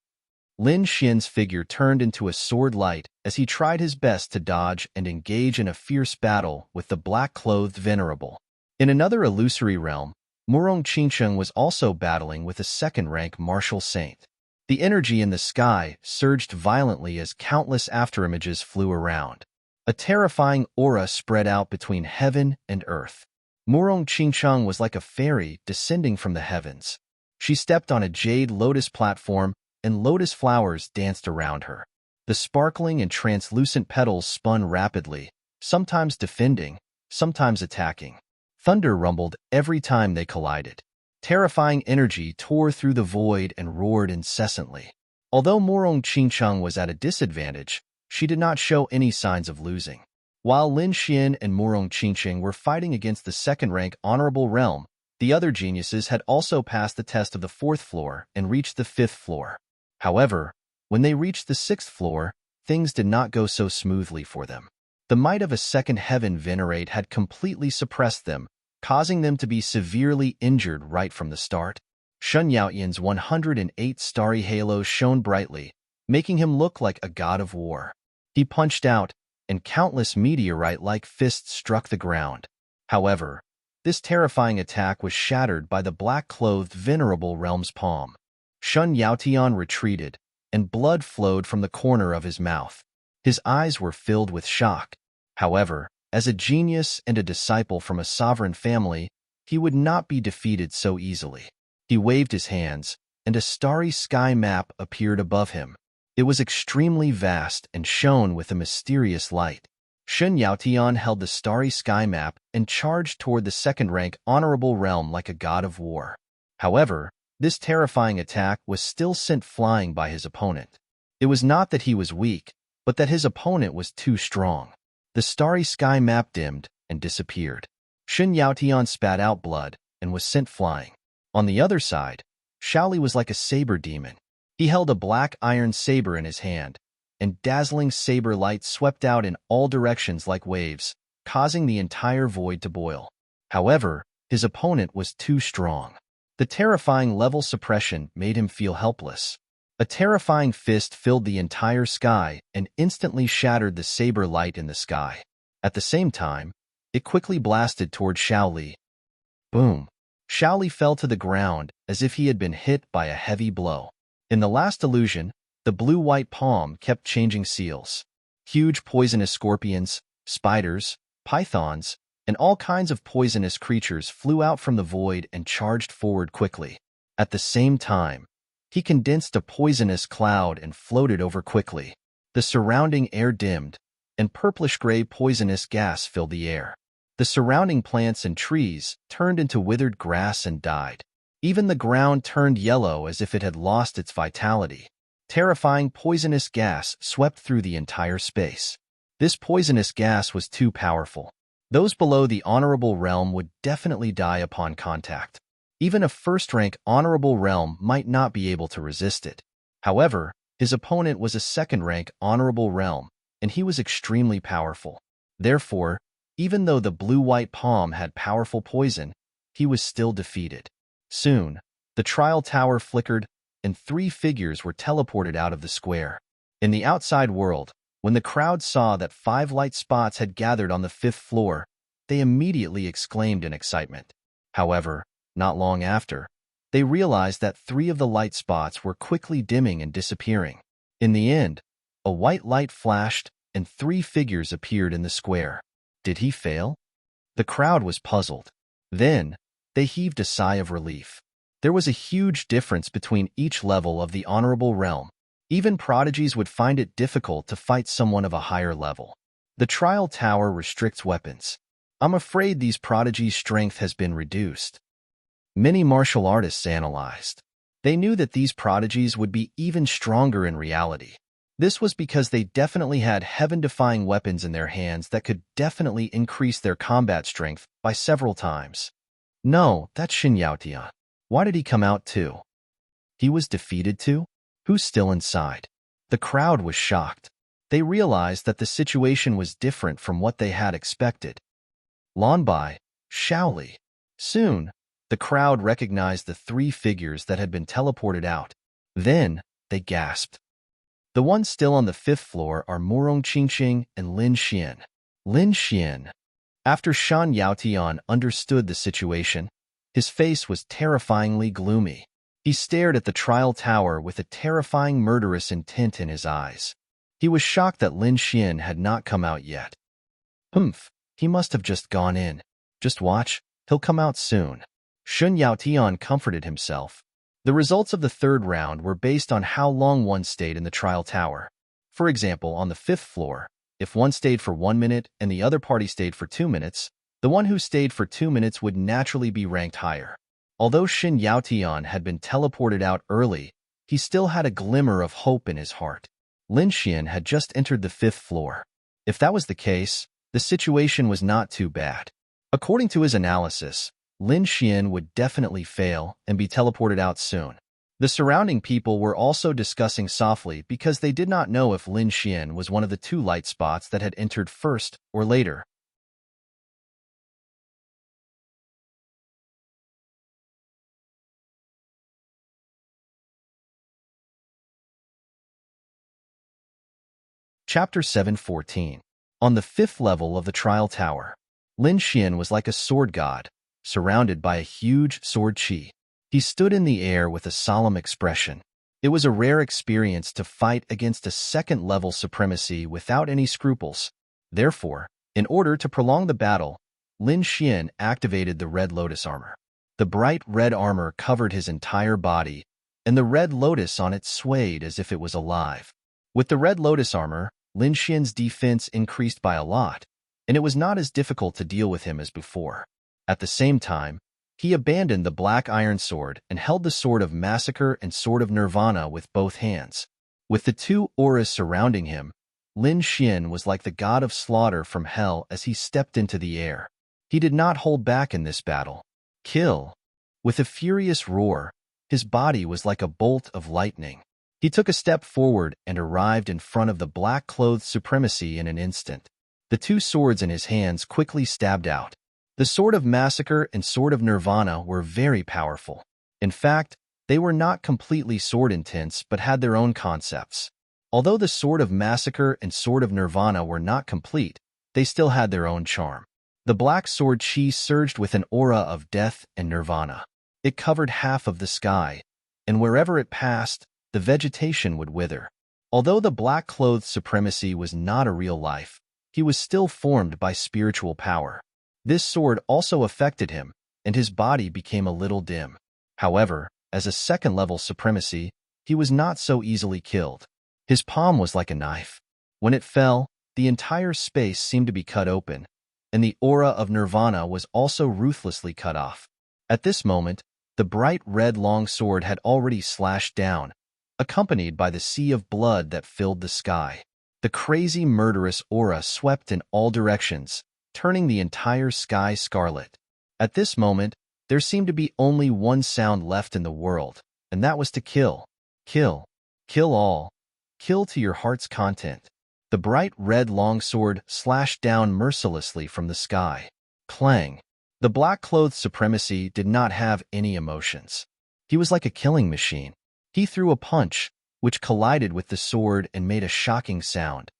Lin Xian's figure turned into a sword light as he tried his best to dodge and engage in a fierce battle with the black-clothed venerable. In another illusory realm, Morong Qingqing was also battling with a second-rank martial saint. The energy in the sky surged violently as countless afterimages flew around. A terrifying aura spread out between heaven and earth. Morong Qingqing was like a fairy descending from the heavens. She stepped on a jade lotus platform, and lotus flowers danced around her. The sparkling and translucent petals spun rapidly, sometimes defending, sometimes attacking. Thunder rumbled every time they collided. Terrifying energy tore through the void and roared incessantly. Although Morong Qingqing was at a disadvantage, she did not show any signs of losing. While Lin Xian and Morong Qingqing were fighting against the second-rank honorable realm, the other geniuses had also passed the test of the 4th floor and reached the 5th floor. However, when they reached the 6th floor, things did not go so smoothly for them. The might of a second heaven venerate had completely suppressed them, causing them to be severely injured right from the start. Shen Yaotian's 108 starry halos shone brightly, making him look like a god of war. He punched out, and countless meteorite-like fists struck the ground. However, this terrifying attack was shattered by the black-clothed venerable realm's palm. Shen Yaotian retreated, and blood flowed from the corner of his mouth. His eyes were filled with shock. However, as a genius and a disciple from a sovereign family, he would not be defeated so easily. He waved his hands, and a starry sky map appeared above him. It was extremely vast and shone with a mysterious light. Shen Yaotian held the starry sky map and charged toward the second-rank honorable realm like a god of war. However, this terrifying attack was still sent flying by his opponent. It was not that he was weak, but that his opponent was too strong. The starry sky map dimmed and disappeared. Shen Yaotian spat out blood and was sent flying. On the other side, Shaoli was like a saber demon. He held a black iron saber in his hand, and dazzling saber light swept out in all directions like waves, causing the entire void to boil. However, his opponent was too strong. The terrifying level suppression made him feel helpless. A terrifying fist filled the entire sky and instantly shattered the saber light in the sky. At the same time, it quickly blasted toward Shaoli. Boom! Shaoli fell to the ground as if he had been hit by a heavy blow. In the last illusion, the blue-white palm kept changing seals. Huge poisonous scorpions, spiders, pythons, and all kinds of poisonous creatures flew out from the void and charged forward quickly. At the same time, he condensed a poisonous cloud and floated over quickly. The surrounding air dimmed, and purplish-gray poisonous gas filled the air. The surrounding plants and trees turned into withered grass and died. Even the ground turned yellow as if it had lost its vitality. Terrifying poisonous gas swept through the entire space. This poisonous gas was too powerful. Those below the honorable realm would definitely die upon contact. Even a first-rank honorable realm might not be able to resist it. However, his opponent was a second-rank honorable realm, and he was extremely powerful. Therefore, even though the blue-white palm had powerful poison, he was still defeated. Soon, the trial tower flickered, and 3 figures were teleported out of the square. In the outside world, when the crowd saw that 5 light spots had gathered on the 5th floor, they immediately exclaimed in excitement. However, not long after, they realized that 3 of the light spots were quickly dimming and disappearing. In the end, a white light flashed, and 3 figures appeared in the square. Did he fail? The crowd was puzzled. Then, they heaved a sigh of relief. There was a huge difference between each level of the honorable realm. Even prodigies would find it difficult to fight someone of a higher level. The trial tower restricts weapons. I'm afraid these prodigies' strength has been reduced. Many martial artists analyzed. They knew that these prodigies would be even stronger in reality. This was because they definitely had heaven-defying weapons in their hands that could definitely increase their combat strength by several times. No, that's Shin Yaotian. Why did he come out too? He was defeated too? Who's still inside? The crowd was shocked. They realized that the situation was different from what they had expected. Lanbai, Shaoli. Soon, the crowd recognized the 3 figures that had been teleported out. Then, they gasped. The ones still on the 5th floor are Morong Qingqing and Lin Xian. Lin Xian. After Shan Yaotian understood the situation, his face was terrifyingly gloomy. He stared at the trial tower with a terrifying murderous intent in his eyes. He was shocked that Lin Xian had not come out yet. Humph, he must have just gone in. Just watch, he'll come out soon. Shun Yaotian comforted himself. The results of the 3rd round were based on how long one stayed in the trial tower. For example, on the 5th floor, if one stayed for 1 minute and the other party stayed for 2 minutes, the one who stayed for 2 minutes would naturally be ranked higher. Although Shin Yaotian had been teleported out early, he still had a glimmer of hope in his heart. Lin Xian had just entered the 5th floor. If that was the case, the situation was not too bad. According to his analysis, Lin Xian would definitely fail and be teleported out soon. The surrounding people were also discussing softly because they did not know if Lin Xian was one of the 2 light spots that had entered first or later. Chapter 7:14. On the 5th level of the trial tower, Lin Xian was like a sword god, surrounded by a huge sword chi. He stood in the air with a solemn expression. It was a rare experience to fight against a 2nd-level supremacy without any scruples. Therefore, in order to prolong the battle, Lin Xian activated the Red Lotus armor. The bright red armor covered his entire body, and the red lotus on it swayed as if it was alive. With the Red Lotus armor, Lin Xian's defense increased by a lot, and it was not as difficult to deal with him as before. At the same time, he abandoned the black iron sword and held the sword of massacre and sword of nirvana with both hands. With the 2 auras surrounding him, Lin Xian was like the god of slaughter from hell as he stepped into the air. He did not hold back in this battle. Kill! With a furious roar, his body was like a bolt of lightning. He took a step forward and arrived in front of the black-clothed supremacy in an instant. The 2 swords in his hands quickly stabbed out. The sword of massacre and sword of nirvana were very powerful. In fact, They were not completely sword intense, but had their own concepts. Although the Sword of Massacre and Sword of Nirvana were not complete, they still had their own charm. The black sword chi surged with an aura of death and nirvana. It covered half of the sky, and wherever it passed, the vegetation would wither. Although the black-clothed supremacy was not a real life, he was still formed by spiritual power. This sword also affected him, and his body became a little dim. However, as a second-level supremacy, he was not so easily killed. His palm was like a knife. When it fell, the entire space seemed to be cut open, and the aura of nirvana was also ruthlessly cut off. At this moment, the bright red long sword had already slashed down, accompanied by the sea of blood that filled the sky. The crazy, murderous aura swept in all directions, turning the entire sky scarlet. At this moment, there seemed to be only one sound left in the world, and that was to kill. Kill. Kill all. Kill to your heart's content. The bright red longsword slashed down mercilessly from the sky. Clang. The black-clothed supremacy did not have any emotions. He was like a killing machine. He threw a punch, which collided with the sword and made a shocking sound.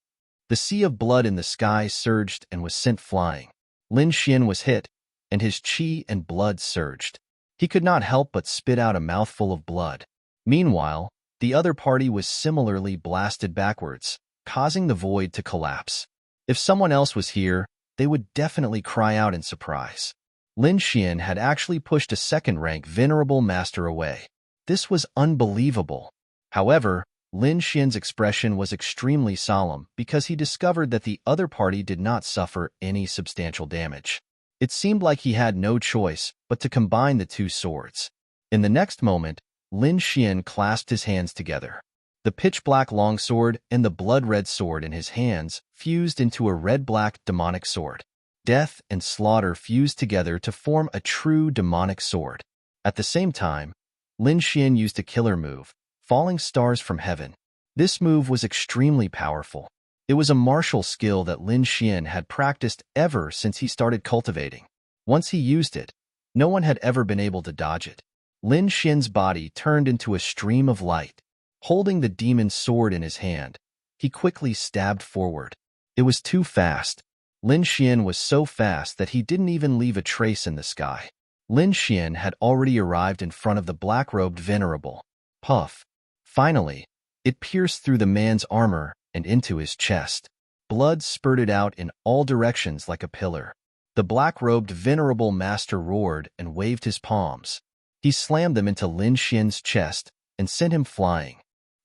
The sea of blood in the sky surged and was sent flying. Lin Xian was hit, and his qi and blood surged. He could not help but spit out a mouthful of blood. Meanwhile, the other party was similarly blasted backwards, causing the void to collapse. If someone else was here, they would definitely cry out in surprise. Lin Xian had actually pushed a second-rank venerable master away. This was unbelievable. However, Lin Xian's expression was extremely solemn because he discovered that the other party did not suffer any substantial damage. It seemed like he had no choice but to combine the two swords. In the next moment, Lin Xian clasped his hands together. The pitch-black longsword and the blood-red sword in his hands fused into a red-black demonic sword. Death and slaughter fused together to form a true demonic sword. At the same time, Lin Xian used a killer move, falling stars from heaven. This move was extremely powerful. It was a martial skill that Lin Xian had practiced ever since he started cultivating. Once he used it, no one had ever been able to dodge it. Lin Xian's body turned into a stream of light. Holding the demon's sword in his hand, he quickly stabbed forward. It was too fast. Lin Xian was so fast that he didn't even leave a trace in the sky. Lin Xian had already arrived in front of the black-robed venerable. Puff. Finally, it pierced through the man's armor and into his chest. Blood spurted out in all directions like a pillar. The black-robed venerable master roared and waved his palms. He slammed them into Lin Xian's chest and sent him flying.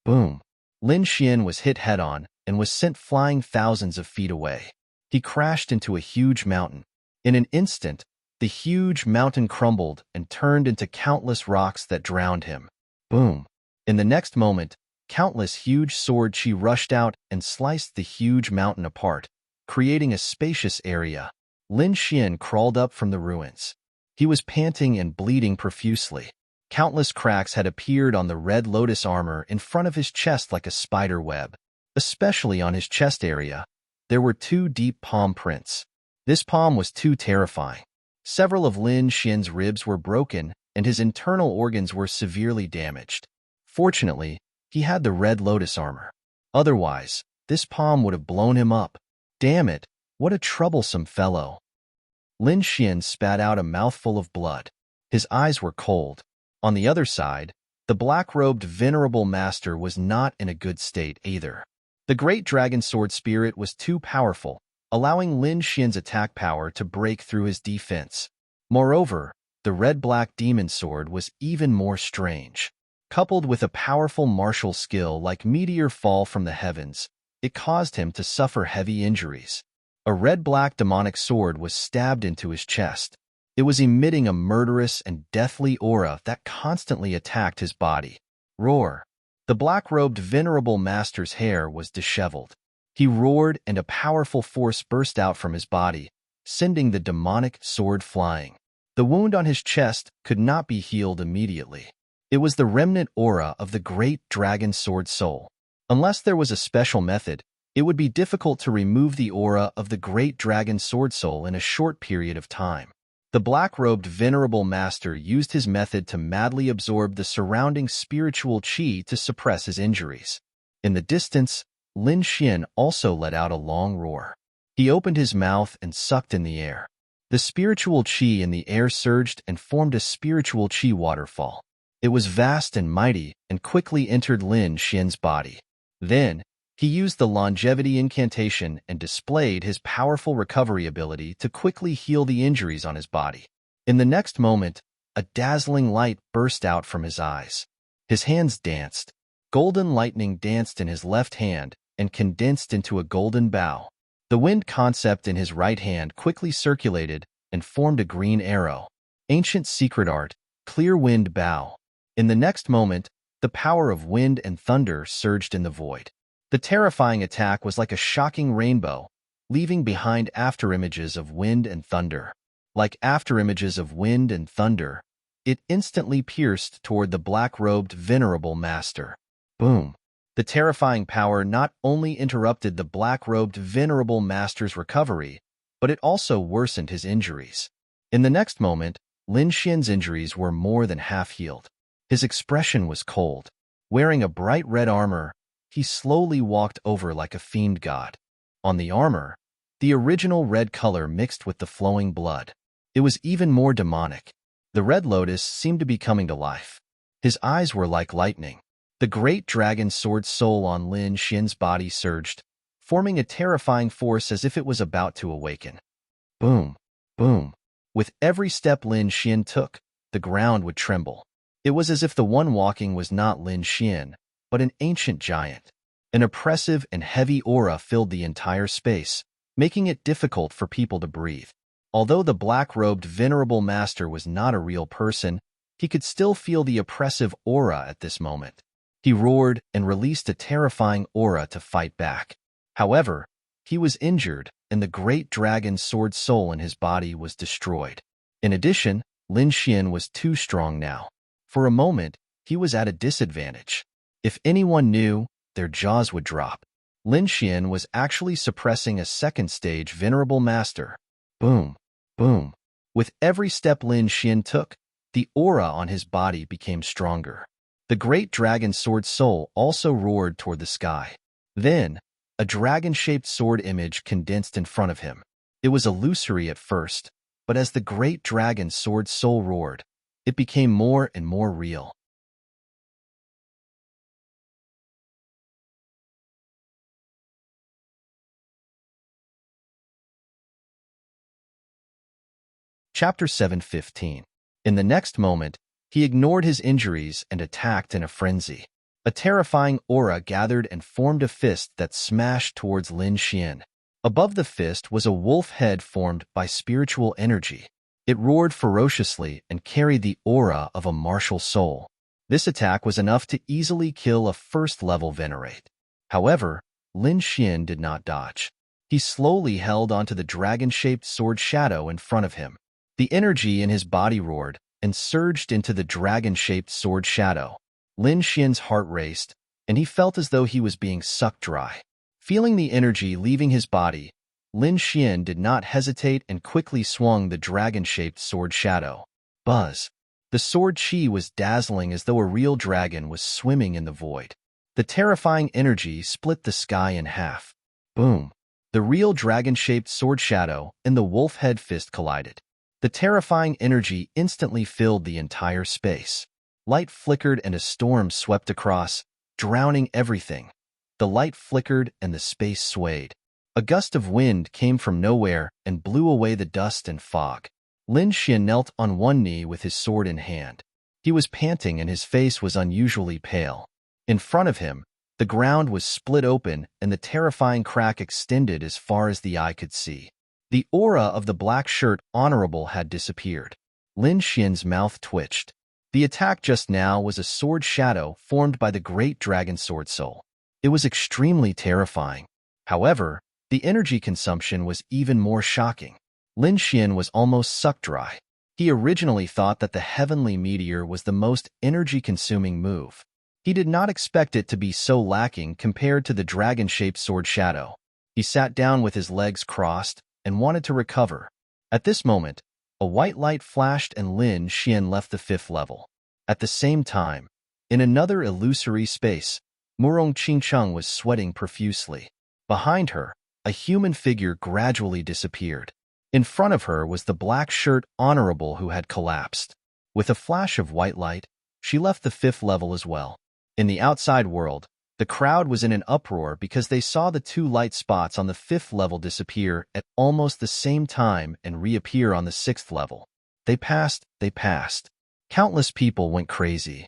Boom. Lin Xian was hit head-on and was sent flying thousands of feet away. He crashed into a huge mountain. In an instant, the huge mountain crumbled and turned into countless rocks that drowned him. Boom. In the next moment, countless huge sword chi rushed out and sliced the huge mountain apart, creating a spacious area. Lin Xian crawled up from the ruins. He was panting and bleeding profusely. Countless cracks had appeared on the red lotus armor in front of his chest like a spider web. Especially on his chest area, there were 2 deep palm prints. This palm was too terrifying. Several of Lin Xian's ribs were broken, and his internal organs were severely damaged. Fortunately, he had the red lotus armor. Otherwise, this palm would have blown him up. Damn it, what a troublesome fellow. Lin Xian spat out a mouthful of blood. His eyes were cold. On the other side, the black-robed venerable master was not in a good state either. The great dragon sword spirit was too powerful, allowing Lin Xian's attack power to break through his defense. Moreover, the red-black demon sword was even more strange. Coupled with a powerful martial skill like meteor fall from the heavens, it caused him to suffer heavy injuries. A red-black demonic sword was stabbed into his chest. It was emitting a murderous and deathly aura that constantly attacked his body. Roar. The black-robed venerable master's hair was disheveled. He roared and a powerful force burst out from his body, sending the demonic sword flying. The wound on his chest could not be healed immediately. It was the remnant aura of the great dragon sword soul. Unless there was a special method, it would be difficult to remove the aura of the great dragon sword soul in a short period of time. The black-robed venerable master used his method to madly absorb the surrounding spiritual qi to suppress his injuries. In the distance, Lin Xian also let out a long roar. He opened his mouth and sucked in the air. The spiritual qi in the air surged and formed a spiritual qi waterfall. It was vast and mighty and quickly entered Lin Xian's body. Then, he used the longevity incantation and displayed his powerful recovery ability to quickly heal the injuries on his body. In the next moment, a dazzling light burst out from his eyes. His hands danced. Golden lightning danced in his left hand and condensed into a golden bow. The wind concept in his right hand quickly circulated and formed a green arrow. Ancient secret art, clear wind bow. In the next moment, the power of wind and thunder surged in the void. The terrifying attack was like a shocking rainbow, leaving behind afterimages of wind and thunder. Like afterimages of wind and thunder, it instantly pierced toward the black-robed venerable master. Boom! The terrifying power not only interrupted the black-robed venerable master's recovery, but it also worsened his injuries. In the next moment, Lin Xian's injuries were more than half healed. His expression was cold. Wearing a bright red armor, he slowly walked over like a fiend god. On the armor, the original red color mixed with the flowing blood. It was even more demonic. The red lotus seemed to be coming to life. His eyes were like lightning. The great dragon sword soul on Lin Xian's body surged, forming a terrifying force as if it was about to awaken. Boom, boom. With every step Lin Xian took, the ground would tremble. It was as if the one walking was not Lin Xian, but an ancient giant. An oppressive and heavy aura filled the entire space, making it difficult for people to breathe. Although the black-robed venerable master was not a real person, he could still feel the oppressive aura at this moment. He roared and released a terrifying aura to fight back. However, he was injured, and the great dragon sword soul in his body was destroyed. In addition, Lin Xian was too strong now. For a moment, he was at a disadvantage. If anyone knew, their jaws would drop. Lin Xian was actually suppressing a second-stage venerable master. Boom, boom. With every step Lin Xian took, the aura on his body became stronger. The great dragon sword soul also roared toward the sky. Then, a dragon-shaped sword image condensed in front of him. It was illusory at first, but as the great dragon sword soul roared, it became more and more real. Chapter 7:15. In the next moment, he ignored his injuries and attacked in a frenzy. A terrifying aura gathered and formed a fist that smashed towards Lin Xian. Above the fist was a wolf head formed by spiritual energy. It roared ferociously and carried the aura of a martial soul. This attack was enough to easily kill a first-level venerate. However, Lin Xian did not dodge. He slowly held onto the dragon-shaped sword shadow in front of him. The energy in his body roared and surged into the dragon-shaped sword shadow. Lin Xian's heart raced, and he felt as though he was being sucked dry. Feeling the energy leaving his body, Lin Xian did not hesitate and quickly swung the dragon-shaped sword shadow. Buzz! The sword chi was dazzling as though a real dragon was swimming in the void. The terrifying energy split the sky in half. Boom! The real dragon-shaped sword shadow and the wolf head fist collided. The terrifying energy instantly filled the entire space. Light flickered and a storm swept across, drowning everything. The light flickered and the space swayed. A gust of wind came from nowhere and blew away the dust and fog. Lin Xian knelt on one knee with his sword in hand. He was panting and his face was unusually pale. In front of him, the ground was split open and the terrifying crack extended as far as the eye could see. The aura of the black shirt honorable had disappeared. Lin Xian's mouth twitched. The attack just now was a sword shadow formed by the great dragon sword soul. It was extremely terrifying. However, the energy consumption was even more shocking. Lin Xian was almost sucked dry. He originally thought that the heavenly meteor was the most energy-consuming move. He did not expect it to be so lacking compared to the dragon-shaped sword shadow. He sat down with his legs crossed and wanted to recover. At this moment, A white light flashed and Lin Xian left the 5th level. At the same time, in another illusory space, Murong Qingcheng was sweating profusely. Behind her, a human figure gradually disappeared. In front of her was the black shirt Honorable who had collapsed. With a flash of white light, she left the 5th level as well. In the outside world, the crowd was in an uproar because they saw the 2 light spots on the 5th level disappear at almost the same time and reappear on the 6th level. They passed. Countless people went crazy.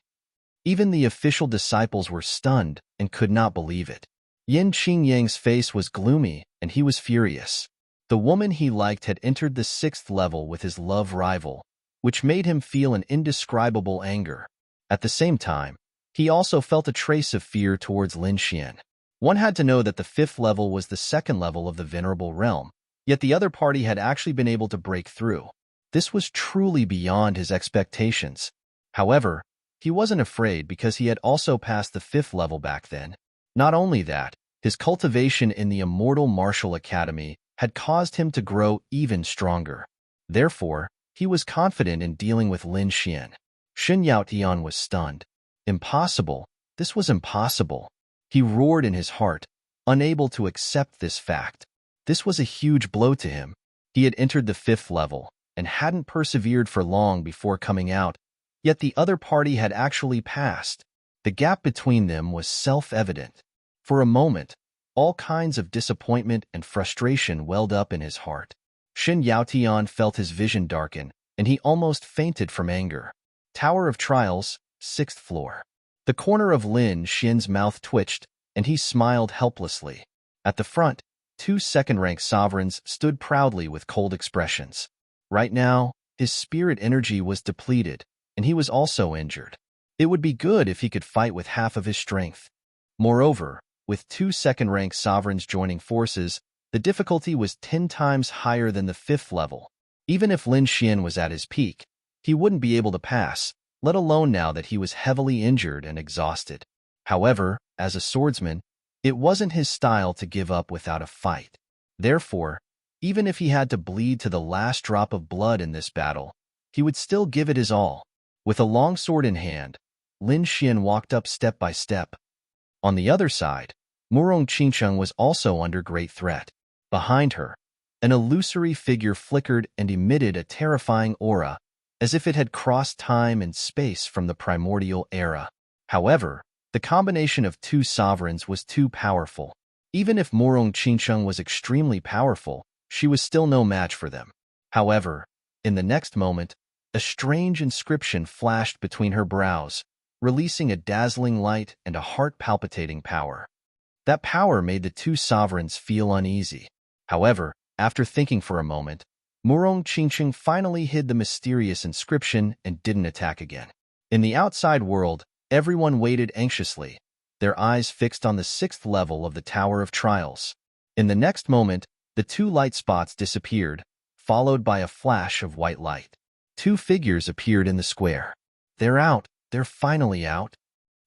Even the official disciples were stunned and could not believe it. Yin Qingyang's face was gloomy, and he was furious. The woman he liked had entered the 6th level with his love rival, which made him feel an indescribable anger. At the same time, he also felt a trace of fear towards Lin Xian. One had to know that the 5th level was the 2nd level of the Venerable Realm, yet the other party had actually been able to break through. This was truly beyond his expectations. However, he wasn't afraid because he had also passed the 5th level back then. Not only that, his cultivation in the Immortal Martial Academy had caused him to grow even stronger. Therefore, he was confident in dealing with Lin Xian. Shen Yaotian was stunned. Impossible. This was impossible. He roared in his heart, unable to accept this fact. This was a huge blow to him. He had entered the 5th level and hadn't persevered for long before coming out, yet the other party had actually passed. The gap between them was self-evident. For a moment, all kinds of disappointment and frustration welled up in his heart. Shen Yaotian felt his vision darken, and he almost fainted from anger. Tower of Trials, 6th floor. The corner of Lin Xian's mouth twitched, and he smiled helplessly. At the front, 2 second-rank sovereigns stood proudly with cold expressions. Right now, his spirit energy was depleted, and he was also injured. It would be good if he could fight with half of his strength. Moreover, with 2 second-rank sovereigns joining forces, the difficulty was 10 times higher than the 5th level. Even if Lin Xian was at his peak, he wouldn't be able to pass, let alone now that he was heavily injured and exhausted. However, as a swordsman, it wasn't his style to give up without a fight. Therefore, even if he had to bleed to the last drop of blood in this battle, he would still give it his all. With a long sword in hand, Lin Xian walked up step by step. On the other side, Murong Qingcheng was also under great threat. Behind her, an illusory figure flickered and emitted a terrifying aura, as if it had crossed time and space from the primordial era. However, the combination of 2 sovereigns was too powerful. Even if Murong Qingcheng was extremely powerful, she was still no match for them. However, in the next moment, a strange inscription flashed between her brows, releasing a dazzling light and a heart-palpitating power. That power made the 2 sovereigns feel uneasy. However, after thinking for a moment, Murong Qingcheng finally hid the mysterious inscription and didn't attack again. In the outside world, everyone waited anxiously, their eyes fixed on the 6th level of the Tower of Trials. In the next moment, the 2 light spots disappeared, followed by a flash of white light. 2 figures appeared in the square. They're out. They're finally out.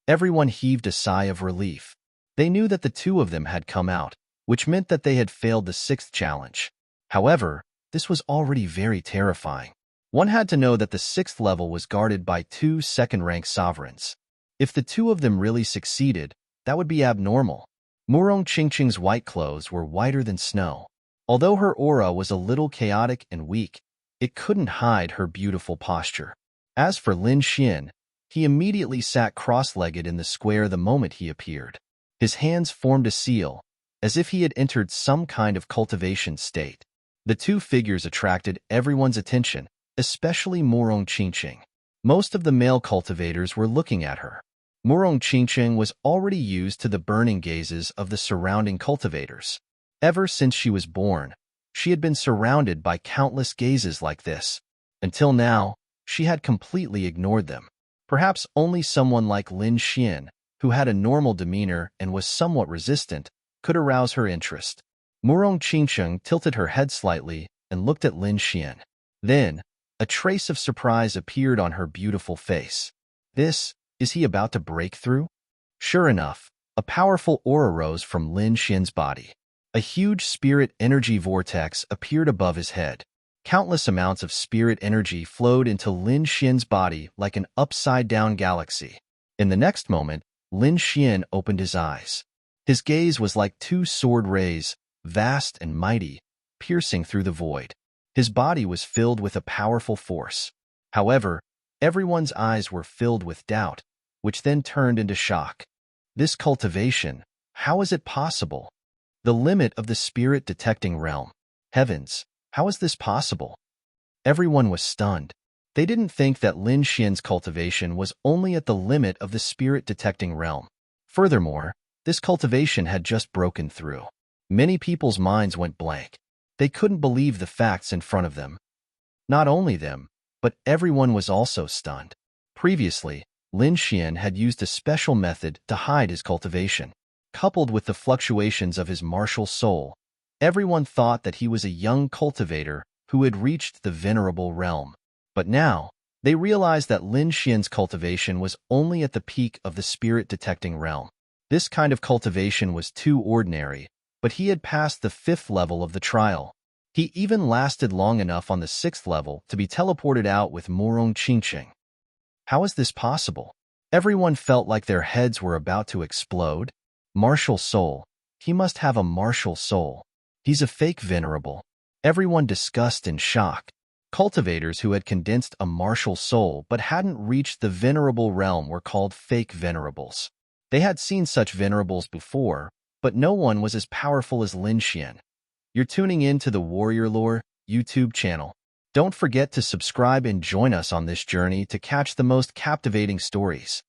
Everyone heaved a sigh of relief. They knew that the 2 of them had come out, which meant that they had failed the 6th challenge. However, this was already very terrifying. One had to know that the 6th level was guarded by 2 second-rank sovereigns. If the 2 of them really succeeded, that would be abnormal. Murong Qingcheng's white clothes were whiter than snow. Although her aura was a little chaotic and weak, it couldn't hide her beautiful posture. As for Lin Xian, he immediately sat cross-legged in the square the moment he appeared. His hands formed a seal, as if he had entered some kind of cultivation state. The 2 figures attracted everyone's attention, especially Murong Qingcheng. Most of the male cultivators were looking at her. Murong Qingcheng was already used to the burning gazes of the surrounding cultivators. Ever since she was born, she had been surrounded by countless gazes like this. Until now, she had completely ignored them. Perhaps only someone like Lin Xian, who had a normal demeanor and was somewhat resistant, could arouse her interest. Murong Qingcheng tilted her head slightly and looked at Lin Xian. Then, a trace of surprise appeared on her beautiful face. Is he about to break through? Sure enough, a powerful aura rose from Lin Xian's body. A huge spirit energy vortex appeared above his head. Countless amounts of spirit energy flowed into Lin Xian's body like an upside-down galaxy. In the next moment, Lin Xian opened his eyes. His gaze was like two sword rays, vast and mighty, piercing through the void. His body was filled with a powerful force. However, everyone's eyes were filled with doubt, which then turned into shock. This cultivation, how is it possible? The limit of the spirit-detecting realm. Heavens, how is this possible? Everyone was stunned. They didn't think that Lin Xian's cultivation was only at the limit of the spirit-detecting realm. Furthermore, this cultivation had just broken through. Many people's minds went blank. They couldn't believe the facts in front of them. Not only them, but everyone was also stunned. Previously, Lin Xian had used a special method to hide his cultivation. Coupled with the fluctuations of his martial soul, everyone thought that he was a young cultivator who had reached the venerable realm. But now, they realized that Lin Xian's cultivation was only at the peak of the spirit-detecting realm. This kind of cultivation was too ordinary, but he had passed the 5th level of the trial. He even lasted long enough on the 6th level to be teleported out with Morong Qingqing. How is this possible? Everyone felt like their heads were about to explode. Martial soul. He must have a martial soul. He's a fake venerable. Everyone discussed in shock. Cultivators who had condensed a martial soul but hadn't reached the venerable realm were called fake venerables. They had seen such venerables before, but no one was as powerful as Lin Xian. You're tuning in to the Warrior Lore YouTube channel. Don't forget to subscribe and join us on this journey to catch the most captivating stories.